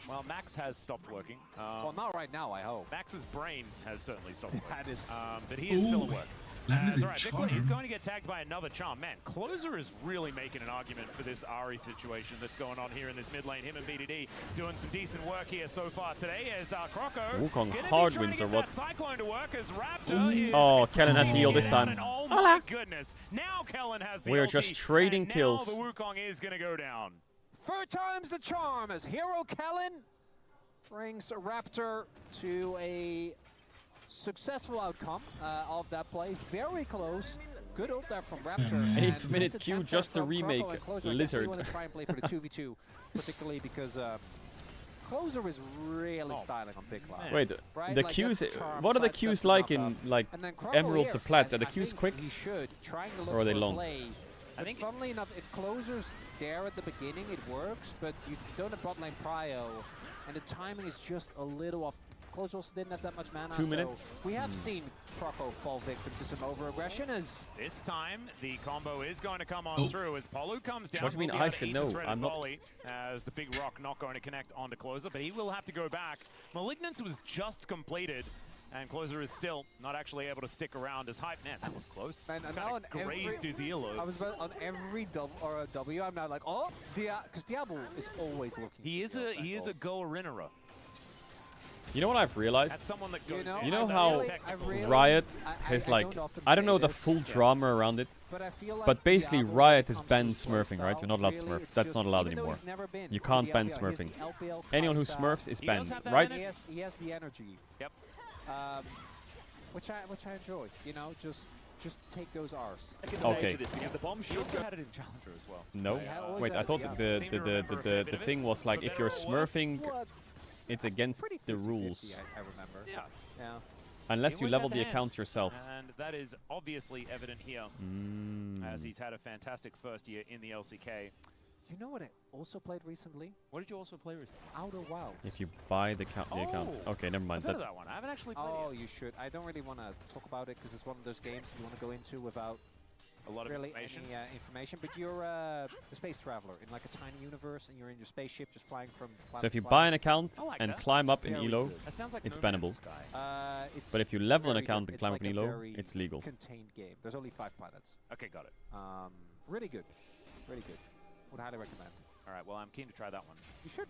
Speaker 3: Well, Max has stopped working.
Speaker 2: Well, not right now, I hope.
Speaker 3: Max's brain has certainly stopped working.
Speaker 2: That is.
Speaker 3: But he is still at
Speaker 4: Ooh,
Speaker 3: work.
Speaker 4: landed
Speaker 3: That's
Speaker 4: the
Speaker 3: right. Vikla is
Speaker 4: charm.
Speaker 3: going to get tagged by another charm. Man, Closer is really making an argument for this Ari situation that's going on here in this mid lane. Him and BDD doing some decent work here so far today as Croco
Speaker 1: Wukong
Speaker 3: gonna be
Speaker 1: hard
Speaker 3: trying
Speaker 1: wins
Speaker 3: to
Speaker 1: or
Speaker 3: get
Speaker 1: what?
Speaker 3: that Cyclone to work as Raptor is
Speaker 1: Oh, Kellen has
Speaker 3: attacking
Speaker 1: healed this
Speaker 3: it,
Speaker 1: time.
Speaker 3: and oh my goodness. Now Kellen has the
Speaker 1: We're
Speaker 3: ulti,
Speaker 1: just trading
Speaker 3: and
Speaker 1: kills.
Speaker 3: Now the Wukong is going to go down.
Speaker 2: Third time's the charm as Hero Callan brings Raptor to a successful outcome of that play. Very close. Good ult there from Raptor.
Speaker 4: man.
Speaker 2: and
Speaker 1: 8 minutes
Speaker 2: missed a
Speaker 1: queue
Speaker 2: chance
Speaker 1: just
Speaker 2: there
Speaker 1: to
Speaker 2: from
Speaker 1: remake
Speaker 2: Croco and Closer. I guess
Speaker 1: Lizard.
Speaker 2: we want to try and play for the 2v2, particularly because Closer is really
Speaker 3: Oh,
Speaker 2: styling on Vikla.
Speaker 3: man.
Speaker 1: Wait,
Speaker 2: Right,
Speaker 1: the
Speaker 2: like,
Speaker 1: queues.
Speaker 2: that's the charm,
Speaker 1: What are the
Speaker 2: sidesteps
Speaker 1: queues
Speaker 2: the
Speaker 1: like
Speaker 2: knock-up.
Speaker 1: in like
Speaker 2: And then Croco
Speaker 1: Emerald
Speaker 2: here,
Speaker 1: to Plat? Are
Speaker 2: I
Speaker 1: the queues
Speaker 2: think
Speaker 1: quick?
Speaker 2: He should, trying to look
Speaker 1: Or are they
Speaker 2: for a
Speaker 1: long?
Speaker 2: play.
Speaker 3: I
Speaker 2: But
Speaker 3: think
Speaker 2: funnily enough, if Closer's there at the beginning, it works, but you don't have bot lane prio, and the timing is just a little off. Closer also didn't have that much mana.
Speaker 1: 2
Speaker 2: so
Speaker 1: minutes?
Speaker 2: We have seen Croco fall victim to some over-aggression as
Speaker 3: This time, the combo is going to come on
Speaker 4: Oh.
Speaker 3: through as Polu comes down.
Speaker 1: What do you mean
Speaker 3: will be
Speaker 1: I
Speaker 3: able to
Speaker 1: should
Speaker 3: eat the
Speaker 1: know?
Speaker 3: threaded
Speaker 1: I'm not-
Speaker 3: volley as the big rock not going to connect onto Closer, but he will have to go back. Malignance was just completed, and Closer is still not actually able to stick around as Hype. Man, that was close.
Speaker 2: Man, and
Speaker 3: Kinda
Speaker 2: now on
Speaker 3: grazed his earlobe.
Speaker 2: I was about on every W, I'm now like, oh, because Diablo is always looking.
Speaker 3: He is
Speaker 2: for
Speaker 3: a
Speaker 2: that
Speaker 3: he is
Speaker 2: goal.
Speaker 3: a goal rinnerer.
Speaker 1: You know what I've realized?
Speaker 3: That's someone that
Speaker 2: You
Speaker 3: goes.
Speaker 2: know,
Speaker 1: You know
Speaker 3: behind
Speaker 1: how
Speaker 3: those technicals.
Speaker 2: really-
Speaker 1: Riot
Speaker 2: I
Speaker 1: has like
Speaker 2: don't often
Speaker 1: I don't
Speaker 2: say
Speaker 1: know the
Speaker 2: this,
Speaker 1: full
Speaker 2: yeah.
Speaker 1: drama around it.
Speaker 2: But I feel like
Speaker 1: But basically,
Speaker 2: Diablo,
Speaker 1: Riot
Speaker 2: when
Speaker 1: is
Speaker 2: it comes
Speaker 1: banned
Speaker 2: to
Speaker 1: smurfing, right? You're not allowed to
Speaker 2: really,
Speaker 1: smurf.
Speaker 2: it's
Speaker 1: That's
Speaker 2: just-
Speaker 1: not allowed
Speaker 2: even though
Speaker 1: anymore.
Speaker 2: he's never been
Speaker 1: You
Speaker 2: to
Speaker 1: can't
Speaker 2: the
Speaker 1: ban
Speaker 2: LPL, he has
Speaker 1: smurfing.
Speaker 2: the LPL
Speaker 1: Anyone who
Speaker 2: playstyle.
Speaker 1: smurfs is
Speaker 3: He does
Speaker 1: banned,
Speaker 3: have that
Speaker 1: right?
Speaker 3: in it.
Speaker 2: He has the energy.
Speaker 3: Yep.
Speaker 2: Which I enjoy. You know, just take those R's.
Speaker 1: Okay.
Speaker 3: Because the bomb shield had it in Challenger as well.
Speaker 1: No.
Speaker 2: Yeah, always
Speaker 1: Wait, I
Speaker 2: has,
Speaker 1: thought
Speaker 2: yeah.
Speaker 1: the
Speaker 3: Seem to remember a fair bit
Speaker 1: the
Speaker 3: of it,
Speaker 1: thing was like
Speaker 3: for
Speaker 1: if you're
Speaker 3: better or worse.
Speaker 1: smurfing,
Speaker 2: What?
Speaker 1: it's against
Speaker 2: Pretty
Speaker 1: the
Speaker 2: 50-50,
Speaker 1: rules.
Speaker 2: I remember.
Speaker 3: Yeah.
Speaker 2: Yeah.
Speaker 1: Unless
Speaker 3: It
Speaker 1: you
Speaker 3: was
Speaker 1: level
Speaker 3: at
Speaker 1: the
Speaker 3: hands,
Speaker 1: accounts yourself.
Speaker 3: And that is obviously evident here, as he's had a fantastic first year in the LCK.
Speaker 2: You know what I also played recently?
Speaker 3: What did you also play recently?
Speaker 2: Outer Wilds.
Speaker 1: If you buy the account.
Speaker 3: Oh!
Speaker 1: Okay, never mind.
Speaker 3: I've heard of
Speaker 1: That's
Speaker 3: that one. I haven't actually played
Speaker 2: Oh,
Speaker 3: it.
Speaker 2: you should. I don't really want to talk about it because it's one of those games you want to go into without
Speaker 3: A lot of
Speaker 2: really
Speaker 3: information.
Speaker 2: any information. But you're a space traveler in like a tiny universe, and you're in your spaceship just flying from planet
Speaker 1: so if you
Speaker 2: to
Speaker 1: buy an
Speaker 2: planet.
Speaker 1: account
Speaker 3: I like
Speaker 1: and
Speaker 3: that.
Speaker 1: climb up in
Speaker 2: Very
Speaker 1: elo,
Speaker 2: good.
Speaker 3: That sounds like
Speaker 1: it's
Speaker 3: No Man's
Speaker 1: bannable.
Speaker 3: Sky.
Speaker 2: It's
Speaker 1: but if you level an
Speaker 2: very
Speaker 1: account
Speaker 2: good.
Speaker 1: and
Speaker 2: It's
Speaker 1: climb
Speaker 2: like
Speaker 1: up in
Speaker 2: a
Speaker 1: elo,
Speaker 2: very
Speaker 1: it's legal.
Speaker 2: contained game. There's only 5 planets.
Speaker 3: Okay, got it.
Speaker 2: Really good. Really good. Would highly recommend.
Speaker 3: All right, well, I'm keen to try that one.
Speaker 2: You should.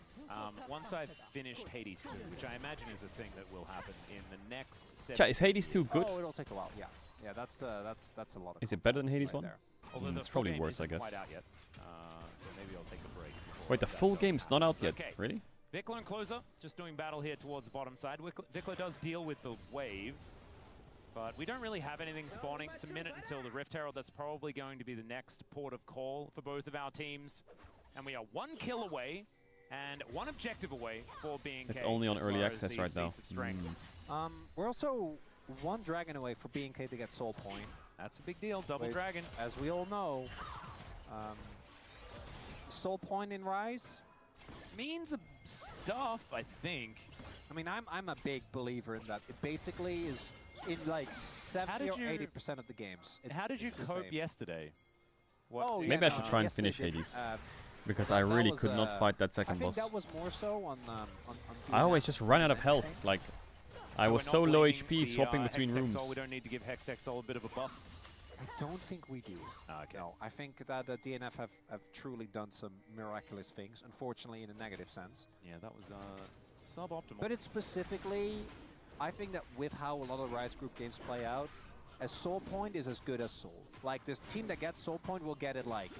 Speaker 3: Once I've finished Hades 2, which I imagine is a thing that will happen in the next 7
Speaker 1: Chat, is Hades 2 good?
Speaker 2: Oh, it'll take a while. Yeah. Yeah, that's a lot of
Speaker 1: Is it better than
Speaker 2: content
Speaker 1: Hades
Speaker 2: right
Speaker 1: 1?
Speaker 2: there.
Speaker 3: Although the
Speaker 1: It's
Speaker 3: full
Speaker 1: probably
Speaker 3: game
Speaker 1: worse, I
Speaker 3: isn't
Speaker 1: guess.
Speaker 3: quite out yet, so maybe I'll take a break. before
Speaker 1: Wait, the
Speaker 3: that
Speaker 1: full
Speaker 3: does
Speaker 1: game's
Speaker 3: happen.
Speaker 1: not out yet?
Speaker 3: Okay.
Speaker 1: Really?
Speaker 3: Vikla and Closer just doing battle here towards the bottom side. Vikla does deal with the wave, but we don't really have anything spawning. It's a minute until the Rift Herald. That's probably going to be the next port of call for both of our teams. And we are 1 kill away and 1 objective away for B&K.
Speaker 1: It's only on
Speaker 3: as
Speaker 1: early
Speaker 3: far as
Speaker 1: access
Speaker 3: these
Speaker 1: right now.
Speaker 3: feats of strength.
Speaker 2: We're also 1 dragon away for B&K to get Soul Point.
Speaker 3: That's a big deal. Double
Speaker 2: which,
Speaker 3: dragon.
Speaker 2: as we all know, Soul Point in Rise.
Speaker 3: Means stuff, I think.
Speaker 2: I mean, I'm a big believer in that. It basically is in like 70 or 80% of the games.
Speaker 3: How did you
Speaker 2: it's the
Speaker 3: cope
Speaker 2: same.
Speaker 3: yesterday?
Speaker 2: Oh, yeah,
Speaker 1: Maybe I
Speaker 2: no,
Speaker 1: should try and
Speaker 2: yesterday
Speaker 1: finish
Speaker 2: did,
Speaker 1: Hades. Because I
Speaker 2: that
Speaker 1: really
Speaker 2: was,
Speaker 1: could not fight that
Speaker 2: I
Speaker 1: second
Speaker 2: think
Speaker 1: boss.
Speaker 2: that was more so on
Speaker 1: I always
Speaker 2: DNF
Speaker 1: just ran out of
Speaker 2: than
Speaker 1: health.
Speaker 2: anything.
Speaker 1: Like, I
Speaker 3: So
Speaker 1: was
Speaker 3: we're
Speaker 1: so
Speaker 3: not
Speaker 1: low
Speaker 3: bleeding
Speaker 1: HP
Speaker 3: the,
Speaker 1: swapping between
Speaker 3: Hextech
Speaker 1: rooms.
Speaker 3: Soul. We don't need to give Hextech Soul a bit of a buff.
Speaker 2: I don't think we do.
Speaker 3: Okay.
Speaker 2: No, I think that DNF have truly done some miraculous things, unfortunately in a negative sense.
Speaker 3: Yeah, that was suboptimal.
Speaker 2: But it's specifically, I think that with how a lot of Rise Group games play out, a Soul Point is as good as Soul. Like, this team that gets Soul Point will get it like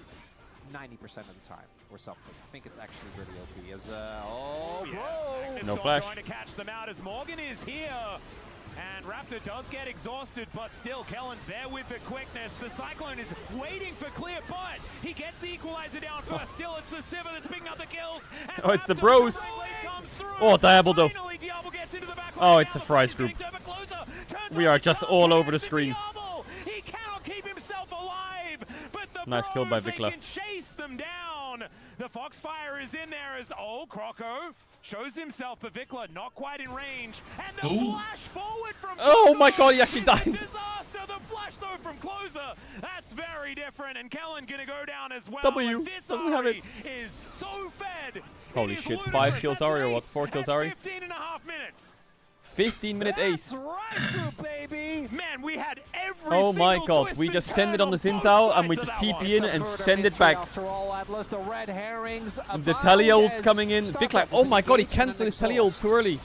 Speaker 2: 90% of the time or something. I think it's actually really OP. As
Speaker 3: yeah.
Speaker 1: No
Speaker 3: Storm
Speaker 1: flash.
Speaker 3: Going to catch them out as Morgan is here. And Raptor does get exhausted, but still Kellen's there with the quickness. The Cyclone is waiting for clear, but he gets the equalizer down first. Still, it's the Sivir that's picking up the kills. And
Speaker 1: Oh, it's the
Speaker 3: Raptor
Speaker 1: bros.
Speaker 3: with the relay comes through.
Speaker 1: Oh, Diablo though.
Speaker 3: Finally, Diablo gets into the back
Speaker 1: Oh,
Speaker 3: line.
Speaker 1: it's a
Speaker 3: Now,
Speaker 1: Fry's
Speaker 3: the
Speaker 1: group.
Speaker 3: fighting's getting closer. Turns
Speaker 1: We
Speaker 3: on
Speaker 1: are
Speaker 3: the
Speaker 1: just
Speaker 3: top,
Speaker 1: all over the
Speaker 3: gets
Speaker 1: screen.
Speaker 3: Diablo. He cannot keep himself alive, but the
Speaker 1: Nice kill by
Speaker 3: Bros, they
Speaker 1: Vikla.
Speaker 3: can chase them down. The Foxfire is in there as Croco shows himself, but Vikla not quite in range. And the
Speaker 4: Ooh.
Speaker 3: flash forward from
Speaker 1: Oh
Speaker 3: Croco
Speaker 1: my god, he actually
Speaker 3: is a
Speaker 1: died.
Speaker 3: disaster. The flash though from Closer, that's very different. And Kellen gonna go down as well.
Speaker 1: W,
Speaker 3: And this
Speaker 1: doesn't have
Speaker 3: Ari
Speaker 1: it.
Speaker 3: is so fed.
Speaker 1: Holy
Speaker 3: It is
Speaker 1: shit, 5
Speaker 3: ludicrous.
Speaker 1: kills
Speaker 3: That's
Speaker 1: Ari or
Speaker 3: an
Speaker 1: what?
Speaker 3: ace
Speaker 1: 4 kills
Speaker 3: at
Speaker 1: Ari?
Speaker 3: 15 and a half minutes.
Speaker 1: 15-minute ace.
Speaker 2: That's Rise Group, baby!
Speaker 3: Man, we had every
Speaker 1: Oh my
Speaker 3: single
Speaker 1: god,
Speaker 3: twist
Speaker 1: we
Speaker 3: and
Speaker 1: just send it
Speaker 3: turn
Speaker 1: on the
Speaker 3: both
Speaker 1: Xin and we
Speaker 3: sides
Speaker 1: just
Speaker 3: of that
Speaker 1: TP
Speaker 3: one.
Speaker 1: in
Speaker 2: It's a
Speaker 1: and
Speaker 2: murder
Speaker 1: send it
Speaker 2: mystery
Speaker 1: back.
Speaker 2: After all, Atlas, the red herrings.
Speaker 1: The Taliol's
Speaker 2: Valdez
Speaker 1: coming in.
Speaker 2: starts
Speaker 1: Vikla,
Speaker 2: off
Speaker 1: oh
Speaker 2: with
Speaker 1: my god, he
Speaker 2: engagement and
Speaker 1: cancelled his Taliol
Speaker 2: exhaust.
Speaker 1: too early.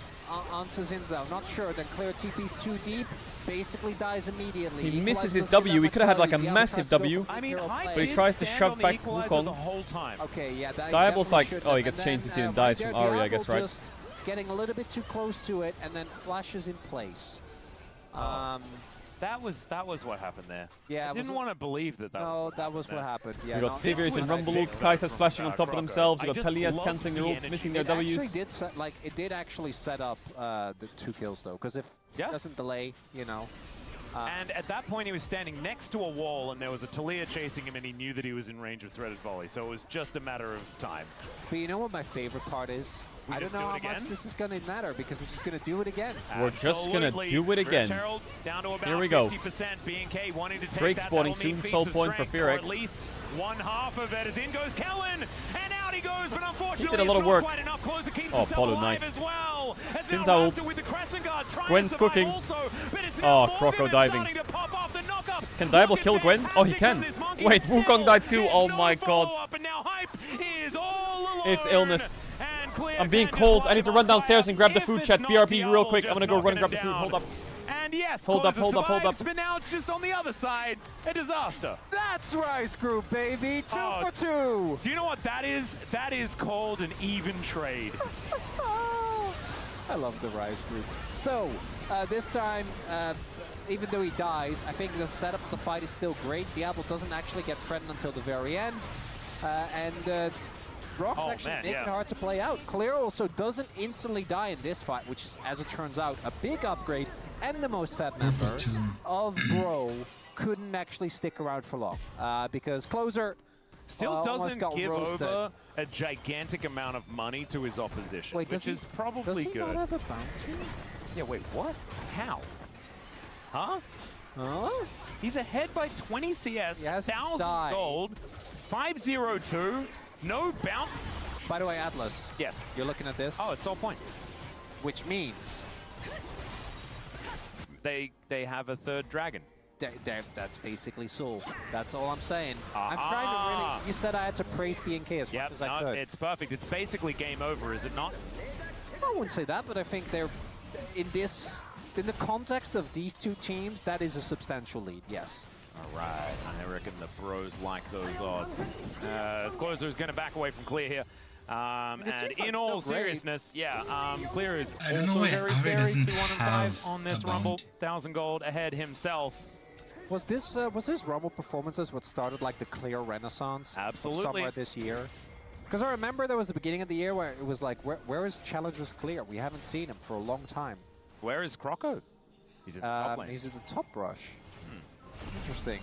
Speaker 2: Onto Zinzao, not sure. Then Clear TP's too deep. Basically dies immediately.
Speaker 1: He misses his
Speaker 2: Equalizes
Speaker 1: W.
Speaker 2: down
Speaker 1: He could have had like a
Speaker 2: Diablo
Speaker 1: massive
Speaker 2: tries to go
Speaker 1: W.
Speaker 2: for
Speaker 3: I
Speaker 2: the
Speaker 3: mean,
Speaker 2: hero
Speaker 3: Hype
Speaker 2: play.
Speaker 1: But he
Speaker 3: did
Speaker 1: tries to
Speaker 3: stand
Speaker 1: shove
Speaker 3: on the
Speaker 1: back
Speaker 3: equalizer
Speaker 1: Wukong.
Speaker 3: the whole time.
Speaker 2: Okay, yeah, that
Speaker 1: Diablo's
Speaker 2: definitely
Speaker 1: like,
Speaker 2: should
Speaker 1: oh, he
Speaker 2: have.
Speaker 1: gets
Speaker 2: And
Speaker 1: changed
Speaker 2: then,
Speaker 1: to see and
Speaker 2: right
Speaker 1: dies
Speaker 2: there,
Speaker 1: from Ari, I
Speaker 2: Diablo
Speaker 1: guess, right?
Speaker 2: just getting a little bit too close to it and then flashes in place.
Speaker 3: That was what happened there.
Speaker 2: Yeah,
Speaker 3: I
Speaker 2: it was
Speaker 3: didn't want to believe that.
Speaker 2: no,
Speaker 3: was
Speaker 2: that was what happened. Yeah,
Speaker 1: We got
Speaker 2: no,
Speaker 1: Sivirs and
Speaker 3: was
Speaker 1: Rumble
Speaker 3: sick,
Speaker 1: Ults,
Speaker 3: though,
Speaker 1: Kaisers
Speaker 3: from,
Speaker 1: flashing on top of
Speaker 3: Croco.
Speaker 1: themselves. We
Speaker 3: I
Speaker 1: got
Speaker 3: just
Speaker 1: Talias
Speaker 3: love
Speaker 1: cancelling their
Speaker 3: the
Speaker 1: ults,
Speaker 3: energy.
Speaker 1: missing their
Speaker 2: It
Speaker 1: Ws.
Speaker 2: actually did set, like, it did actually set up the 2 kills though, because if
Speaker 3: Yeah.
Speaker 2: it doesn't delay, you know.
Speaker 3: And at that point, he was standing next to a wall, and there was a Talia chasing him, and he knew that he was in range of threaded volley. So it was just a matter of time.
Speaker 2: But you know what my favorite part is?
Speaker 3: We
Speaker 2: I don't
Speaker 3: just
Speaker 2: know
Speaker 3: do it
Speaker 2: how
Speaker 3: again?
Speaker 2: much this is going to matter because we're just going to do it again.
Speaker 1: We're just gonna
Speaker 3: Absolutely.
Speaker 1: do it again.
Speaker 3: Rift Herald down to about
Speaker 1: Here we go.
Speaker 3: 50%. B&K wanting to take
Speaker 1: Drake
Speaker 3: that.
Speaker 1: spawning
Speaker 3: That'll need
Speaker 1: soon.
Speaker 3: feats
Speaker 1: Soul
Speaker 3: of
Speaker 1: point for
Speaker 3: strength, or
Speaker 1: Fearex.
Speaker 3: at least one half of it. As in goes Kellen, and out he goes. But unfortunately,
Speaker 1: He did a lot
Speaker 3: it's
Speaker 1: of
Speaker 3: not
Speaker 1: work.
Speaker 3: quite enough. Closer keeps
Speaker 1: Oh,
Speaker 3: himself
Speaker 1: Polo,
Speaker 3: alive
Speaker 1: nice.
Speaker 3: as well. As
Speaker 1: Xin
Speaker 3: now
Speaker 1: Zhao
Speaker 3: Raptor
Speaker 1: ult.
Speaker 3: with the Crescent Guard trying
Speaker 1: Gwen's
Speaker 3: to survive
Speaker 1: cooking.
Speaker 3: Also, but it's
Speaker 1: Oh,
Speaker 3: now Morgan
Speaker 1: Croco
Speaker 3: that's
Speaker 1: diving.
Speaker 3: starting to pop off the knock-up.
Speaker 1: Can Diablo
Speaker 3: Looking
Speaker 1: kill Gwen? Oh, he
Speaker 3: fantastic
Speaker 1: can.
Speaker 3: from this monkey,
Speaker 1: Wait,
Speaker 3: but
Speaker 1: Wukong
Speaker 3: still,
Speaker 1: died too.
Speaker 3: there's
Speaker 1: Oh
Speaker 3: no
Speaker 1: my god.
Speaker 3: follow-up, and now Hype is all alone.
Speaker 1: It's illness.
Speaker 3: And Clear
Speaker 1: I'm being
Speaker 3: can
Speaker 1: cold.
Speaker 3: just
Speaker 1: I need to
Speaker 3: light
Speaker 1: run
Speaker 3: him on
Speaker 1: downstairs
Speaker 3: fire.
Speaker 1: and grab the
Speaker 3: If
Speaker 1: food
Speaker 3: it's
Speaker 1: chat.
Speaker 3: not
Speaker 1: BRB real
Speaker 3: Diablo
Speaker 1: quick. I'm
Speaker 3: just
Speaker 1: gonna go run and grab
Speaker 3: knocking
Speaker 1: the
Speaker 3: him
Speaker 1: food. Hold
Speaker 3: down.
Speaker 1: up.
Speaker 3: And yes,
Speaker 1: Hold up,
Speaker 3: Closer
Speaker 1: hold up, hold up.
Speaker 3: survives, but now it's just on the other side. A disaster.
Speaker 2: That's Rise Group, baby. 2
Speaker 3: Oh.
Speaker 2: for 2.
Speaker 3: Do you know what that is? That is called an even trade.
Speaker 2: I love the Rise Group. So, this time, even though he dies, I think the setup of the fight is still great. Diablo doesn't actually get threatened until the very end. Rock's
Speaker 3: Oh,
Speaker 2: actually
Speaker 3: man,
Speaker 2: making
Speaker 3: yeah.
Speaker 2: it hard to play out. Clear also doesn't instantly die in this fight, which is, as it turns out, a big upgrade and the most fat
Speaker 4: Or for
Speaker 2: member
Speaker 4: 2.
Speaker 2: of Bro couldn't actually stick around for long because Closer
Speaker 3: Still
Speaker 2: almost
Speaker 3: doesn't
Speaker 2: got
Speaker 3: give
Speaker 2: roasted.
Speaker 3: over a gigantic amount of money to his opposition,
Speaker 2: Wait,
Speaker 3: which is probably
Speaker 2: does he
Speaker 3: good.
Speaker 2: not have a bounty?
Speaker 3: Yeah, wait, what? How? Huh?
Speaker 2: Huh?
Speaker 3: He's ahead by 20 CS,
Speaker 2: He hasn't
Speaker 3: 1,000
Speaker 2: died.
Speaker 3: gold, 502, no bounce.
Speaker 2: By the way, Atlas,
Speaker 3: Yes.
Speaker 2: you're looking at this,
Speaker 3: Oh, it's all point.
Speaker 2: which means
Speaker 3: They have a third dragon.
Speaker 2: that's basically Soul. That's all I'm saying. I'm
Speaker 3: Aha.
Speaker 2: trying to really. You said I had to praise BNK as
Speaker 3: Yep,
Speaker 2: much as I
Speaker 3: no,
Speaker 2: could.
Speaker 3: it's perfect. It's basically game over, is it not?
Speaker 2: I wouldn't say that, but I think they're in the context of these two teams, that is a substantial lead. Yes.
Speaker 3: All right, I reckon the Bros like those odds. As Closer is going to back away from Clear here. And
Speaker 2: teamfight's
Speaker 3: in all
Speaker 2: still great.
Speaker 3: seriousness, yeah, Clear is
Speaker 4: I don't know
Speaker 3: also
Speaker 4: why
Speaker 3: very
Speaker 4: Ari
Speaker 3: scary.
Speaker 4: doesn't
Speaker 3: 2-1-5
Speaker 4: have
Speaker 3: on this
Speaker 4: a
Speaker 3: Rumble.
Speaker 4: bounty.
Speaker 3: 1,000 gold ahead himself.
Speaker 2: Was this Rumble performances what started like the Clear renaissance? of
Speaker 3: Absolutely.
Speaker 2: Somewhere this year. Because I remember there was the beginning of the year where it was like, where is Challengers Clear? We haven't seen him for a long time.
Speaker 3: Where is Croco? He's in the top lane.
Speaker 2: He's in the top brush. Interesting.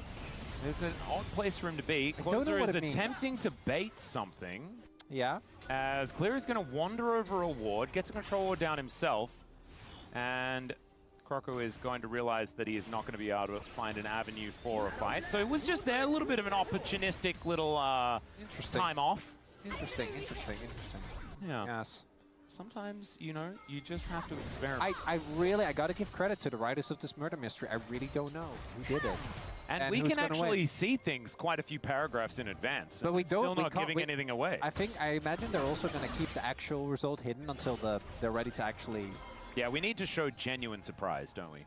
Speaker 3: There's an odd place for him to be.
Speaker 2: I don't know
Speaker 3: Closer
Speaker 2: what
Speaker 3: is
Speaker 2: it means.
Speaker 3: attempting to bait something.
Speaker 2: Yeah.
Speaker 3: As Clear is going to wander over a ward, gets a control ward down himself, and Croco is going to realize that he is not going to be able to find an avenue for a fight. So it was just there, a little bit of an opportunistic little
Speaker 2: Interesting.
Speaker 3: time off.
Speaker 2: Interesting.
Speaker 3: Yeah.
Speaker 2: Yes.
Speaker 3: Sometimes, you know, you just have to experiment.
Speaker 2: I got to give credit to the writers of this murder mystery. I really don't know who did it.
Speaker 3: and we
Speaker 2: who's
Speaker 3: can
Speaker 2: gonna
Speaker 3: actually
Speaker 2: win.
Speaker 3: see things quite a few paragraphs in advance.
Speaker 2: But we
Speaker 3: It's
Speaker 2: don't-
Speaker 3: Still
Speaker 2: we
Speaker 3: not
Speaker 2: can't-
Speaker 3: giving
Speaker 2: we-
Speaker 3: anything away.
Speaker 2: I imagine they're also going to keep the actual result hidden until they're ready to actually.
Speaker 3: Yeah, we need to show genuine surprise, don't we?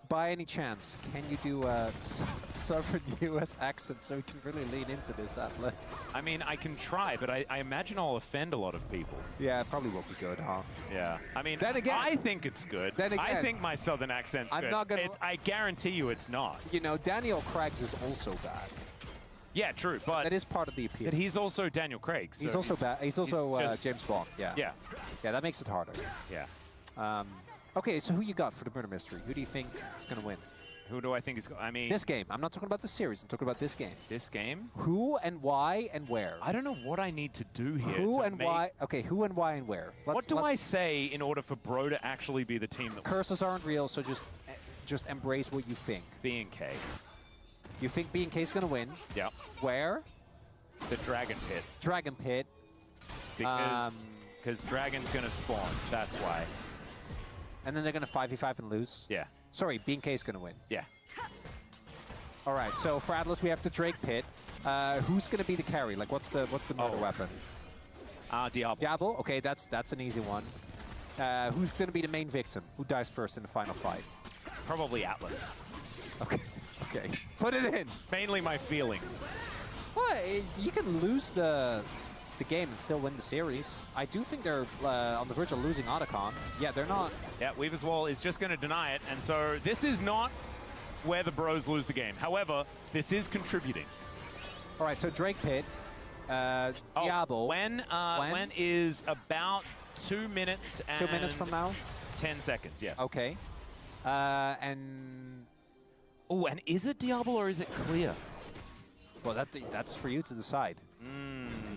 Speaker 2: By any chance, can you do a southern U.S. accent so we can really lean into this, Atlas?
Speaker 3: I mean, I can try, but I imagine I'll offend a lot of people.
Speaker 2: Yeah, it probably won't be good, huh?
Speaker 3: Yeah. I mean,
Speaker 2: Then again-
Speaker 3: I think it's good.
Speaker 2: Then
Speaker 3: I
Speaker 2: again-
Speaker 3: think my southern accent's
Speaker 2: I'm
Speaker 3: good.
Speaker 2: not gonna-
Speaker 3: I guarantee you it's not.
Speaker 2: You know, Daniel Craig's is also bad.
Speaker 3: Yeah, true, but,
Speaker 2: That is part of the appeal.
Speaker 3: he's also Daniel Craig. So
Speaker 2: He's also bad. He's also
Speaker 3: just-
Speaker 2: James Bond. Yeah.
Speaker 3: Yeah,
Speaker 2: Yeah, that makes it harder.
Speaker 3: yeah.
Speaker 2: Okay, so who you got for the murder mystery? Who do you think is going to win?
Speaker 3: Who do I think is... I mean,
Speaker 2: This game. I'm not talking about the series. I'm talking about this game.
Speaker 3: this game?
Speaker 2: Who and why and where?
Speaker 3: I don't know what I need to do here.
Speaker 2: Who
Speaker 3: to
Speaker 2: and
Speaker 3: make-
Speaker 2: why? Okay, who and why and where?
Speaker 3: What do I say in order for Bro to actually be the team that
Speaker 2: Curses aren't real, so just embrace what you think.
Speaker 3: B&K?
Speaker 2: You think B&K is going to win?
Speaker 3: Yep.
Speaker 2: Where?
Speaker 3: The Dragon Pit.
Speaker 2: Dragon Pit.
Speaker 3: Because Dragon's going to spawn. That's why.
Speaker 2: And then they're going to 5v5 and lose?
Speaker 3: Yeah.
Speaker 2: Sorry, B&K is going to win.
Speaker 3: Yeah.
Speaker 2: All right, so for Atlas, we have the Drake Pit. Who's going to be the carry? Like, what's the murder weapon?
Speaker 3: Diablo.
Speaker 2: Diablo? Okay, that's an easy one. Who's going to be the main victim? Who dies first in the final fight?
Speaker 3: Probably Atlas.
Speaker 2: Okay. Okay. Put it in.
Speaker 3: Mainly my feelings.
Speaker 2: Well, you can lose the game and still win the series. I do think they're on the verge of losing Otacon. Yeah, they're not.
Speaker 3: Yeah, Weaver's Wall is just going to deny it, and so this is not where the Bros lose the game. However, this is contributing.
Speaker 2: All right, so Drake Pit, Diablo.
Speaker 3: When is about 2 minutes and
Speaker 2: 2 minutes from now?
Speaker 3: 10 seconds, yes.
Speaker 2: Okay. And
Speaker 3: Oh, and is it Diablo or is it Clear?
Speaker 2: well, that's for you to decide.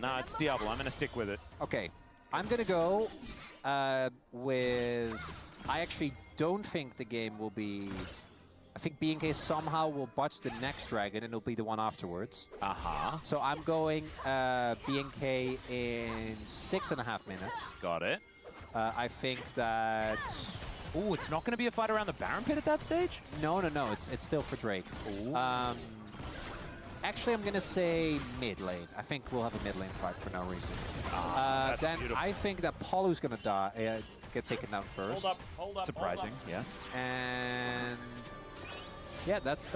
Speaker 3: No, it's Diablo. I'm going to stick with it.
Speaker 2: Okay, I'm gonna go with. I actually don't think the game will be. I think B&K somehow will botch the next dragon and it'll be the one afterwards.
Speaker 3: Aha.
Speaker 2: So I'm going B&K in 6.5 minutes.
Speaker 3: Got it.
Speaker 2: I think that.
Speaker 3: Oh, it's not going to be a fight around the Baron Pit at that stage?
Speaker 2: No, it's still for Drake. Actually, I'm gonna say mid lane. I think we'll have a mid lane fight for no reason.
Speaker 3: That's
Speaker 2: then
Speaker 3: beautiful.
Speaker 2: I think that Polu's gonna die, get taken down first.
Speaker 1: Hold up.
Speaker 3: Surprising, yes.
Speaker 2: And yeah, that's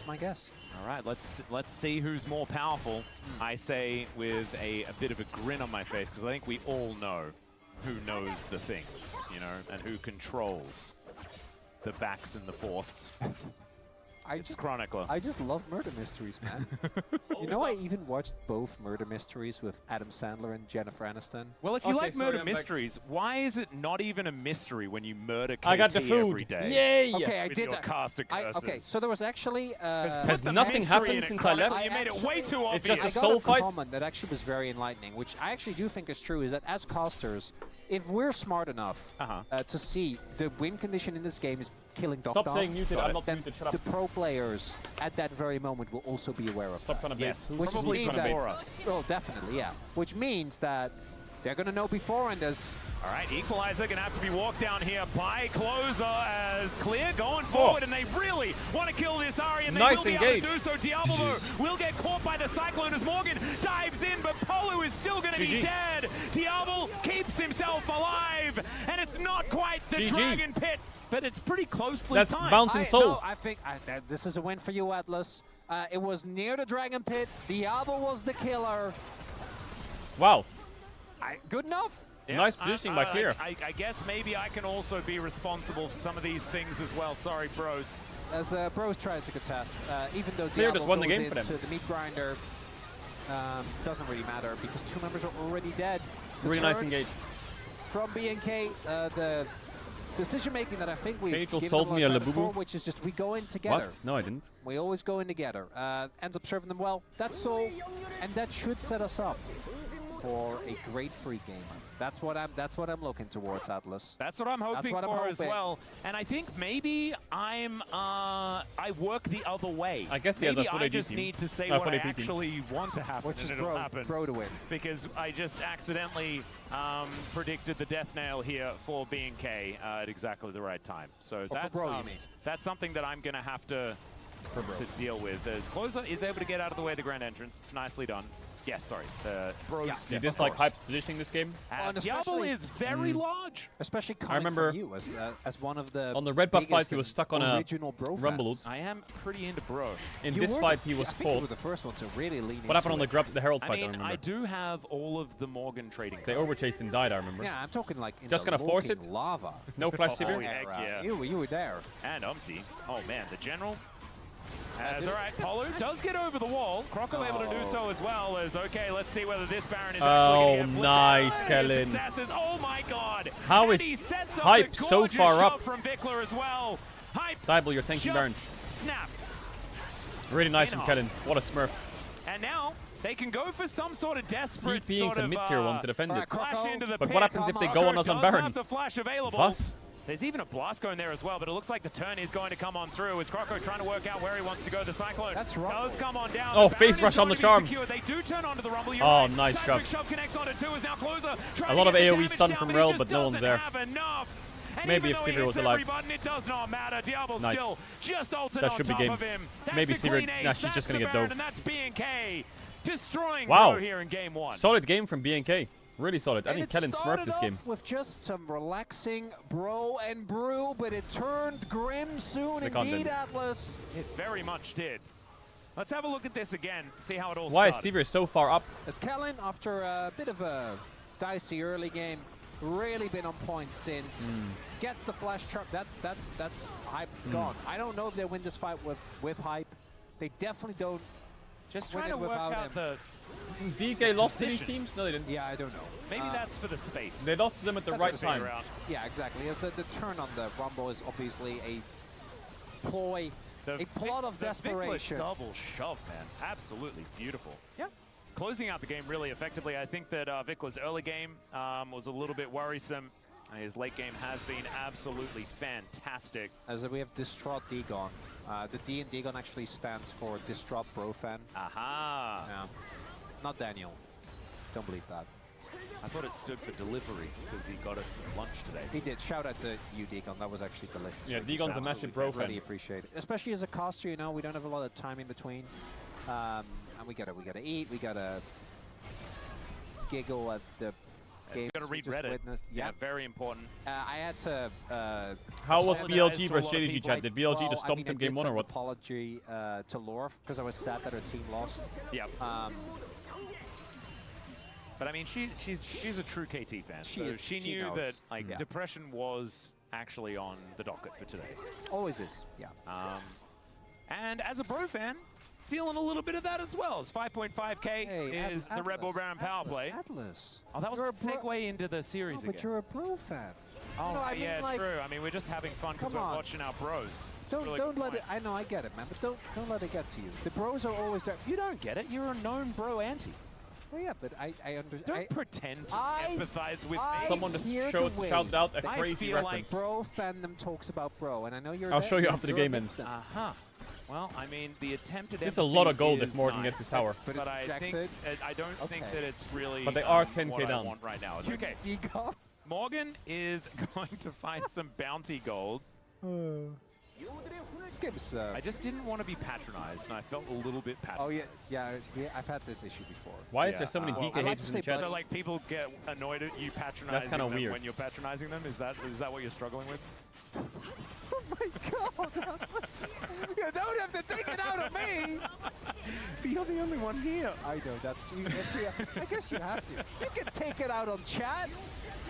Speaker 2: my guess.
Speaker 3: All right, let's see who's more powerful. I say with a bit of a grin on my face, because I think we all know who knows the things, you know, and who controls the backs and the forths. It's Chronicler.
Speaker 2: I just love murder mysteries, man. You know, I even watched both murder mysteries with Adam Sandler and Jennifer Aniston.
Speaker 3: Well, if you
Speaker 1: Okay,
Speaker 3: like
Speaker 1: sorry,
Speaker 3: murder
Speaker 1: I'm back.
Speaker 3: mysteries, why is it not even a mystery when you murder KT
Speaker 1: I got the food.
Speaker 3: every day?
Speaker 1: Yay!
Speaker 2: Okay, I
Speaker 3: With
Speaker 2: did
Speaker 3: your
Speaker 2: that.
Speaker 3: cast of curses.
Speaker 2: Okay, so there was actually
Speaker 1: Has
Speaker 3: The
Speaker 1: nothing
Speaker 3: mystery
Speaker 1: happened
Speaker 3: in it,
Speaker 1: since I left?
Speaker 3: Chronicle, You made it way too obvious.
Speaker 1: just a
Speaker 2: I got
Speaker 1: soul
Speaker 2: a
Speaker 1: fight?
Speaker 2: comment that actually was very enlightening, which I actually do think is true, is that as casters, if we're smart enough to see the win condition in this game is killing Doc
Speaker 1: Stop
Speaker 2: Dog,
Speaker 1: saying muted. I'm not
Speaker 2: then
Speaker 1: muted. Shut
Speaker 2: the
Speaker 1: up.
Speaker 2: pro players at that very moment will also be aware of
Speaker 1: Stop
Speaker 2: that.
Speaker 1: trying to bait.
Speaker 3: Yes,
Speaker 2: Which
Speaker 3: probably
Speaker 2: means that,
Speaker 3: before us.
Speaker 2: well, definitely, yeah. Which means that they're going to know before, and as
Speaker 3: All right, Equalizer going to have to be walked down here by Closer as Clear going forward, and they really want to kill this Ari, and they
Speaker 1: Nice
Speaker 3: will be
Speaker 1: engage.
Speaker 3: able to do so. Diablo will get caught by the Cyclone as Morgan dives in, but Polu is still going to be
Speaker 1: GG.
Speaker 3: dead. Diablo keeps himself alive, and it's not quite the
Speaker 1: GG.
Speaker 3: Dragon Pit, but it's pretty closely
Speaker 1: That's
Speaker 3: timed.
Speaker 1: Mountain Soul.
Speaker 2: No, I think that this is a win for you, Atlas. It was near the Dragon Pit. Diablo was the killer.
Speaker 1: Wow.
Speaker 2: Good enough.
Speaker 3: Yeah,
Speaker 1: Nice positioning by Clear.
Speaker 3: I guess maybe I can also be responsible for some of these things as well. Sorry, bros.
Speaker 2: As Bros tried to contest, even though
Speaker 1: Clear
Speaker 2: Diablo
Speaker 1: just won the
Speaker 2: goes
Speaker 1: game for them.
Speaker 2: into the meat grinder, doesn't really matter because two members are already dead. The
Speaker 1: Really nice
Speaker 2: turn
Speaker 1: engage.
Speaker 2: from BNK. The decision making that I think we've
Speaker 1: Angel
Speaker 2: given
Speaker 1: sold
Speaker 2: them
Speaker 1: me a
Speaker 2: credit
Speaker 1: Labubu.
Speaker 2: for, which is just we go in together.
Speaker 1: What? No, I didn't.
Speaker 2: We always go in together. Ends up serving them well. That's all, and that should set us up for a great free game. That's what I'm looking towards, Atlas.
Speaker 3: That's what I'm hoping
Speaker 2: what I'm
Speaker 3: for as
Speaker 2: hoping.
Speaker 3: well. And I think maybe I work the other way.
Speaker 1: I guess he has a
Speaker 3: maybe
Speaker 1: full
Speaker 3: I
Speaker 1: AD
Speaker 3: just
Speaker 1: team.
Speaker 3: need to say
Speaker 1: No,
Speaker 3: what
Speaker 1: full
Speaker 3: I
Speaker 1: AP team.
Speaker 3: actually want to happen,
Speaker 2: Which is
Speaker 3: and it'll happen.
Speaker 2: bro to win.
Speaker 3: Because I just accidentally predicted the death nail here for B&K at exactly the right time. So
Speaker 2: for
Speaker 3: that's
Speaker 2: bro, you mean?
Speaker 3: that's something that I'm gonna have to deal with. As Closer is able to get out of the way of the grand entrance. It's nicely done. Yes, sorry. The bros.
Speaker 2: Yeah.
Speaker 1: Do you
Speaker 2: of
Speaker 1: dislike
Speaker 2: course.
Speaker 1: Hype's positioning this game?
Speaker 2: Well, and
Speaker 3: Diablo
Speaker 2: especially-
Speaker 3: is very large.
Speaker 2: Especially coming
Speaker 1: remember
Speaker 2: from you as one of the
Speaker 1: on the red buff fight,
Speaker 2: biggest
Speaker 1: he was
Speaker 2: and
Speaker 1: stuck on a
Speaker 2: original bro
Speaker 1: rumble
Speaker 2: fans.
Speaker 1: ult.
Speaker 3: I am pretty into bro.
Speaker 1: In
Speaker 2: You
Speaker 1: this
Speaker 2: were
Speaker 1: fight,
Speaker 2: the-
Speaker 1: he was
Speaker 2: I think you were
Speaker 1: cold.
Speaker 2: the first one to really lean
Speaker 1: What happened on
Speaker 2: into
Speaker 1: the Herald
Speaker 3: I
Speaker 1: fight? I
Speaker 3: mean,
Speaker 1: remember.
Speaker 3: I do have all of the Morgan trading
Speaker 1: They
Speaker 3: cards.
Speaker 1: overchased and died. I remember.
Speaker 2: Yeah, I'm talking like in
Speaker 1: Just
Speaker 2: the
Speaker 1: gonna force
Speaker 2: Logan
Speaker 1: it?
Speaker 2: lava.
Speaker 1: No flash
Speaker 3: Oh,
Speaker 1: Sivir.
Speaker 3: yeah. Heck yeah.
Speaker 2: You were there.
Speaker 3: And Umpty. Oh man, the general. As alright, Polu does get over the wall. Croco able to do so as well. As okay, let's see whether this Baron is
Speaker 1: Oh,
Speaker 3: actually going to
Speaker 1: nice, Kellen.
Speaker 3: Successes. Oh my god.
Speaker 1: How
Speaker 3: And
Speaker 1: is
Speaker 3: he sets up
Speaker 1: Hype
Speaker 3: a
Speaker 1: so
Speaker 3: gorgeous
Speaker 1: far
Speaker 3: shot
Speaker 1: up?
Speaker 3: from Vickler as well. Hype
Speaker 1: Diablo, you're tanking
Speaker 3: just
Speaker 1: Baron.
Speaker 3: snapped.
Speaker 1: Really nice
Speaker 3: in
Speaker 1: from
Speaker 3: off.
Speaker 1: Kellen. What a smurf.
Speaker 3: And now they can go for some sort of desperate
Speaker 1: TPing
Speaker 3: sort
Speaker 1: to
Speaker 3: of
Speaker 1: mid-tier one to defend
Speaker 2: alright,
Speaker 1: it.
Speaker 2: Croc-
Speaker 3: flash into the
Speaker 1: But
Speaker 3: pit.
Speaker 1: what happens if they go on us on
Speaker 3: Does
Speaker 1: Baron?
Speaker 3: have the flash available.
Speaker 1: Was?
Speaker 3: There's even a blast going there as well, but it looks like the turn is going to come on through. It's Croco trying to work out where he wants to go. The Cyclone
Speaker 2: That's Rumble.
Speaker 3: does come on down.
Speaker 1: Oh,
Speaker 3: The
Speaker 1: face
Speaker 3: Baron
Speaker 1: rush
Speaker 3: is
Speaker 1: on the
Speaker 3: going to be
Speaker 1: charm.
Speaker 3: secured. They do turn onto the Rumble. You're
Speaker 1: Oh,
Speaker 3: right.
Speaker 1: nice
Speaker 3: Seismic
Speaker 1: shove.
Speaker 3: connects onto two. Is now Closer.
Speaker 1: A lot of
Speaker 3: trying to get the
Speaker 1: AoE
Speaker 3: damage
Speaker 1: stun
Speaker 3: down,
Speaker 1: from
Speaker 3: but he
Speaker 1: Rel,
Speaker 3: just
Speaker 1: but no one's
Speaker 3: doesn't
Speaker 1: there.
Speaker 3: have enough. And
Speaker 1: Maybe
Speaker 3: even
Speaker 1: if
Speaker 3: though he
Speaker 1: Sivir was
Speaker 3: hits
Speaker 1: alive.
Speaker 3: every button, it does not matter. Diablo
Speaker 1: Nice.
Speaker 3: still just ulted
Speaker 1: That
Speaker 3: on
Speaker 1: should be
Speaker 3: top
Speaker 1: game.
Speaker 3: of him. That's
Speaker 1: Maybe
Speaker 3: a
Speaker 1: Sivir
Speaker 3: clean ace.
Speaker 1: actually
Speaker 3: That's
Speaker 1: just gonna
Speaker 3: the
Speaker 1: get
Speaker 3: Baron,
Speaker 1: dove.
Speaker 3: And that's B&K destroying
Speaker 2: Wow.
Speaker 3: Crow here in game one.
Speaker 1: Solid game from BNK. Really solid. I
Speaker 2: And
Speaker 1: think
Speaker 2: it
Speaker 1: Kellen
Speaker 2: started
Speaker 1: smurfed this
Speaker 2: off
Speaker 1: game.
Speaker 2: with just some relaxing bro and brew, but it turned grim soon
Speaker 1: The
Speaker 2: indeed,
Speaker 1: content.
Speaker 2: Atlas.
Speaker 3: It very much did. Let's have a look at this again, see how it all
Speaker 1: Why is
Speaker 3: started.
Speaker 1: Sivir so far up?
Speaker 2: As Kellen, after a bit of a dicey early game, really been on point since. Gets the flash truck. That's Hype gone. I don't know if they win this fight with Hype. They definitely don't.
Speaker 3: Just
Speaker 2: win
Speaker 3: trying
Speaker 2: it
Speaker 3: to work
Speaker 2: without
Speaker 3: out
Speaker 2: him.
Speaker 3: the...
Speaker 1: DK lost to these
Speaker 3: Position.
Speaker 1: teams? No, they didn't.
Speaker 2: Yeah, I don't know.
Speaker 3: Maybe that's for the space.
Speaker 1: They lost to them at the
Speaker 2: That's
Speaker 1: right
Speaker 2: what
Speaker 1: time.
Speaker 3: Figure out.
Speaker 2: Yeah, exactly. As the turn on the Rumble is obviously a ploy, a plot of
Speaker 3: The
Speaker 2: desperation.
Speaker 3: Vickler double shove, man. Absolutely beautiful.
Speaker 2: Yeah.
Speaker 3: Closing out the game really effectively. I think that Vickler's early game was a little bit worrisome. His late game has been absolutely fantastic.
Speaker 2: As we have Distraught Dagon. The D in Dagon actually stands for Distraught Bro Fan.
Speaker 3: Aha!
Speaker 2: Yeah. Not Daniel. Don't believe that.
Speaker 3: I thought it stood for delivery because he got us some lunch today.
Speaker 2: He did. Shout out to you, Dagon. That was actually delicious.
Speaker 1: Yeah,
Speaker 2: Thank you
Speaker 1: Dagon's
Speaker 2: so
Speaker 1: a
Speaker 2: much.
Speaker 1: massive bro fan.
Speaker 2: Really appreciate it. Especially as a caster, you know, we don't have a lot of time in between. And we gotta eat, we gotta giggle at the games
Speaker 3: Got to
Speaker 2: we
Speaker 3: read
Speaker 2: just
Speaker 3: Reddit.
Speaker 2: witnessed.
Speaker 3: Yeah, very important.
Speaker 2: I had to.
Speaker 1: How was
Speaker 2: apologize
Speaker 1: BLG
Speaker 2: to a lot
Speaker 1: versus
Speaker 2: of
Speaker 1: JDG
Speaker 2: people.
Speaker 1: chat? Did BLG
Speaker 2: Well,
Speaker 1: just
Speaker 2: I
Speaker 1: stomp
Speaker 2: mean,
Speaker 1: him
Speaker 2: I
Speaker 1: game
Speaker 2: did
Speaker 1: one or
Speaker 2: some
Speaker 1: what?
Speaker 2: apology to Lorf because I was sad that her team lost.
Speaker 3: Yep. But I mean, she's a true KT fan.
Speaker 2: She
Speaker 3: so
Speaker 2: is.
Speaker 3: she
Speaker 2: She
Speaker 3: knew
Speaker 2: knows.
Speaker 3: that like
Speaker 2: Yeah.
Speaker 3: depression was actually on the docket for today.
Speaker 2: Always is. Yeah.
Speaker 3: And as a Bro fan, feeling a little bit of that as well. As 5.5k is the Red Bull Baron power play.
Speaker 2: Atlas.
Speaker 3: Oh, that was
Speaker 2: You're
Speaker 3: a
Speaker 2: a Bro-
Speaker 3: segue into the series
Speaker 2: No, but
Speaker 3: again.
Speaker 2: you're a Bro fan.
Speaker 3: Oh,
Speaker 2: No, I mean,
Speaker 3: yeah,
Speaker 2: like-
Speaker 3: true. I mean, we're just having fun because
Speaker 2: Come
Speaker 3: we're
Speaker 2: on.
Speaker 3: watching our bros.
Speaker 2: Don't
Speaker 3: Really
Speaker 2: don't
Speaker 3: good
Speaker 2: let
Speaker 3: point.
Speaker 2: it. I know, I get it, man, but don't let it get to you. The Bros are always there.
Speaker 3: You don't get it. You're a known Bro anti.
Speaker 2: Well, yeah, but I understand.
Speaker 3: Don't pretend to
Speaker 2: I-
Speaker 3: empathize with
Speaker 2: I-
Speaker 3: me.
Speaker 1: Someone just
Speaker 2: hear the
Speaker 1: shouted
Speaker 2: way
Speaker 1: out a
Speaker 3: I
Speaker 1: crazy
Speaker 3: feel like
Speaker 1: reference.
Speaker 2: Bro fandom talks about Bro, and I know you're.
Speaker 1: I'll
Speaker 2: there,
Speaker 1: show you
Speaker 2: you're-
Speaker 1: after the
Speaker 2: you're
Speaker 1: game
Speaker 2: amidst
Speaker 1: ends.
Speaker 2: them.
Speaker 3: Uh-huh. Well, I mean, the attempted
Speaker 1: This is a lot of
Speaker 3: empathy
Speaker 1: gold if
Speaker 3: is
Speaker 1: Morgan
Speaker 3: nice,
Speaker 1: gets his tower.
Speaker 2: But
Speaker 3: But
Speaker 2: it's
Speaker 3: I
Speaker 2: rejected.
Speaker 3: think I don't think
Speaker 2: Okay.
Speaker 3: that it's really.
Speaker 1: But they are
Speaker 3: what
Speaker 1: 10K
Speaker 3: I
Speaker 1: down.
Speaker 3: want right now. It's okay.
Speaker 2: Deagle.
Speaker 3: Morgan is going to find some bounty gold.
Speaker 2: This game's.
Speaker 3: I just didn't want to be patronized, and I felt a little bit
Speaker 2: Oh
Speaker 3: patronized.
Speaker 2: yeah, I've had this issue before.
Speaker 1: Why is
Speaker 3: Yeah,
Speaker 1: there so many
Speaker 3: well,
Speaker 1: DK
Speaker 2: I like
Speaker 1: haters
Speaker 2: to
Speaker 1: in the
Speaker 2: say
Speaker 1: chat?
Speaker 3: So like people get annoyed at you patronizing
Speaker 1: kinda
Speaker 3: them
Speaker 1: weird.
Speaker 3: when you're patronizing them. Is that what you're struggling with?
Speaker 2: Oh my god! You don't have to take it out of me!
Speaker 3: But you're the only one here.
Speaker 2: I know, that's true. I guess you have to. You can take it out on chat!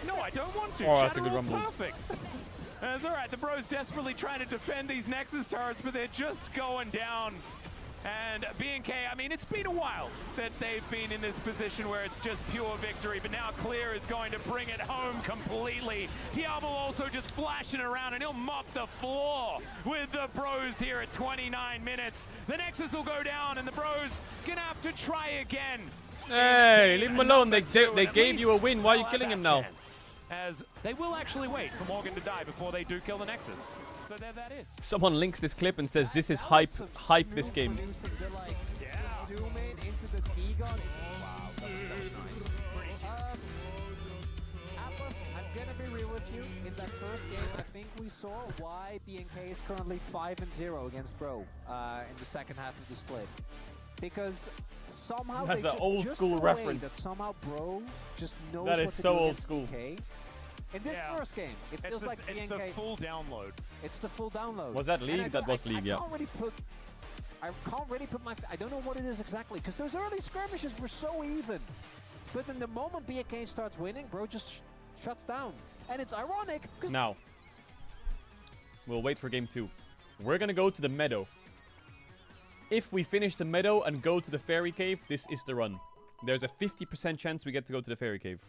Speaker 3: No, I don't want to.
Speaker 1: Oh, that's a
Speaker 3: Chat
Speaker 1: good
Speaker 3: are all
Speaker 1: rumble.
Speaker 3: Perfect. That's all right. The Bros desperately trying to defend these Nexus turrets, but they're just going down. And B&K, I mean, it's been a while that they've been in this position where it's just pure victory, but now Clear is going to bring it home completely. Diablo also just flashing around, and he'll mop the floor with the Bros here at 29 minutes. The Nexus will go down, and the Bros gonna have to try again.
Speaker 1: Hey, leave him alone. They
Speaker 3: And at
Speaker 1: gave you a
Speaker 3: least
Speaker 1: win. Why are you
Speaker 3: they'll
Speaker 1: killing
Speaker 3: have
Speaker 1: him
Speaker 3: that
Speaker 1: now?
Speaker 3: chance, as they will actually wait for Morgan to die before they do kill the Nexus. So there that is.
Speaker 1: Someone links this clip and says this is hype this game.
Speaker 3: Yeah.
Speaker 2: Zoom in into the Deagon. Wow, that was nice. Atlas, I'm gonna be real with you. In that first game, I think we saw why B&K is currently 5-0 against Bro in the second half of the split. Because somehow
Speaker 1: That's
Speaker 2: they
Speaker 1: an old
Speaker 2: just
Speaker 1: school
Speaker 2: the way
Speaker 1: reference.
Speaker 2: that somehow Bro just knows
Speaker 1: That
Speaker 2: what
Speaker 1: is
Speaker 2: to
Speaker 1: so
Speaker 2: do
Speaker 1: old
Speaker 2: against
Speaker 1: school.
Speaker 2: DK. In this
Speaker 3: Yeah.
Speaker 2: first game, it feels like
Speaker 3: It's
Speaker 2: B&K.
Speaker 3: the full download.
Speaker 2: It's the full download.
Speaker 1: Was that
Speaker 2: And
Speaker 1: League?
Speaker 2: I
Speaker 1: That
Speaker 2: don't-
Speaker 1: was League, yeah.
Speaker 2: I can't really put my. I don't know what it is exactly because those early skirmishes were so even, but then the moment B&K starts winning, Bro just shuts down, and it's ironic because
Speaker 1: Now, we'll wait for game 2. We're gonna go to the meadow. If we finish the meadow and go to the fairy cave, this is the run. There's a 50% chance we get to go to the fairy cave.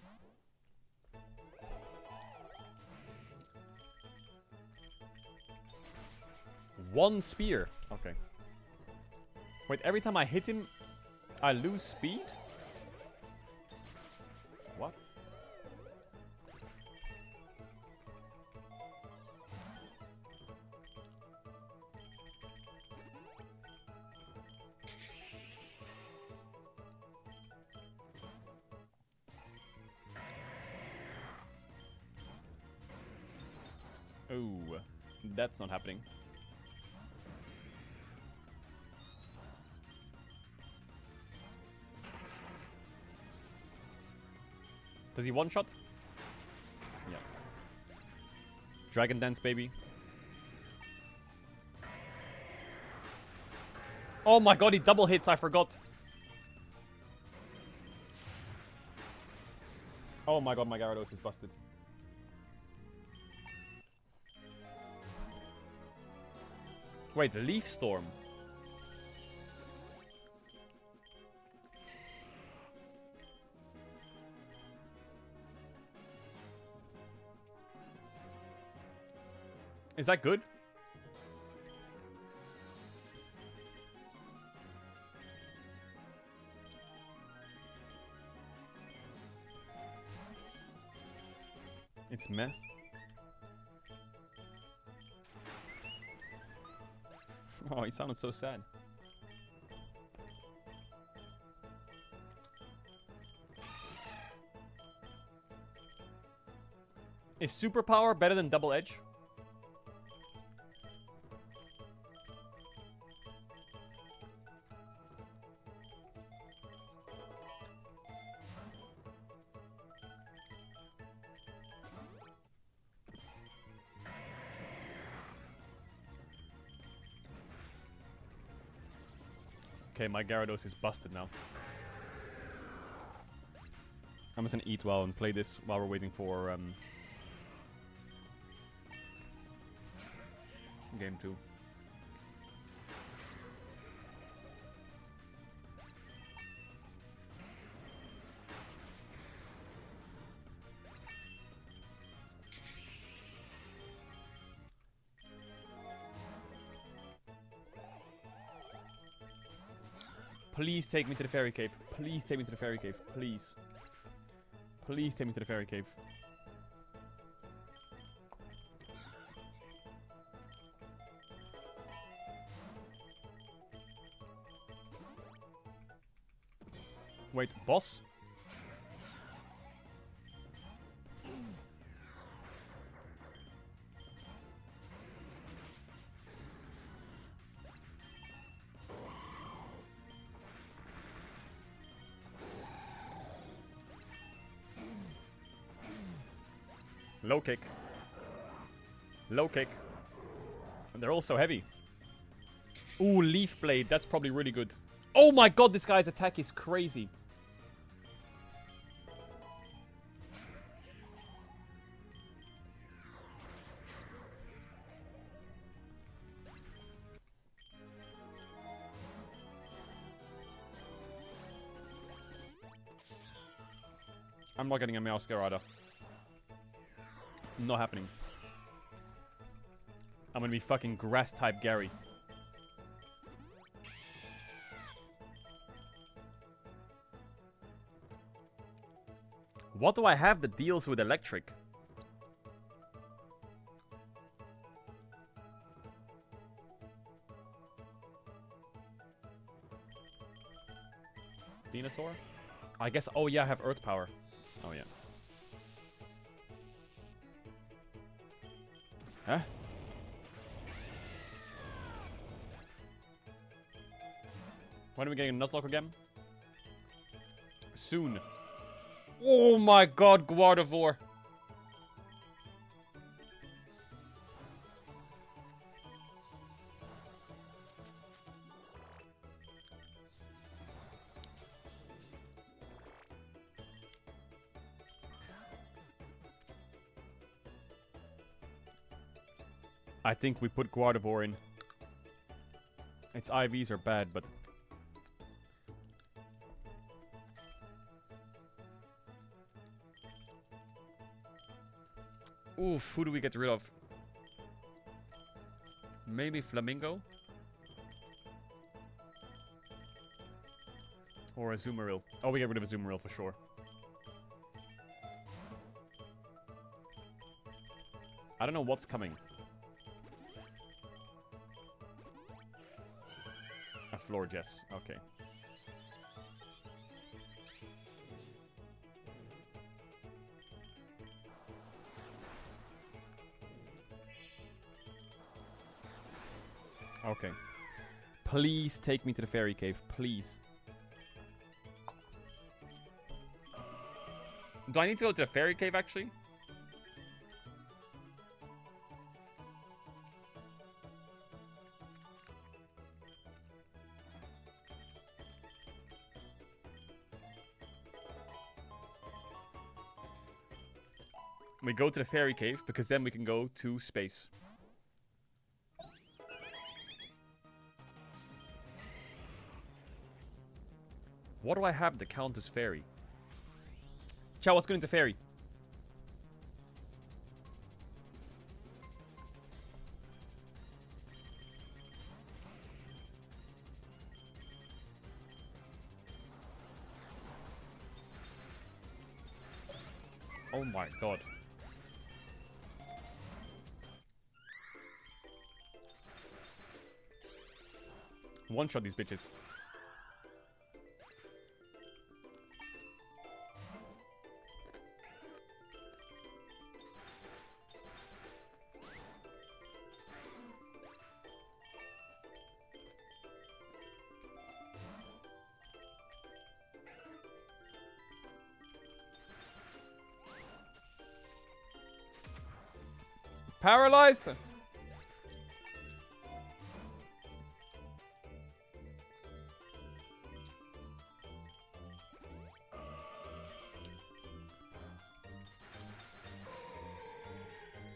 Speaker 1: One spear. Okay. Wait, every time I hit him, I lose speed? What? Oh, that's not happening. Does he one-shot? Yeah. Dragon Dance, baby. Oh my god, he double hits, I forgot. Oh my god, my Gyarados is busted. Wait, Leaf Storm. Is that good? It's meh. Oh, he sounded so sad. Is superpower better than double edge? Okay, my Gyarados is busted now. I'm just gonna eat well and play this while we're waiting for game 2. Please take me to the fairy cave. Please take me to the fairy cave. Please. Please take me to the fairy cave. Wait, boss? Low kick. Low kick. And they're all so heavy. Ooh, leaf blade. That's probably really good. Oh my god, this guy's attack is crazy. I'm not getting a Masquerada. Not happening. I'm gonna be fucking grass type Gary. What do I have that deals with electric? Venusaur? I guess, oh yeah, I have Earth Power. Oh yeah. Huh? When are we getting a Nuzlocke again? Soon. Oh my god, Gardevoir. I think we put Gardevoir in. Its IVs are bad, but... Oof, who do we get rid of? Maybe Flamingo? Or Azumarill. Oh, we get rid of Azumarill for sure. I don't know what's coming. A floor Jess. Okay. Okay. Please take me to the fairy cave. Please. Do I need to go to the fairy cave actually? We go to the fairy cave because then we can go to space. What do I have that counts as fairy? Chow, what's going to fairy? Oh my god. One shot these bitches. Paralyzed.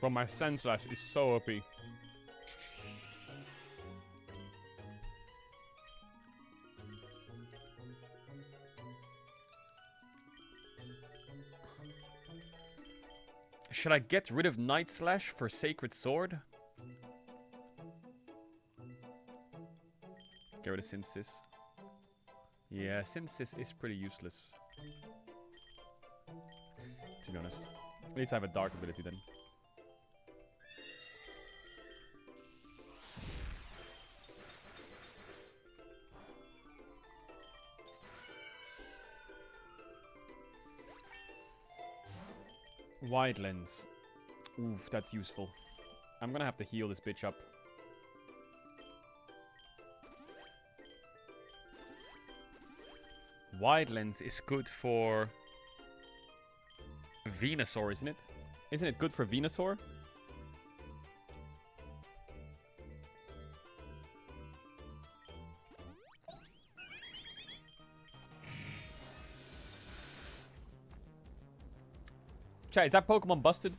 Speaker 1: Bro, my Sandslash is so OP. Should I get rid of Night Slash for Sacred Sword? Get rid of Synthesis. Yeah, Synthesis is pretty useless. To be honest. At least I have a dark ability then. Wide lens. Oof, that's useful. I'm gonna have to heal this bitch up. Wide lens is good for Venusaur, isn't it? Isn't it good for Venusaur? Chat, is that Pokemon busted?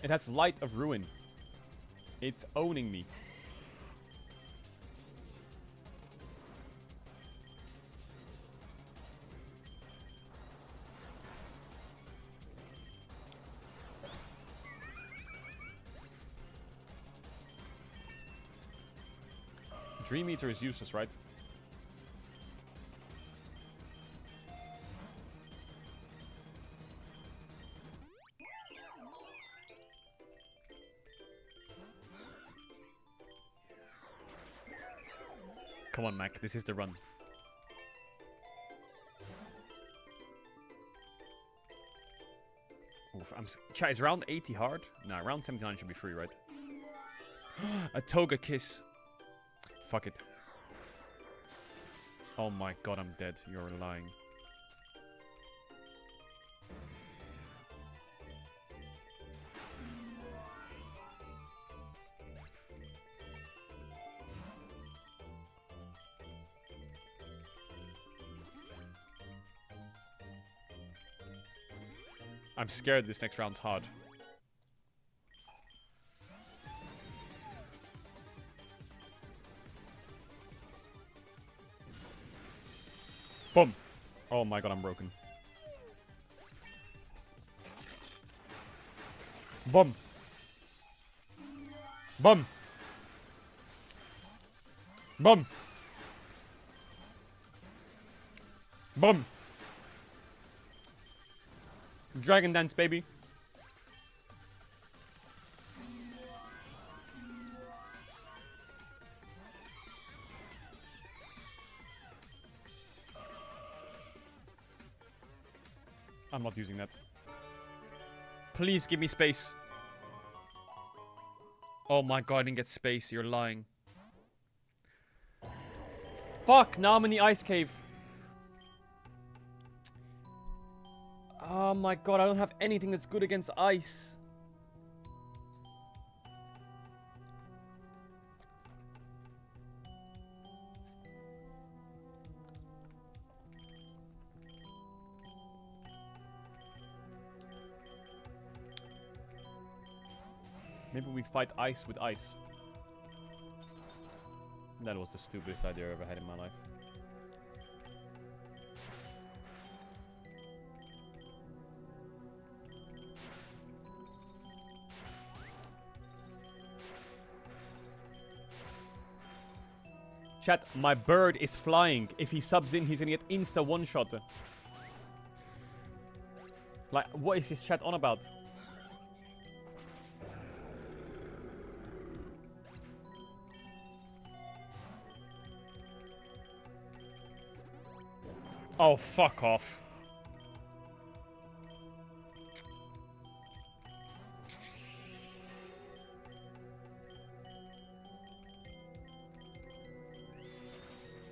Speaker 1: It has Light of Ruin. It's owning me. Dream Eater is useless, right? Come on, Mac. This is the run. Oof, chat, is round 80 hard? Nah, round 79 should be free, right? A Toga Kiss. Fuck it. Oh my god, I'm dead. You're lying. I'm scared this next round's hard. Boom! Oh my god, I'm broken. Boom! Boom! Boom! Boom! Dragon Dance, baby. I'm not using that. Please give me space. Oh my god, I didn't get space. You're lying. Fuck, now I'm in the ice cave. Oh my god, I don't have anything that's good against ice. Maybe we fight ice with ice. That was the stupidest idea I ever had in my life. Chat, my bird is flying. If he subs in, he's gonna get insta one-shot. Like, what is this chat on about? Oh, fuck off.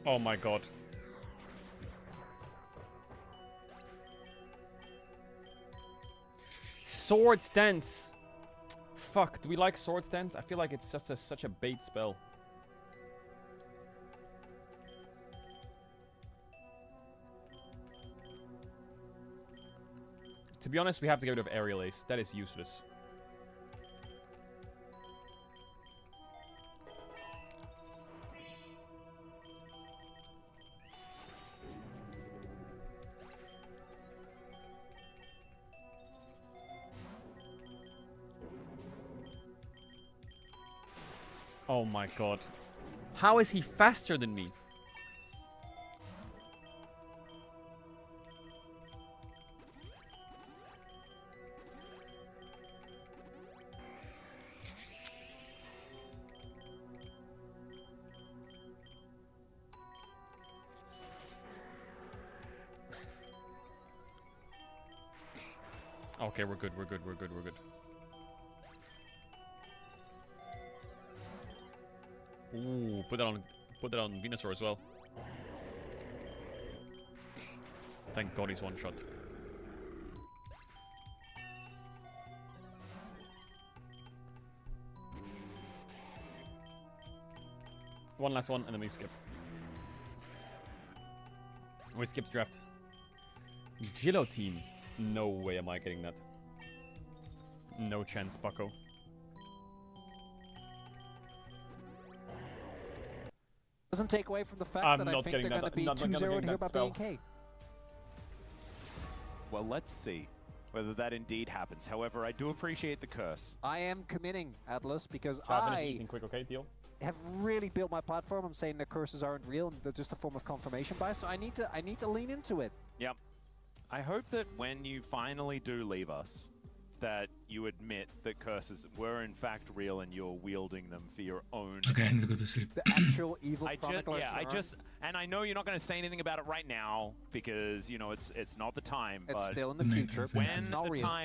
Speaker 1: Oh my god. Swords Dance. Fuck, do we like Swords Dance? I feel like it's just such a bait spell. To be honest, we have to get rid of Aerial Ace. That is useless. Oh my god. How is he faster than me? Okay, we're good, we're good, we're good, we're good. Ooh, put that on Venusaur as well. Thank God he's one shot. One last one and then we skip. We skipped draft. Guillotine. No way am I getting that. No chance, bucko.
Speaker 2: Doesn't take away from the fact
Speaker 1: I'm
Speaker 2: that I
Speaker 1: not
Speaker 2: think they're
Speaker 1: getting
Speaker 2: going to be
Speaker 1: that. I'm not
Speaker 2: 2-0
Speaker 1: getting
Speaker 2: here
Speaker 1: that
Speaker 2: by
Speaker 1: spell.
Speaker 2: BNK.
Speaker 3: Well, let's see whether that indeed happens. However, I do appreciate the curse.
Speaker 2: I am committing, Atlas, because
Speaker 1: Javin is
Speaker 2: I
Speaker 1: eating quick, okay, deal?
Speaker 2: have really built my platform. I'm saying the curses aren't real and they're just a form of confirmation bias, so I need to lean into it.
Speaker 3: Yep. I hope that when you finally do leave us, that you admit that curses were in fact real and you're wielding them for your own.
Speaker 4: Okay, I need to go to sleep.
Speaker 2: The actual evil chronicler.
Speaker 3: And I know you're not going to say anything about it right now because, you know, it's not the time,
Speaker 2: It's
Speaker 3: but
Speaker 2: still in the
Speaker 4: Good night,
Speaker 2: future.
Speaker 4: my
Speaker 2: When
Speaker 4: friends.
Speaker 2: it's not
Speaker 3: the
Speaker 2: real.
Speaker 3: time